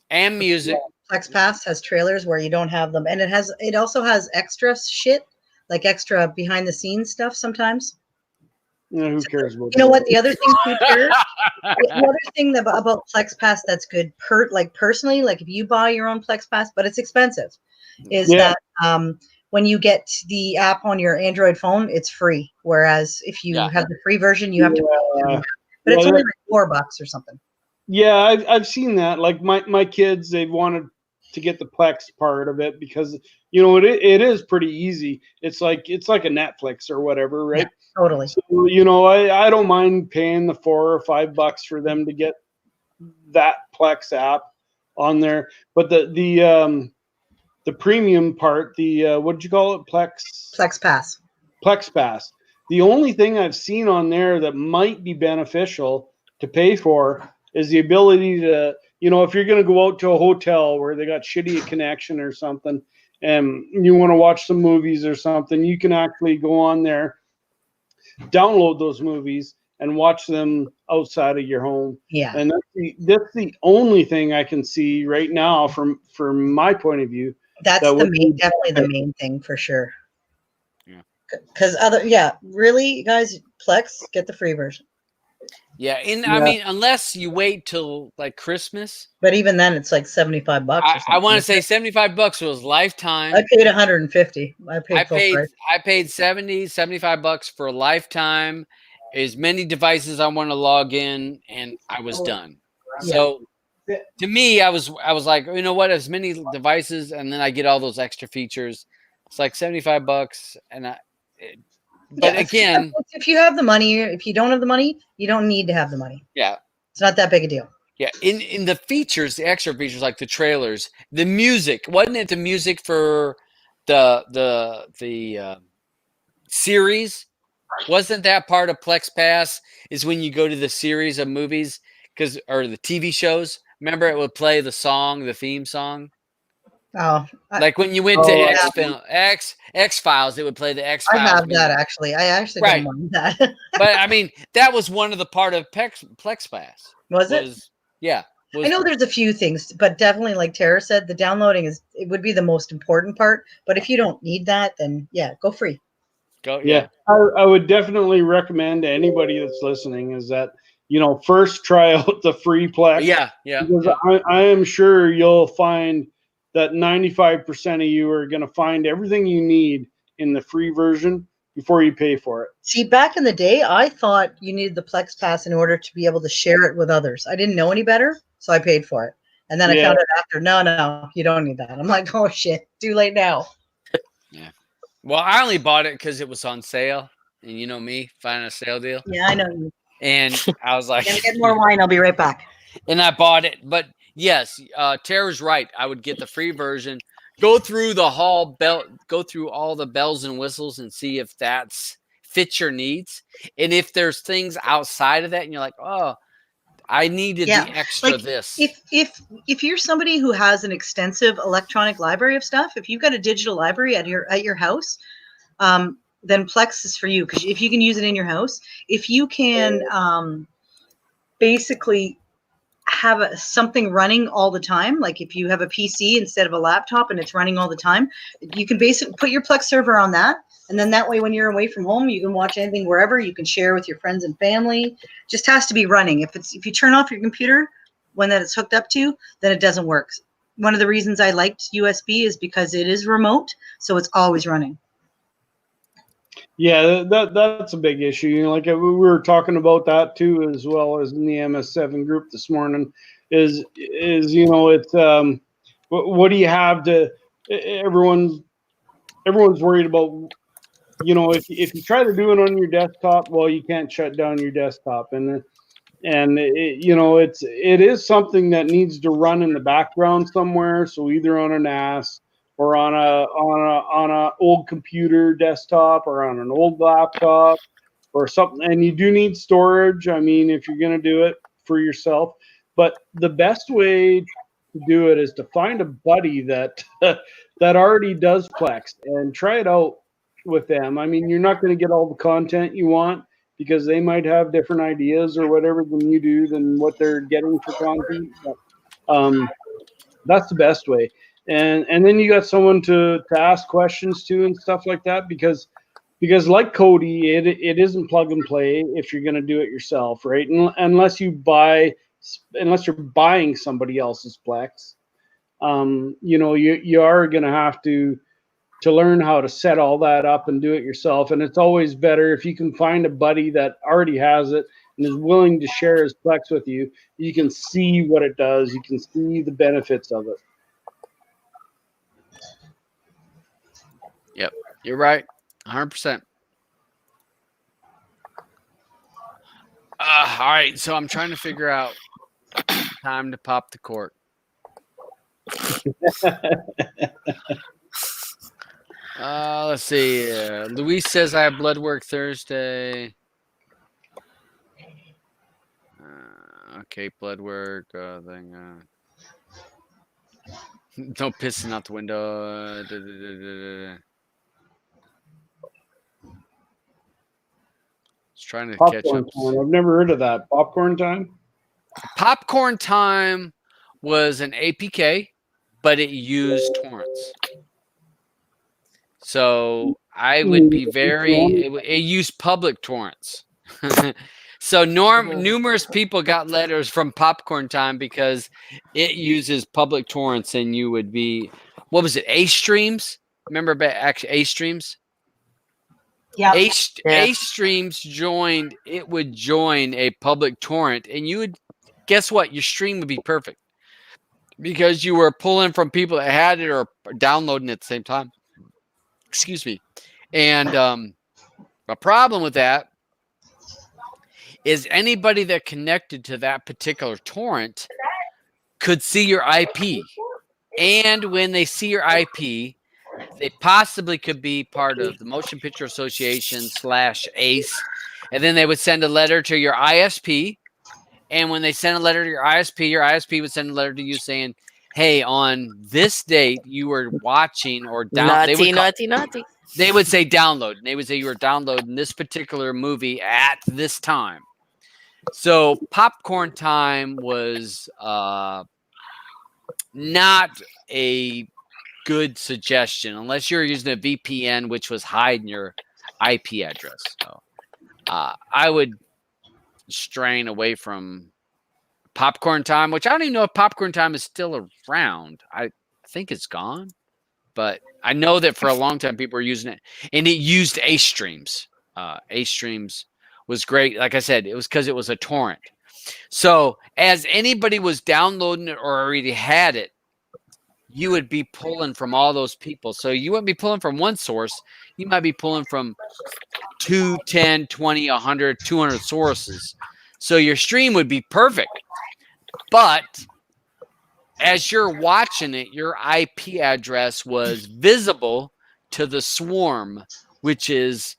and music. Plex Pass has trailers where you don't have them, and it also has extra shit, like extra behind the scenes stuff sometimes. Yeah, who cares about You know that? what? The other thing too, Tara, the other thing about Plex Pass that's good, personally, like if you buy your own Plex Pass, but it's expensive, is that when you get the app on your Android phone, it's free. Whereas if you have the free version, you have to pay. But it's only like $4 or something. Yeah, I've seen that. Like my kids, they wanted to get the Plex part of it because it is pretty easy. It's like a Netflix or whatever, right? Yeah, totally. So, I don't mind paying the $4 or $5 for them to get that Plex app on there. But the premium part, what did you call it? Plex Pass. Plex Pass. The only thing I've seen on there that might be beneficial to pay for is the ability to, if you're going to go out to a hotel where they got shitty connection or something, and you want to watch some movies or something, you can actually go on there, download those movies, and watch them outside of your home. Yeah. And that's the only thing I can see right now from my point of view. That's definitely the main thing for sure. Yeah. Because really, guys, Plex, get the free version. Yeah, I mean, unless you wait till like Christmas. But even then, it's like $75. I want to say $75 was lifetime. I paid $150. I paid $75 for a lifetime, as many devices I want to log in, and I was done. Yeah. So to me, I was like, you know what? As many devices, and then I get all those extra features. It's like $75, and again, if you have the money, if you don't have the money, you don't need to have the money. Yeah, it's not that big a deal. Yeah, in the features, the extra features like the trailers, the music, wasn't it the music for the series? Wasn't that part of Plex Pass? Is when you go to the series of movies or the TV shows? Remember, it would play the song, the theme song. Oh, like when you went to X Files, it would play the X Files. I have that actually. I actually don't mind that. But I mean, that was one of the part of Plex Pass. Was it? Yeah. I know there's a few things, but definitely, like Tara said, the downloading it would be the most important part. But if you don't need that, then go free. Yeah. I would definitely recommend to anybody that's listening is that first try out the free Plex. Yeah. Because I am sure you'll find that 95% of you are going to find everything you need in the free version before you pay for it. See, back in the day, I thought you needed the Plex Pass in order to be able to share it with others. I didn't know any better, so I paid for it. And then I found out after, no, you don't need that. I'm like, oh shit, too late now. Yeah. Well, I only bought it because it was on sale, and you know me, finding a sale deal. Yeah, I know you. And I was like, get more wine. I'll be right back. And I bought it, but yes, Tara's right. I would get the free version. Go through go through all the bells and whistles and see if that's fits your needs. And if there's things outside of that, and you're like, oh, I needed the extra this. If you're somebody who has an extensive electronic library of stuff, if you've got a digital library at your house, then Plex is for you, because if you can use it in your house, if you can basically have something running all the time, like if you have a PC instead of a laptop and it's running all the time, you can basically put your Plex server on that, and then that way when you're away from home, you can watch anything wherever. You can share with your friends and family. Just has to be running. If you turn off your computer when that it's hooked up to, then it doesn't work. One of the reasons I liked USB is because it is remote, so it's always running. Yeah, that's a big issue. Like we were talking about that too, as well as in the MS7 group this morning. Is it's what do you have to? Everyone's worried about. If you try to do it on your desktop, well, you can't shut down your desktop, and it is something that needs to run in the background somewhere. So either on a NAS or on a old computer desktop or on an old laptop or something. And you do need storage. I mean, if you're going to do it for yourself, but the best way to do it is to find a buddy that already does Plex and try it out with them. I mean, you're not going to get all the content you want because they might have different ideas or whatever than you do than what they're getting for content. That's the best way. And then you got someone to ask questions to and stuff like that, because like Cody, it isn't plug and play if you're going to do it yourself, right? Unless you're buying somebody else's Plex, you are going to have to learn how to set all that up and do it yourself. And it's always better if you can find a buddy that already has it and is willing to share his Plex with you. You can see what it does. You can see the benefits of it. Yep, you're right, 100%. All right, so I'm trying to figure out time to pop the cork. Let's see. Luis says I have blood work Thursday. Okay, blood work. No pissing out the window. Just trying to catch up. Time. I've never heard of that. Popcorn time? Popcorn time was an APK, but it used torrents. So I would be it used public torrents. So numerous people got letters from Popcorn Time because it uses public torrents, and you would be, what was it, Ace Streams? Remember actually Ace Streams? Yeah. Ace Streams would join a public torrent, and you would, guess what? Your stream would be perfect because you were pulling from people that had it or downloading at the same time. Excuse me. And a problem with that is anybody that connected to that particular torrent could see your IP. And when they see your IP, they possibly could be part of the Motion Picture Association /ACE. And then they would send a letter to your ISP. And when they sent a letter to your ISP would send a letter to you saying, hey, on this date, you were watching or downloading. Naughty. They would say download. And they would say you were downloading this particular movie at this time. So Popcorn Time was not a good suggestion unless you're using a VPN, which was hiding your IP address. So I would strain away from Popcorn Time, which I don't even know if Popcorn Time is still around. I think it's gone, but I know that for a long time people were using it, and it used Ace Streams. Ace Streams was great. Like I said, it was because it was a torrent. So as anybody was downloading it or already had it, you would be pulling from all those people. So you wouldn't be pulling from one source. You might be pulling from 2, 10, 20, 100, 200 sources. So your stream would be perfect. But as you're watching it, your IP address was visible to the swarm, which is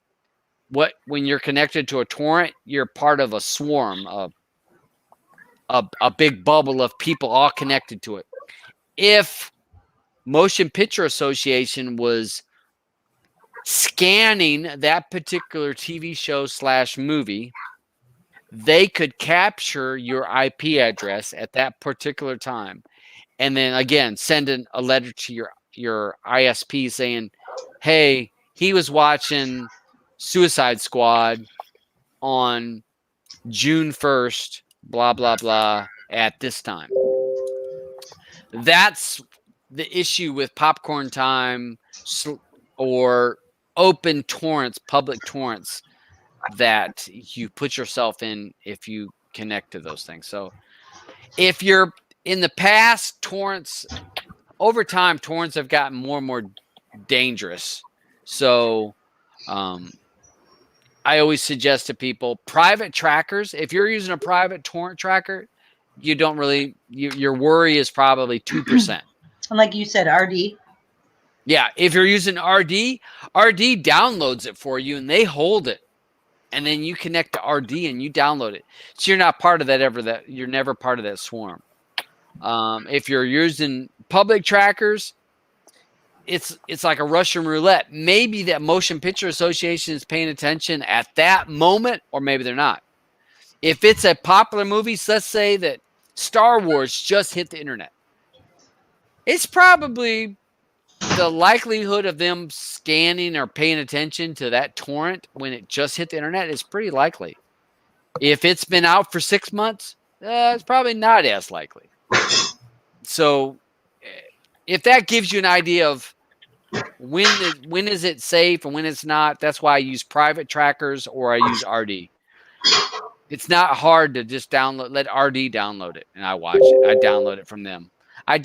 what, when you're connected to a torrent, you're part of a swarm, a big bubble of people all connected to it. If Motion Picture Association was scanning that particular TV show /movie, they could capture your IP address at that particular time. And then again, send a letter to your ISP saying, hey, he was watching Suicide Squad on June 1st, blah, blah, blah, at this time. That's the issue with Popcorn Time or open torrents, public torrents that you put yourself in if you connect to those things. So if you're in the past, torrents, over time, torrents have gotten more and more dangerous. So I always suggest to people, private trackers, if you're using a private torrent tracker, you don't really, your worry is probably 2%. And like you said, RD. Yeah, if you're using RD downloads it for you and they hold it. And then you connect to RD and you download it. So you're not part of that you're never part of that swarm. If you're using public trackers, it's like a Russian roulette. Maybe that Motion Picture Association is paying attention at that moment, or maybe they're not. If it's a popular movie, so let's say that Star Wars just hit the internet. it's probably the likelihood of them scanning or paying attention to that torrent when it just hit the internet is pretty likely. If it's been out for 6 months, it's probably not as likely. So if that gives you an idea of when is it safe and when it's not, that's why I use private trackers or I use RD. It's not hard to just let RD download it and I watch it. I download it from them. RD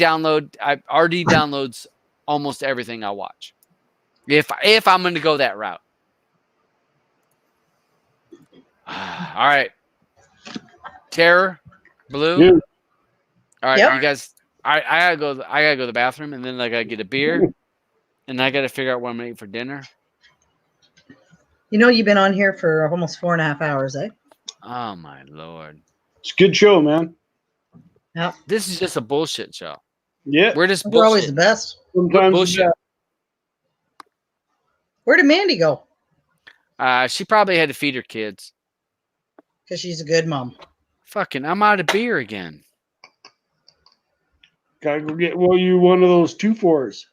downloads almost everything I watch. If I'm going to go that route. All right. Terror, Blue. Yeah. All right, Yep. you guys. I gotta go to the bathroom, and then I gotta get a beer, and I gotta figure out what I'm gonna eat for dinner. You know, you've been on here for almost 4.5 hours, eh? Oh my lord! It's a good show, man. Yeah. This is just a bullshit show. Yeah. We're just We're always the bullshit. best. Sometimes Bullshit. Where did Mandy go? She probably had to feed her kids. Because she's a good mom. Fucking, I'm out of beer again. Gotta go get you one of those 2-4s.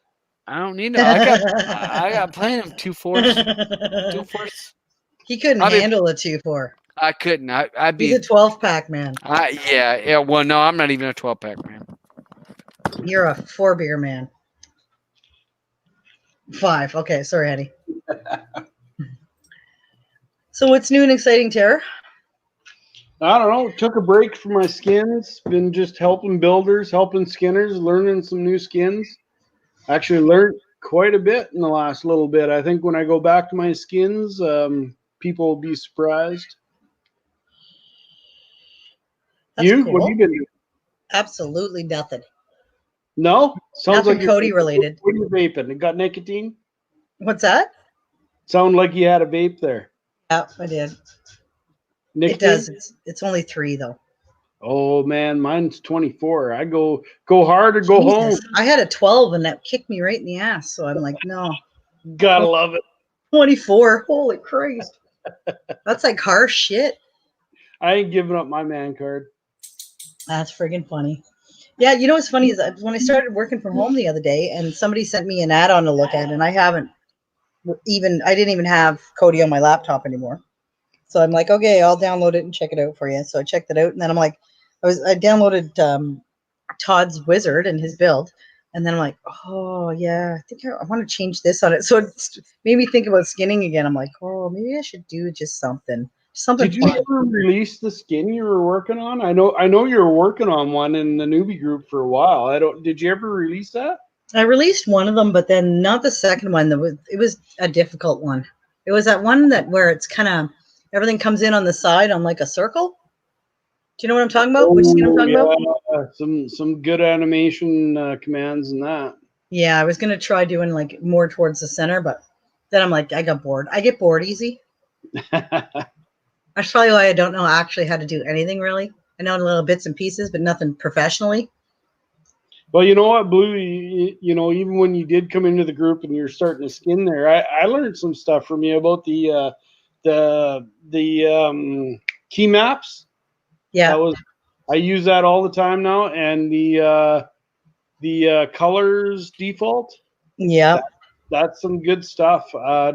I don't need no. I got plenty of 2-4s. 2-4s. He couldn't handle a 2-4. I couldn't. I'd be. He's a 12-pack man. Yeah. Well, no, I'm not even a 12-pack man. You're a 4-beer man. 5. Okay, sorry, Eddie. So what's new and exciting, Tara? I don't know. Took a break from my skins. Been just helping builders, helping skinners, learning some new skins. Actually learned quite a bit in the last little bit. I think when I go back to my skins, people will be surprised. That's Cool. cool. What have you been doing? Absolutely nothing. No? Sounds Nothing like Cody related. What are you vaping? It got nicotine? What's that? Sound like you had a vape there. Yeah, I did. Nicotine? It does. It's only 3 though. Oh man, mine's 24. I go hard or go home. I had a 12 and that kicked me right in the ass. So I'm like, no. Gotta love it. 24. Holy Christ. That's like harsh shit. I ain't giving up my man card. That's friggin' funny. Yeah, you know what's funny is that when I started working from home the other day and somebody sent me an add-on to look at, and I didn't even have Cody on my laptop anymore. So I'm like, okay, I'll download it and check it out for you. So I checked it out, and then I'm like, I downloaded Todd's Wizard and his build, and then I'm like, oh yeah, I think I want to change this on it. So it made me think about skinning again. I'm like, oh, maybe I should do just something. Did you ever release the skin you were working on? I know you were working on one in the newbie group for a while. Did you ever release that? I released one of them, but then not the second one. It was a difficult one. It was that one where it's kind of everything comes in on the side on like a circle. Do you know what I'm talking about? Which skin I'm talking about? Some good animation commands in that. Yeah, I was gonna try doing like more towards the center, but then I'm like, I got bored. I get bored easy. That's probably why I don't know actually how to do anything really. I know little bits and pieces, but nothing professionally. Well, you know what, Blue? You know, even when you did come into the group and you're starting to skin there, I learned some stuff from you about the key maps. Yeah, I use that all the time now, and the colors default. Yeah, that's some good stuff. I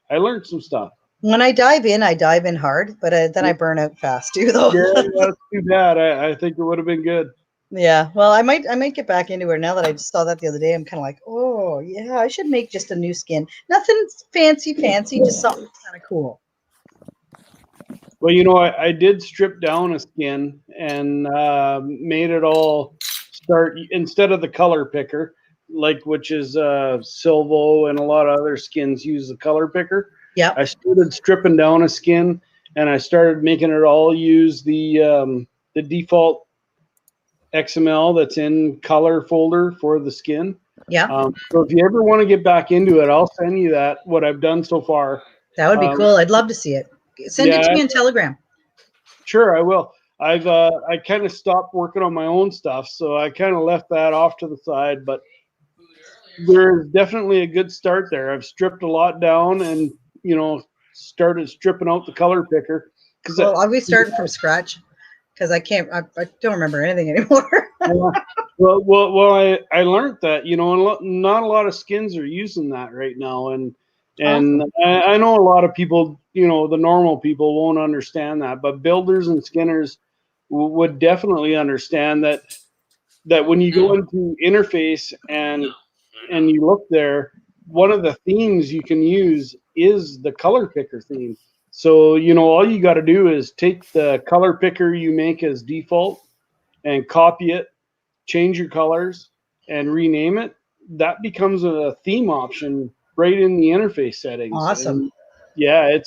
learned some stuff. When I dive in hard, but then I burn out fast too, though. Yeah, that's too bad. I think it would have been good. Yeah, well, I might get back into it now that I just saw that the other day. I'm kind of like, oh yeah, I should make just a new skin. Nothing fancy, just something kind of cool. Well, you know, I did strip down a skin and made it all start instead of the color picker, which is Silvo and a lot of other skins use the color picker. Yeah. I started stripping down a skin and I started making it all use the default XML that's in color folder for the skin. Yeah. So if you ever want to get back into it, I'll send you what I've done so far. That would be cool. I'd love to see it. Send it to me on Telegram. Sure, I will. I kind of stopped working on my own stuff, so I kind of left that off to the side, but there's definitely a good start there. I've stripped a lot down and, started stripping out the color picker. I'll be starting from scratch because I don't remember anything anymore. Well, I learned that, not a lot of skins are using that right now, and Awesome. I know a lot of people, the normal people won't understand that, but builders and skinners would definitely understand that when you go into interface and you look there, one of the themes you can use is the color picker theme. So, all you got to do is take the color picker you make as default and copy it, change your colors, and rename it. That becomes a theme option right in the interface settings. Awesome. And yeah,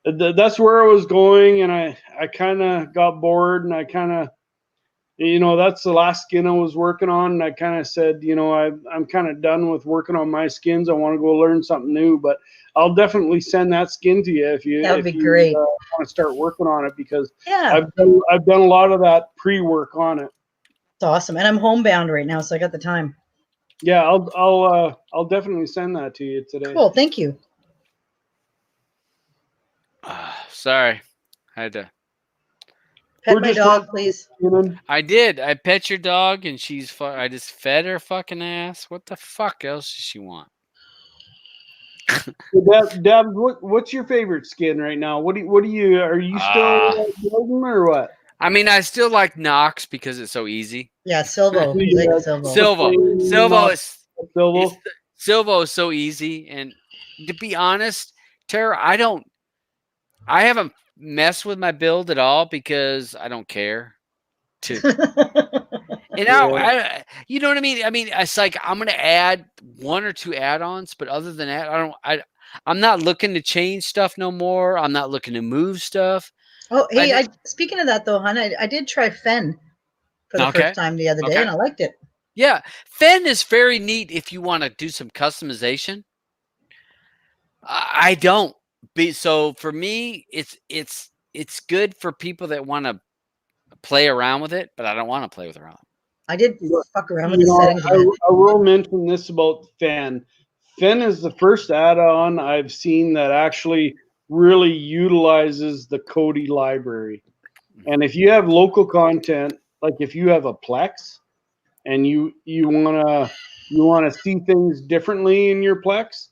that's where I was going, and I kind of got bored, and I kind of, that's the last skin I was working on, and I kind of said, I'm kind of done with working on my skins. I want to go learn something new, but I'll definitely send that skin to you if you That would be great. Want to start working on it, because Yeah, I've done a lot of that pre-work on it. it's awesome. And I'm homebound right now, so I got the time. Yeah, I'll definitely send that to you today. Cool, thank you. Sorry, I had to. Pet my dog, please. I did. I pet your dog, and I just fed her fucking ass. What the fuck else does she want? Deb, what's your favorite skin right now? Are you still building or what? I mean, I still like Nox because it's so easy. Yeah, Silvo. Silvo is so easy, and to be honest, Tara, I haven't messed with my build at all because I don't care. You know what I mean? I mean, it's like I'm gonna add 1 or 2 add-ons, but other than that, I'm not looking to change stuff no more. I'm not looking to move stuff. Oh, hey, speaking of that though, hon, I did try Fen for the first time the other day, and I liked it. Yeah, Fen is very neat if you want to do some customization. I don't. So for me, it's good for people that want to play around with it, but I don't want to play around. I did fuck around with the settings. I will mention this about Fen. Fen is the first add-on I've seen that actually really utilizes the Kodi library. And if you have local content, like if you have a Plex and you wanna see things differently in your Plex,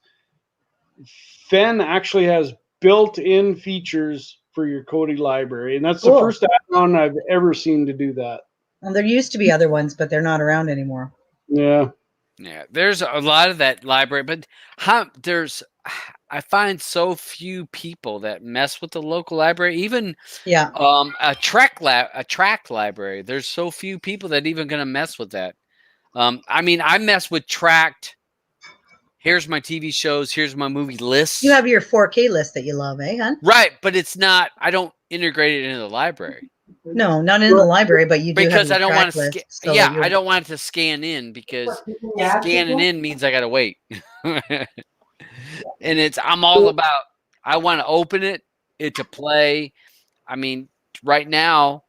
Fen actually has built-in features for your Kodi library, and that's the first add-on I've ever seen to do that. Well, there used to be other ones, but they're not around anymore. Yeah. Yeah, there's a lot of that library, but I find so few people that mess with the local library. Even a track library. There's so few people that even gonna mess with that. I mean, I mess with tracked. Here's my TV shows. Here's my movie list. You have your 4K list that you love, eh, hon? Right, but it's not. I don't integrate it into the library. No, not in the library, but you do because have I don't want to. so I don't want it to scan in because scanning in means I gotta wait. And I'm all about. I want to open it to play. I mean, right now,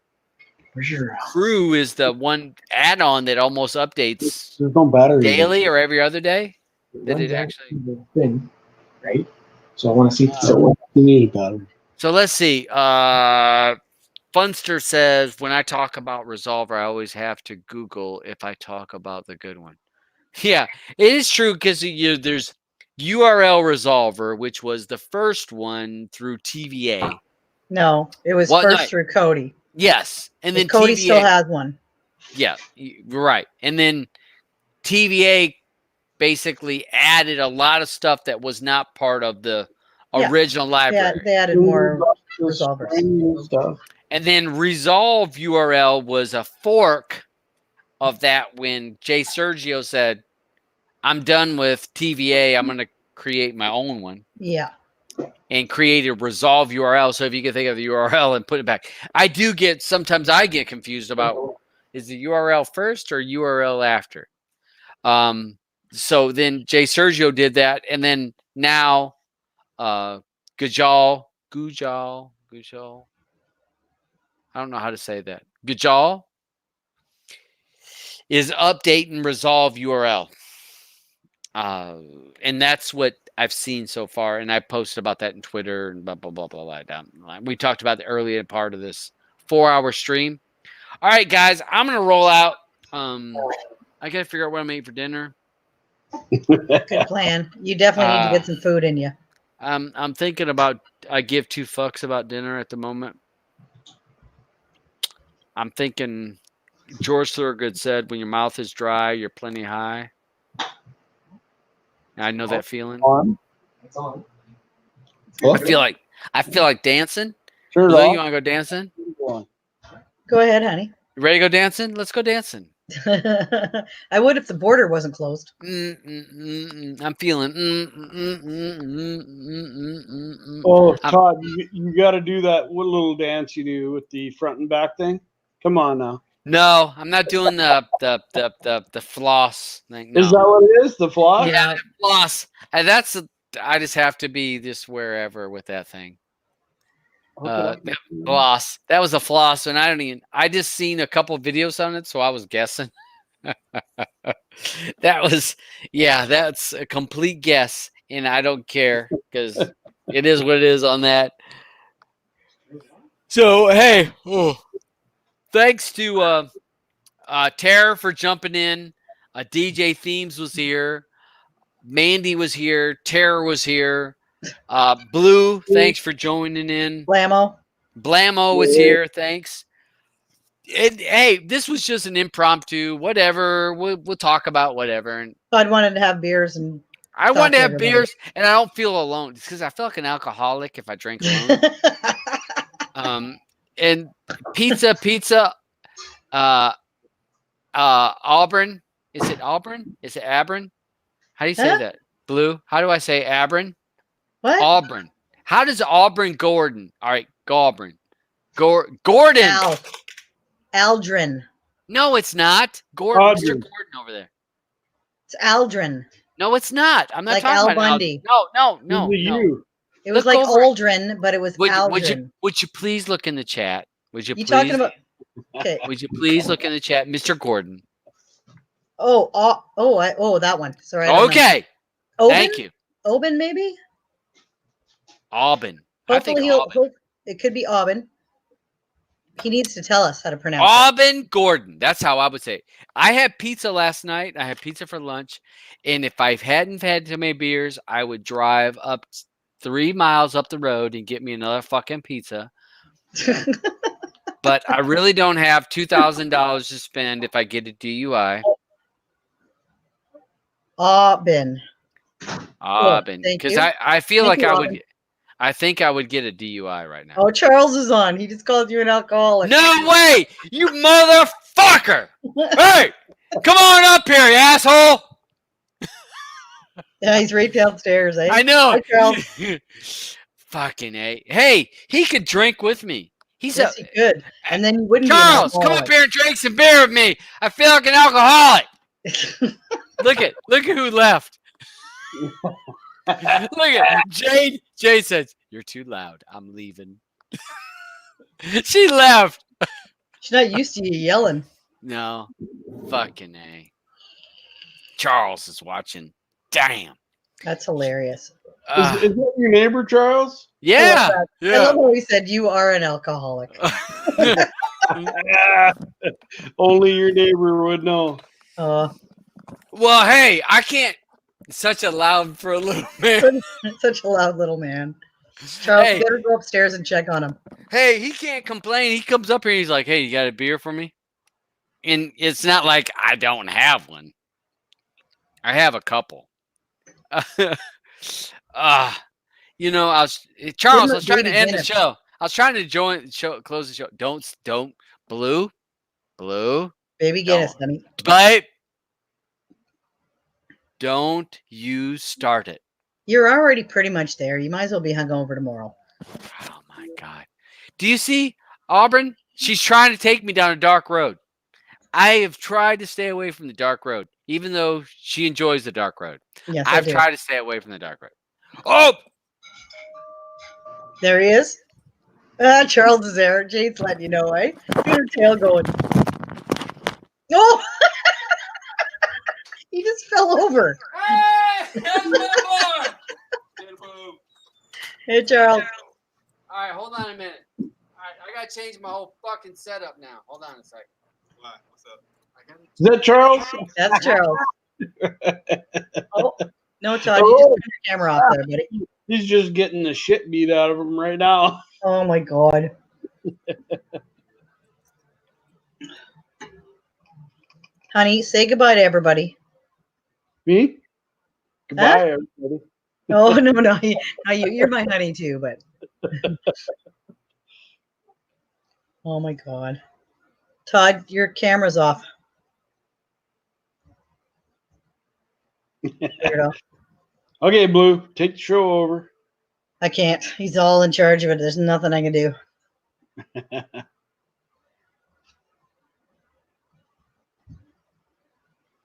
Crew is the one add-on that almost updates daily or every other day. That it actually thing, right? So I want to see what you need about it. So let's see. Funster says, when I talk about Resolver, I always have to Google if I talk about the good one. Yeah, it is true because there's URL Resolver, which was the first one through TVA. No, it was through Kodi. Yes, and then Kodi TVA still has one. Yeah, you're right. And then TVA basically added a lot of stuff that was not part of the original library. They added more resolvers stuff. And then Resolve URL was a fork of that when Jay Sergio said, I'm done with TVA. I'm going to create my own one. Yeah. And create a Resolve URL. So if you can think of the URL and put it back. Sometimes I get confused about, is the URL first or URL after? So then Jay Sergio did that. And then now Gujal. I don't know how to say that. Gujal is updating Resolve URL. And that's what I've seen so far. And I posted about that in Twitter and blah, blah, blah, blah, blah. Down the line. We talked about the earlier part of this 4-hour stream. All right, guys, I'm going to roll out. I gotta figure out what I'm eating for dinner. Good plan. You definitely need to get some food in you. I'm thinking about. I give 2 fucks about dinner at the moment. I'm thinking. George Thorogood said, "When your mouth is dry, you're plenty high." I know that feeling. It's on. I feel like dancing. Turn it Blue, off. you want to go dancing? Go ahead, honey. You ready to go dancing? Let's go dancing. I would if the border wasn't closed. I'm feeling. Oh, Todd, you got to do that little dance you do with the front and back thing. Come on now. No, I'm not doing the floss thing. No. Is that what it is? The floss? Yeah, the floss. And I just have to be just wherever with that thing. Okay. Floss. That was a floss, and I just seen a couple videos on it, so I was guessing. That's a complete guess, and I don't care because it is what it is on that. So hey, thanks to Tara for jumping in. DJ Themes was here. Mandy was here. Tara was here. Blue, thanks for joining in. Blammo was here. Thanks. Hey, this was just an impromptu, whatever. We'll talk about whatever. And I'd wanted to have beers and I wanted to have beers, and I don't feel alone because I feel like an alcoholic if I drink alone. And pizza. Auburn. Is it Auburn? Is it Abron? How do you say that? Blue. How do I say Abron? What? Auburn. How does Auburn Gordon? All right, Auburn. Gordon. Aldrin. No, it's not. Gordon. Mr. Gordon over there. It's Aldrin. No, it's not. I'm not like talking Al about Bundy. No. It was like Aldrin, but it was Aldrin. Would you please look in the chat? Would you please? Talking about? Okay. Would you please look in the chat, Mr. Gordon? That one. Sorry. Okay. Thank you. Oben, maybe. Aubin. Hopefully it could be Aubin. He needs to tell us how to pronounce Aubin Gordon. That's how I would say it. I had pizza last night. I had pizza for lunch. And if I hadn't had too many beers, I would drive up 3 miles up the road and get me another fucking pizza. But I really don't have $2,000 to spend if I get a DUI. Aubin. Because I feel like I would. I think I would get a DUI right now. Oh, Charles is on. He just called you an alcoholic. No way, you motherfucker! Hey, come on up here, you asshole! Yeah, he's right downstairs. Eh? I know. Hi, Charles. Fucking A. Hey, he could drink with me. He could. And then you wouldn't. Charles, come up here and drink some beer with me. I feel like an alcoholic. Look at who left. Look at Jade. Jade says, "You're too loud. I'm leaving." She left. She's not used to you yelling. No. Fucking A. Charles is watching. Damn. That's hilarious. Is that your neighbor, Charles? Yeah. I love how he said you are an alcoholic. Only your neighbor would know. Well, hey, I can't. Such a loud for a little man. Such a loud little man. Charles, you better go upstairs and check on him. Hey, he can't complain. He comes up here and he's like, "Hey, you got a beer for me?" And it's not like I don't have one. I have a couple. Charles, I was trying to end the show. I was trying to close the show. Don't, Blue. Baby Guinness, honey. But don't you start it. You're already pretty much there. You might as well be hungover tomorrow. Oh my God. Do you see Auburn? She's trying to take me down a dark road. I have tried to stay away from the dark road, even though she enjoys the dark road. Yes, I've tried to stay away from the dark road. Oh! There he is. Charles is there. Jade's letting you know, eh? Look at her tail going. Oh! He just fell over. Hey! Hey, Charles. All right, hold on a minute. All right, I got to change my whole fucking setup now. Hold on a second. Why? What's up? I Is that Charles? That's Charles. Oh, no, Todd, you just turned your camera off there, buddy. He's just getting the shit beat out of him right now. Oh my God. Honey, say goodbye to everybody. Me? Goodbye, everybody. Oh no, you're my honey too, but oh my God. Todd, your camera's off. Weirdo. Okay, Blue, take the show over. I can't. He's all in charge of it. There's nothing I can do.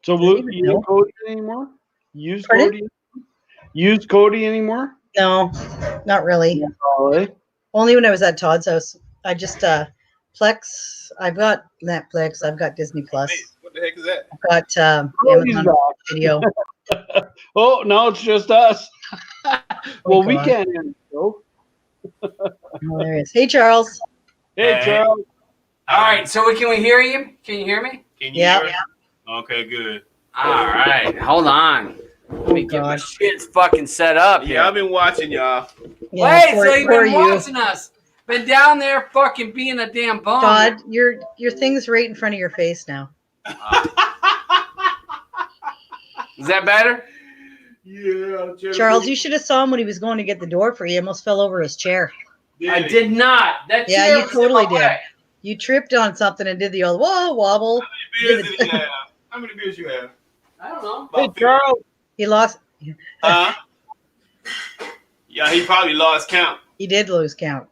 So, Blue, you use Cody anymore? Use Cody? Use Cody anymore? No, not really. Only when I was at Todd's house. I just Plex. I've got Netflix. I've got Disney Plus. What the heck is that? I've got Amazon Video. Oh, now it's just us. Well, we God. can't end the show. Oh, there he is. Hey, Charles. Hey, Charles. All right, so can we hear you? Can you hear me? Can you hear me? Okay, good. All right, hold on. Let me get my shit fucking set up here. Yeah, I've been watching y'all. Wait, so you've been watching us? Been down there fucking being a damn bum. Todd, your thing's right in front of your face now. Is that better? Yeah. Charles, you should have saw him when he was going to get the door for you. He almost fell over his chair. I did not. That Yeah, chair you was totally in my did. way. You tripped on something and did the old whoa wobble. How many beers you have? I don't know. Hey, Charles. He lost. Yeah, he probably lost count. He did lose count.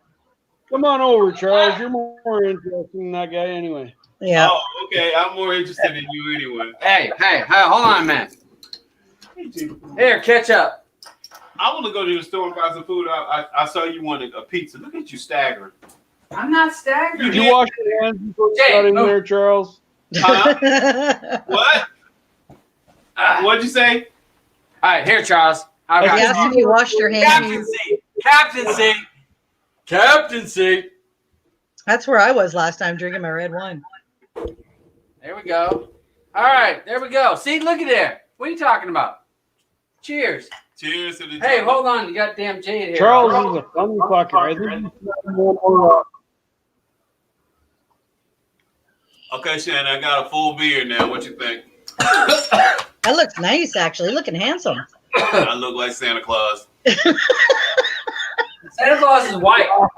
Come on over, Charles. You're more interesting than that guy anyway. Yeah. Oh, okay. I'm more interested in you anyway. Hey, hold on a minute. Here, catch up. I want to go to the store and buy some food. I saw you wanted a pizza. Look at you staggering. I'm not staggering. Did you wash your hands before you got in there, Charles? What? What'd you say? All right, here, Charles. I got asked if you washed your hands. Captaincy. That's where I was last time drinking my red wine. There we go. All right, there we go. See, look at there. What are you talking about? Cheers. Cheers to the. Hey, hold on. You got damn Jade here. Charles is a funny fucker. I think he's more. Okay, Shannon, I got a full beard now. What you think? That looks nice, actually. Looking handsome. I look like Santa Claus. Santa Claus is white. Oh,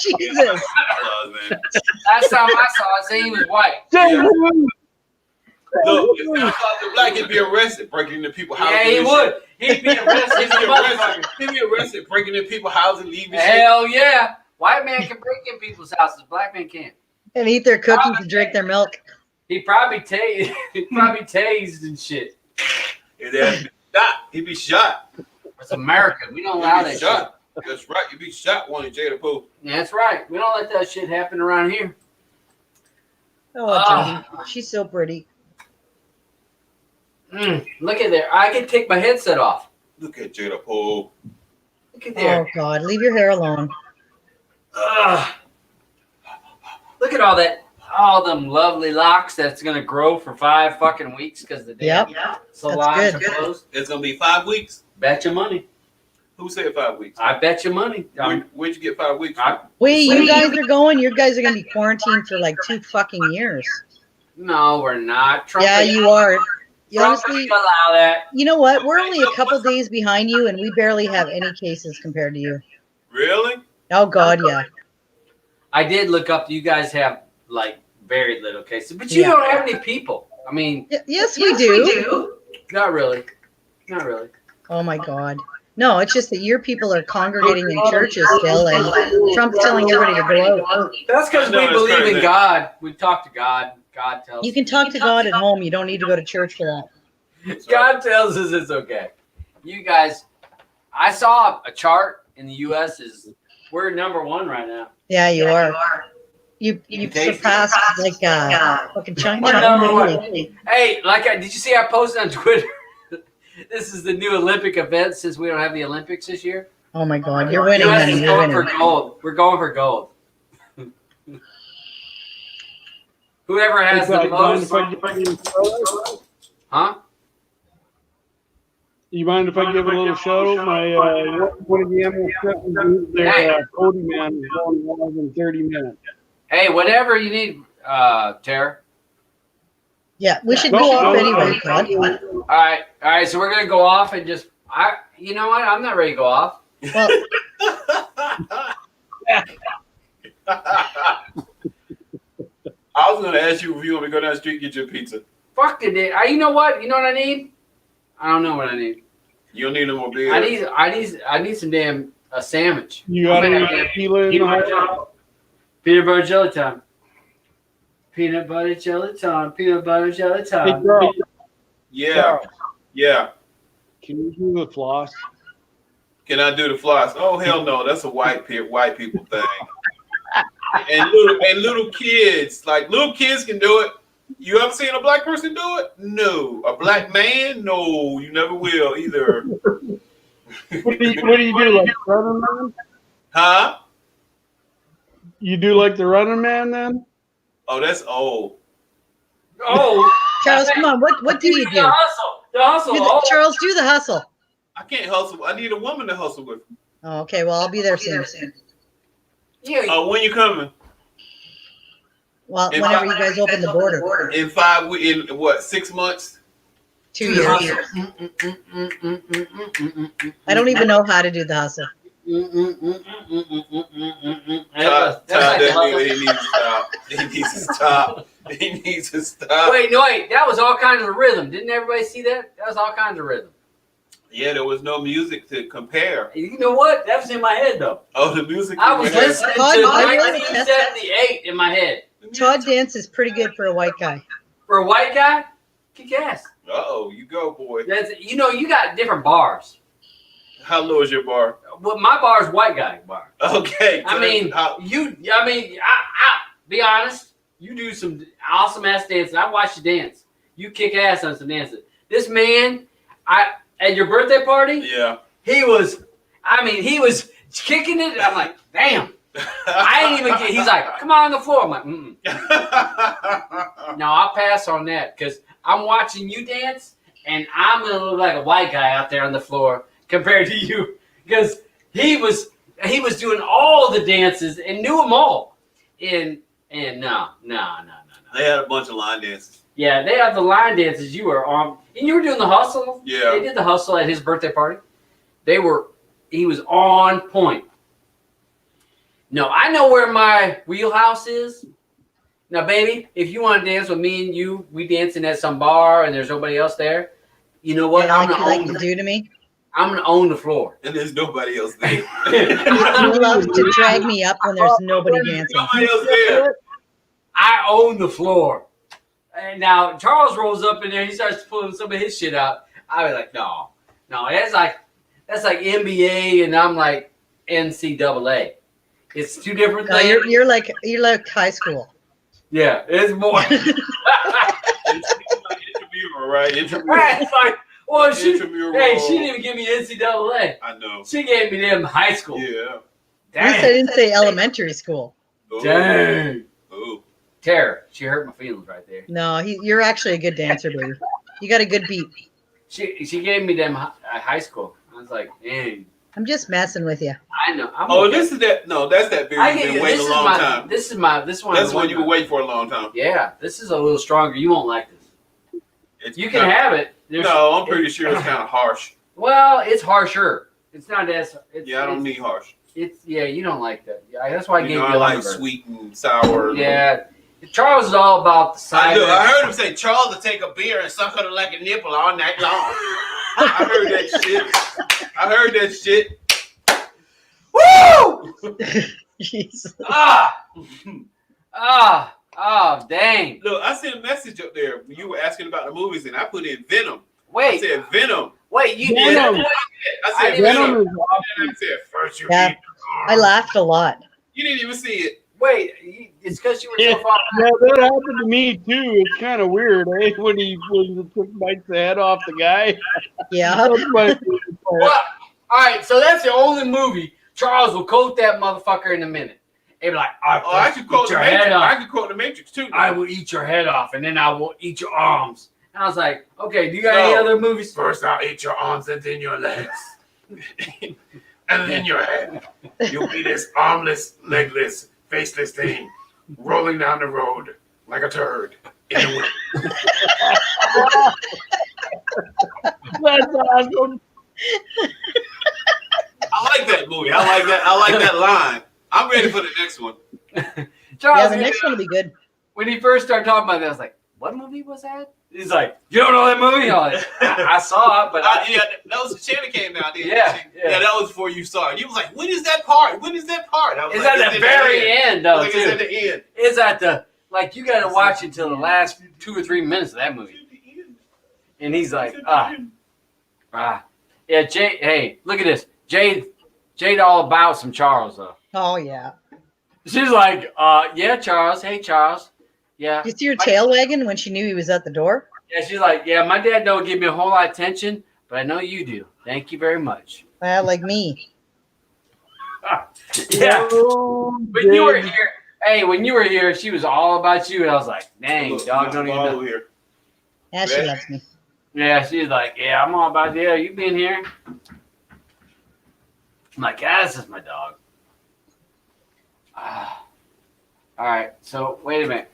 Jesus. Santa Claus, man. Last time I saw it, saying he was white. Yeah. Look, if Santa Claus was black, he'd be arrested breaking into people's houses. Yeah, he would. He'd be arrested. He'd be arrested breaking into people's houses, leaving. Hell yeah. White man can break in people's houses. Black man can't. And eat their cookies and drink their milk. He probably tased and shit. If they had to be shot, he'd be shot. It's America. We don't allow that shot. shit. That's right. You'd be shot one in Jada Pooh. Yeah, that's right. We don't let that shit happen around here. Oh, Jody. She's so pretty. Look at there. I can take my headset off. Look at Jada Pooh. Look at there. Oh, God. Leave your hair alone. Look at all that. All them lovely locks that's going to grow for 5 fucking weeks because the damn salons are closed. It's going to be 5 weeks? Bet your money. Who said 5 weeks? I bet your money. Where'd you get 5 weeks? Wait, you guys are going? You guys are going to be quarantined for like 2 fucking years. No, we're not. Trump You are. You Trump honestly doesn't allow that. You know what? We're only a couple days behind you, and we barely have any cases compared to you. Really? Oh, God, yeah. I did look up. You guys have like very little cases, but you don't have any people. I mean, yes, we do. Not really. Not really. Oh, my God. No, it's just that your people are congregating in churches still, and Trump's telling everybody to go out. That's because we believe in God. We talk to God. God tells You can talk to God at home. You don't need to go to church for that. God tells us it's okay. You guys, I saw a chart in the U.S. We're #1 right now. Yeah, you are. You surpassed like fucking China. We're #1. Hey, did you see I posted on Twitter? This is the new Olympic event since we don't have the Olympics this year. Oh my God, you're winning, US honey. is You're going winning. for gold. We're going for gold. Whoever has the most. Huh? You mind if I give a little show? My one of the MLS their Cody man is going live in 30 minutes. Hey, whatever you need, Tara. Yeah, we should go off anyway, Todd. All right. So we're gonna go off and just. You know what? I'm not ready to go off. Well, I was gonna ask you if you want to go down the street and get your pizza. Fuck it. You know what? You know what I need? I don't know what I need. You don't need no more beer. I need some damn sandwich. You got any peanut butter jelly time. Peanut butter jelly time. Peanut butter jelly time. Hey, girl. Yeah. Yeah. Can you do the floss? Can I do the floss? Oh hell no, that's a white people thing. and little kids, little kids can do it. You ever seen a black person do it? No. A black man? No, you never will either. What do you do, like running man? Huh? You do like the running man then? Oh, that's old. Oh, Charles, come on. What do you do? The hustle. Charles, do the hustle. I can't hustle. I need a woman to hustle with. Oh, okay, well, I'll be there soon. When you coming? Well, whenever you guys open the border. In 6 months? 2 years. I don't even know how to do the hustle. He needs to stop. Wait, that was all kinds of rhythm. Didn't everybody see that? That was all kinds of rhythm. Yeah, there was no music to compare. You know what? That was in my head, though. Oh, the music. I was listening to 1978 in my head. Todd Dance is pretty good for a white guy. For a white guy, kick ass. Uh-oh, you go, boy. You got different bars. How low is your bar? Well, my bar is white guy bar. Okay. Be honest. You do some awesome ass dances. I watched you dance. You kick ass on some dances. This man, at your birthday party, yeah, he was kicking it. I'm like, damn. I ain't even get. He's like, come on the floor. I'm like, no, I'll pass on that because I'm watching you dance, and I'm gonna look like a white guy out there on the floor compared to you because he was doing all the dances and knew them all. And no. They had a bunch of line dances. Yeah, they had the line dances. You were on, and you were doing the hustle. Yeah, they did the hustle at his birthday party. He was on point. No, I know where my wheelhouse is. Now, baby, if you want to dance with me and you, we dancing at some bar and there's nobody else there. You know what? I'm gonna do to me. I'm gonna own the floor, and there's nobody else there. You love to drag me up when there's nobody dancing. Nobody else there. I own the floor. And now Charles rolls up in there. He starts pulling some of his shit out. I be like, no, that's like NBA, and I'm like NCAA. It's two different things. You're like high school. Yeah, it's more. Right? It's like, well, she didn't even give me NCAA. I know. She gave me them high school. Yeah. At least I didn't say elementary school. Ooh. Dang. Ooh. Tara, she hurt my feelings right there. No, you're actually a good dancer, baby. You got a good beat. She gave me them high school. I was like, dang. I'm just messing with you. I know. This is that. No, that's that beer you've been waiting a long time. This one. That's one you've been waiting for a long time. Yeah, this is a little stronger. You won't like this. You can have it. I'm pretty sure it's kind of harsh. Well, it's harsher. It's not as. I don't need harsh. You don't like that. Yeah, that's why I gave you I like sweet and sour. Yeah. Charles is all about the cider. I heard him say Charles will take a beer and suck on it like a nipple all night long. I heard that shit. Woo! Jesus. Dang. Look, I sent a message up there when you were asking about the movies, and I put in Venom. Wait. I said Venom. Wait, you did? I said Venom. I said first you read. I laughed a lot. You didn't even see it. Wait, it's because you were so far. Yeah, that happened to me too. It's kind of weird, eh? When he bites the head off the guy. Yeah. Well, all right, so that's the only movie Charles will quote that motherfucker in a minute. He'd be like, I could quote the Matrix. I could quote the Matrix too. I will eat your head off, and then I will eat your arms. And I was like, okay, do you got any other movies? First, I'll eat your arms and then your legs. And then your head. You'll be this armless, legless, faceless thing rolling down the road like a turd in the wind. That's awesome. I like that movie. I like that line. I'm ready for the next one. Yeah, the next one will be good. When he first started talking about that, I was like, what movie was that? He's like, you don't know that movie? I'm like, I saw it, but yeah, that was the channel came out. Yeah, that was before you saw it. You was like, when is that part? When is that part? I was it's like, at the very end, though. Like, it's at the end. It's at the you got to watch it till the last 2 or 3 minutes of that movie. And he's like, yeah, Jay. Hey, look at this, Jade all about some Charles though. Oh yeah. She's like, yeah, Charles. Hey, Charles. Yeah. You see her tail wagging when she knew he was at the door? Yeah, she's like, yeah, my dad don't give me a whole lot of attention, but I know you do. Thank you very much. Well, like me. Yeah. When you were here, when you were here, she was all about you, and I was like, dang, dog, don't even know. Here. Yeah, she loves me. Yeah, she's like, yeah, I'm all about you been here? I'm like, yeah, this is my dog. All right, so wait a minute.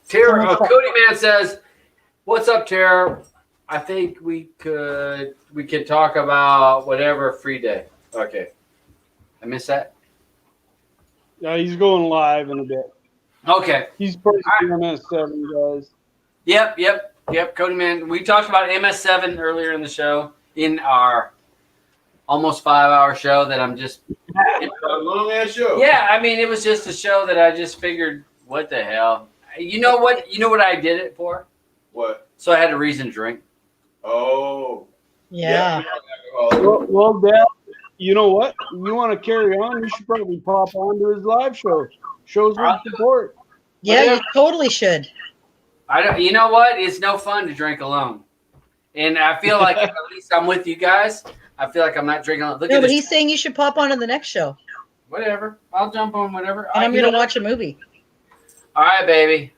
Tara, Cody Man says, "What's up, Tara? I think we could talk about whatever free day." Okay, I missed that. Yeah, he's going live in a bit. Okay, he's posting MS7, guys. Yep. Cody Man, we talked about MS7 earlier in the show, in our almost 5-hour show that I'm just a long ass show. Yeah, I mean, it was just a show that I just figured, what the hell. You know what I did it for? What? So I had a reason to drink. Oh. Yeah. Well, Dad, you know what? You want to carry on? You should probably pop on to his live show. Shows with support. Yeah, you totally should. You know what? It's no fun to drink alone. And I feel like if at least I'm with you guys, I feel like I'm not drinking alone. No, but he's saying you should pop on to the next show. Whatever. I'll jump on whatever. And I'm going to watch a movie. All right, baby.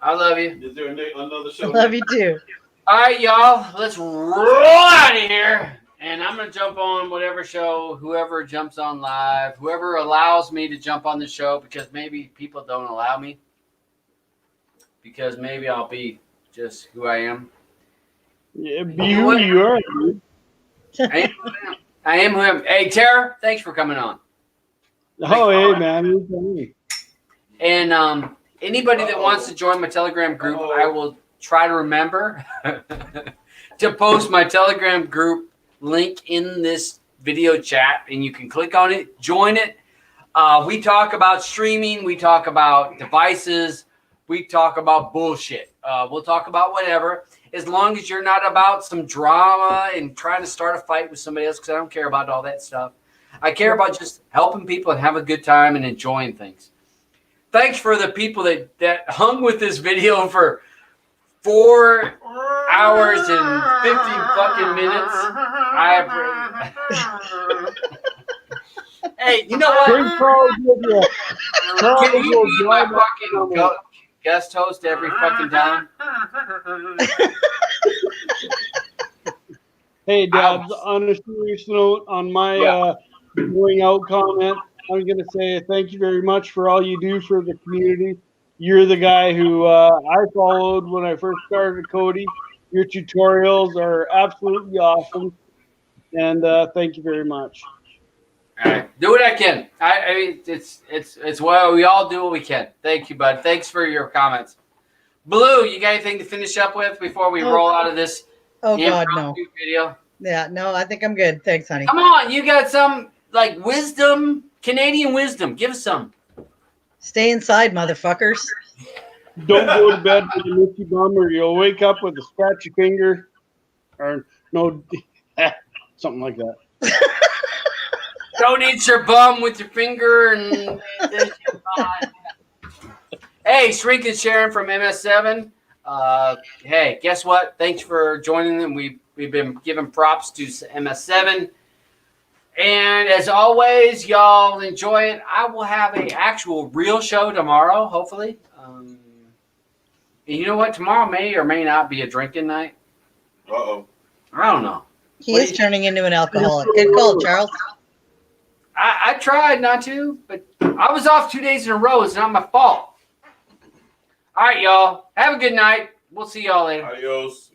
I love you. Is there another show? I love you too. All right, y'all. Let's roll out of here. And I'm going to jump on whatever show, whoever jumps on live, whoever allows me to jump on the show, because maybe people don't allow me. Because maybe I'll be just who I am. Yeah, be who you are. I am who I am. Hey, Tara, thanks for coming on. Oh, hey, man. And anybody that wants to join my Telegram group, I will try to remember to post my Telegram group link in this video chat, and you can click on it, join it. We talk about streaming. We talk about devices. We talk about bullshit. We'll talk about whatever, as long as you're not about some drama and trying to start a fight with somebody else, because I don't care about all that stuff. I care about just helping people and have a good time and enjoying things. Thanks for the people that hung with this video for 4 hours and 50 fucking minutes. Hey, you know what? Can you be my fucking guest host every fucking time? Hey, Dad, on a serious note, on my going out comment, I'm going to say thank you very much for all you do for the community. You're the guy who I followed when I first started Cody. Your tutorials are absolutely awesome, and thank you very much. All right, do what I can. I mean, it's what we all do what we can. Thank you, bud. Thanks for your comments. Blue, you got anything to finish up with before we roll out of this? Oh God, no. Video. Yeah, no, I think I'm good. Thanks, honey. Come on, you got some wisdom, Canadian wisdom. Give us some. Stay inside, motherfuckers. Don't go to bed with a misty bum, or you'll wake up with a scratchy finger, or no, something like that. Don't eat your bum with your finger and. Hey, Shrink and Sharon from MS7. Hey, guess what? Thanks for joining them. We've been giving props to MS7. And as always, y'all enjoy it. I will have an actual real show tomorrow, hopefully. And you know what? Tomorrow may or may not be a drinking night. Uh-oh. I don't know. He is turning into an alcoholic. Good call, Charles. I tried not to, but I was off 2 days in a row. It's not my fault. All right, y'all. Have a good night. We'll see y'all later. Adios.